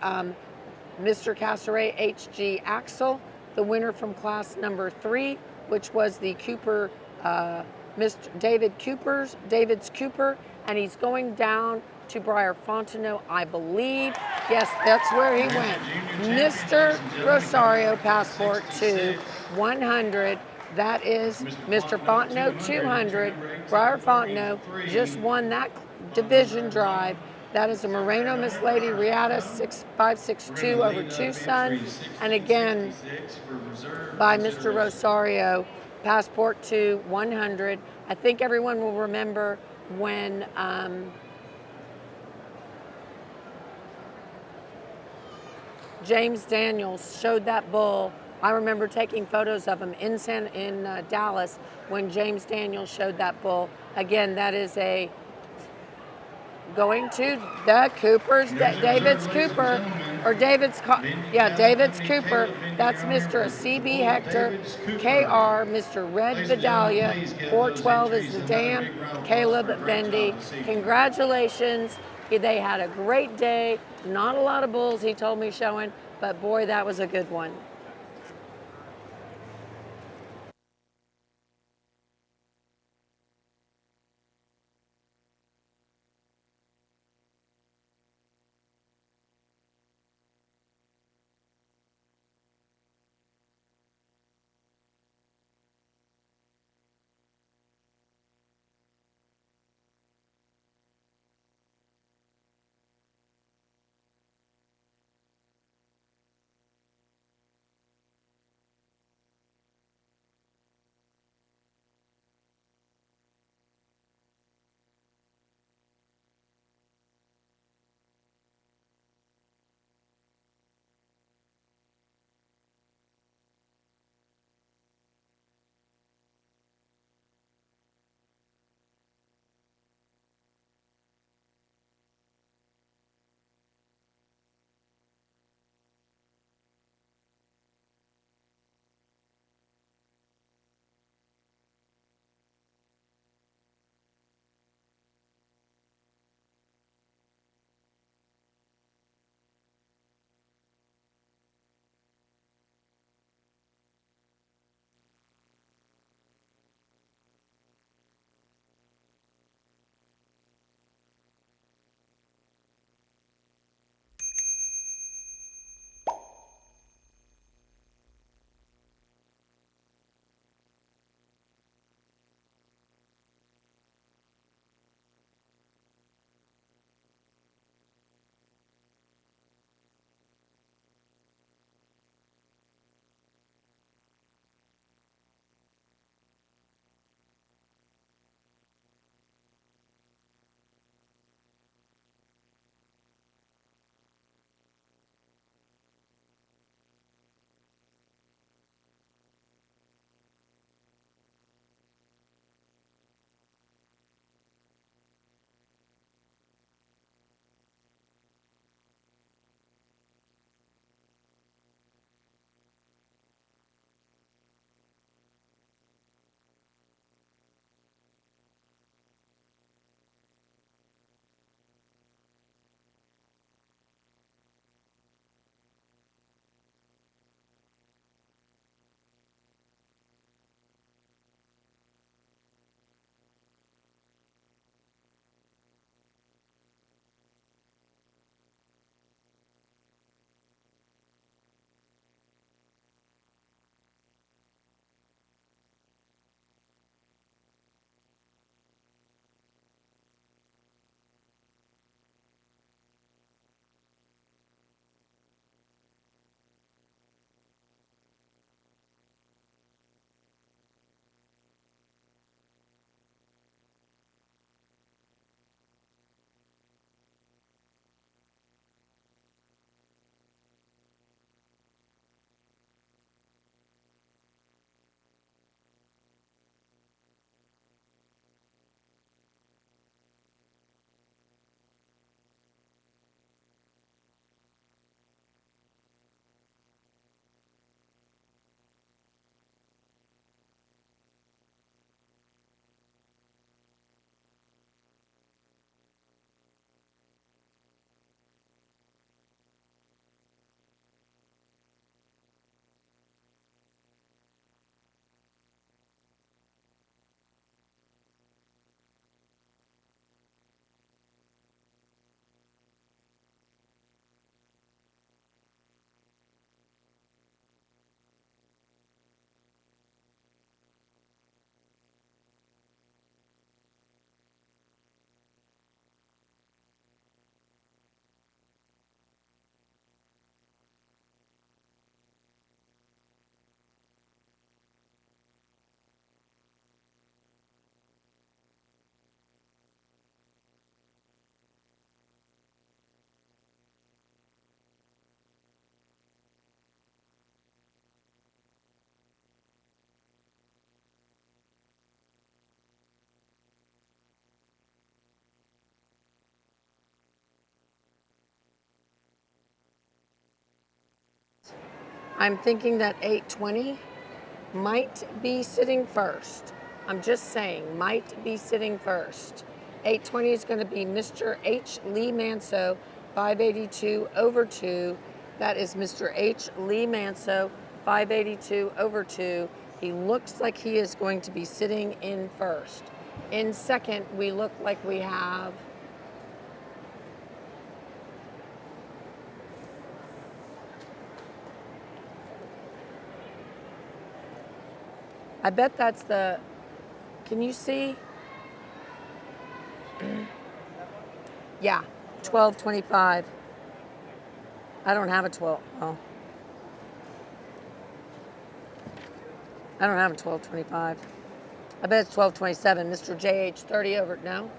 Mr. Casteray HG Axel. The winner from class number 3, which was the Cooper, Mr. David's Cooper, and he's going down to Briar Fontenot, I believe. Yes, that's where he went. Mr. Rosario Passport 2 100. That is Mr. Fontenot 200. Briar Fontenot just won that division drive. That is a Moreno Miss Lady Riata 6562 over Tucson. And again, by Mr. Rosario, Passport 2 100. I think everyone will remember when James Daniels showed that bull. I remember taking photos of him in Dallas when James Daniels showed that bull. Again, that is a going to the Cooper's, David's Cooper, or David's Cooper. That's Mr. CB Hector, KR, Mr. Red Vidalia, 412 is the dam, Caleb Bendy. Congratulations. They had a great day. Not a lot of bulls, he told me, showing, but boy, that was a good one. I'm thinking that 820 might be sitting first. I'm just saying, might be sitting first. 820 is going to be Mr. H. Lee Manso, 582 over 2. That is Mr. H. Lee Manso, 582 over 2. He looks like he is going to be sitting in first. In second, we look like we have I bet that's the, can you see? Yeah, 1225. I don't have a 12. Oh. I don't have a 1225. I bet it's 1227. Mr. JH 30 over, no?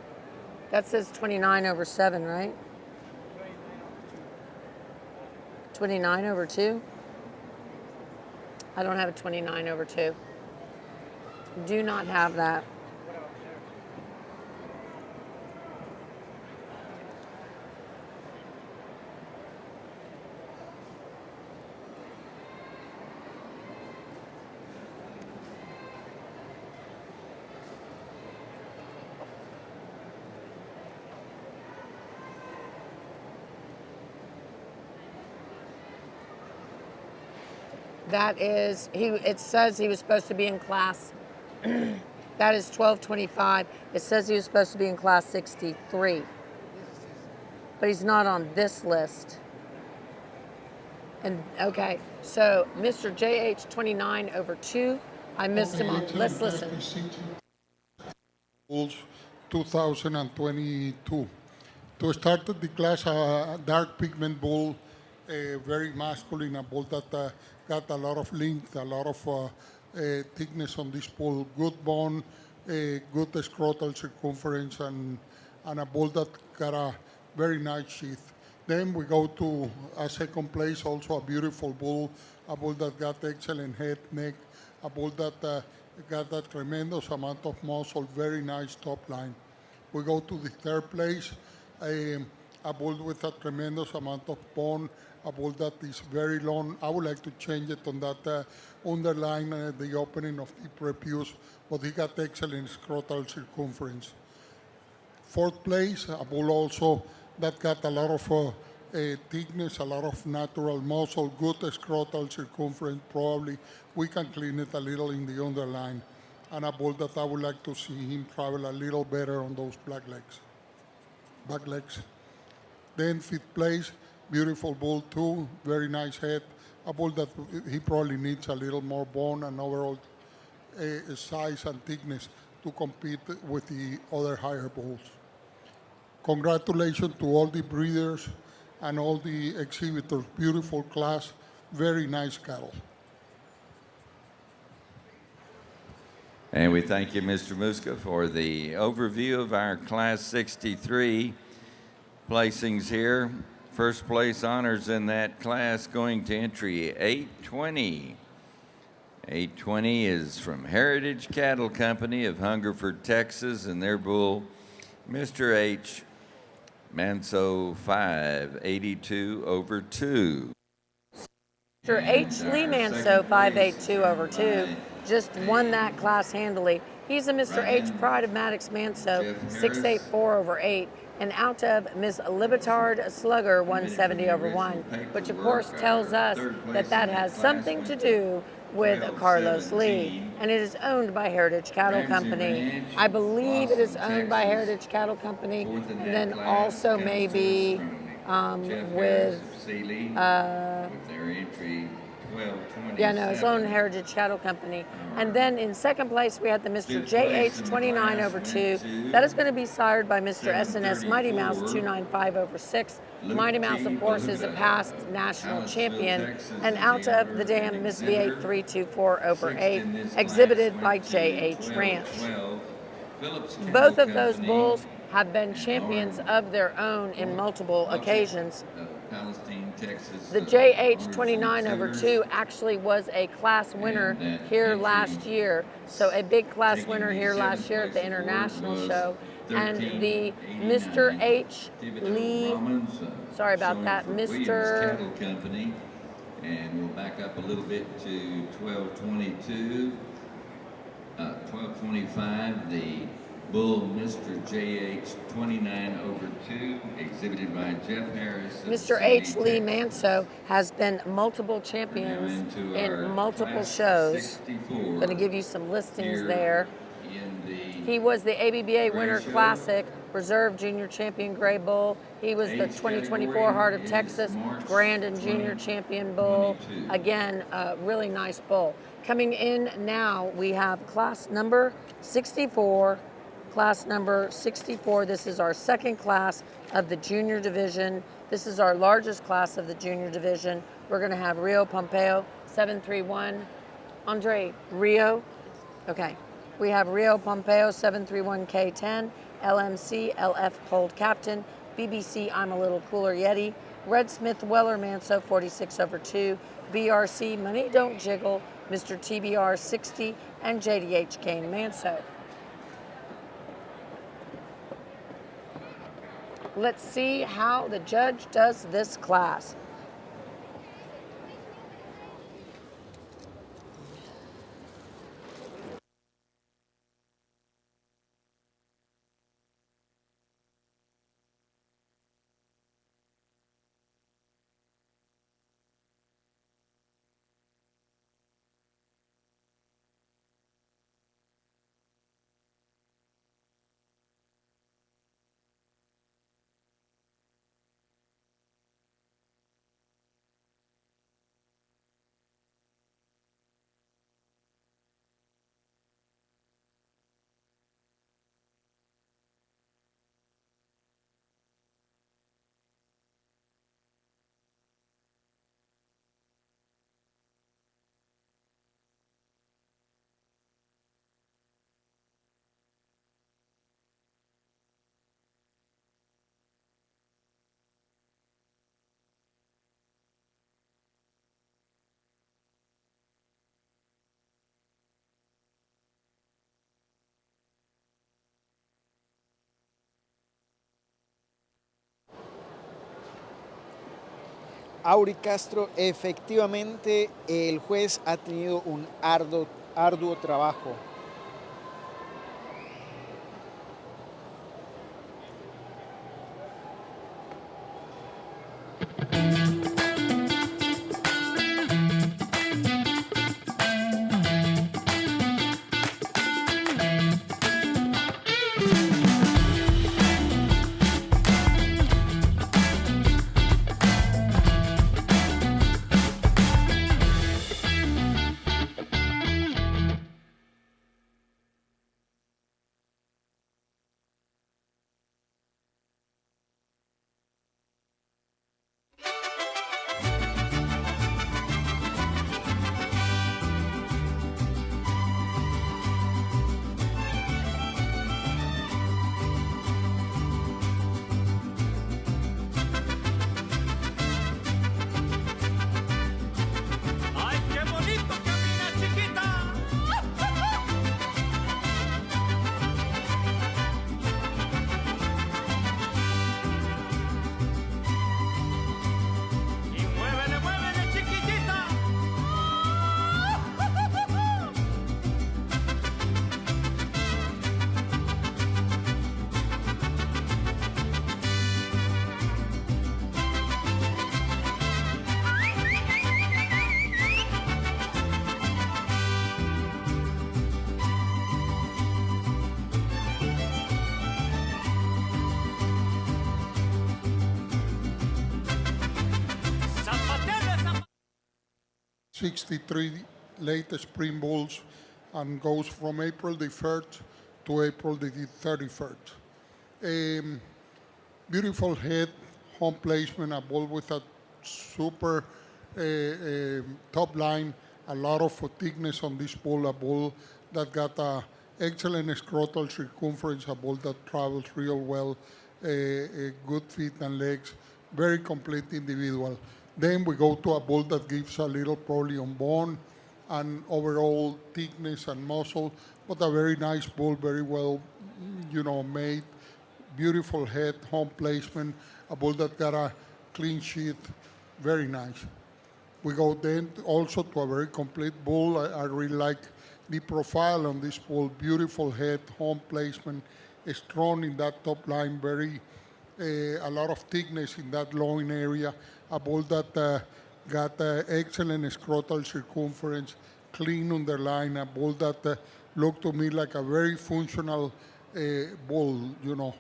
That says 29 over 7, right? 29 over 2? I don't have a 29 over 2. Do not have that. That is, it says he was supposed to be in class. That is 1225. It says he was supposed to be in class 63. But he's not on this list. And okay, so Mr. JH 29 over 2. I missed him on. Let's listen. Bulls 2022. To start the class, dark pigment bull, very masculine, a bull that got a lot of length, a lot of thickness on this bull, good bone, good scrotal circumference, and a bull that got a very nice sheath. Then we go to a second place, also a beautiful bull, a bull that got excellent head, neck, a bull that got a tremendous amount of muscle, very nice top line. We go to the third place, a bull with a tremendous amount of bone, a bull that is very long. I would like to change it on that underline, the opening of the prepuce, but he got excellent scrotal circumference. Fourth place, a bull also that got a lot of thickness, a lot of natural muscle, good scrotal circumference. Probably we can clean it a little in the underline. And a bull that I would like to see him travel a little better on those back legs. Then fifth place, beautiful bull too, very nice head. A bull that he probably needs a little more bone and overall size and thickness to compete with the other higher bulls. Congratulations to all the breeders and all the exhibitors. Beautiful class, very nice cattle. And we thank you, Mr. Muska, for the overview of our Class 63 placings here. First place honors in that class going to entry 820. 820 is from Heritage Cattle Company of Hungerford, Texas, and their bull, Mr. H. Manso 582 over 2. Mr. H. Lee Manso 582 over 2 just won that class handily. He's a Mr. H. Pride of Maddox Manso 684 over 8. And out of Ms. Libetard Slugger 170 over 1, which of course tells us that that has something to do with Carlos Lee. And it is owned by Heritage Cattle Company. I believe it is owned by Heritage Cattle Company, and then also maybe with yeah, no, it's owned Heritage Cattle Company. And then in second place, we had the Mr. JH 29 over 2. That is going to be sired by Mr. SNS Mighty Mouse 295 over 6. Mighty Mouse, of course, is a past national champion. And out of the dam, Miss V8 324 over 8, exhibited by JH Ranch. Both of those bulls have been champions of their own in multiple occasions. The JH 29 over 2 actually was a class winner here last year. So a big class winner here last year at the international show. And the Mr. H. Lee, sorry about that, Mr. And we'll back up a little bit to 1222, 1225, the Bull Mr. JH 29 over 2, exhibited by Jeff Harris. of Mr. Sandy, H. Lee Texas. Manso has been multiple We're now champions into in our multiple class shows. 64 Going to give you some listings here there. in the He was the ABBA Winter Show. Classic Reserve Junior Champion Gray Bull. He was the Age 2024 category Heart of is Texas March Grand and Junior Champion Bull. 2022. Again, a really nice bull. Coming in now, we have class number 64. Class number 64. This is our second class of the junior division. This is our largest class of the junior division. We're going to have Rio Pompeo 731. Andre, Rio. Okay. We have Rio Pompeo 731K10, LMC LF Cold Captain, BBC I'm a Little Cooler Yeti, Red Smith Weller Manso 46 over 2, BRC Money Don't Jiggle, Mr. TBR 60, and JDH Kane Manso. Let's see how the judge does this class. Auri Castro, efectivamente el juez ha tenido un arduo trabajo. '63 latest spring bulls and goes from April the 1st to April the 31st. Beautiful head, home placement, a bull with a super top line, a lot of fatigueness on this bull, a bull that got a excellent scrotal circumference, a bull that travels real well, a good feet and legs, very complete individual. Then we go to a bull that gives a little probably on bone and overall thickness and muscle, but a very nice bull, very well, made, beautiful head, home placement, a bull that got a clean sheath, very nice. We go then also to a very complete bull. I really like the profile on this bull. Beautiful head, home placement, strong in that top line, very a lot of thickness in that loin area. A bull that got excellent scrotal circumference, clean underline. A bull that looked to me like a very functional bull. You know,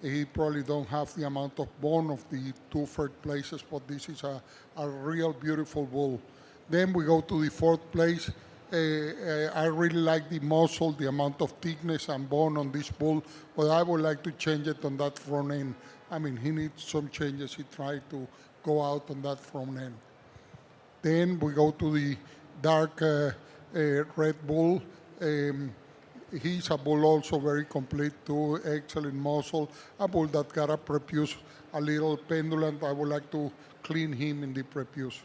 he probably don't have the amount of bone of the two third places, but this is a real beautiful bull. Then we go to the fourth place. I really like the muscle, the amount of thickness and bone on this bull, but I would like to change it on that front end. I mean, he needs some changes. He tried to go out on that front end. Then we go to the dark Red Bull. He's a bull also very complete too, excellent muscle. A bull that got a prepuce a little pendulant. I would like to clean him in the prepuce.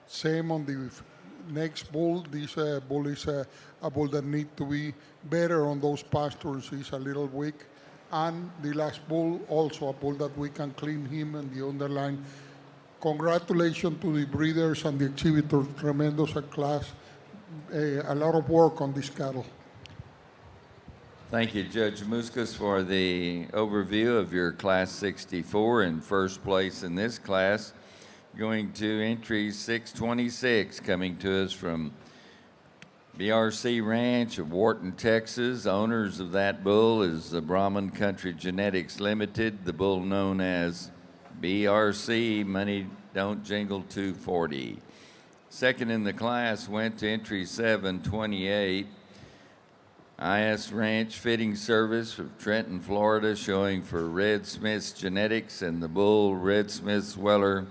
Same on the next bull. This bull is a bull that needs to be better on those pastures. He's a little weak. And the last bull, also a bull that we can clean him and the underline. Congratulations to the breeders and the exhibitors. Tremendous class. A lot of work on this cattle. Thank you, Judge Muscas, for the overview of your Class 64 in first place in this class. Going to entry 626, coming to us from BRC Ranch of Wharton, Texas. Owners of that bull is the Brahman Country Genetics Limited, the bull known as BRC Money Don't Jingle 240. Second in the class went to entry 728. IS Ranch Fitting Service of Trenton, Florida, showing for Red Smith's Genetics and the bull Red Smith's Weller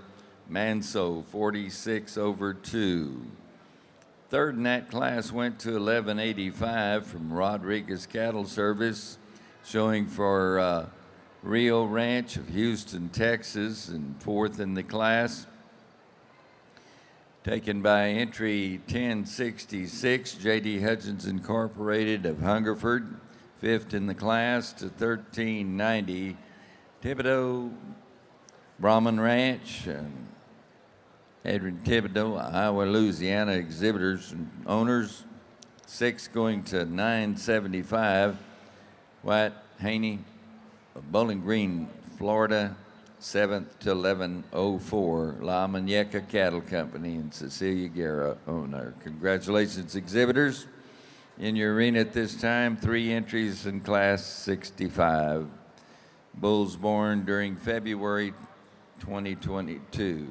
Manso 46/2. Third in that class went to 1185 from Rodriguez Cattle Service, showing for Rio Ranch of Houston, Texas, and fourth in the class. Taken by entry 1066, J.D. Hutchins Incorporated of Hungerford, fifth in the class to 1390. Thibodeau Brahman Ranch, Adrian Thibodeau, Iowa, Louisiana, exhibitors and owners, sixth going to 975. Wyatt Haney of Bowling Green, Florida, 7th to 1104, La Muñeca Cattle Company and Cecilia Guerra owner. Congratulations, exhibitors. In your arena at this time, 3 entries in Class 65. Bulls born during February 2022.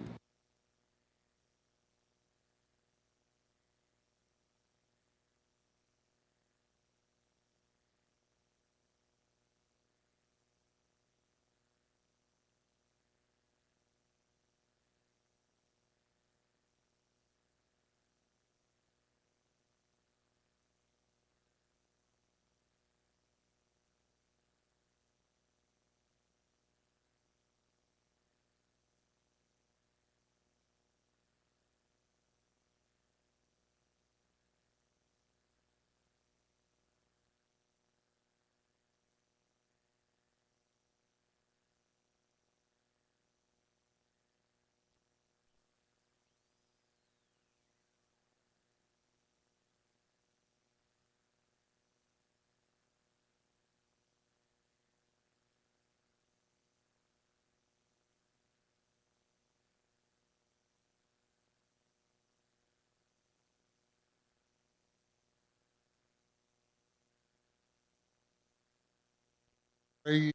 A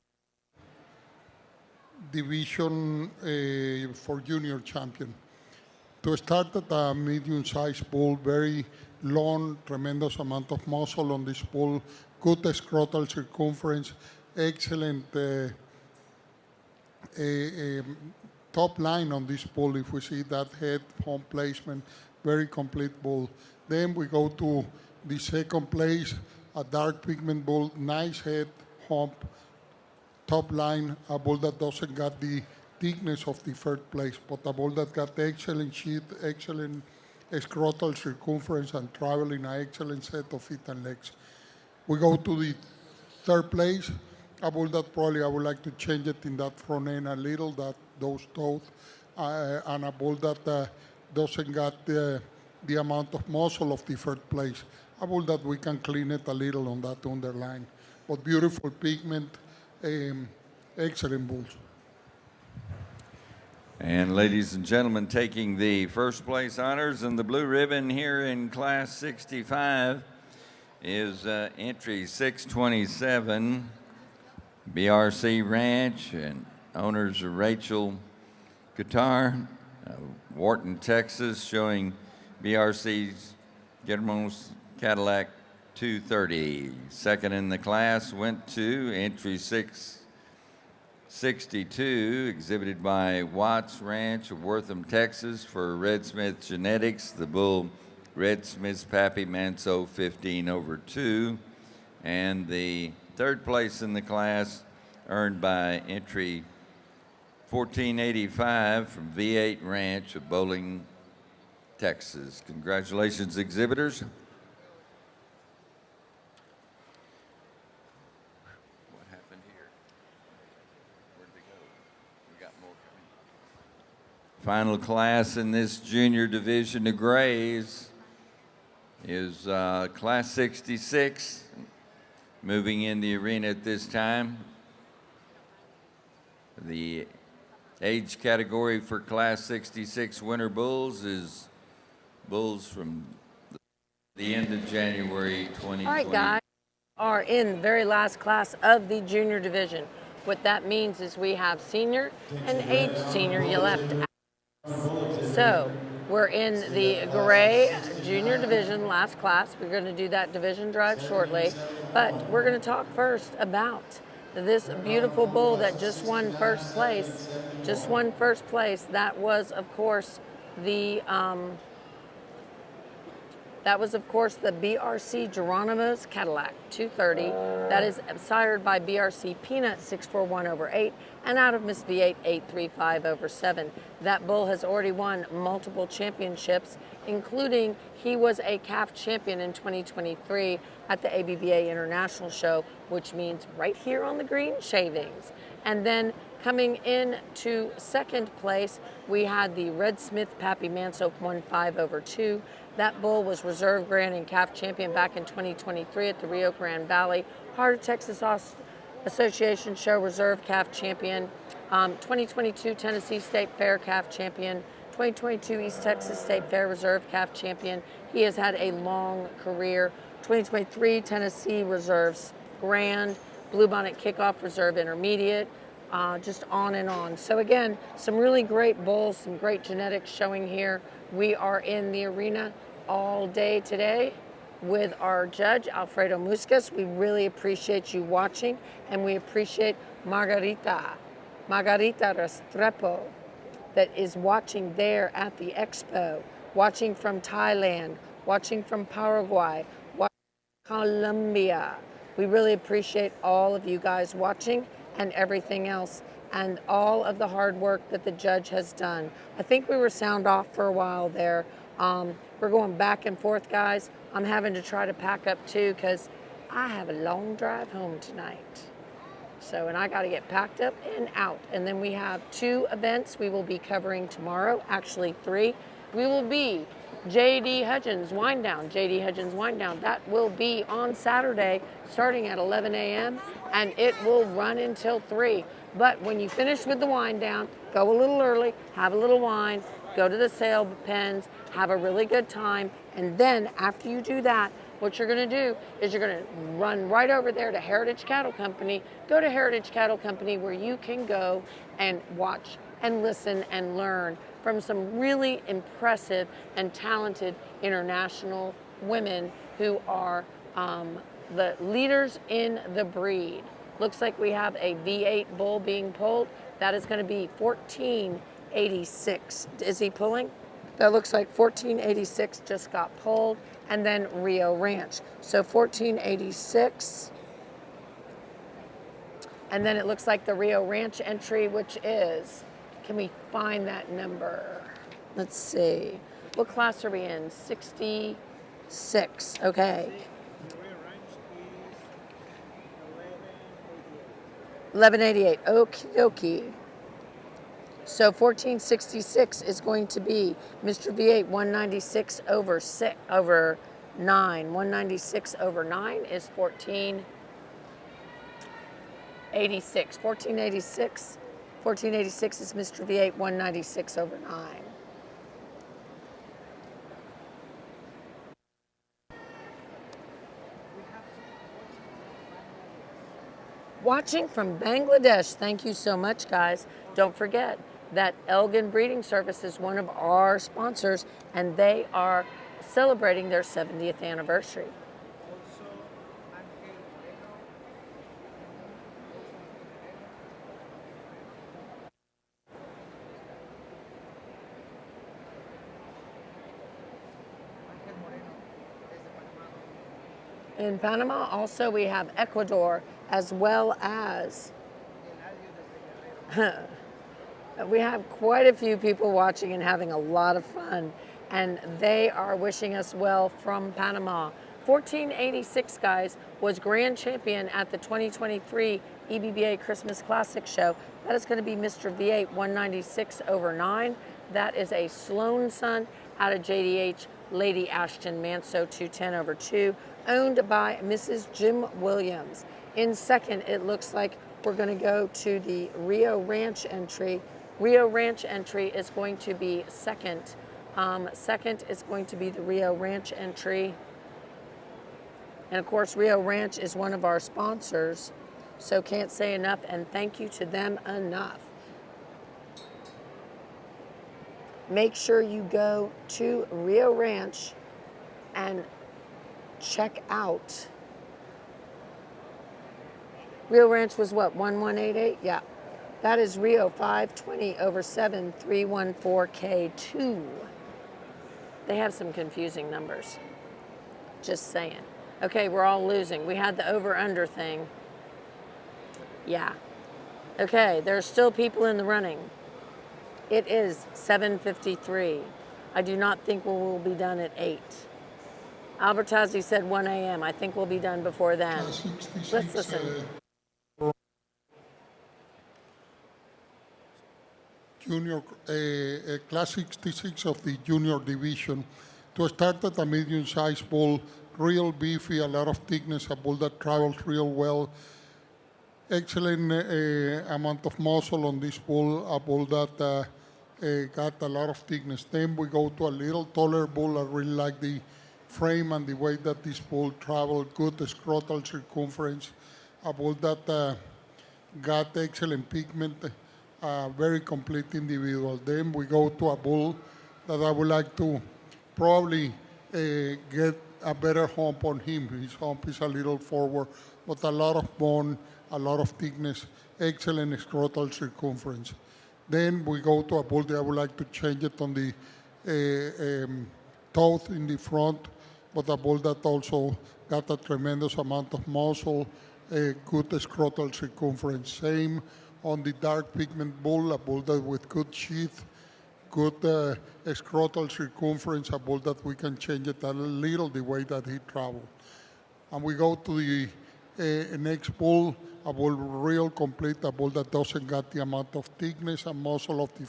division for junior champion. To start at a medium-sized bull, very long, tremendous amount of muscle on this bull, good scrotal circumference, excellent top line on this bull. If we see that head, home placement, very complete bull. Then we go to the second place, a dark pigment bull, nice head, hump, top line, a bull that doesn't got the thickness of the third place, but a bull that got excellent sheath, excellent scrotal circumference, and traveling an excellent set of feet and legs. We go to the third place, a bull that probably I would like to change it in that front end a little, those toes, and a bull that doesn't got the amount of muscle of the first place. A bull that we can clean it a little on that underline. But beautiful pigment, excellent bulls. And ladies and gentlemen, taking the first place honors and the blue ribbon here in Class 65 is entry 627, BRC Ranch, and owners are Rachel Guitar, Wharton, Texas, showing BRC's Guillermo's Cadillac 230. Second in the class went to entry 662, exhibited by Watts Ranch of Wortham, Texas, for Red Smith Genetics, the bull Red Smith's Pappy Manso 15/2. And the third place in the class earned by entry 1485 from V8 Ranch of Bowling, Texas. Congratulations, exhibitors. What happened here? Where'd they go? We got more coming. Final class in this junior division of grays is Class 66. Moving in the arena at this time. The age category for Class 66 winter bulls is bulls from the end of January 2020. All right, guys, are in the very last class of the junior division. What that means is we have senior and age senior you left out. So we're in the gray junior division last class. We're going to do that division drive shortly, but we're going to talk first about this beautiful bull that just won first place. That was, of course, the BRC Geronimo's Cadillac 230. That is sired by BRC Peanut 641/8 and out of Miss V8 835/7. That bull has already won multiple championships, including he was a calf champion in 2023 at the ABBA International Show, which means right here on the green shavings. And then coming in to second place, we had the Red Smith Pappy Manso 15/2. That bull was reserve grand and calf champion back in 2023 at the Rio Grande Valley Heart of Texas Association Show reserve calf champion, 2022 Tennessee State Fair calf champion, 2022 East Texas State Fair reserve calf champion. He has had a long career. 2023 Tennessee Reserves Grand, Bluebonnet Kickoff Reserve Intermediate, just on and on. So again, some really great bulls, some great genetics showing here. We are in the arena all day today with our judge, Alfredo Muscas. We really appreciate you watching, and we appreciate Margarita Restrepo, that is watching there at the expo, watching from Thailand, watching from Paraguay, watching from Colombia. We really appreciate all of you guys watching and everything else, and all of the hard work that the judge has done. I think we were sound off for a while there. We're going back and forth, guys. I'm having to try to pack up too because I have a long drive home tonight. So, and I got to get packed up and out. And then we have 2 events we will be covering tomorrow, actually 3. We will be J.D. Hudgens Wind Down. That will be on Saturday starting at 11 a.m. and it will run until 3. But when you finish with the wind down, go a little early, have a little wine, go to the sale pens, have a really good time, and then after you do that, what you're going to do is you're going to run right over there to Heritage Cattle Company. Go to Heritage Cattle Company where you can go and watch and listen and learn from some really impressive and talented international women who are the leaders in the breed. Looks like we have a V8 bull being pulled. That is going to be 1486. Is he pulling? That looks like 1486 just got pulled, and then Rio Ranch. So 1486. And then it looks like the Rio Ranch entry, which is, can we find that number? Let's see. What class are we in? 66. Okay. 1188. Okie dokie. So 1466 is going to be Mr. V8 196 over 9. 196 over 9 is 1486. 1486 is Mr. V8 196 over 9. Watching from Bangladesh. Thank you so much, guys. Don't forget that Elgin Breeding Service is one of our sponsors, and they are celebrating their 70th anniversary. In Panama, also, we have Ecuador, as well as we have quite a few people watching and having a lot of fun, and they are wishing us well from Panama. 1486, guys, was grand champion at the 2023 EBBA Christmas Classic show. That is going to be Mr. V8 196 over 9. That is a Sloan son out of JDH Lady Ashton Manso 210 over 2, owned by Mrs. Jim Williams. In second, it looks like we're going to go to the Rio Ranch entry. Rio Ranch entry is going to be second. Second is going to be the Rio Ranch entry. And of course, Rio Ranch is one of our sponsors, so can't say enough, and thank you to them enough. Make sure you go to Rio Ranch and check out. Rio Ranch was what, 1188? Yeah. That is Rio 520 over 7 314K2. They have some confusing numbers. Just saying. Okay, we're all losing. We had the over-under thing. Yeah. Okay, there's still people in the running. It is 7:53. I do not think we will be done at 8. Albertazzi said 1 a.m. I think we'll be done before then. Let's listen. Junior, Class 66 of the junior division. To start at a medium-sized bull, real beefy, a lot of thickness, a bull that travels real well. Excellent amount of muscle on this bull, a bull that got a lot of thickness. Then we go to a little taller bull. I really like the frame and the way that this bull traveled, good scrotal circumference, a bull that got excellent pigment, very complete individual. Then we go to a bull that I would like to probably get a better hump on him. His hump is a little forward, but a lot of bone, a lot of thickness, excellent scrotal circumference. Then we go to a bull that I would like to change it on the toe in the front, but a bull that also got a tremendous amount of muscle, a good scrotal circumference. Same on the dark pigment bull, a bull that with good sheath, good scrotal circumference, a bull that we can change it a little the way that he traveled. And we go to the next bull, a bull real complete, a bull that doesn't got the amount of thickness and muscle of the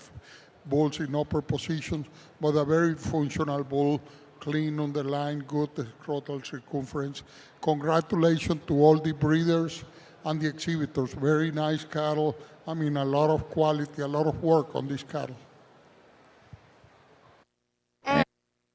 bulls in upper positions, but a very functional bull, clean on the line, good scrotal circumference. Congratulations to all the breeders and the exhibitors. Very nice cattle. I mean, a lot of quality, a lot of work on this cattle.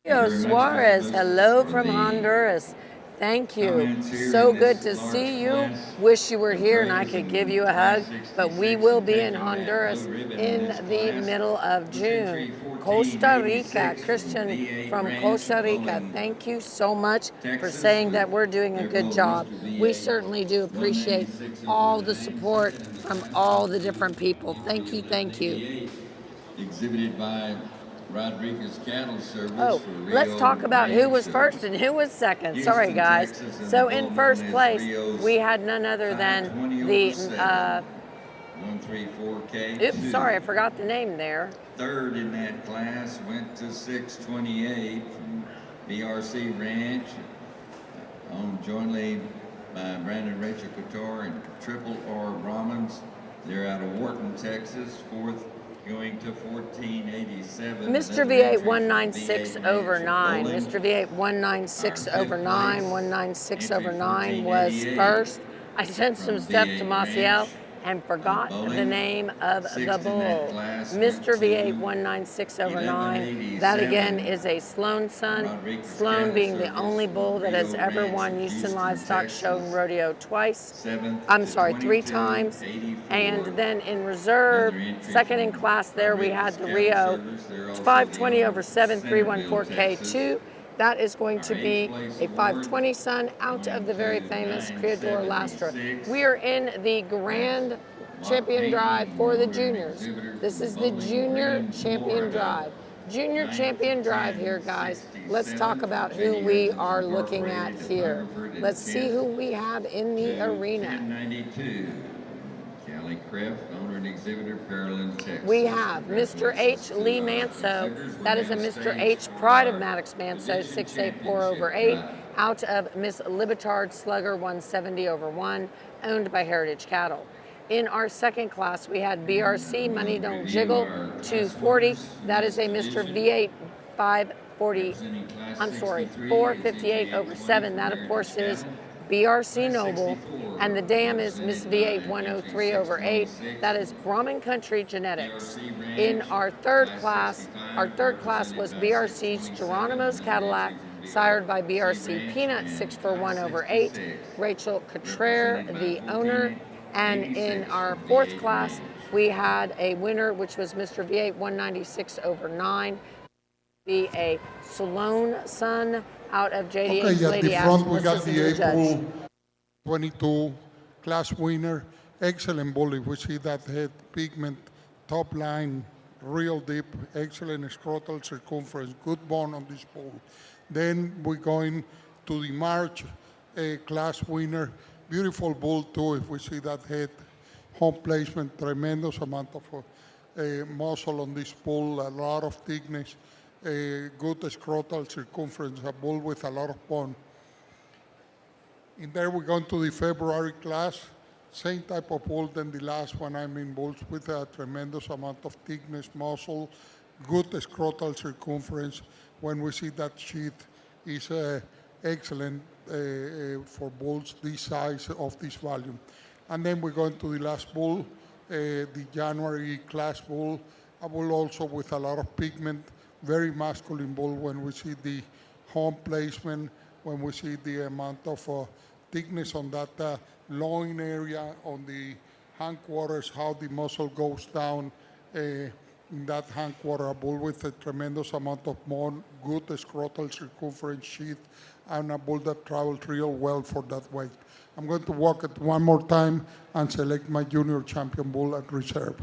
Julio Suarez, hello from Honduras. Thank you. So good to see you. Wish you were here and I could give you a hug, but we will be in Honduras in the middle of June. Costa Rica, Christian from Costa Rica, thank you so much for saying that we're doing a good job. We certainly do appreciate all the support from all the different people. Thank you, thank you. Exhibited by Rodriguez Cattle Service. Oh, let's talk about who was first and who was second. Sorry, guys. So in first place, we had none other than the, 134K. oops, sorry, I forgot the name there. Third in that class went to 628 from BRC Ranch, owned jointly by Brandon Rachel Couture and Triple R Brahmans. They're out of Wharton, Texas. Fourth Going to 1487. Mr. V8 196 over 9. Mr. V8 196 over 9. 196 over 9 was first. I sent some stuff to Maciel and forgot the name of the bull. Mr. V8 196 over 9. That again is a Sloan son. Sloan being the only bull that has ever won Houston Livestock Show and Rodeo twice. I'm sorry, 3 times. And then in reserve, second in class there, we had the Rio. It's 520 over 7314K2. That is going to be a 520 son out of the very famous Criador Lastra. We are in the Grand Champion Drive for the juniors. This is the Junior Champion Drive. Junior Champion Drive here, guys. Let's talk about who we are looking at here. Let's see who we have in the arena. 1092. Callie Kreff, owner and exhibitor, Pearland, Texas. We have Mr. H. Lee Manso. That is a Mr. H. Pride of Maddox Manso, 684 over 8, out of Miss Libertard Slugger, 170 over 1, owned by Heritage Cattle. In our second class, we had BRC, Money Don't Jiggle, 240. That is a Mr. V8 540, I'm sorry, 458 over 7. That, of course, is BRC Noble, and the dam is Miss V8 103 over 8. That is Brahman Country Genetics. In our third class was BRC's Geronimo's Cadillac, sired by BRC Peanut, 641 over 8. Rachel Cotrere, the owner. And in our fourth class, we had a winner, which was Mr. V8 196 over 9. Be a Sloan son out of JDH Okay, at Lady the front we Ashton. got the April 22 class winner. Excellent bull. We see that head pigment, top line, real deep, excellent scrotal circumference, good bone on this bull. Then we're going to the March class winner. Beautiful bull too, if we see that head, home placement, tremendous amount of muscle on this bull, a lot of thickness, good scrotal circumference, a bull with a lot of bone. In there we're going to the February class, same type of bull than the last one. I mean, bulls with a tremendous amount of thickness, muscle, good scrotal circumference. When we see that sheath, is excellent for bulls this size of this volume. And then we're going to the last bull, the January class bull, a bull also with a lot of pigment, very masculine bull. When we see the home placement, when we see the amount of thickness on that loin area, on the hindquarters, how the muscle goes down in that hindquarter, a bull with a tremendous amount of bone, good scrotal circumference sheath, and a bull that travels real well for that weight. I'm going to walk it one more time and select my junior champion bull at reserve.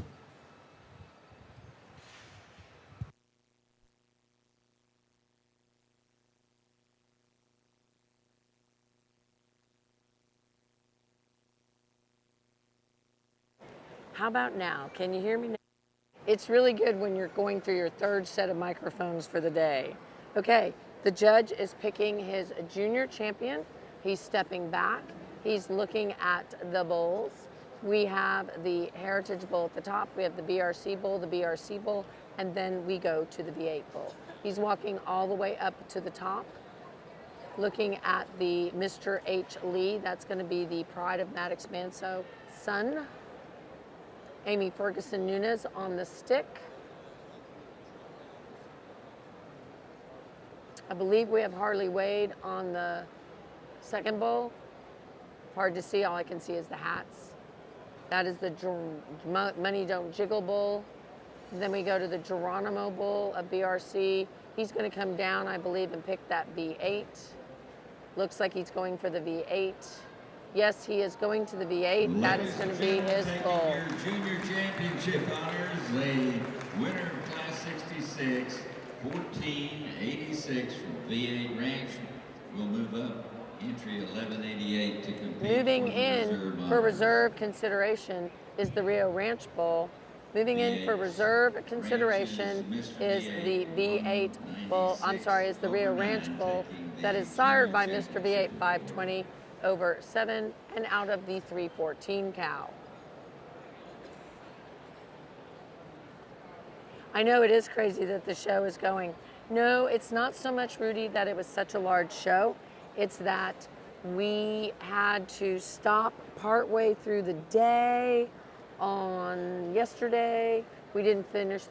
How about now? Can you hear me now? It's really good when you're going through your third set of microphones for the day. Okay, the judge is picking his junior champion. He's stepping back. He's looking at the bulls. We have the Heritage Bull at the top. We have the BRC Bull, and then we go to the V8 Bull. He's walking all the way up to the top, looking at the Mr. H. Lee. That's going to be the Pride of Maddox Manso son. Amy Ferguson Nunez on the stick. I believe we have Harley Wade on the second bull. Hard to see, all I can see is the hats. That is the Money Don't Jiggle Bull. Then we go to the Geronimo Bull of BRC. He's going to come down, I believe, and pick that V8. Looks like he's going for the V8. Yes, he is going to the V8. That is going to be his bull. Your junior championship honors, the winner of Class 66, 1486 from V8 Ranch. Will move up. Entry 1188 to compete. Moving in for reserve consideration is the Rio Ranch Bull. Moving in for reserve consideration is the V8 Bull. I'm sorry, is the Rio Ranch Bull that is sired by Mr. V8 520 over 7 and out of the 314 cow. I know it is crazy that the show is going. No, it's not so much, Rudy, that it was such a large show. It's that we had to stop partway through the day on yesterday. We didn't finish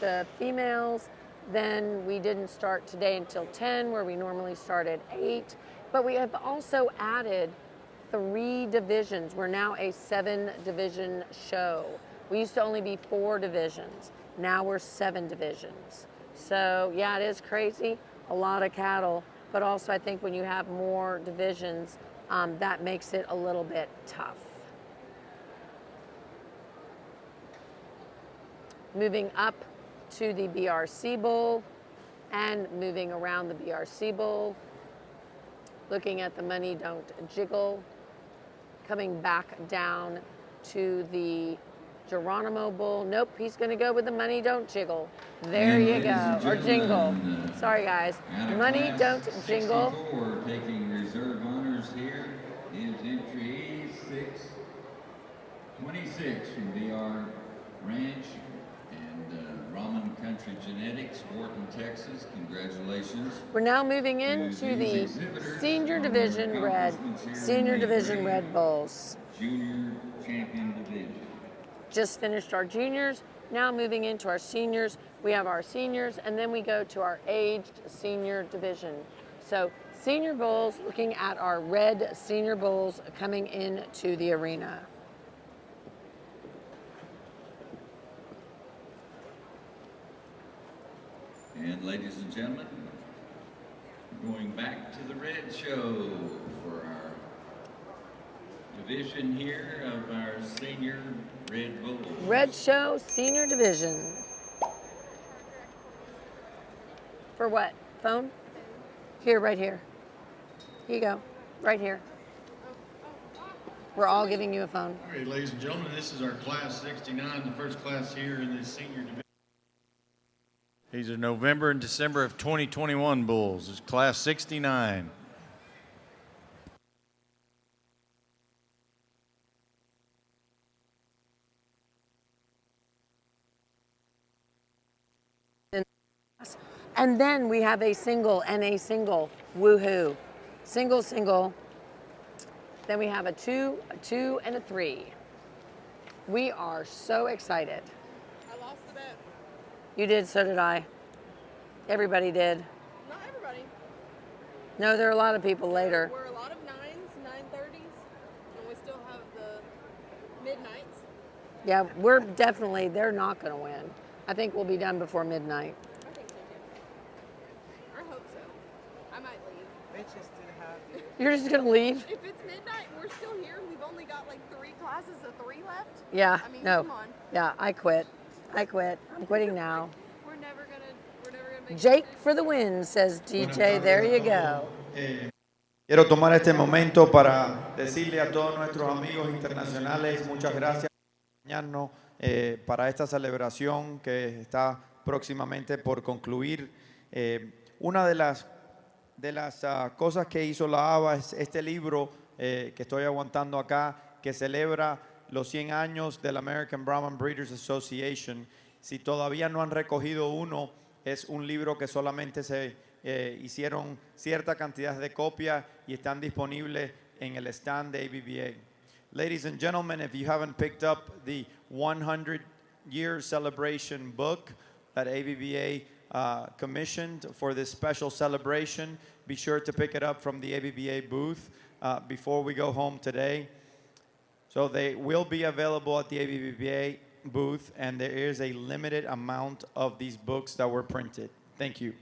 the females. Then we didn't start today until 10, where we normally start at 8. But we have also added 3 divisions. We're now a 7-division show. We used to only be 4 divisions. Now we're 7 divisions. So yeah, it is crazy, a lot of cattle, but also I think when you have more divisions, that makes it a little bit tough. Moving up to the BRC Bull and moving around the BRC Bull, looking at the Money Don't Jiggle, coming back down to the Geronimo Bull. Nope, he's going to go with the Money Don't Jiggle. There you go, or jingle. Sorry guys, Money Don't Jingle. 64, taking reserve honors here is entry 626 from BR Ranch and Brahman Country Genetics, Wharton, Texas. Congratulations. We're now moving into the Senior Division Red Bulls. Junior Champion Division. Just finished our juniors, now moving into our seniors. We have our seniors, and then we go to our aged senior division. So senior bulls, looking at our red senior bulls coming into the arena. And ladies and gentlemen, going back to the red show for our division here of our senior Red Bull. Red Show Senior Division. For what? Phone? Here, right here. Here you go. Right here. We're all giving you a phone. All right, ladies and gentlemen, this is our Class 69, the first class here in the senior division. These are November and December of 2021 bulls. It's Class 69. And then we have a single and a single. Woohoo. Single, single. Then we have a 2, and a 3. We are so excited. I lost the bet. You did, so did I. Everybody did. Not everybody. No, there are a lot of people later. We're a lot of 9s, 9:30s, and we still have the midnights. Yeah, we're definitely, they're not going to win. I think we'll be done before midnight. I think so too. I hope so. I might leave. You're just going to leave? If it's midnight and we're still here and we've only got like 3 classes of 3 left. Yeah, I mean, no. come on. Yeah, I quit. I'm quitting now. We're never gonna make Jake for the win, says DJ. There you go. Quiero tomar este momento para decirle a todos nuestros amigos internacionales muchas gracias por acompañarnos para esta celebración que está próximamente por concluir. Una de las cosas que hizo la ABA es este libro que estoy aguantando acá, que celebra los 100 años del American Brahman Breeders Association. Si todavía no han recogido uno, es un libro que solamente se hicieron cierta cantidad de copias y están disponibles en el stand de ABBA. Ladies and gentlemen, if you haven't picked up the 100-year celebration book that ABBA commissioned for this special celebration, be sure to pick it up from the ABBA booth before we go home today. So they will be available at the ABBA booth, and there is a limited amount of these books that were printed. Thank you.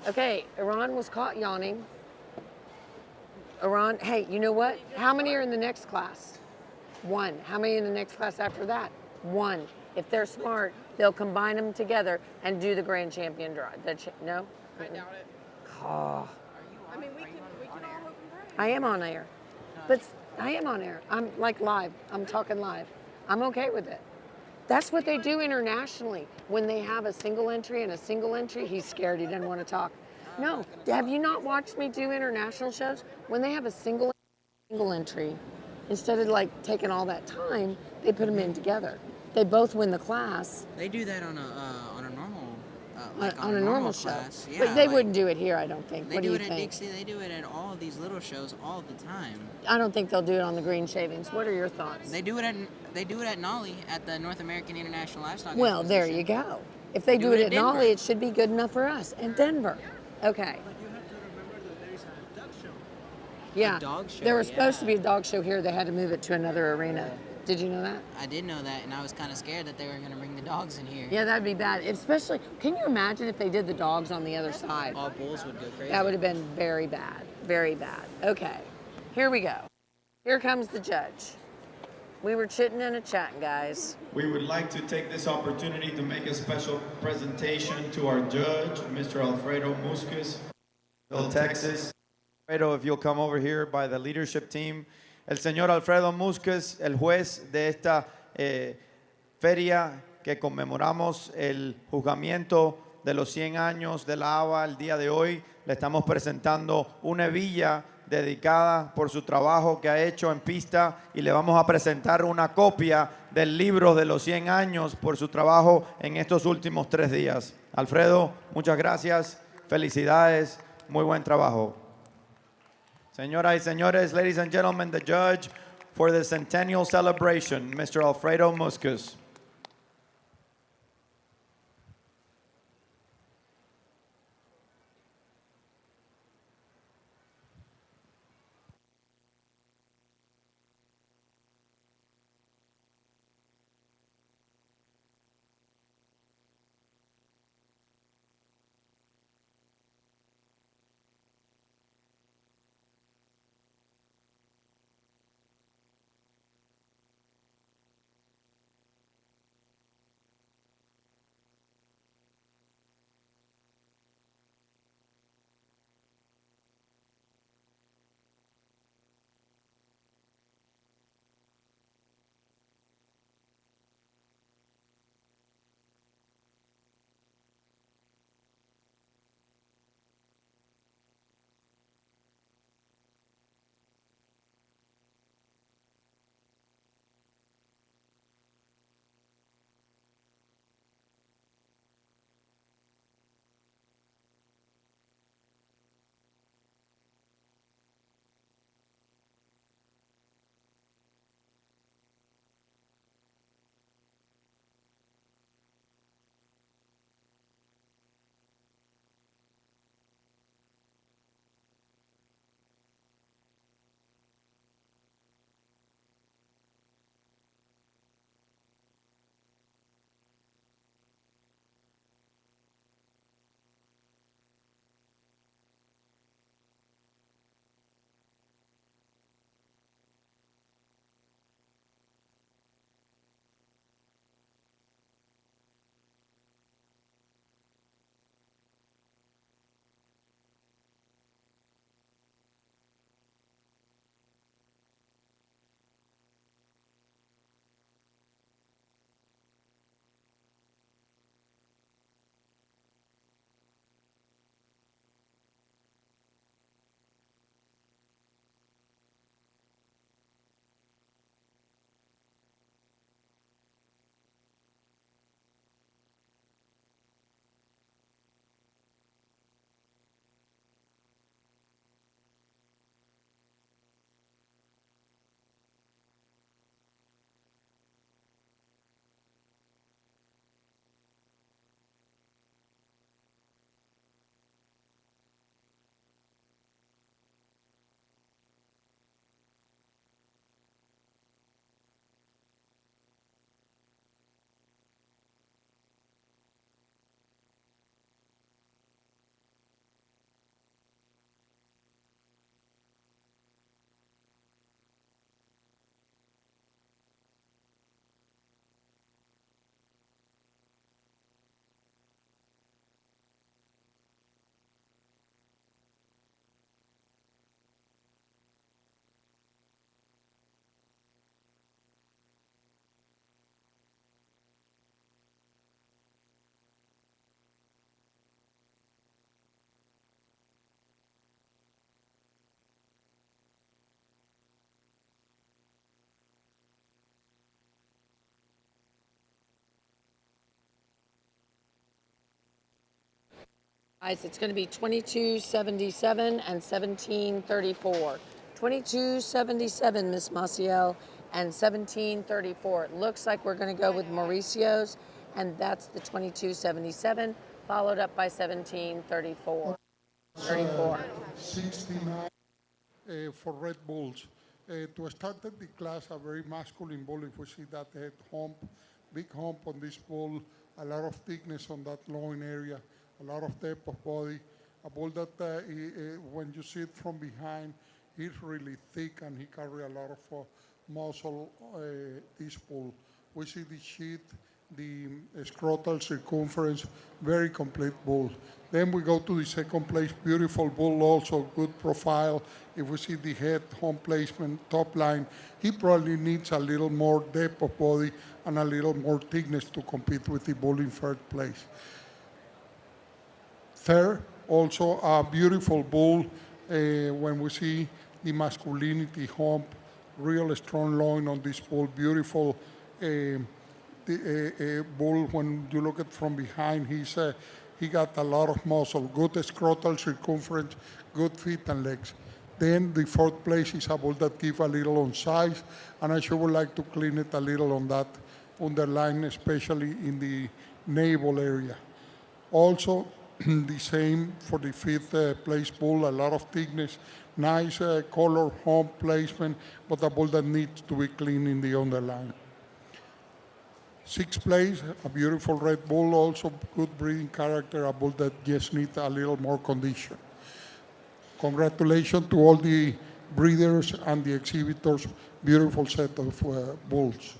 Okay, Iran was caught yawning. Iran, hey, you know what? How many are in the next class? 1. How many in the next class after that? 1. If they're smart, they'll combine them together and do the grand champion draw. No? I doubt it. Oh. I mean, we can all hope and pray. I am on air. But I am on air. I'm like live. I'm talking live. I'm okay with it. That's what they do internationally. When they have a single entry and a single entry, he's scared. He doesn't want to talk. No, have you not watched me do international shows? When they have a single entry, instead of like taking all that time, they put them in together. They both win the class. They do that on a normal On a normal show. class. Yeah, But they like, wouldn't do it here, I don't think. They What do do it you at think? Dixie. They do it at all of these little shows all the time. I don't think they'll do it on the green shavings. What are your thoughts? They do it at Nolly at the North American International Livestock. Well, there you Exposition. go. If they do it at Denver. Nolly, it should be good enough for us. And Denver. Okay. Yeah. dog show, There was supposed yeah. to be a dog show here. They had to move it to another arena. Did you know that? I did know that, and I was kind of scared that they were going to bring the dogs in here. Yeah, that'd be bad. Especially, can you imagine if they did the dogs on the other side? All bulls would go crazy. That would have been very bad. Very bad. Okay. Here we go. Here comes the judge. We were chitting and chatting, guys. We would like to take this opportunity to make a special presentation to our judge, Mr. Alfredo Musquez, Texas. Alfredo, if you'll come over here by the leadership team. El señor Alfredo Musquez, el juez de esta feria que conmemoramos el juzgamiento de los 100 años de la ABA el día de hoy. Le estamos presentando una hebilla dedicada por su trabajo que ha hecho en pista y le vamos a presentar una copia del libro de los 100 años por su trabajo en estos últimos 3 días. Alfredo, muchas gracias, felicidades, muy buen trabajo. Señoras y señores, ladies and gentlemen, the judge for the centennial celebration, Mr. Alfredo Musquez. Guys, it's going to be 2277 and 1734. 2277, Miss Maciel, and 1734. It looks like we're going to go with Mauricio's, and that's the 2277, followed up by 1734. 34. 69 for Red Bulls. To start the class, a very masculine bull. If we see that head hump, big hump on this bull, a lot of thickness on that loin area, a lot of depth of body. A bull that when you see it from behind, he's really thick and he carry a lot of muscle, this bull. We see the sheath, the scrotal circumference, very complete bull. Then we go to the second place, beautiful bull, also good profile. If we see the head, home placement, top line, he probably needs a little more depth of body and a little more thickness to compete with the bull in third place. Third, also a beautiful bull when we see the masculinity hump, real strong loin on this bull, beautiful bull. When you look at from behind, he got a lot of muscle, good scrotal circumference, good feet and legs. Then the fourth place is a bull that give a little on size, and I sure would like to clean it a little on that underline, especially in the navel area. Also, the same for the fifth place bull, a lot of thickness, nice color, home placement, but a bull that needs to be clean in the underline. Sixth place, a beautiful red bull, also good breeding character, a bull that just needs a little more condition. Congratulations to all the breeders and the exhibitors, beautiful set of bulls.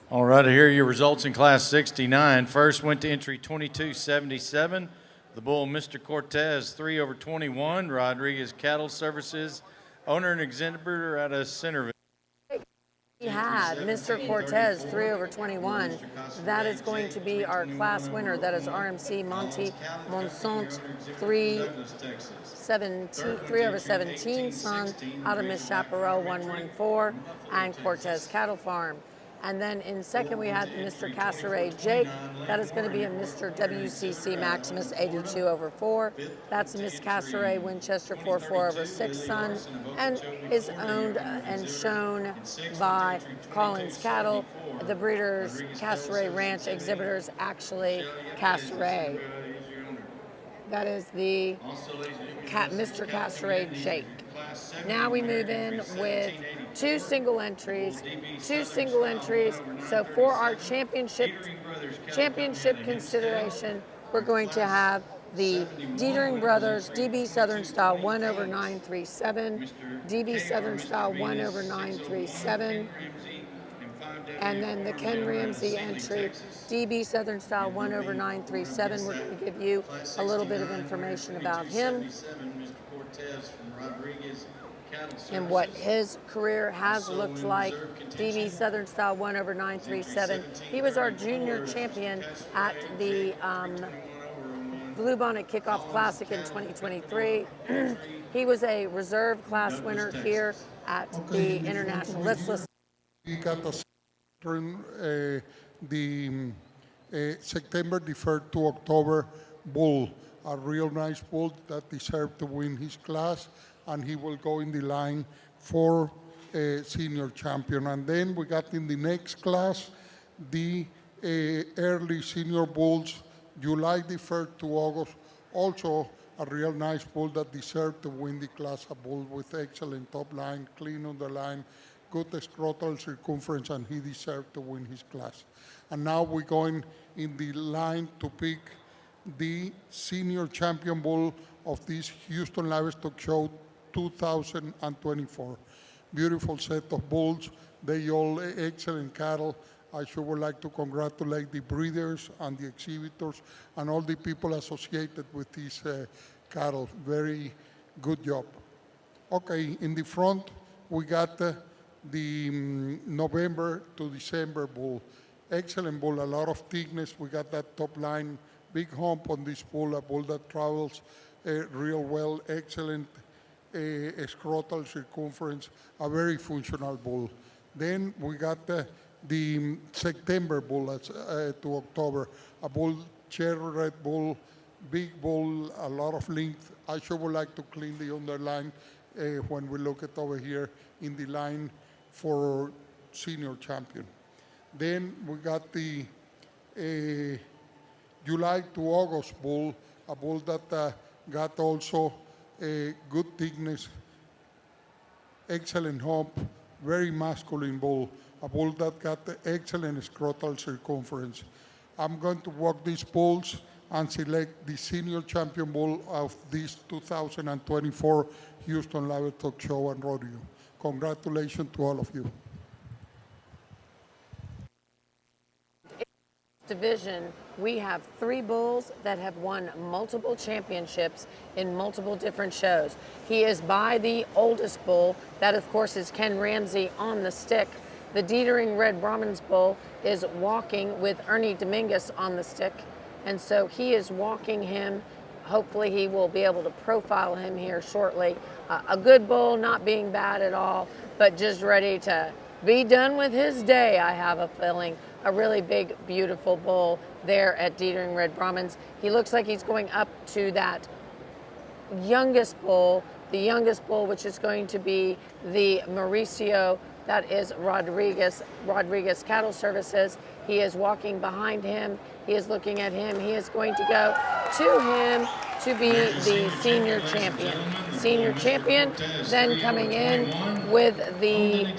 All right, here are your results in Class 69. First went to entry 2277. The bull, Mr. Cortez, 3/21. Rodriguez Cattle Services, owner and exhibitor out of Centerville. We had Mr. Cortez, 3/21. That is going to be our class winner. That is RMC Monty Monsant, 3/17 son out of Miss Chaparral 114 and Cortez Cattle Farm. And then in second, we had Mr. Casseray Jake. That is going to be a Mr. WCC Maximus 82/4. That's Miss Casseray Winchester 44/6 son, and is owned and shown by Collins Cattle. The breeders, Casseray Ranch exhibitors, actually Casseray. That is the Mr. Casseray Jake. Now we move in with two single entries. So for our championship consideration, we're going to have the Dietering Brothers DB Southern Style 1/937, DB Southern Style 1/937, and then the Ken Ramsey entry, DB Southern Style 1/937. We're going to give you a little bit of information about him and what his career has looked like. DB Southern Style 1/937. He was our junior champion at the Blue Bonnet Kickoff Classic in 2023. He was a reserve class winner here at the International. Let's listen. He got the September the 3rd to October bull, a real nice bull that deserved to win his class, and he will go in the line for a senior champion. And then we got in the next class the early senior bulls, July the 3rd to August, also a real nice bull that deserved to win the class, a bull with excellent top line, clean underline, good scrotal circumference, and he deserved to win his class. And now we're going in the line to pick the senior champion bull of this Houston Livestock Show 2024. Beautiful set of bulls. They all excellent cattle. I sure would like to congratulate the breeders and the exhibitors and all the people associated with these cattle. Very good job. Okay, in the front, we got the November to December bull. Excellent bull, a lot of thickness. We got that top line, big hump on this bull, a bull that travels real well, excellent scrotal circumference, a very functional bull. Then we got the September bull to October, a bull, cherry red bull, big bull, a lot of length. I sure would like to clean the underline when we look at over here in the line for senior champion. Then we got the July to August bull, a bull that got also a good thickness, excellent hump, very masculine bull, a bull that got excellent scrotal circumference. I'm going to walk these bulls and select the senior champion bull of this 2024 Houston Livestock Show and Rodeo. Congratulations to all of you. Division, we have 3 bulls that have won multiple championships in multiple different shows. He is by the oldest bull. That, of course, is Ken Ramsey on the stick. The Dietering Red Brahman's bull is walking with Ernie Dominguez on the stick. And so he is walking him. Hopefully he will be able to profile him here shortly. A good bull, not being bad at all, but just ready to be done with his day, I have a feeling. A really big, beautiful bull there at Dietering Red Brahmans. He looks like he's going up to that youngest bull, the youngest bull, which is going to be the Mauricio, that is Rodriguez Cattle Services. He is walking behind him. He is looking at him. He is going to go to him to be the senior champion. Senior champion, then coming in with the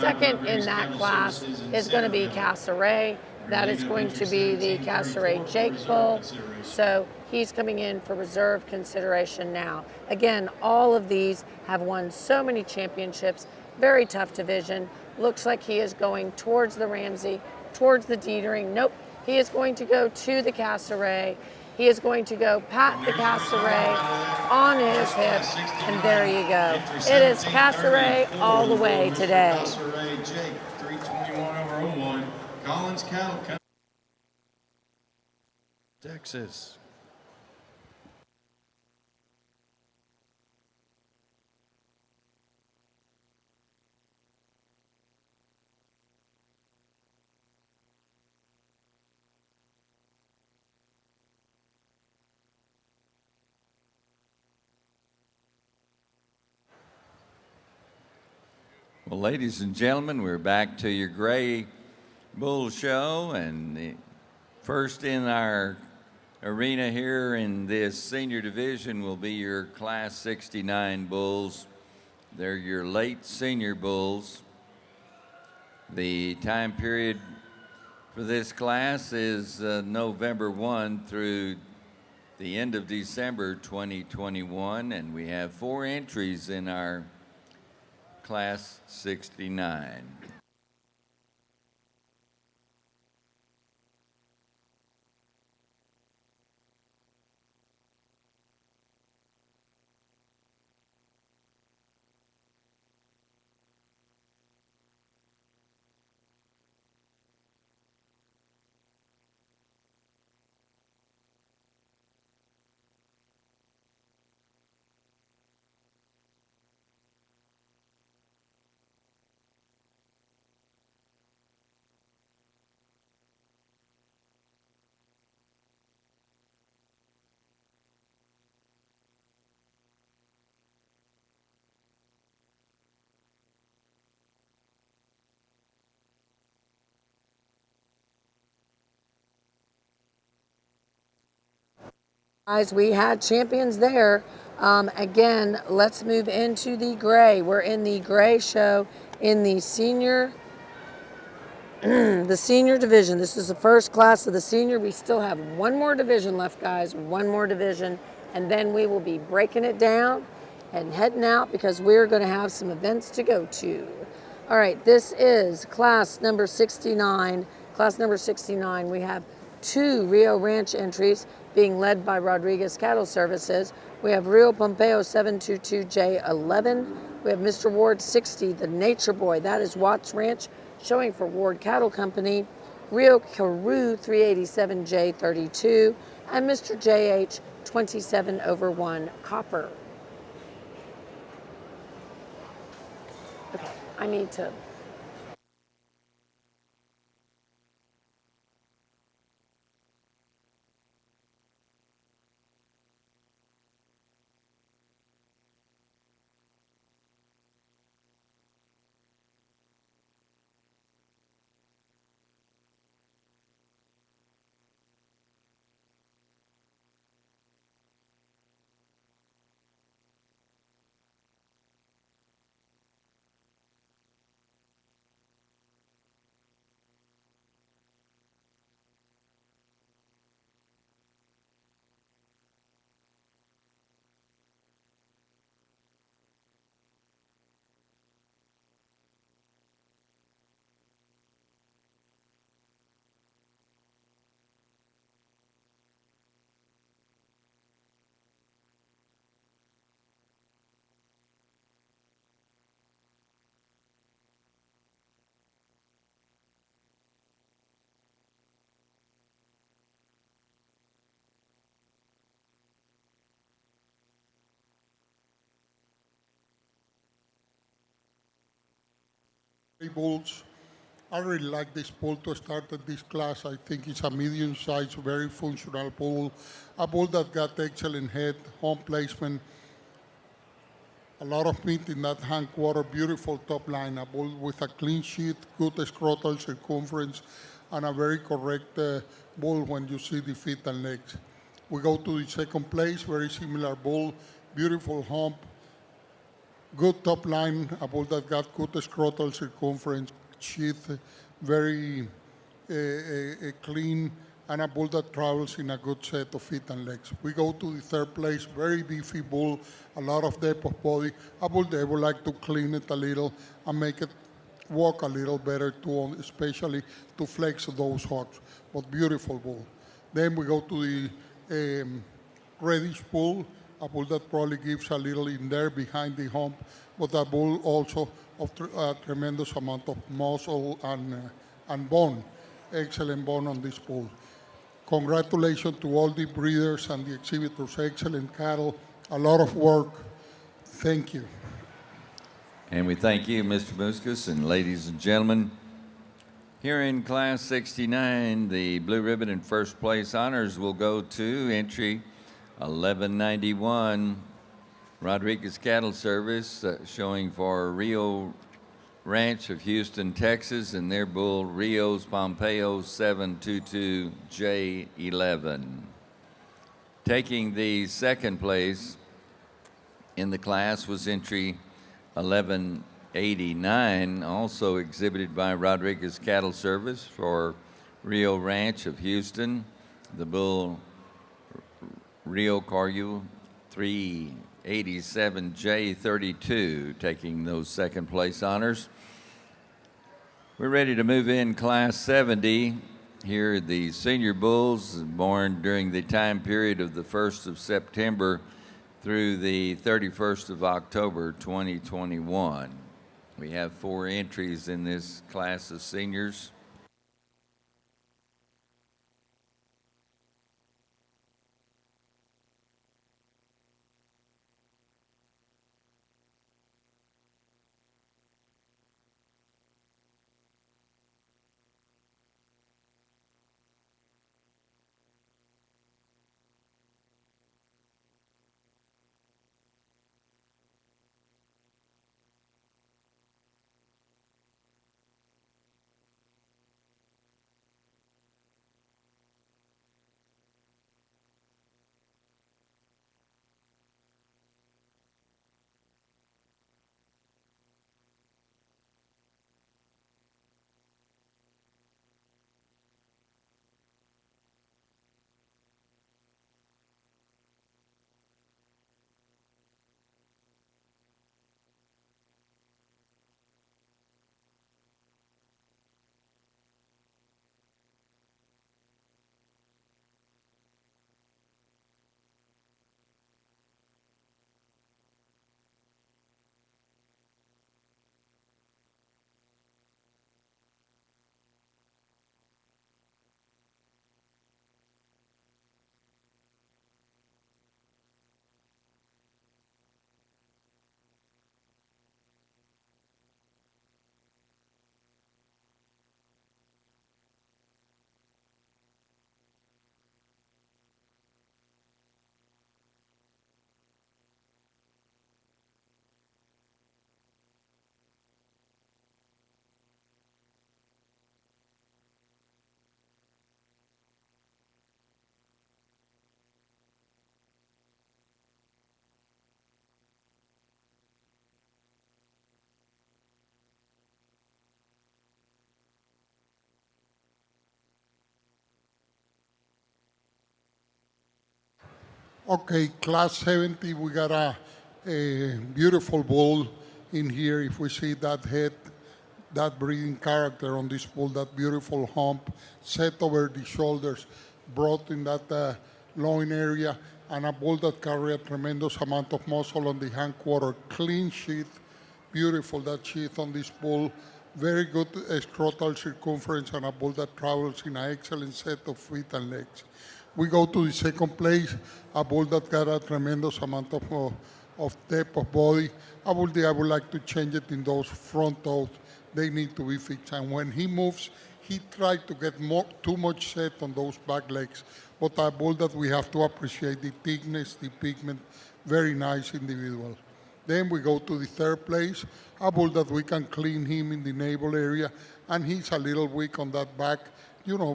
second in that class is going to be Casseret. That is going to be the Casseret Jake Bull. So he's coming in for reserve consideration now. Again, all of these have won so many championships. Very tough division. Looks like he is going towards the Ramsey, towards the Dietering. Nope, he is going to go to the Casseret. He is going to go pat the Casseret on his hip, and there you go. It is Casseret all the way today. Casseret Jake, 321/01. Collins Cattle Company, Texas. Well, ladies and gentlemen, we're back to your Gray Bull Show, and the first in our arena here in this senior division will be your Class 69 bulls. They're your late senior bulls. The time period for this class is November 1 through the end of December 2021, and we have 4 entries in our Class 69. Guys, we had champions there. Again, let's move into the gray. We're in the gray show in the senior the senior division. This is the first class of the senior. We still have one more division left, guys. One more division, and then we will be breaking it down and heading out because we're going to have some events to go to. All right, this is class number 69. Class number 69. We have 2 Rio Ranch entries being led by Rodriguez Cattle Services. We have Rio Pompeo 722J11. We have Mr. Ward 60, the Nature Boy. That is Watts Ranch, showing for Ward Cattle Company. Rio Carew 387J32. And Mr. JH 27 over 1 copper. Okay, I need to. Bulls. I really like this bull to start at this class. I think it's a medium-sized, very functional bull. A bull that got excellent head, home placement, a lot of meat in that hindquarter, beautiful top line, a bull with a clean sheath, good scrotal circumference, and a very correct bull when you see the feet and legs. We go to the second place, very similar bull, beautiful hump, good top line, a bull that got good scrotal circumference, sheath, very clean, and a bull that travels in a good set of feet and legs. We go to the third place, very beefy bull, a lot of depth of body, a bull that would like to clean it a little and make it walk a little better too, especially to flex those hocks, but beautiful bull. Then we go to the reddish bull, a bull that probably gives a little in there behind the hump, but a bull also of a tremendous amount of muscle and bone. Excellent bone on this bull. Congratulations to all the breeders and the exhibitors. Excellent cattle. A lot of work. Thank you. And we thank you, Mr. Muscus, and ladies and gentlemen. Here in Class 69, the blue ribbon and first place honors will go to entry 1191, Rodriguez Cattle Service, showing for Rio Ranch of Houston, Texas, and their bull Rios Pompeo 722J11. Taking the second place in the class was entry 1189, also exhibited by Rodriguez Cattle Service for Rio Ranch of Houston, the bull Rio Caryu 387J32, taking those second place honors. We're ready to move in Class 70. Here, the senior bulls born during the time period of the 1st of September through the 31st of October 2021. We have 4 entries in this class of seniors. Okay, class 70, we got a beautiful bull in here. If we see that head, that breeding character on this bull, that beautiful hump set over the shoulders, brought in that loin area, and a bull that carry a tremendous amount of muscle on the hindquarter, clean sheath, beautiful that sheath on this bull, very good scrotal circumference, and a bull that travels in an excellent set of feet and legs. We go to the second place, a bull that got a tremendous amount of depth of body. I would like to change it in those front toes. They need to be fixed. And when he moves, he tried to get too much set on those back legs. But a bull that we have to appreciate the thickness, the pigment, very nice individual. Then we go to the third place, a bull that we can clean him in the navel area, and he's a little weak on that back,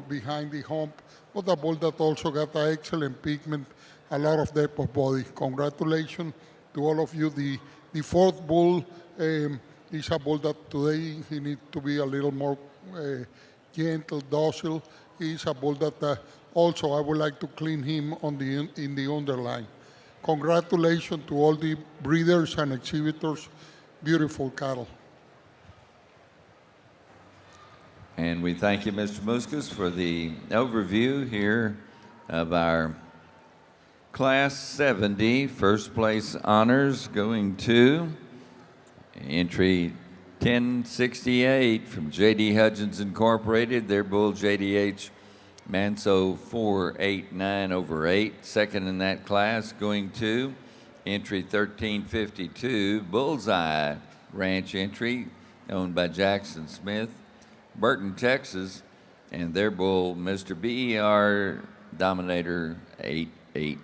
behind the hump, but a bull that also got an excellent pigment, a lot of depth of body. Congratulations to all of you. The fourth bull is a bull that today he needs to be a little more gentle, docile. He's a bull that also I would like to clean him in the underline. Congratulations to all the breeders and exhibitors. Beautiful cattle. And we thank you, Mr. Muscus, for the overview here of our Class 70 first place honors going to entry 1068 from J.D. Hudgens Incorporated, their bull JDH Manso 489 over 8, second in that class, going to entry 1352, Bullseye Ranch entry, owned by Jackson Smith, Burton, Texas, and their bull, Mr. BER Dominator 880.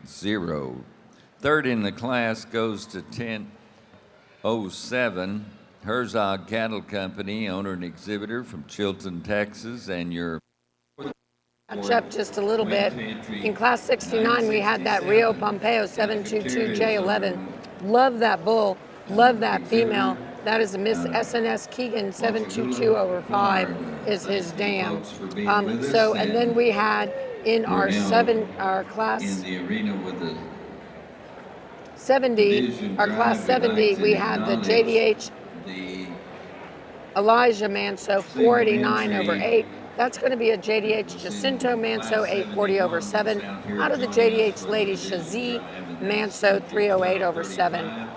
Third in the class goes to 1007, Herzog Cattle Company, owner and exhibitor from Chilton, Texas, and your Catch up just a little bit. In class 69, we had that Rio Pompeo 722J11. Love that bull. Love that female. That is a Miss SNS Keegan 722 over 5 is his dam. And then we had in our class 70, our class 70, we had the JDH Elijah Manso 489 over 8. That's going to be a JDH Jacinto Manso 840 over 7. Out of the JDH Lady Shazi Manso 308 over 7.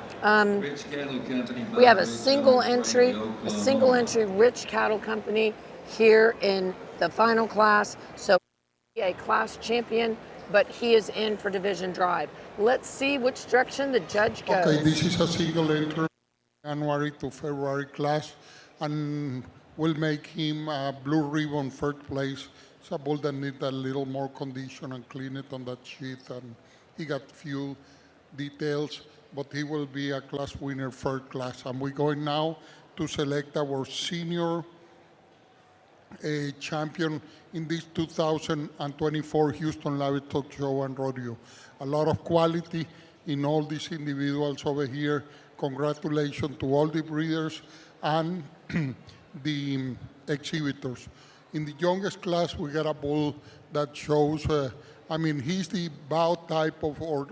We have a single entry Rich Cattle Company here in the final class. So a class champion, but he is in for Division Drive. Let's see which direction the judge goes. Okay, this is a single entry, January to February class, and we'll make him a blue ribbon third place. It's a bull that needs a little more condition and clean it on that sheet, and he got few details, but he will be a class winner third class. And we're going now to select our senior champion in this 2024 Houston Livestock Show and Rodeo. A lot of quality in all these individuals over here. Congratulations to all the breeders and the exhibitors. In the youngest class, we got a bull that shows, he's the bow type of, or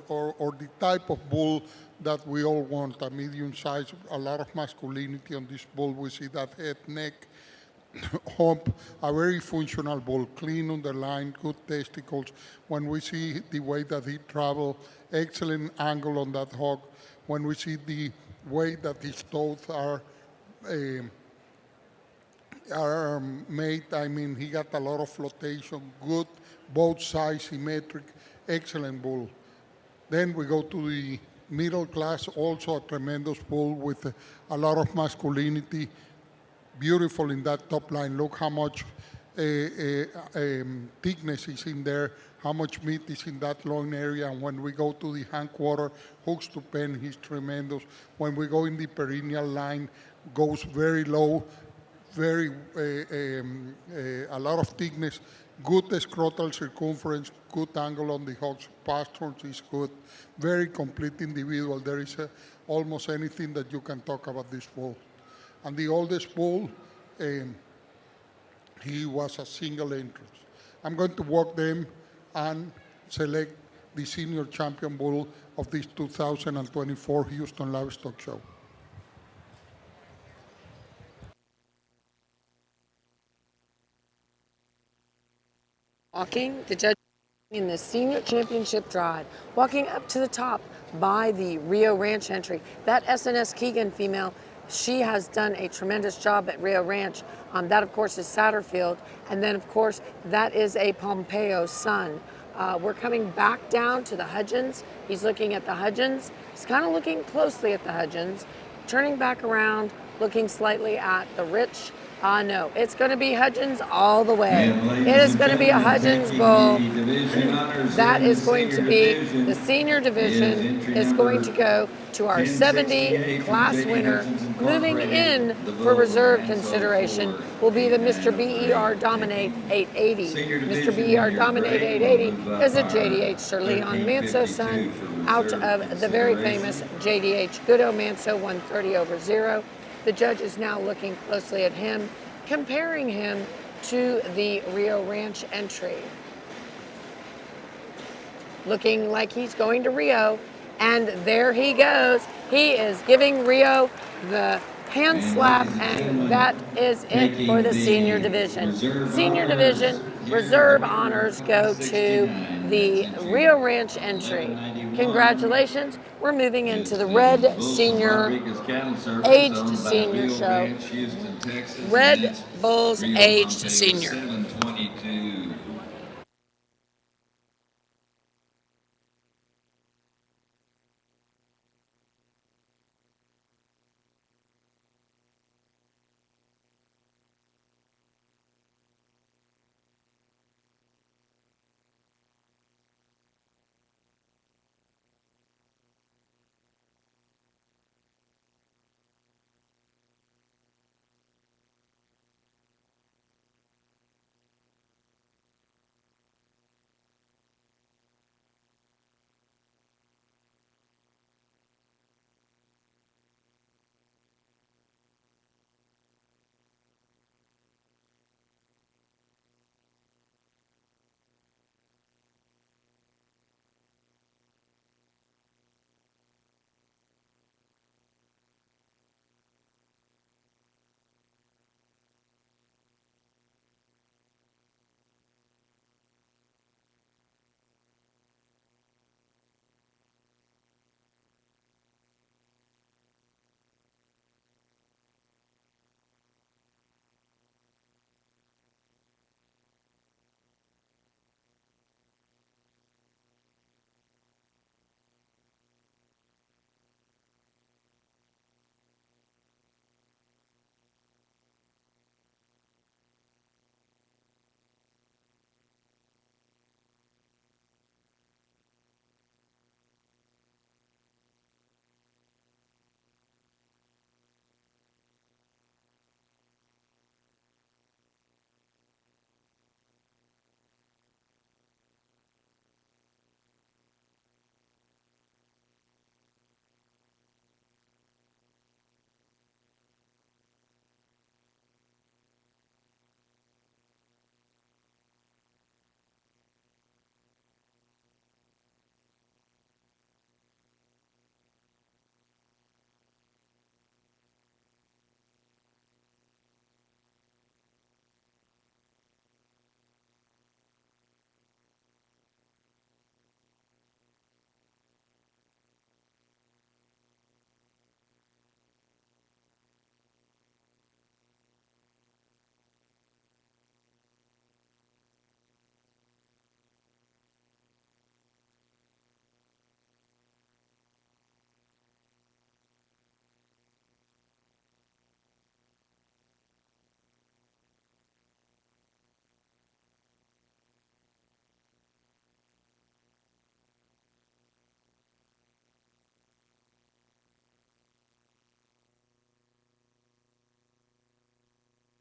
the type of bull that we all want, a medium size, a lot of masculinity on this bull. We see that head, neck, hump, a very functional bull, clean underline, good testicles. When we see the way that he travel, excellent angle on that hog. When we see the way that his toes are made, he got a lot of flotation, good, both sides symmetric, excellent bull. Then we go to the middle class, also a tremendous bull with a lot of masculinity, beautiful in that top line. Look how much thickness is in there, how much meat is in that loin area. And when we go to the hindquarter, hooks to pen, he's tremendous. When we go in the perennial line, goes very low, very a lot of thickness, good scrotal circumference, good angle on the hog's pasterns is good, very complete individual. There is almost anything that you can talk about this bull. And the oldest bull, he was a single entrance. I'm going to walk them and select the senior champion bull of this 2024 Houston Livestock Show. Walking, the judge in the senior championship drive, walking up to the top by the Rio Ranch entry. That SNS Keegan female, she has done a tremendous job at Rio Ranch. That, of course, is Satterfield. And then, of course, that is a Pompeo son. We're coming back down to the Hudgens. He's looking at the Hudgens. He's kind of looking closely at the Hudgens, turning back around, looking slightly at the Rich. No, it's going to be Hudgens all the way. It is going to be a Hudgens bull. That is going to be the senior division is going to go to our 70 class winner. Moving in for reserve consideration will be the Mr. BER Dominate 880. Mr. BER Dominate 880 is a JDH Sir Leon Manso son out of the very famous JDH Goodo Manso 130/0. The judge is now looking closely at him, comparing him to the Rio Ranch entry. Looking like he's going to Rio, and there he goes. He is giving Rio the hand slap, and that is it for the senior division. Senior division reserve honors go to the Rio Ranch entry. Congratulations. We're moving into the Red Senior Aged Senior Show. Red Bulls Aged Senior.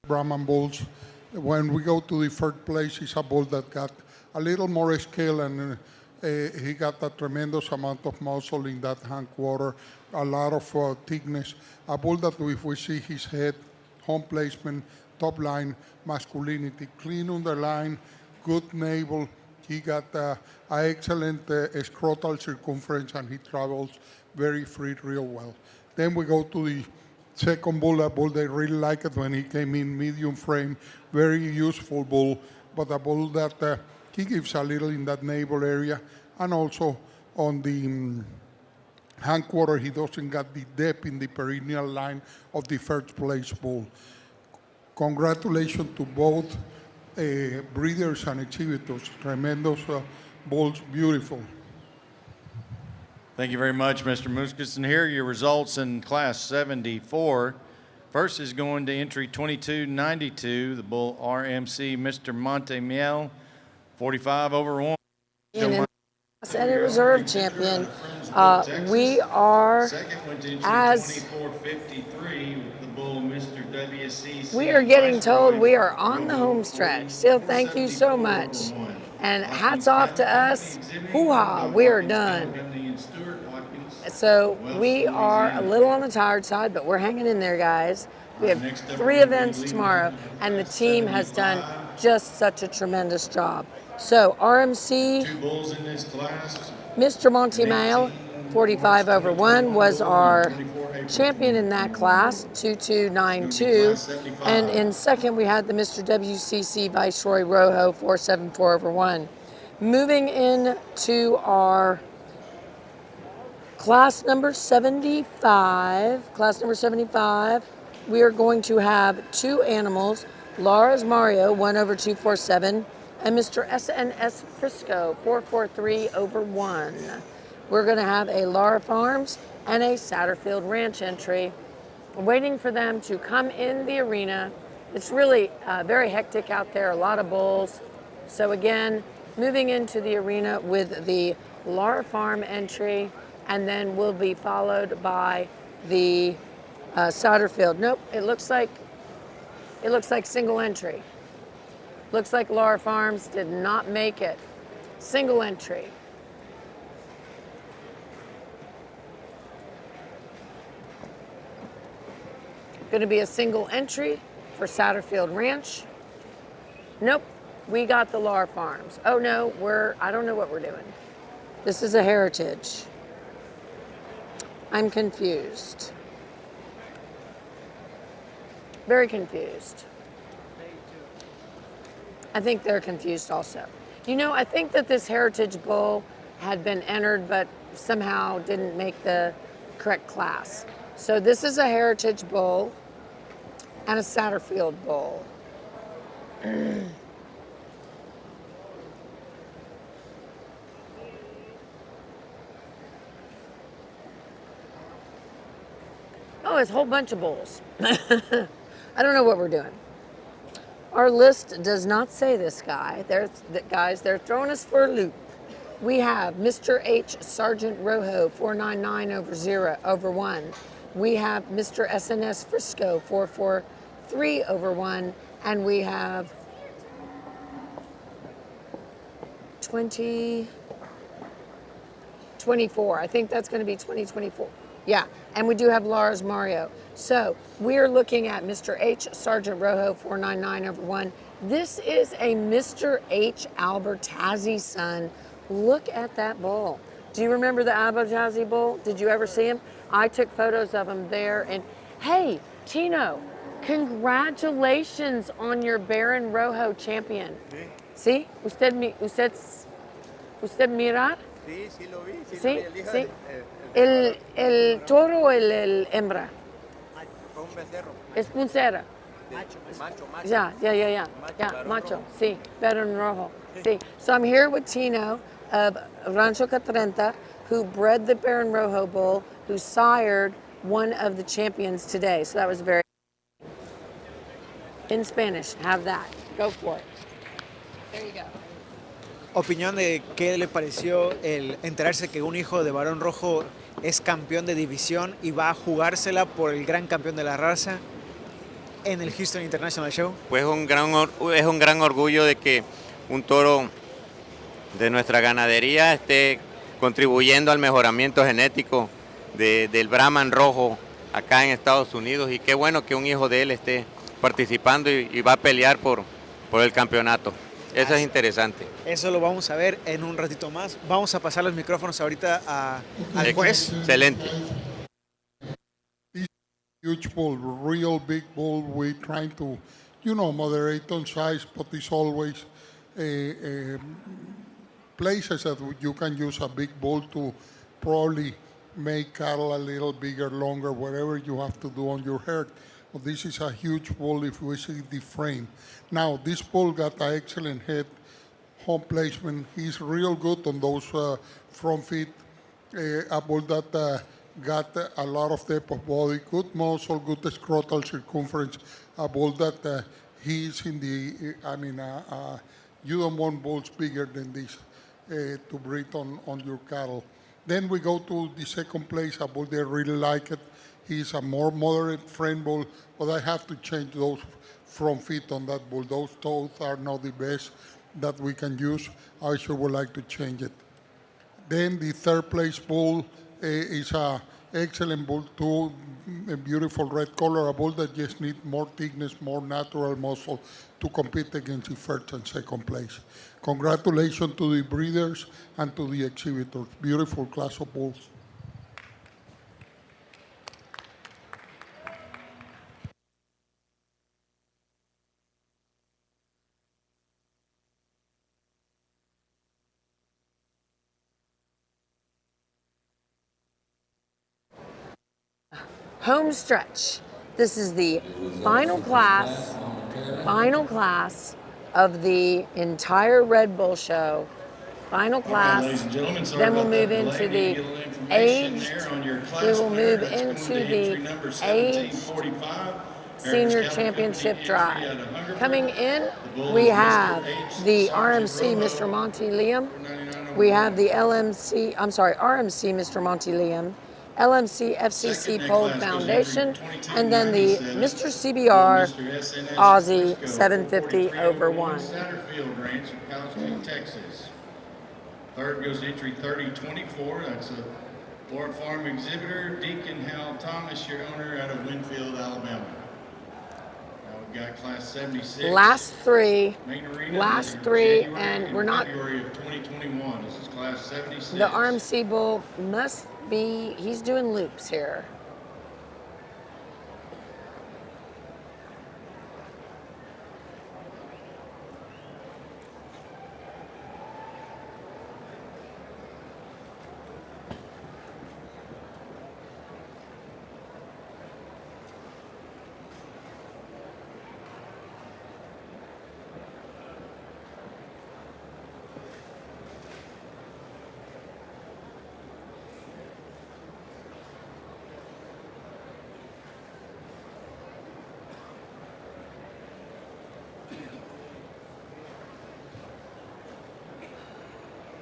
Brahman Bulls. When we go to the third place, it's a bull that got a little more scale, and he got a tremendous amount of muscle in that hindquarter, a lot of thickness. A bull that if we see his head, home placement, top line, masculinity, clean underline, good navel, He got an excellent scrotal circumference and he travels very free real well. Then we go to the second bull, a bull they really like it when he came in medium frame, very useful bull, but a bull that he gives a little in that navel area and also on the hindquarter he doesn't get the depth in the perineal line of the first place bull. Congratulations to both breeders and exhibitors. Tremendous bulls, beautiful. Thank you very much, Mr. Muscus. And here are your results in Class 74. First is going to entry 2292, the bull RMC Mr. Montemiel, 45 over 1. Senate Reserve champion. We are as we are getting told we are on the home stretch. Still, thank you so much. And hats off to us. Hoo-ha, we are done. So we are a little on the tired side, but we're hanging in there, guys. We have 3 events tomorrow, and the team has done just such a tremendous job. So RMC, Mr. Montemail, 45 over 1, was our champion in that class, 2292. And in second, we had the Mr. WCC Viceroy Rojo, 474 over 1. Moving into our class number 75, we are going to have 2 animals, Laura's Mario, 1 over 247, and Mr. SNS Frisco, 443 over 1. We're going to have a Lara Farms and a Satterfield Ranch entry. Waiting for them to come in the arena. It's really very hectic out there, a lot of bulls. So again, moving into the arena with the Lara Farm entry, and then we'll be followed by the Satterfield. Nope, it looks like single entry. Looks like Lara Farms did not make it. Single entry. Going to be a single entry for Satterfield Ranch. Nope, we got the Lara Farms. Oh no, I don't know what we're doing. This is a heritage. I'm confused. Very confused. I think they're confused also. You know, I think that this heritage bull had been entered but somehow didn't make the correct class. So this is a heritage bull and a Satterfield bull. Oh, it's a whole bunch of bulls. I don't know what we're doing. Our list does not say this guy. Guys, they're throwing us for a loop. We have Mr. H. Sergeant Rojo, 499 over 1. We have Mr. SNS Frisco, 443 over 1. And we have 2024. I think that's going to be 2024. Yeah, and we do have Lars Mario. So we're looking at Mr. H. Sergeant Rojo, 499 over 1. This is a Mr. H. Albertazzi son. Look at that bull. Do you remember the Albertazzi bull? Did you ever see him? I took photos of him there. And hey, Tino, congratulations on your Baron Rojo champion. ¿Sí? ¿Usted mirar? Sí, sí lo vi. Sí, sí. El toro o el hembra? Fue un becerro. Es puncera. Macho. Yeah, macho. Sí, Baron Rojo. Sí. So I'm here with Tino of Rancho Catrenta, who bred the Baron Rojo bull, who sired one of the champions today. So that was very in Spanish. Have that. Go for it. There you go. Opinión de qué le pareció el enterarse que un hijo de Barón Rojo es campeón de división y va a jugársela por el gran campeón de la raza en el Houston International Show. Pues es un gran orgullo de que un toro de nuestra ganadería esté contribuyendo al mejoramiento genético del Brahman rojo acá en Estados Unidos, y qué bueno que un hijo de él esté participando y va a pelear por el campeonato. Eso es interesante. Eso lo vamos a ver en un ratito más. Vamos a pasar los micrófonos ahorita al juez. Excelente. Huge bull, real big bull. We're trying to, moderate on size, but it's always places that you can use a big bull to probably make cattle a little bigger, longer, whatever you have to do on your herd. But this is a huge bull if we see the frame. Now, this bull got an excellent head, home placement. He's real good on those front feet. A bull that got a lot of depth of body, good muscle, good scrotal circumference. A bull that he's in the, you don't want bulls bigger than this to breed on your cattle. Then we go to the second place, a bull they really like it. He's a more moderate frame bull, but I have to change those front feet on that bull. Those toes are not the best that we can use. I sure would like to change it. Then the third place bull is a excellent bull too, a beautiful red color, a bull that just needs more thickness, more natural muscle to compete against the first and second place. Congratulations to the breeders and to the exhibitors. Beautiful class of bulls. Home stretch. This is the final class of the entire Red Bull show. Final class. Ladies and gentlemen, sorry Then we'll about move that into delay. the Need a little information aged. there on your We class will winner. move That's going into to entry the number aged 1745. Senior Heritage Cattle Championship Company entry Drive. out of Hungerford. Coming in, The bull we is Mr. have H. the Sergeant RMC Romo. Mr. Monty Liam. We have the RMC Mr. Monty Liam, LMC FCC Pole Foundation, and then the Mr. CBR Aussie 750 over 1. Satterfield Ranch in Powell Street, Texas. Third goes to entry 3024. That's a Lord Farm exhibitor, Deacon Hal Thomas, your owner out of Winfield, Alabama. Now we've got class 76. Last three, Main arena, and we're not. February of 2021. This is class 76. The RMC Bull must be, he's doing loops here.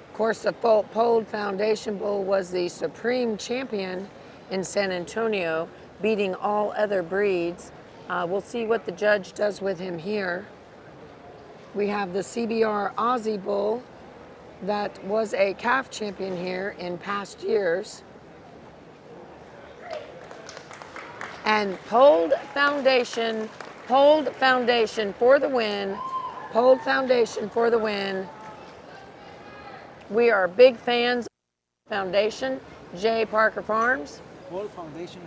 Of course, the Pole Foundation Bull was the supreme champion in San Antonio, beating all other breeds. We'll see what the judge does with him here. We have the CBR Aussie Bull that was a calf champion here in past years. And Pole Foundation for the win. Pole Foundation for the win. We are big fans of Foundation, J. Parker Farms. Pole Foundation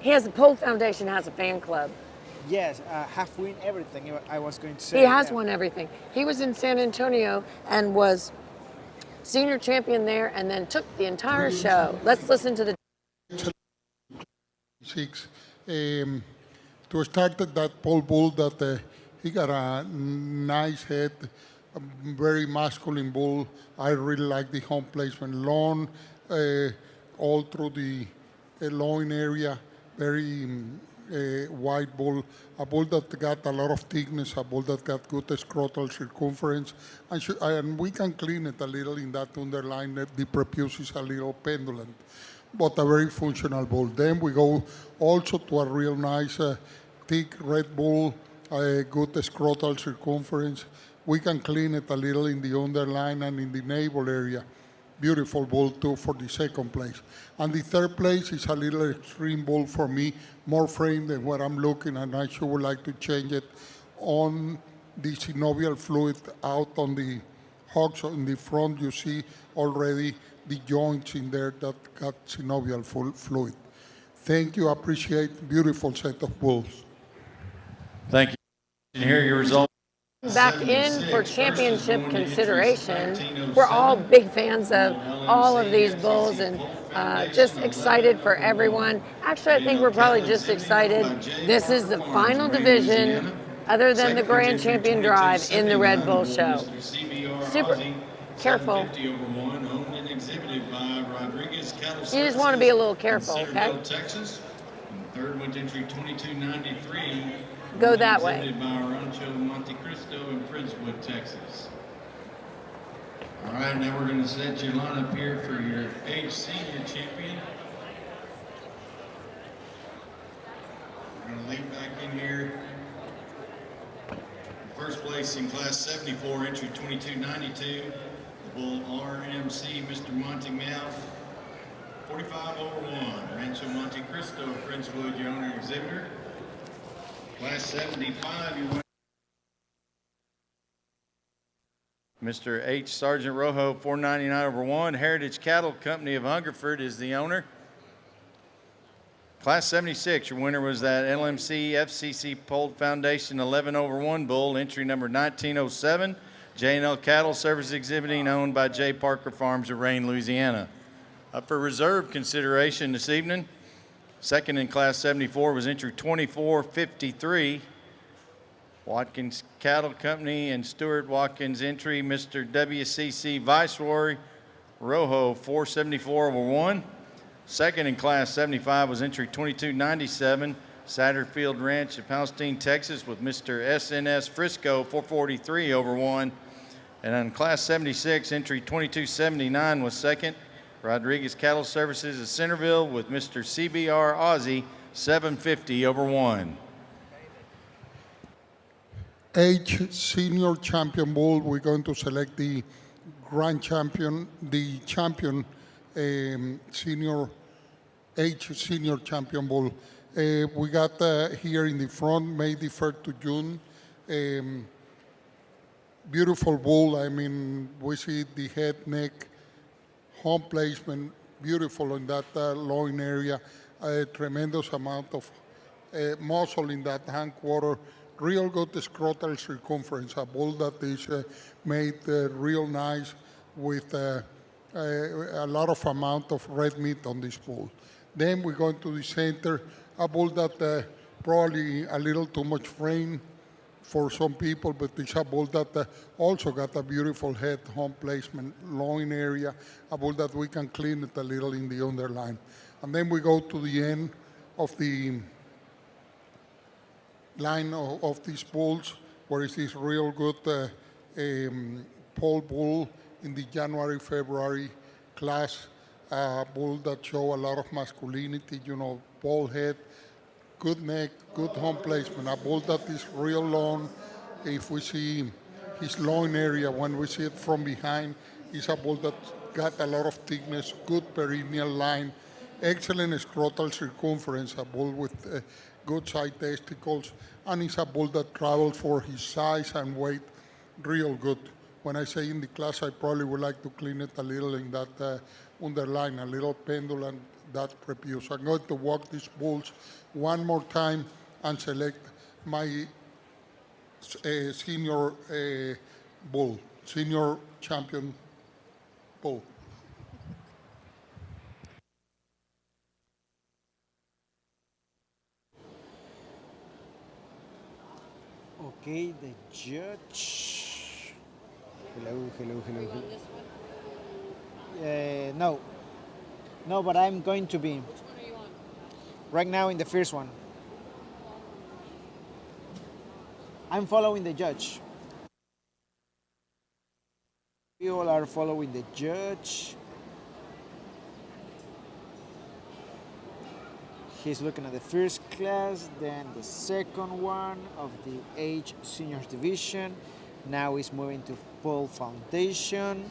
The Pole Foundation has a fan club. Yes, have win everything. I was going to say. He has won everything. He was in San Antonio and was senior champion there, and then took the entire show. Let's listen to the. To start that pole bull, that he got a nice head, a very masculine bull. I really like the home placement, long, all through the loin area, very wide bull, a bull that got a lot of thickness, a bull that got good scrotal circumference, and we can clean it a little in that underline. The prepuce is a little pendulum, but a very functional bull. Then we go also to a real nice, thick red bull, a good scrotal circumference. We can clean it a little in the underline and in the navel area. Beautiful bull too for the second place. And the third place is a little extreme bull for me, more frame than what I'm looking, and I sure would like to change it on the synovial fluid out on the hocks. In the front, you see already the joints in there that got synovial fluid. Thank you. Appreciate beautiful set of bulls. Thank you. And here are your results. Back in for championship consideration. We're all big fans of all of these bulls and just excited for everyone. Actually, I think we're probably just excited. This is the final division other than the Grand Champion Drive in the Red Bull Show. Super careful. You just want to be a little careful, okay? Texas. Third went entry 2293. Go that way. By Rancho Monte Cristo in Princewood, Texas. All right, now we're going to set your lineup here for your age senior champion. We're going to lead back in here. First place in class 74, entry 2292. The bull RMC, Mr. Monte Mal. 45 over 1. Rancho Monte Cristo, Princewood, your owner exhibitor. Class 75, you win. Mr. H. Sergeant Rojo, 499 over 1. Heritage Cattle Company of Hungerford is the owner. Class 76, your winner was that LMC FCC Polled Foundation 11 over 1 bull, entry number 1907. J&L Cattle Service exhibiting, owned by J. Parker Farms of Rayne, Louisiana. Up for reserve consideration this evening. Second in class 74 was entry 2453. Watkins Cattle Company and Stuart Watkins entry, Mr. WCC Viceroy Rojo, 474 over 1. Second in class 75 was entry 2297, Satterfield Ranch of Palestine, Texas, with Mr. SNS Frisco, 443 over 1. And on class 76, entry 2279 was second. Rodriguez Cattle Services of Centerville with Mr. CBR Aussie, 750 over 1. Age senior champion bull, we're going to select the grand champion, the champion senior age senior champion bull. We got here in the front, May the 1st to June. Beautiful bull. I mean, we see the head, neck, home placement, beautiful in that loin area. A tremendous amount of muscle in that hindquarter. Real good scrotal circumference. A bull that is made real nice with a lot of amount of red meat on this bull. Then we go into the center, a bull that probably a little too much frame for some people, but it's a bull that also got a beautiful head, home placement, loin area, a bull that we can clean it a little in the underline. And then we go to the end of the line of these bulls, where is this real good pole bull in the January, February class, bull that show a lot of masculinity, you know, bald head, good neck, good home placement, a bull that is real long. If we see his loin area, when we see it from behind, it's a bull that got a lot of thickness, good perineal line, excellent scrotal circumference, a bull with good side testicles, and it's a bull that travels for his size and weight real good. When I say in the class, I probably would like to clean it a little in that underline, a little pendulum, that prepuce. I'm going to walk these bulls one more time and select my senior bull, senior champion bull. Okay, the judge. Hello. No, but I'm going to be. Which one are you on? Right now in the first one. I'm following the judge. You all are following the judge. He's looking at the first class, then the second one of the age seniors division. Now he's moving to Pole Foundation.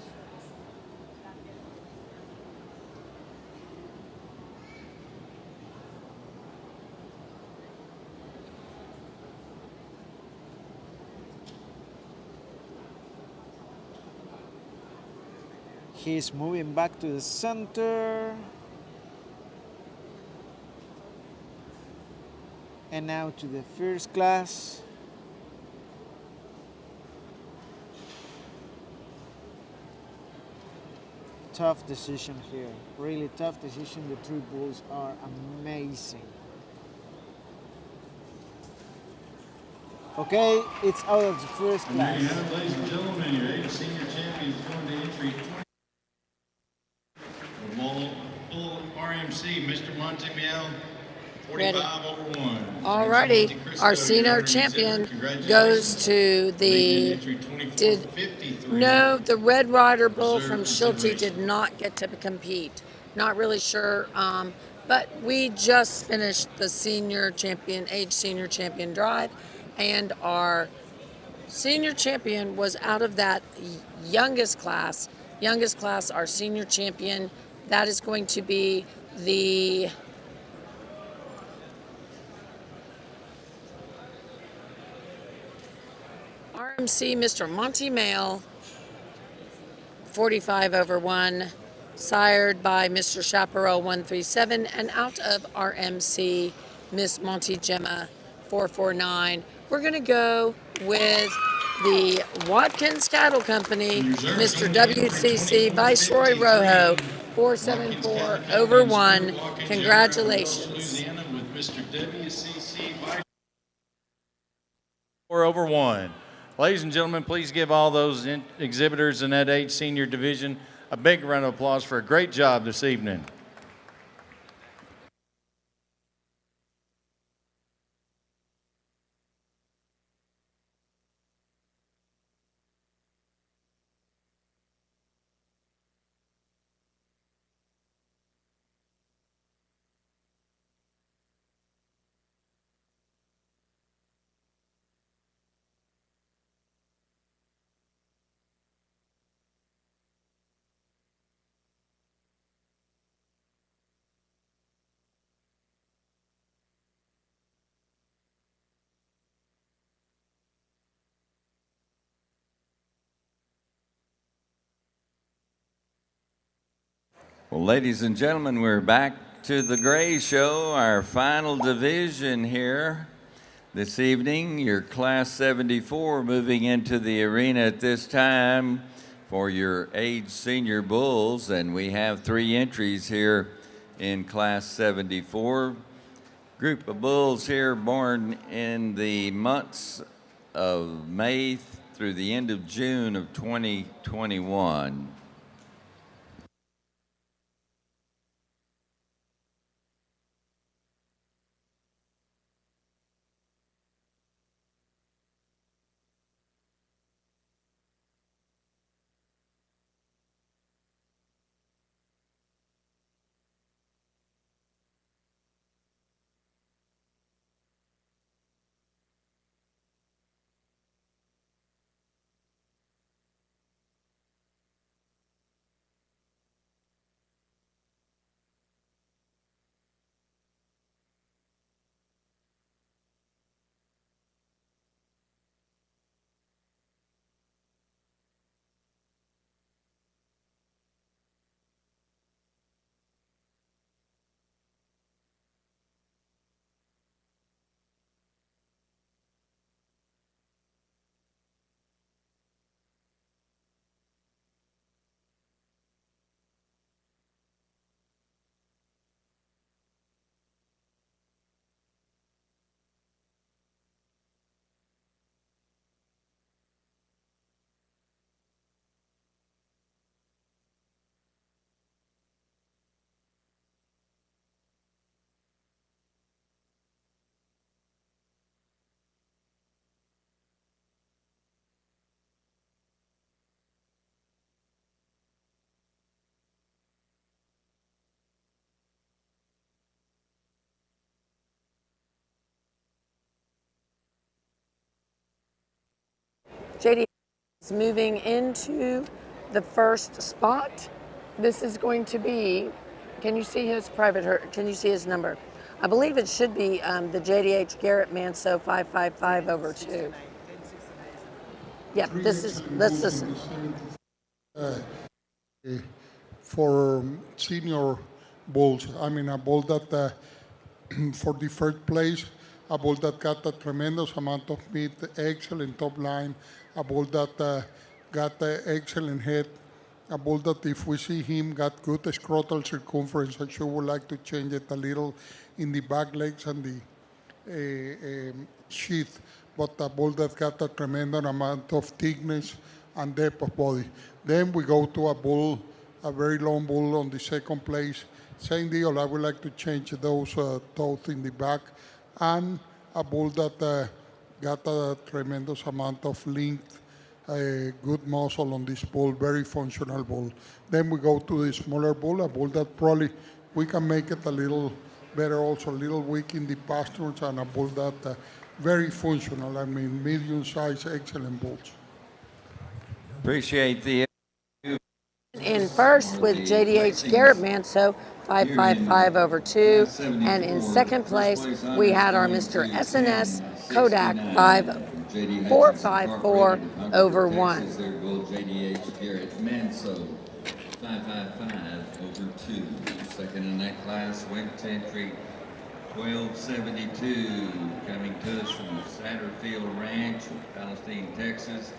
He's moving back to the center. And now to the first class. Tough decision here. Really tough decision. The three bulls are amazing. Okay, it's out of the first And there class. you have it, ladies and gentlemen, your 8 senior champions going to entry 20. Bull RMC, Mr. Monte Miel, 45 over 1. Alrighty, our senior champion goes to the, the Red Rider Bull from Schulte did not get to compete. Not really sure, but we just finished the senior champion drive, and our senior champion was out of that youngest class, our senior champion. That is going to be the RMC Mr. Monty Mail, 45 over 1, sired by Mr. Chaparral 137, and out of RMC Miss Monty Gemma 449. We're going to go with the Watkins Cattle Company, Mr. WCC Viceroy Rojo, 474 over 1. Congratulations. Louisiana with Mr. WCC 4 over 1. Ladies and gentlemen, please give all those exhibitors in that 8 senior division a big round of applause for a great job this evening. Well, ladies and gentlemen, we're back to the Gray Show, our final division here this evening. Your Class 74 moving into the arena at this time for your age senior bulls, and we have 3 entries here in Class 74. Group of bulls here born in the months of May through the end of June of 2021. JD is moving into the first spot. This is going to be, can you see his can you see his number? I believe it should be the JDH Garrett Manso 555 over 2. Yeah, this is, let's listen. for senior bulls. I mean, a bull that for the first place, a bull that got a tremendous amount of meat, excellent top line, a bull that got excellent head, a bull that if we see him got good scrotal circumference, I sure would like to change it a little in the back legs and the sheath, but a bull that got a tremendous amount of thickness and depth of body. Then we go to a bull, a very long bull on the second place. Same deal, I would like to change those toes in the back, and a bull that got a tremendous amount of length, good muscle on this bull, very functional bull. Then we go to the smaller bull, a bull that probably we can make it a little better, also a little weak in the pastures, and a bull that very functional, I mean, medium-sized, excellent bulls. Appreciate the. In first with JDH Garrett Manso, 555 over 2. And in second place, we had our Mr. SNS Kodak, 5454 over 1. JDH Garrett Manso, 555 over 2. Second in that class went to entry 1272, coming to us from Satterfield Ranch, Palestine, Texas.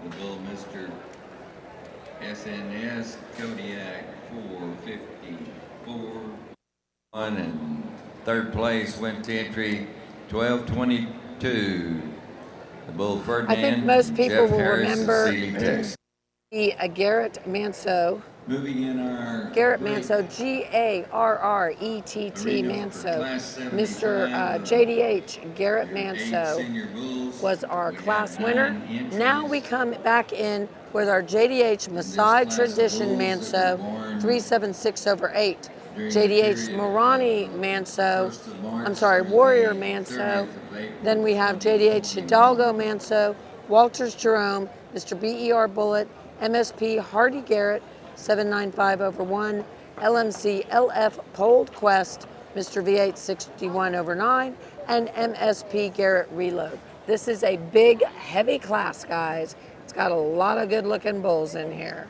The bull, Mr. SNS Kodiak, 454. And third place went to entry 1222. The bull Ferdinand. I think most people Jeff will Harris, remember Sealy, Texas. the Garrett Manso. Moving in our Garrett Manso, Garrett Manso. Mr. JDH Garrett Manso was our class winner. Now we come back in with our JDH Maasai Tradition Manso, 376 over 8. JDH Morani Manso, Warrior Manso. Then we have JDH Hidalgo Manso, Walters Jerome, Mr. BER Bullet, MSP Hardy Garrett, 795 over 1, LMC LF Polled Quest, Mr. V8 61 over 9, and MSP Garrett Reload. This is a big, heavy class, guys. It's got a lot of good looking bulls in here.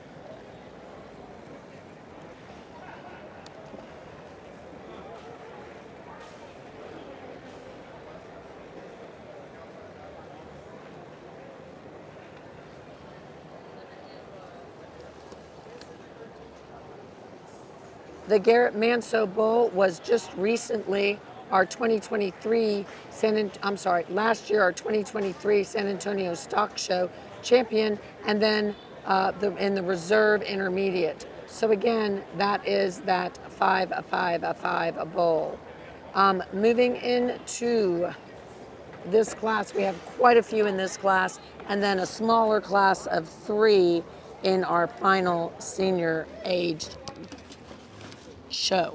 The Garrett Manso Bull was just recently our 2023 last year our 2023 San Antonio Stock Show champion, and then in the reserve intermediate. So again, that is that 5-5 bull. Moving into this class, we have quite a few in this class, and then a smaller class of 3 in our final senior aged show.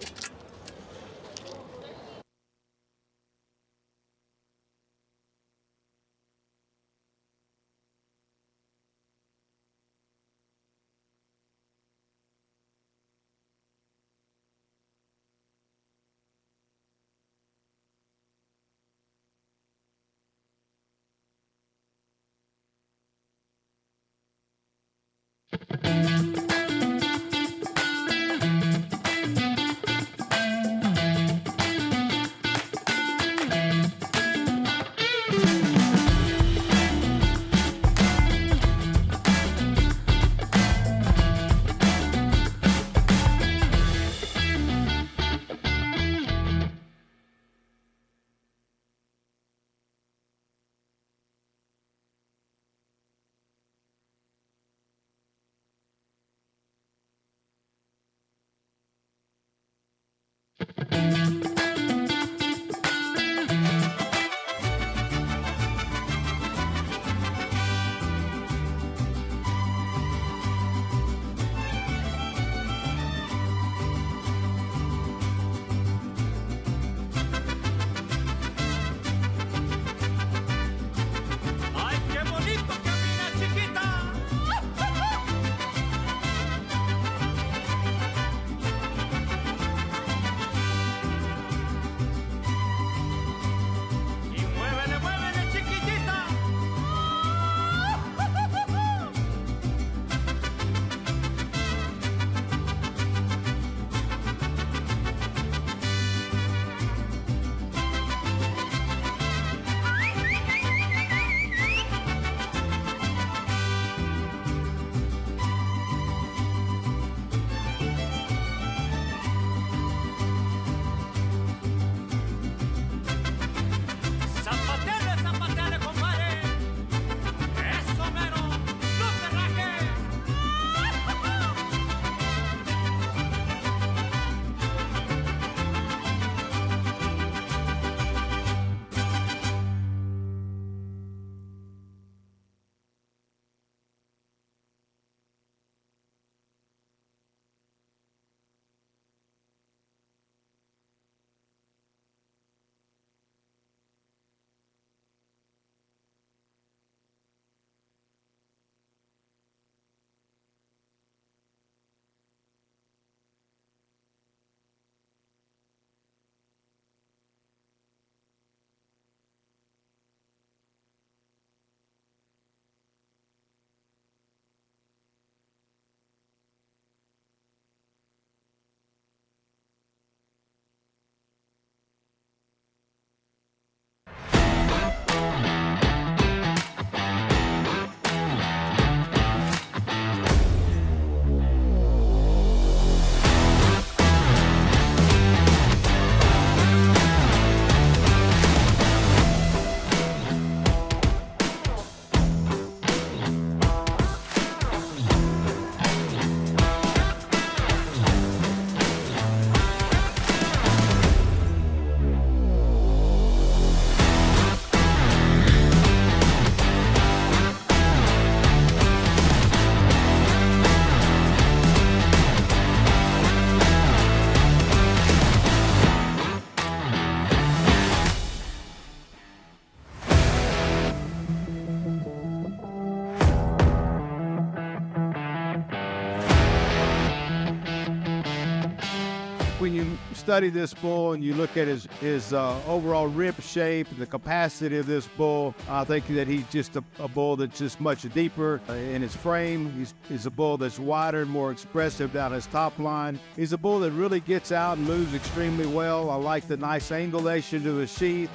when you study this bull and you look at his overall rib shape and the capacity of this bull, I think that he's just a bull that's just much deeper in his frame. He's a bull that's wider and more expressive down his top line. He's a bull that really gets out and moves extremely well. I like the nice angulation to his sheath,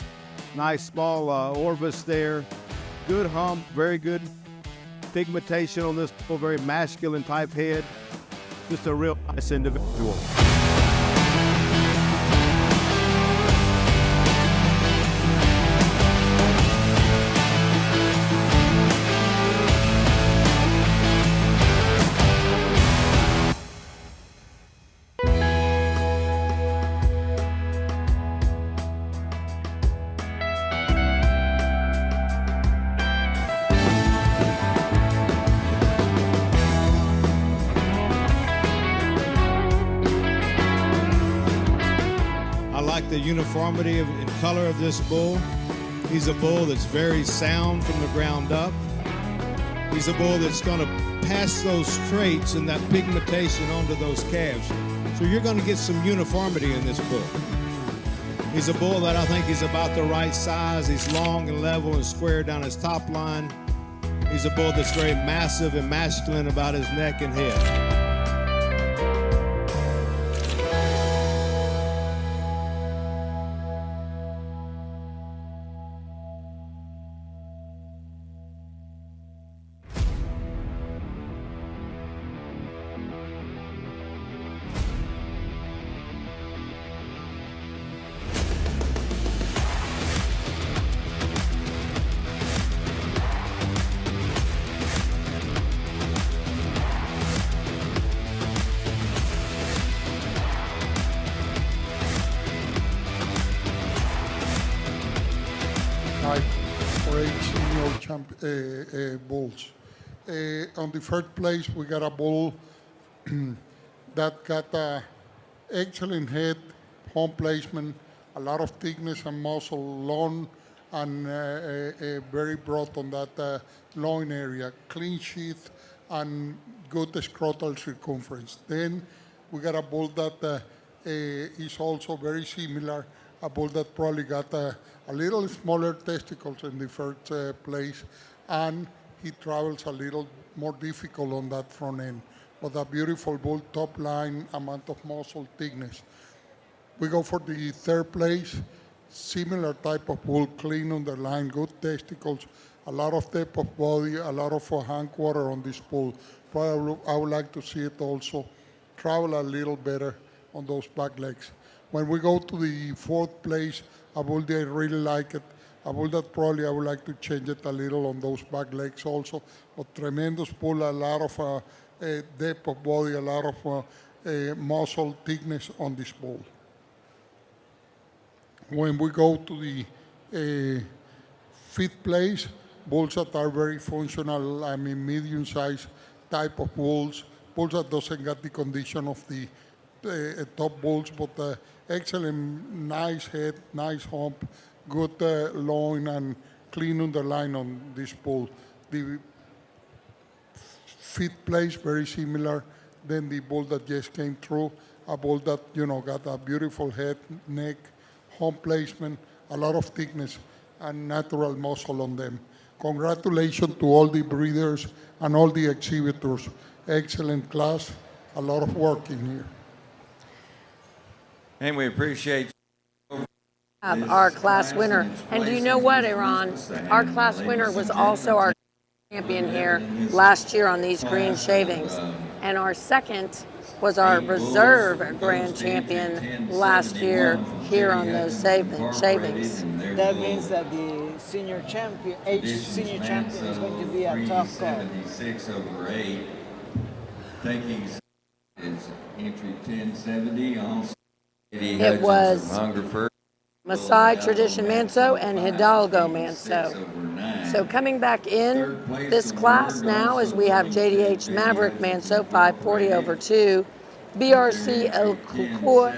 nice small orvis there, good hump, very good pigmentation on this bull, very masculine type head. Just a real nice individual. The uniformity and color of this bull. He's a bull that's very sound from the ground up. He's a bull that's going to pass those traits and that pigmentation onto those calves. So you're going to get some uniformity in this bull. He's a bull that I think is about the right size. He's long and level and square down his top line. He's a bull that's very massive and masculine about his neck and head. For 8 senior bulls. On the first place, we got a bull that got a excellent head, home placement, a lot of thickness and muscle, long and very broad on that loin area, clean sheath and good scrotal circumference. Then we got a bull that is also very similar, a bull that probably got a little smaller testicles in the first place, and he travels a little more difficult on that front end. But a beautiful bull, top line, amount of muscle, thickness. We go for the third place, similar type of bull, clean underline, good testicles, a lot of depth of body, a lot of hindquarter on this bull. Probably I would like to see it also travel a little better on those back legs. When we go to the fourth place, a bull that I really like it, a bull that probably I would like to change it a little on those back legs also. But tremendous bull, a lot of depth of body, a lot of muscle thickness on this bull. When we go to the fifth place, bulls that are very functional, I mean medium-sized type of bulls, bulls that doesn't get the condition of the top bulls, but excellent, nice head, nice hump, good loin and clean underline on this bull. The fifth place, very similar than the bull that just came through, a bull that, you know, got a beautiful head, neck, hump placement, a lot of thickness and natural muscle on them. Congratulations to all the breeders and all the exhibitors. Excellent class, a lot of work in here. And we appreciate our class winner. And do you know what, Iran? Our class winner was also our champion here last year on these green shavings. And our second was our reserve grand champion last year here on those shavings. That means that the senior champion, senior champion is going to be a tough call. 76/8. Taking is entry 1070. Also, it was Maasai Tradition Manso and Hidalgo Manso. So coming back in this class now is we have JDH Maverick Manso 540/2, BRC El Kukur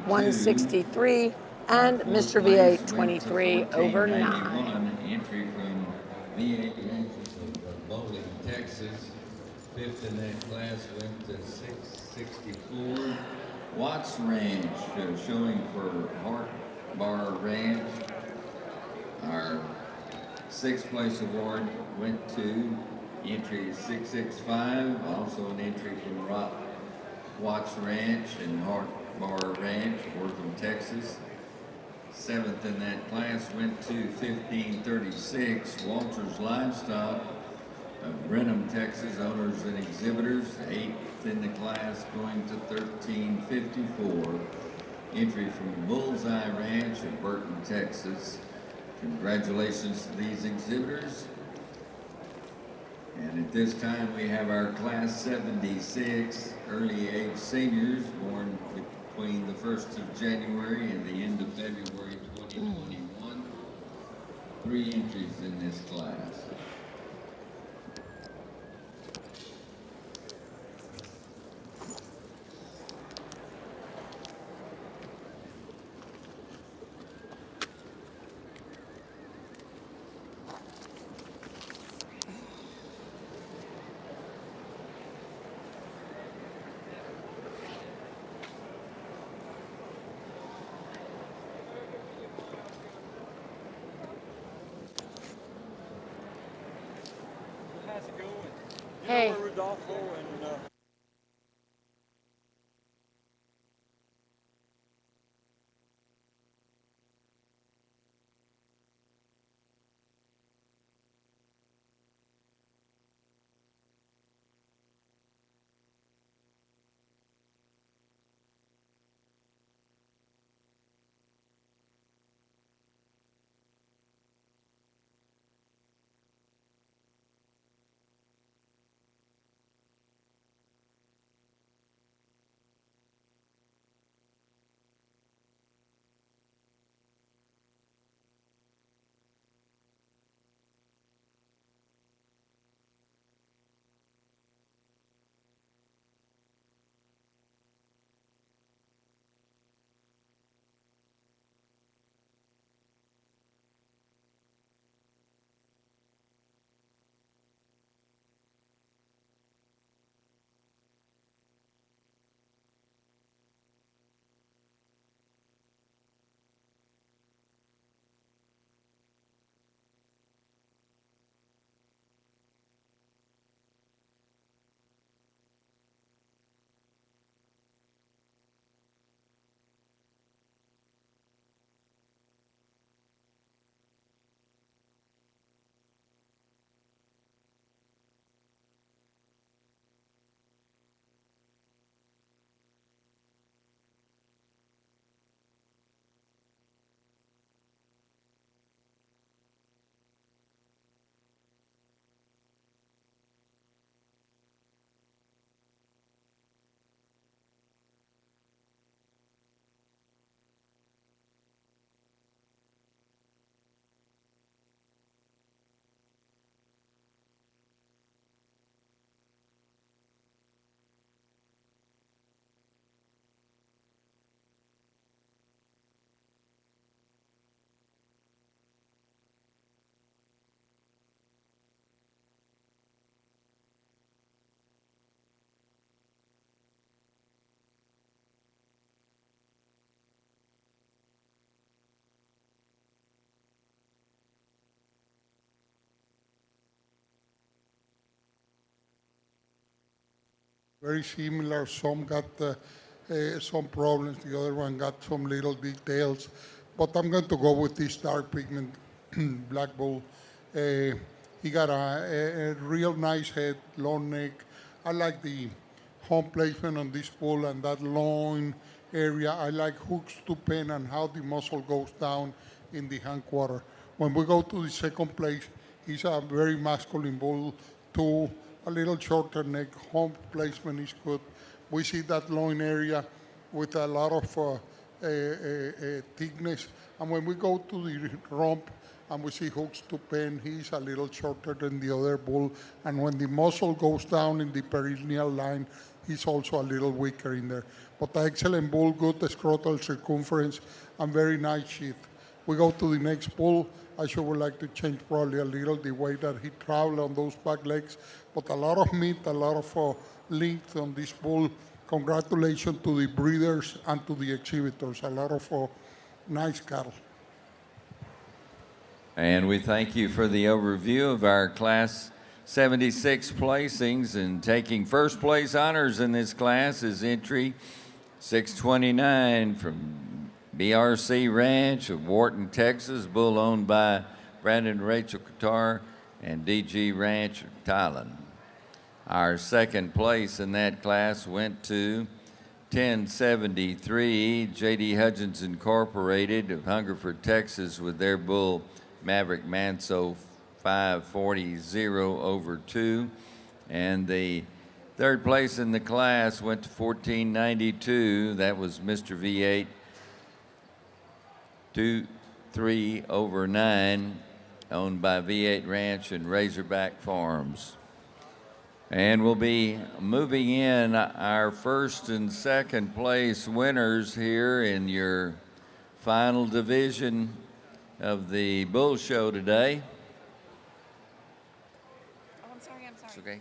163, and Mr. V8 23/9. Entry from V8 Ranches of Bowling, Texas. Fifth in that class went to 664. Watts Ranch, showing for Hart Bar Ranch. Our sixth place award went to entry 665, also an entry from Watts Ranch and Hart Bar Ranch, Wortham, Texas. Seventh in that class went to 1536, Walters Livestock of Brenham, Texas, owners and exhibitors. Eighth in the class going to 1354, entry from Bullseye Ranch of Burton, Texas. Congratulations to these exhibitors. And at this time we have our class 76 early age seniors born between the 1st of January and the end of February 2021. 3 entries in this class. Hey. Rodolfo and very similar. Some got some problems. The other one got some little details. But I'm going to go with this dark pigment black bull. He got a real nice head, long neck. I like the home placement on this bull and that loin area. I like hooks to pen and how the muscle goes down in the hindquarter. When we go to the second place, he's a very masculine bull too. A little shorter neck, home placement is good. We see that loin area with a lot of thickness. And when we go to the rump and we see hooks to pen, he's a little shorter than the other bull. And when the muscle goes down in the perineal line, he's also a little weaker in there. But excellent bull, good scrotal circumference, and very nice sheath. We go to the next bull. I sure would like to change probably a little the way that he traveled on those back legs, but a lot of meat, a lot of length on this bull congratulations to the breeders and to the exhibitors. A lot of nice cattle. And we thank you for the overview of our Class 76 placings. And taking first place honors in this class is entry 629 from BRC Ranch of Wharton, Texas, bull owned by Brandon and Rachel Qatar and DG Ranch of Thailand. Our second place in that class went to 1073 J.D. Hudgens Incorporated of Hungerford, Texas, with their bull Maverick Manso 540/2. And the third place in the class went to 1492. That was Mr. V8 23/9, owned by V8 Ranch and Razorback Farms. And we'll be moving in our first and second place winners here in your final division of the bull show today. Oh, I'm sorry. It's okay.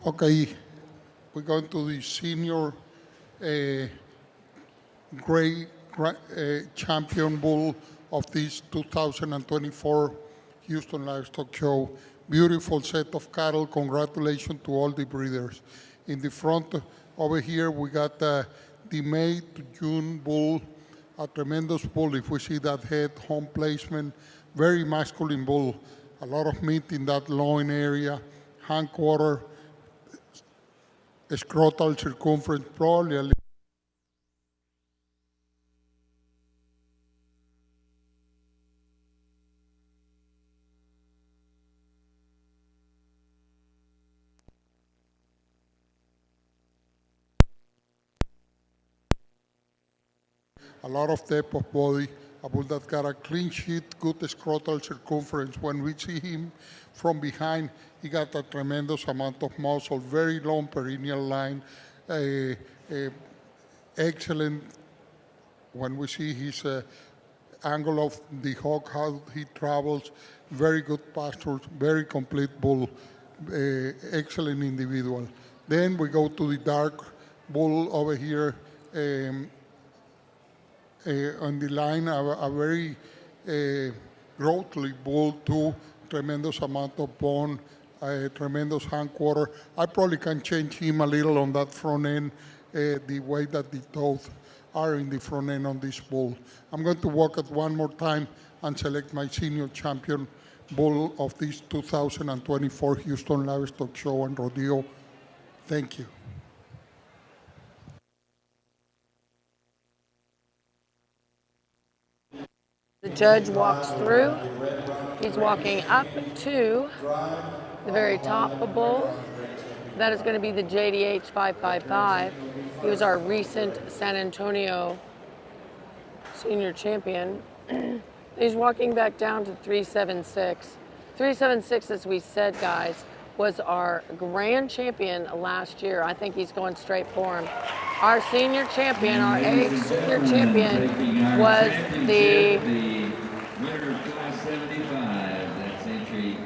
Okay, we're going to the senior champion bull of this 2024 Houston Livestock Show. Beautiful set of cattle. Congratulations to all the breeders. In the front over here, we got the May to June bull, a tremendous bull. If we see that head, home placement, very masculine bull. A lot of meat in that loin area, hindquarter, scrotal circumference, probably a lot of depth of body, a bull that got a clean sheet, good scrotal circumference. When we see him from behind, he got a tremendous amount of muscle, very long perineal line, excellent when we see his angle of the hog, how he travels, very good pastures, very complete bull, excellent individual. Then we go to the dark bull over here, on the line, a very growthly bull too, tremendous amount of bone, tremendous hindquarter. I probably can change him a little on that front end, the way that the toes are in the front end on this bull. I'm going to walk it one more time and select my senior champion bull of this 2024 Houston Livestock Show and Rodeo. Thank you. The judge walks through. He's walking up to the very top of bull. That is going to be the JDH 555. He was our recent San Antonio senior champion. Then He's walking back down to 376. 376, as we said, guys, was our grand champion last year. I think he's going straight for him. Our senior champion, our age senior champion, was the winner of class 75. That's entry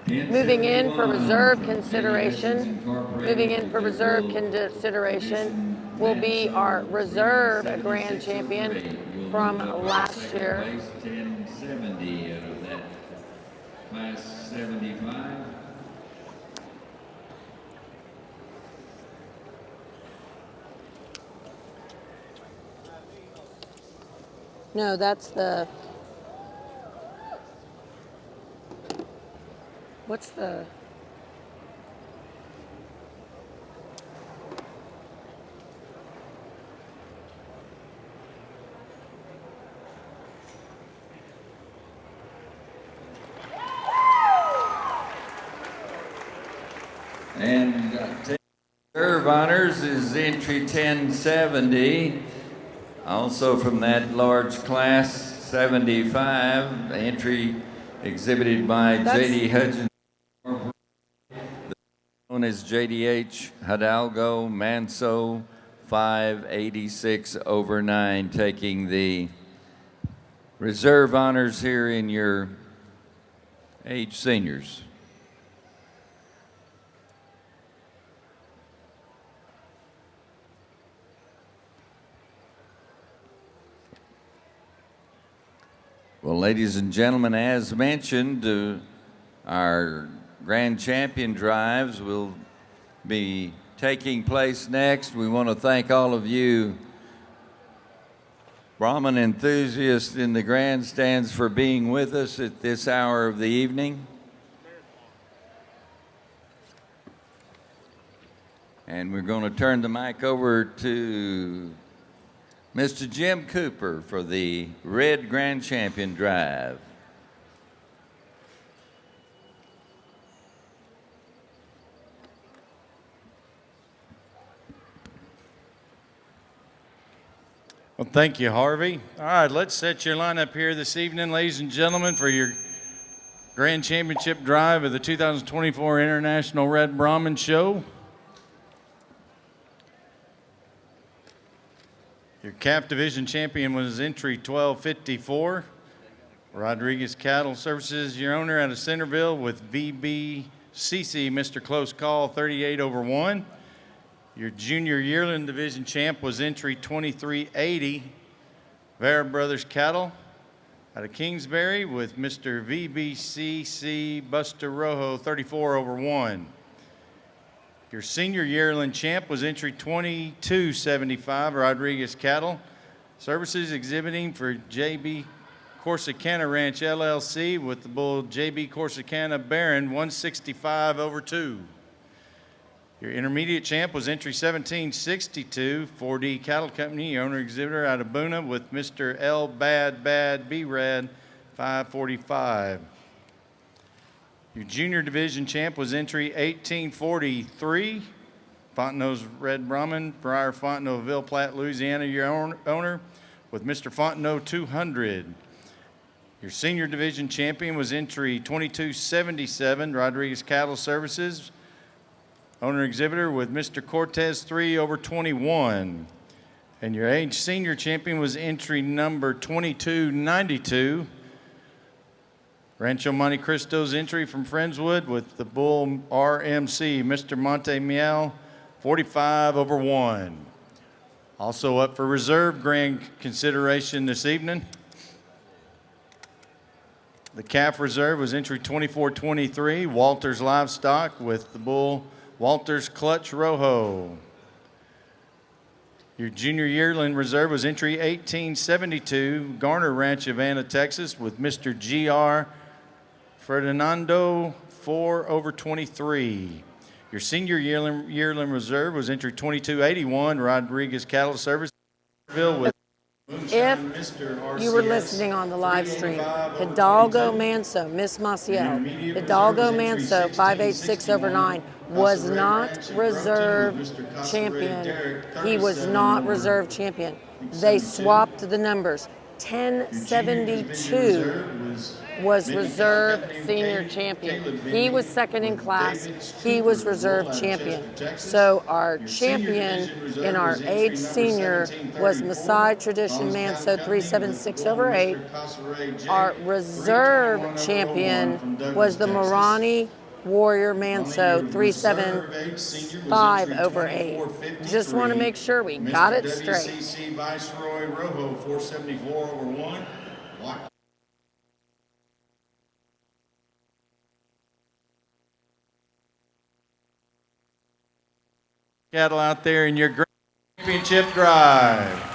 moving in for reserve consideration. Moving in for reserve consideration will be our reserve grand champion from last year. 1070 out of that class 75. No, that's the, what's the, And reserve honors is entry 1070. Also from that large class 75, entry exhibited by J.D. Hudgens, known as JDH Hidalgo Manso, 586 over 9, taking the reserve honors here in your age seniors. Well, ladies and gentlemen, as mentioned, our grand champion drives will be taking place next. We want to thank all of you Brahman enthusiasts in the grandstands for being with us at this hour of the evening. And we're going to turn the mic over to Mr. Jim Cooper for the Red Grand Champion Drive. Well, thank you, Harvey. All right, let's set your lineup here this evening, ladies and gentlemen, for your Grand Championship Drive of the 2024 International Red Brahman Show. Your calf division champion was entry 1254. Rodriguez Cattle Services, your owner out of Centerville with VBCC, Mr. Close Call, 38 over 1. Your junior yearling division champ was entry 2380. Vera Brothers Cattle out of Kingsbury with Mr. VBCC Buster Rojo, 34 over 1. Your senior yearling champ was entry 2275, Rodriguez Cattle Services, exhibiting for JB Corsicana Ranch LLC with the bull JB Corsicana Baron, 165 over 2. Your intermediate champ was entry 1762, 4D Cattle Company, owner exhibitor out of Boona with Mr. L. Bad B Rad, 545. Your junior division champ was entry 1843, Fontenot's Red Brahman, Briar Fontenot, Ville Platte, Louisiana, your owner with Mr. Fontenot, 200. Your senior division champion was entry 2277, Rodriguez Cattle Services, owner exhibitor with Mr. Cortez, 3 over 21. And your age senior champion was entry number 2292, Rancho Monte Cristo's entry from Friendswood with the bull RMC, Mr. Monte Miel, 45 over 1. Also up for reserve grand consideration this evening. The calf reserve was entry 2423, Walters Livestock with the bull Walters Clutch Rojo. Your junior yearling reserve was entry 1872, Garner Ranch, Havana, Texas with Mr. GR Ferdinando, 4 over 23. Your senior yearling reserve was entry 2281, Rodriguez Cattle Service with if you were listening on the live stream, Hidalgo Manso, Miss Maciel, Hidalgo Manso, 586 over 9, was not reserve champion. He was not reserve champion. They swapped the numbers. 1072 was reserve senior champion. He was second in class. He was reserve champion. So our champion in our age senior was Maasai Tradition Manso 376/8. Our reserve champion was the Morani Warrior Manso 375/8. Just want to make sure we got it straight. WCC Viceroy Rojo 474/1. Cattle out there in your Grand championship drive.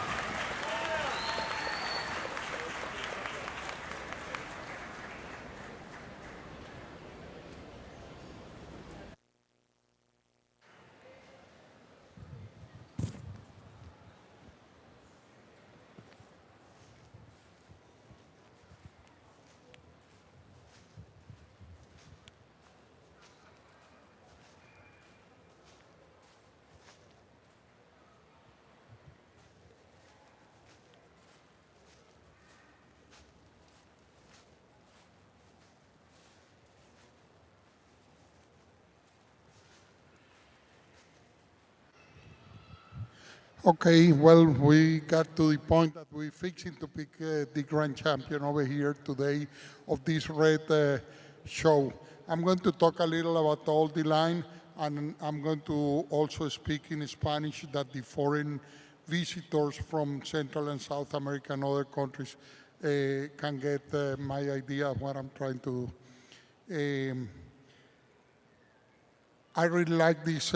Okay, well, we got to the point that we're fixing to pick the grand champion over here today of this red show. I'm going to talk a little about all the line, and I'm going to also speak in Spanish that the foreign visitors from Central and South America and other countries can get my idea of what I'm trying to do. I really like this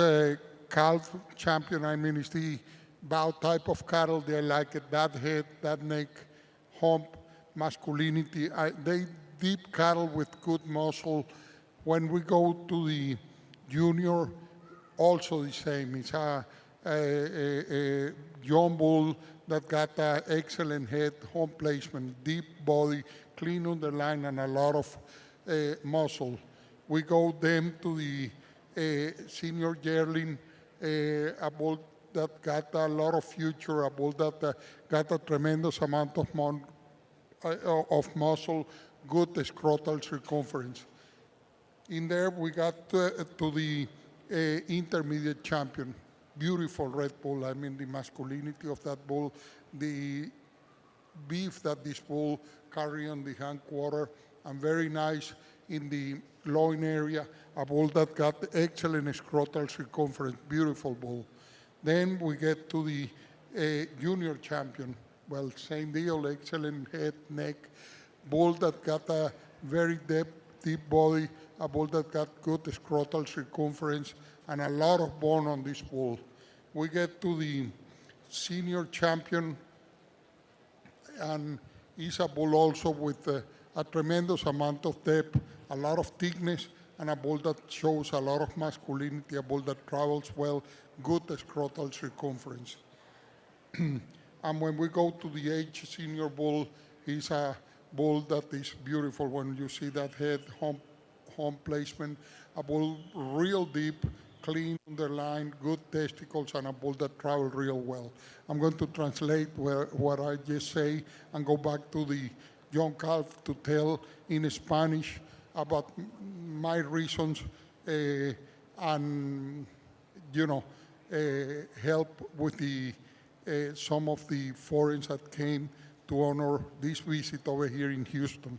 calf champion. I mean, it's the bow type of cattle. They like it, that head, that neck, hump, masculinity. They deep cattle with good muscle. When we go to the junior, also the same. It's a young bull that got an excellent head, hump placement, deep body, clean underline, and a lot of muscle. We go then to the senior yearling, a bull that got a lot of future, a bull that got a tremendous amount of muscle, good scrotal circumference. In there, we got to the intermediate champion, beautiful red bull. I mean, the masculinity of that bull, the beef that this bull carry on the hindquarter, and very nice in the loin area, a bull that got excellent scrotal circumference, beautiful bull. Then we get to the junior champion. Well, same deal, excellent head, neck, bull that got a very deep body, a bull that got good scrotal circumference, and a lot of bone on this bull. We get to the senior champion, and he's a bull also with a tremendous amount of depth, a lot of thickness, and a bull that shows a lot of masculinity, a bull that travels well, good scrotal circumference. And when we go to the age senior bull, he's a bull that is beautiful when you see that head, hump placement, a bull real deep, clean underline, good testicles, and a bull that travels real well. I'm going to translate what I just say and go back to the young calf to tell in Spanish about my reasons and, help with the some of the foreigners that came to honor this visit over here in Houston.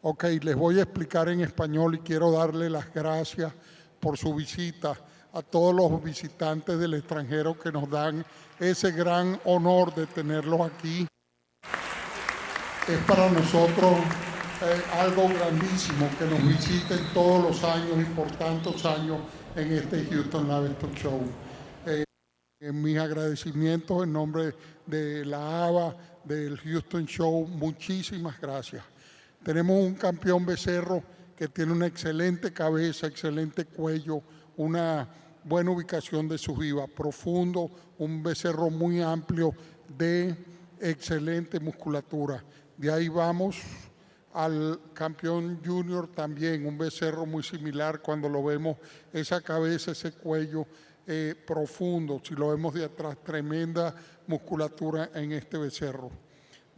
Ok, les voy a explicar en español y quiero darle las gracias por su visita a todos los visitantes del extranjero que nos dan ese gran honor de tenerlos aquí. Es para nosotros algo grandísimo que nos visiten todos los años y por tantos años en este Houston Livestock Show. Mis agradecimientos en nombre de la ABA, del Houston Show, muchísimas gracias. Tenemos un campeón becerro que tiene una excelente cabeza, excelente cuello, una buena ubicación de su jiba, profundo, un becerro muy amplio de excelente musculatura. De ahí vamos al campeón junior también, un becerro muy similar cuando lo vemos, esa cabeza, ese cuello profundo, si lo vemos de atrás, tremenda musculatura en este becerro.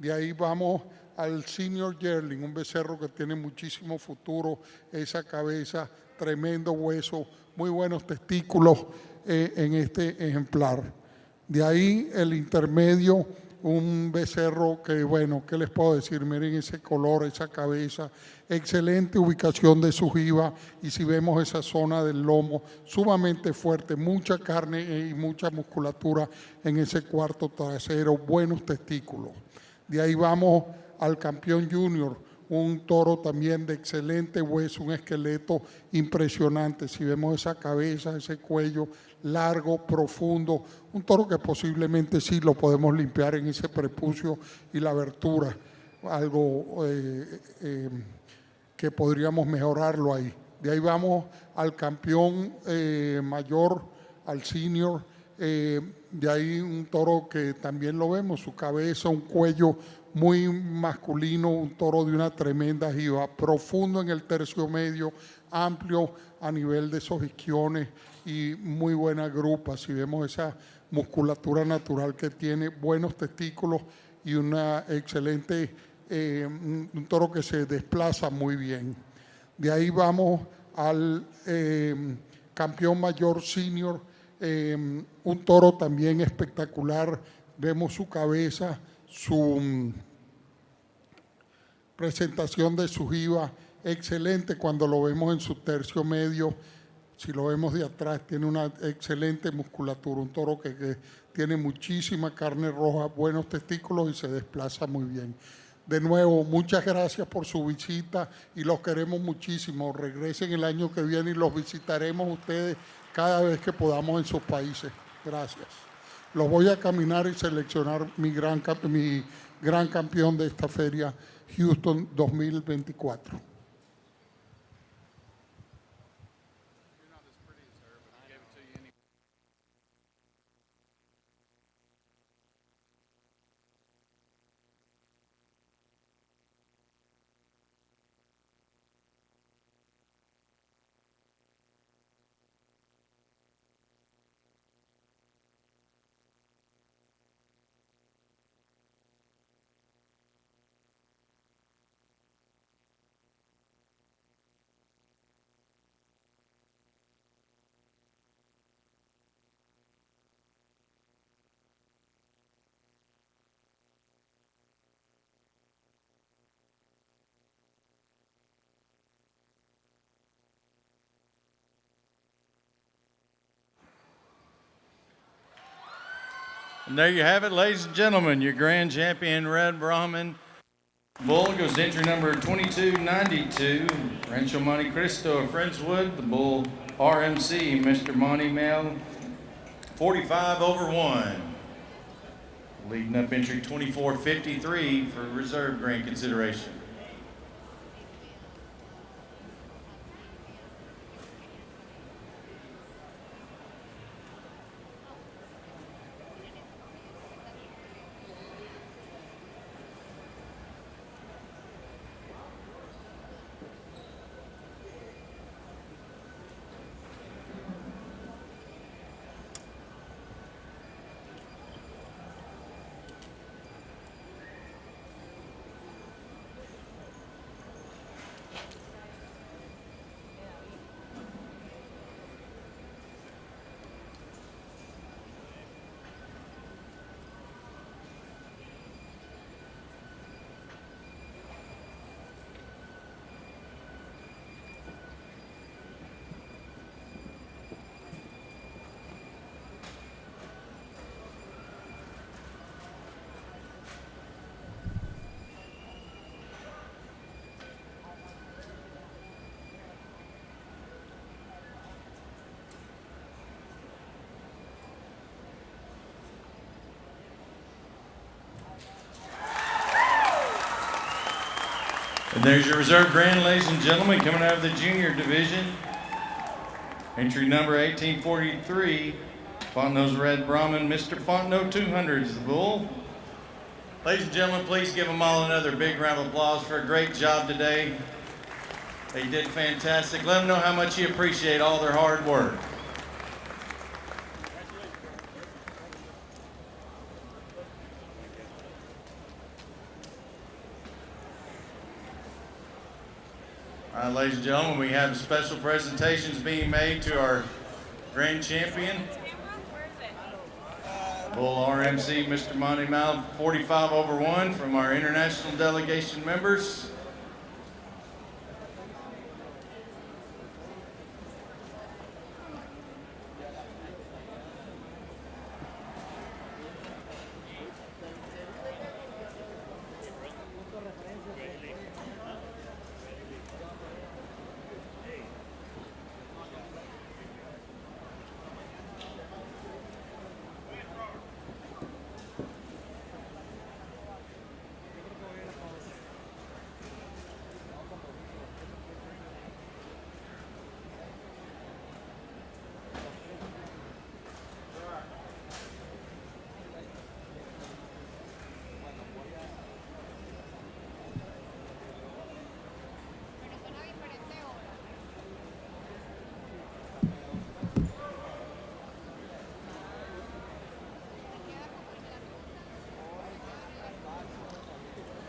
De ahí vamos al Senior Yearling, un becerro que tiene muchísimo futuro, esa cabeza, tremendo hueso, muy buenos testículos en este ejemplar. De ahí el intermedio, un becerro que, bueno, ¿qué les puedo decir? Miren ese color, esa cabeza, excelente ubicación de su jiba, y si vemos esa zona del lomo, sumamente fuerte, mucha carne y mucha musculatura en ese cuarto trasero, buenos testículos. De ahí vamos al campeón junior, un toro también de excelente hueso, un esqueleto impresionante. Si vemos esa cabeza, ese cuello largo, profundo, un toro que posiblemente sí lo podemos limpiar en ese prepucio y la abertura, algo que podríamos mejorarlo ahí. De ahí vamos al campeón mayor, al senior. De ahí un toro que también lo vemos, su cabeza, un cuello muy masculino, un toro de una tremenda jiba, profundo en el tercio medio, amplio a nivel de esos isquiones y muy buena grupa. Si vemos esa musculatura natural que tiene, buenos testículos y una excelente, un toro que se desplaza muy bien. De ahí vamos al campeón mayor senior, un toro también espectacular. Vemos su cabeza, su presentación de su jiba, excelente cuando lo vemos en su tercio medio. Si lo vemos de atrás, tiene una excelente musculatura, un toro que tiene muchísima carne roja, buenos testículos y se desplaza muy bien. De nuevo, muchas gracias por su visita y los queremos muchísimo. Regresen el año que viene y los visitaremos ustedes cada vez que podamos en sus países. Gracias. Los voy a caminar y seleccionar mi gran campeón de esta feria, Houston 2024. And there you have it, ladies and gentlemen. Your grand champion, Red Brahman Bull, goes to entry number 2292, Rancho Monte Cristo of Friendswood. The Bull RMC, Mr. Monty Mail, 45/1. Leading up entry 2453 for reserve grant consideration. And there's your reserve grand, ladies and gentlemen, coming out of the junior division. Entry number 1843, Fontenot's Red Brahman, Mr. Fontenot 200 is the bull. Ladies and gentlemen, please give them all another big round of applause for a great job today. They did fantastic. Let them know how much you appreciate all their hard work. All right, ladies and gentlemen, we have special presentations being made to our grand champion, Bull RMC, Mr. Monty Mal, 45/1 from our international delegation members.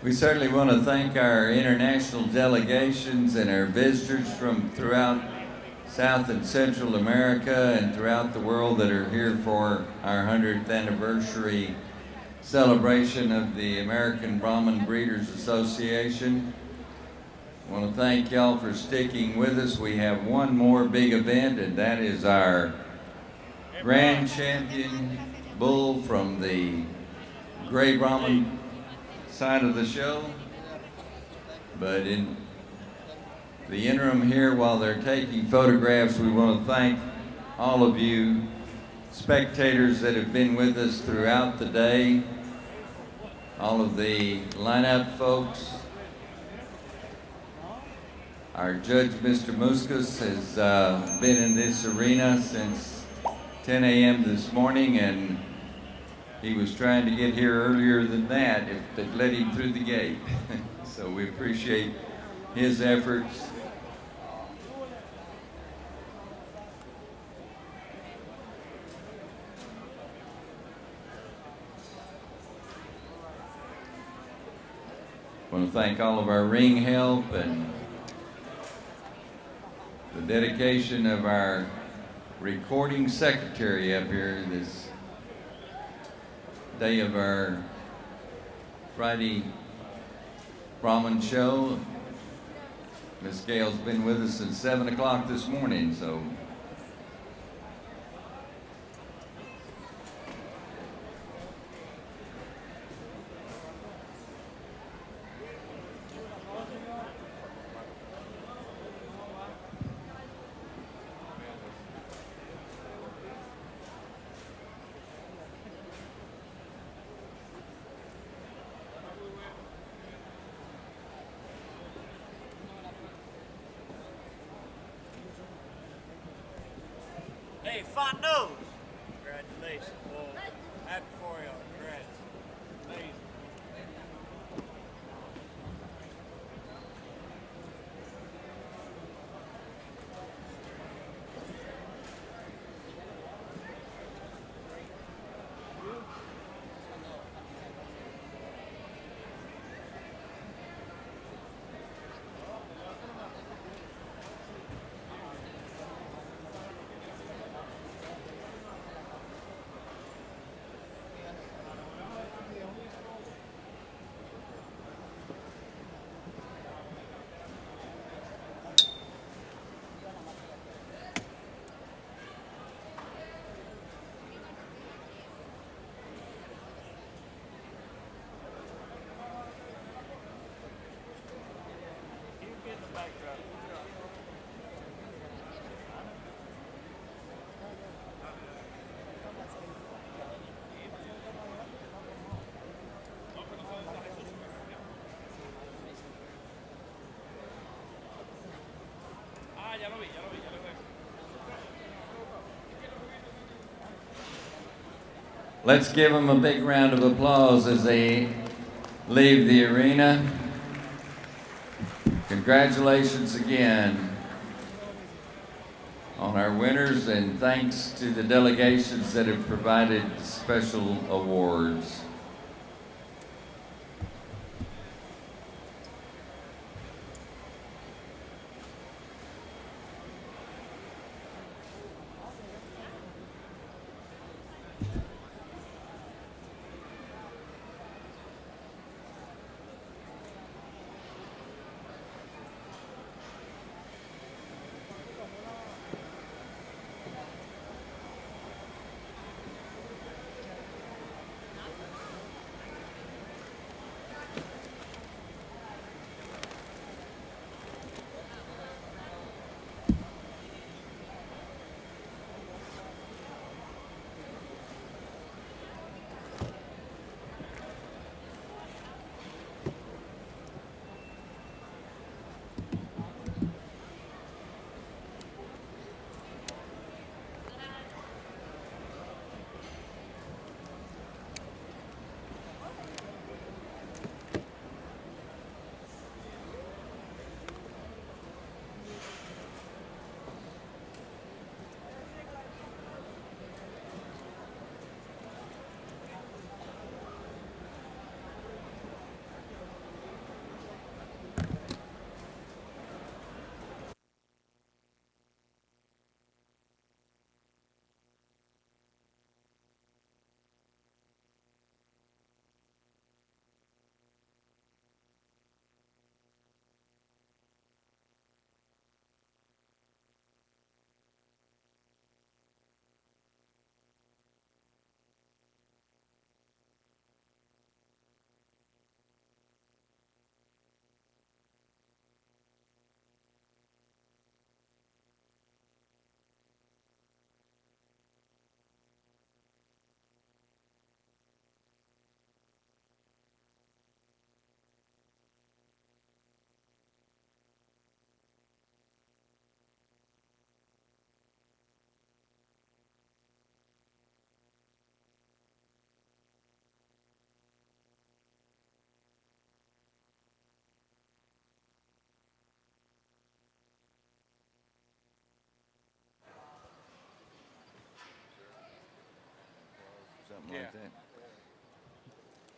We certainly want to thank our international delegations and our visitors from throughout South and Central America and throughout the world that are here for our 100th anniversary celebration of the American Brahman Breeders Association. I want to thank y'all for sticking with us. We have one more big event, and that is our grand champion bull from the Gray Brahman side of the show. But in the interim here, while they're taking photographs, we want to thank all of you spectators that have been with us throughout the day, all of the lineup folks. Our judge, Mr. Muscus, has been in this arena since 10 a.m. this morning, and he was trying to get here earlier than that if they'd let him through the gate. So we appreciate his efforts. I want to thank all of our ring help and the dedication of our recording secretary up here this day of our Friday Brahman show. Miss Gail's been with us since 7 o'clock this morning, so Hey, fun nose! Congratulations, boy. Happy for you. Congrats. Amazing. let's give them a big round of applause as they leave the arena. Congratulations again on our winners, and thanks to the delegations that have provided special awards.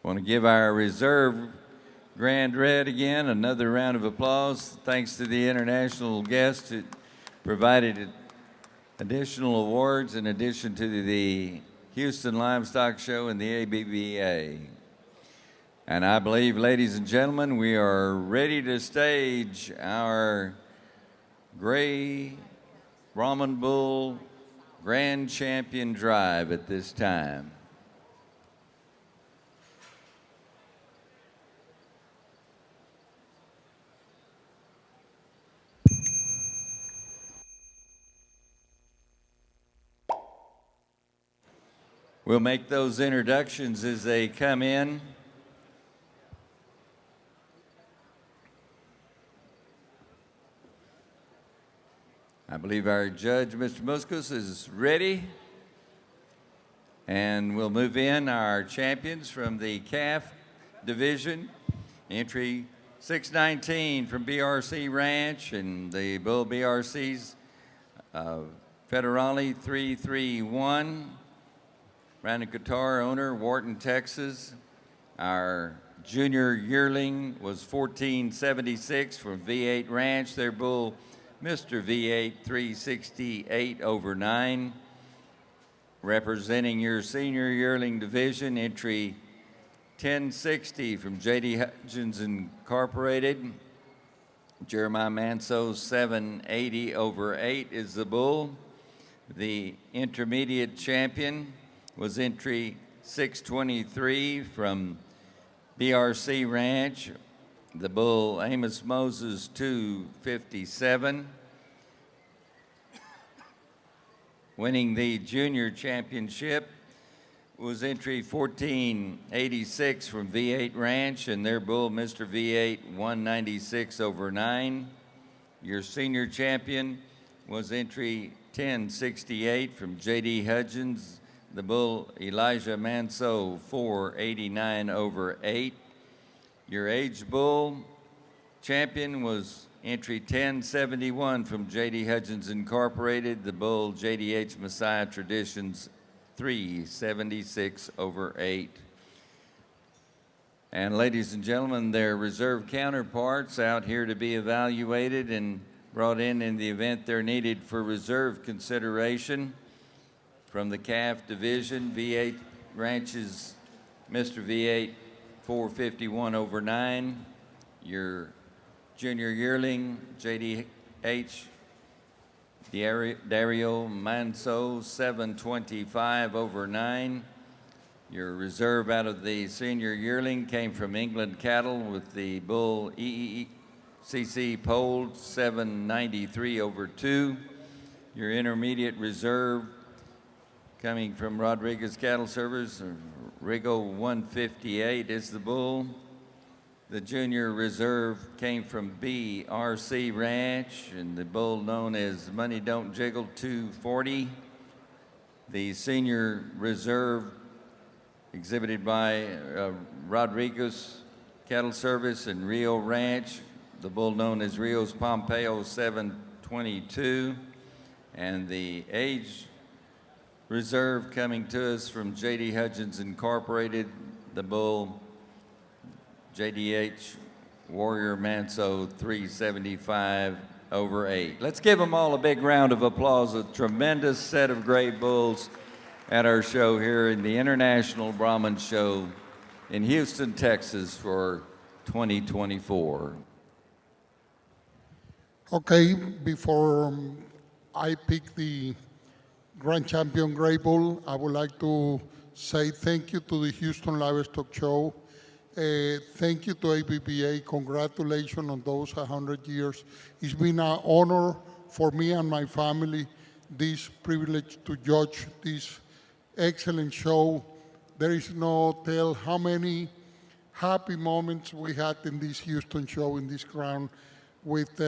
Want to give our reserve Grand Red again another round of applause. Thanks to the international guests that provided additional awards in addition to the Houston Livestock Show and the ABBA. And I believe, ladies and gentlemen, we are ready to stage our Gray Brahman Bull Grand Champion Drive at this time. We'll make those introductions as they come in. I believe our judge, Mr. Muscos, is ready. And we'll move in our champions from the calf division. Entry 619 from BRC Ranch and the Bull BRC's Federale 331. Brandon Qatar, owner, Wharton, Texas. Our junior yearling was 1476 from V8 Ranch. Their bull, Mr. V8 368 over 9. Representing your senior yearling division, entry 1060 from J.D. Hutchins Incorporated. Jeremiah Manso 780 over 8 is the bull. The intermediate champion was entry 623 from BRC Ranch. The bull Amos Moses 257. Winning the junior championship was entry 1486 from V8 Ranch and their bull Mr. V8 196 over 9. Your senior champion was entry 1068 from J.D. Hudgens. The bull Elijah Manso 489 over 8. Your age bull champion was entry 1071 from J.D. Hudgens Incorporated. The bull JDH Messiah Traditions 376 over 8. And ladies and gentlemen, their reserve counterparts out here to be evaluated and brought in the event they're needed for reserve consideration. From the calf division, V8 Ranches, Mr. V8 451 over 9. Your junior yearling, JDH Dario Manso 725 over 9. Your reserve out of the senior yearling came from England Cattle with the bull EECC Pole 793 over 2. Your intermediate reserve coming from Rodriguez Cattle Service, Rigo 158 is the bull. The junior reserve came from BRC Ranch and the bull known as Money Don't Jiggle 240. The senior reserve exhibited by Rodriguez Cattle Service and Rio Ranch, the bull known as Rio's Pompeo 722. And the age reserve coming to us from J.D. Hudgens Incorporated, the bull JDH Warrior Manso 375 over 8. Let's give them all a big round of applause. A tremendous set of great bulls at our show here in the International Brahman Show in Houston, Texas for 2024. Okay, before I pick the Grand Champion Gray Bull, I would like to say thank you to the Houston Livestock Show. Thank you to ABBA. Congratulations on those 100 years. It's been an honor for me and my family, this privilege to judge this excellent show. There is no tell how many happy moments we had in this Houston show, in this crown, with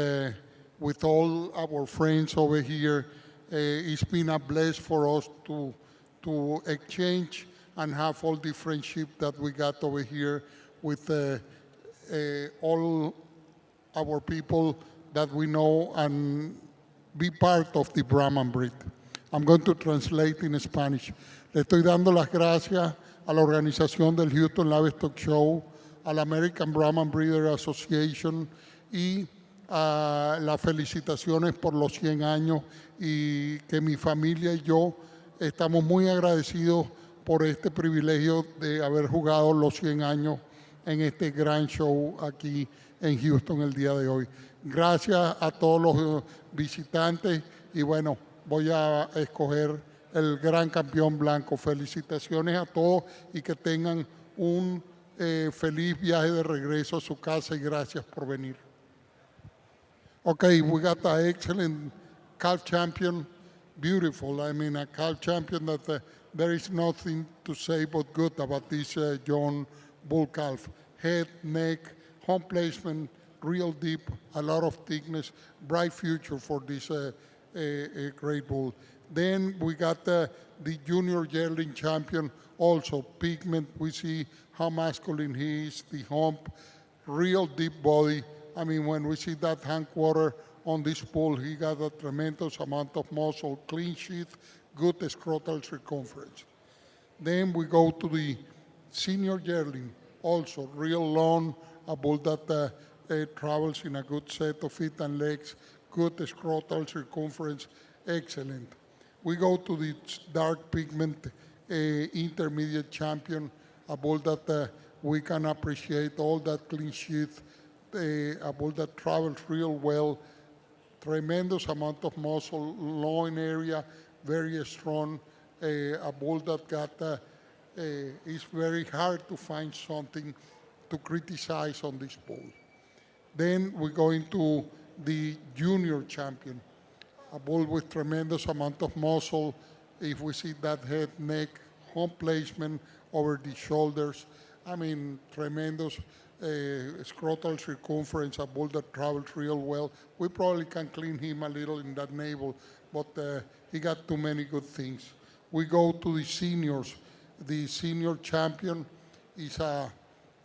all our friends over here. It's been a bless for us to exchange and have all the friendship that we got over here with all our people that we know and be part of the Brahman breed. I'm going to translate in Spanish. Le estoy dando las gracias a la organización del Houston Livestock Show, a la American Brahman Breeder Association y a las felicitaciones por los 100 años y que mi familia y yo estamos muy agradecidos por este privilegio de haber jugado los 100 años en este gran show aquí en Houston el día de hoy. Gracias a todos los visitantes y bueno, voy a escoger el gran campeón blanco. Felicitaciones a todos y que tengan un feliz viaje de regreso a su casa y gracias por venir. Okay, we got an excellent calf champion, beautiful. I mean, a calf champion that there is nothing to say but good about this John bull calf. Head, neck, home placement, real deep, a lot of thickness, bright future for this great bull. Then we got the junior yearling champion, also pigment. We see how masculine he is, the hump, real deep body. I mean, when we see that hindquarter on this bull, he got a tremendous amount of muscle, clean sheath, good scrotal circumference. Then we go to the senior yearling, also real long, a bull that travels in a good set of feet and legs, good scrotal circumference, excellent. We go to the dark pigment intermediate champion, a bull that we can appreciate all that clean sheath, a bull that travels real well, tremendous amount of muscle, loin area, very strong, a bull that got, it's very hard to find something to criticize on this bull. Then we go into the junior champion, a bull with tremendous amount of muscle. If we see that head, neck, home placement over the shoulders, I mean, tremendous scrotal circumference, a bull that travels real well. We probably can clean him a little in that navel, but he got too many good things. We go to the seniors. The senior champion is a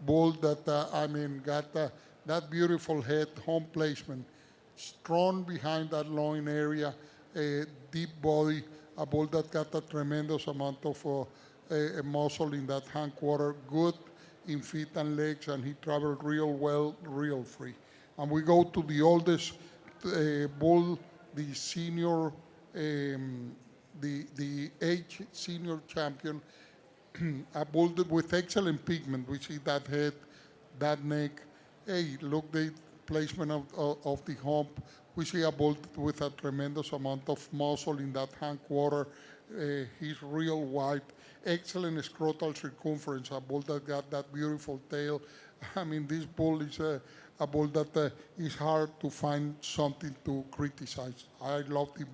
bull that, I mean, got that beautiful head, home placement, strong behind that loin area, a deep body, a bull that got a tremendous amount of muscle in that hindquarter, good in feet and legs, and he traveled real well, real free. And we go to the oldest bull, the senior, the age senior champion, a bull with excellent pigment. We see that head, that neck. Hey, look the placement of the hump. We see a bull with a tremendous amount of muscle in that hindquarter. He's real white. Excellent scrotal circumference, a bull that got that beautiful tail. I mean, this bull is a bull that is hard to find something to criticize. I love the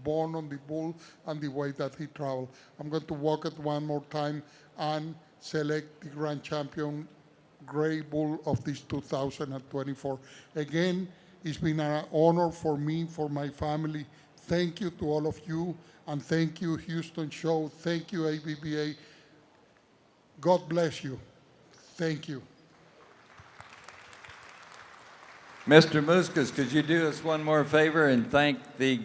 bone on the bull and the way that he traveled. I'm going to walk it one more time and select the grand champion gray bull of this 2024. Again, it's been an honor for me, for my family. Thank you to all of you. And thank you, Houston Show. Thank you, ABBA. God bless you. Thank you. Mr. Muscas, could you do us one more favor and thank the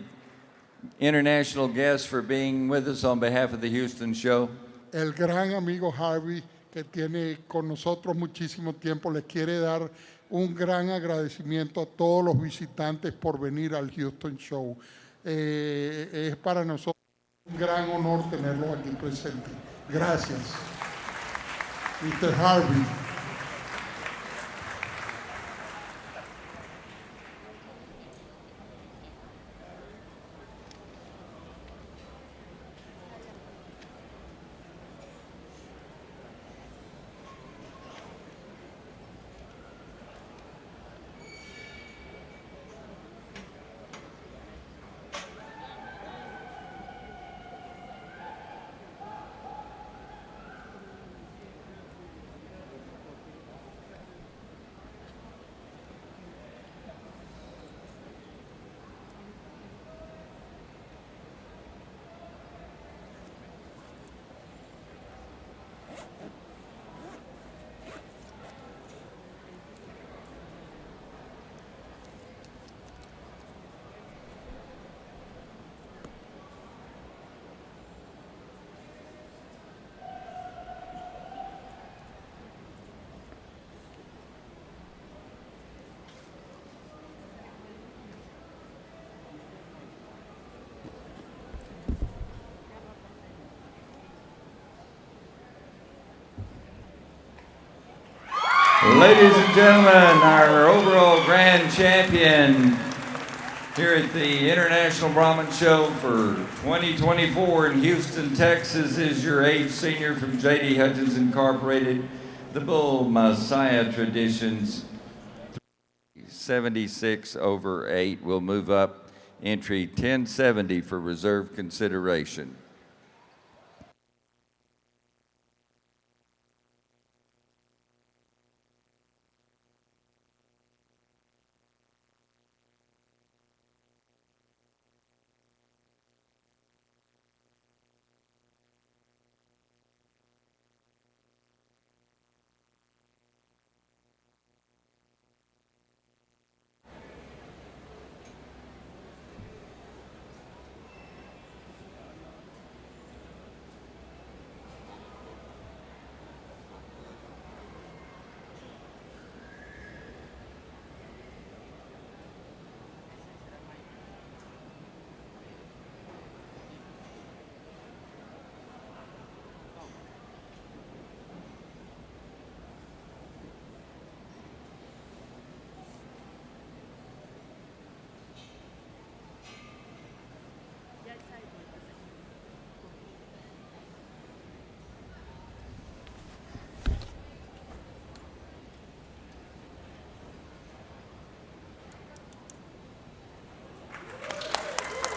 international guests for being with us on behalf of the Houston Show? El gran amigo Harvey, que tiene con nosotros muchísimo tiempo, les quiere dar un gran agradecimiento a todos los visitantes por venir al Houston Show. Es para nosotros un gran honor tenerlos aquí presentes. Gracias. Mr. Harvey. Ladies and gentlemen, our overall grand champion here at the International Brahman Show for 2024 in Houston, Texas is your age senior from J.D. Hutchins Incorporated, the Bull Messiah Traditions 76/8 will move up entry 1070 for reserve consideration.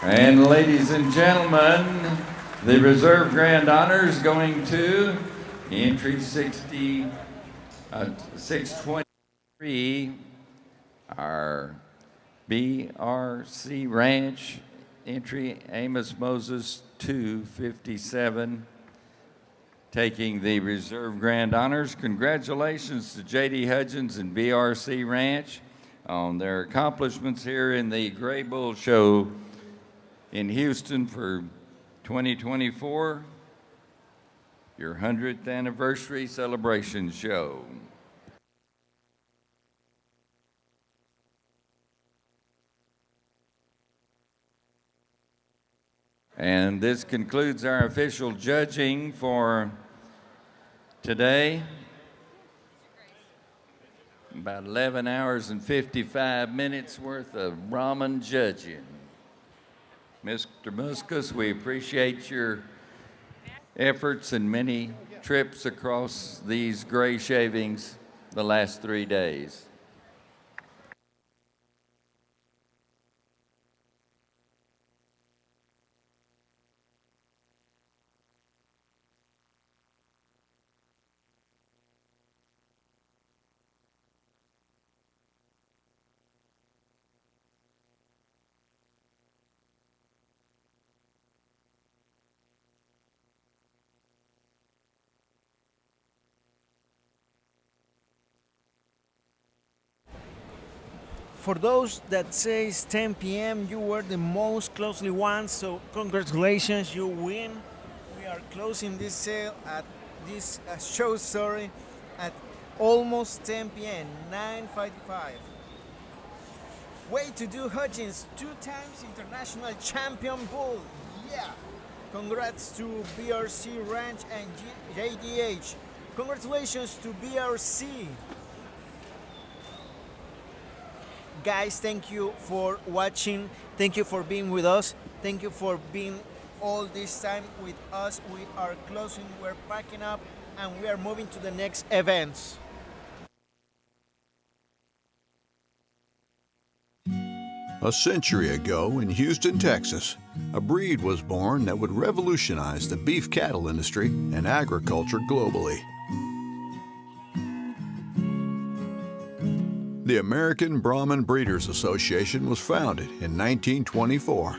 And ladies and gentlemen, the reserve grand honors going to entry 623, our BRC Ranch entry, Amos Moses 257, taking the reserve grand honors. Congratulations to J.D. Hutchins and BRC Ranch on their accomplishments here in the Gray Bull Show in Houston for 2024, your 100th anniversary celebration show. And this concludes our official judging for today. About 11 hours and 55 minutes worth of Brahman judging. Mr. Muscus, we appreciate your efforts and many trips across these gray shavings the last 3 days. For those that says 10 p.m., you were the most closely won, so congratulations, you win. We are closing this sale at this show, at almost 10 p.m., 9:55. Way to do, Hutchins, 2 times international champion bull. Yeah. Congrats to BRC Ranch and JDH. Congratulations to BRC. Guys, thank you for watching. Thank you for being with us. Thank you for being all this time with us. We are closing, we're packing up, and we are moving to the next events. A century ago in Houston, Texas, a breed was born that would revolutionize the beef cattle industry and agriculture globally. The American Brahman Breeders Association was founded in 1924.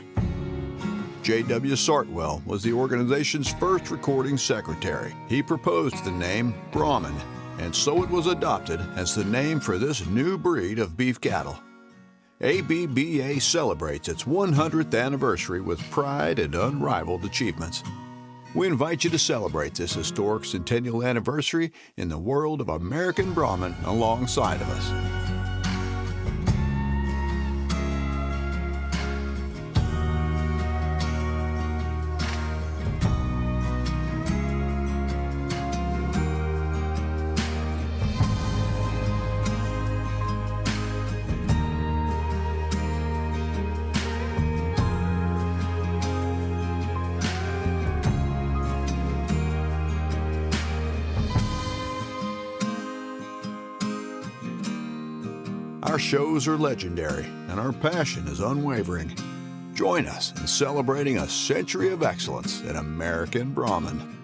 J.W. Sartwell was the organization's first recording secretary. He proposed the name Brahman, and so it was adopted as the name for this new breed of beef cattle. ABBA celebrates its 100th anniversary with pride and unrivaled achievements. We invite you to celebrate this historic centennial anniversary in the world of American Brahman alongside of us. Our shows are legendary, and our passion is unwavering. Join us in celebrating a century of excellence in American Brahman.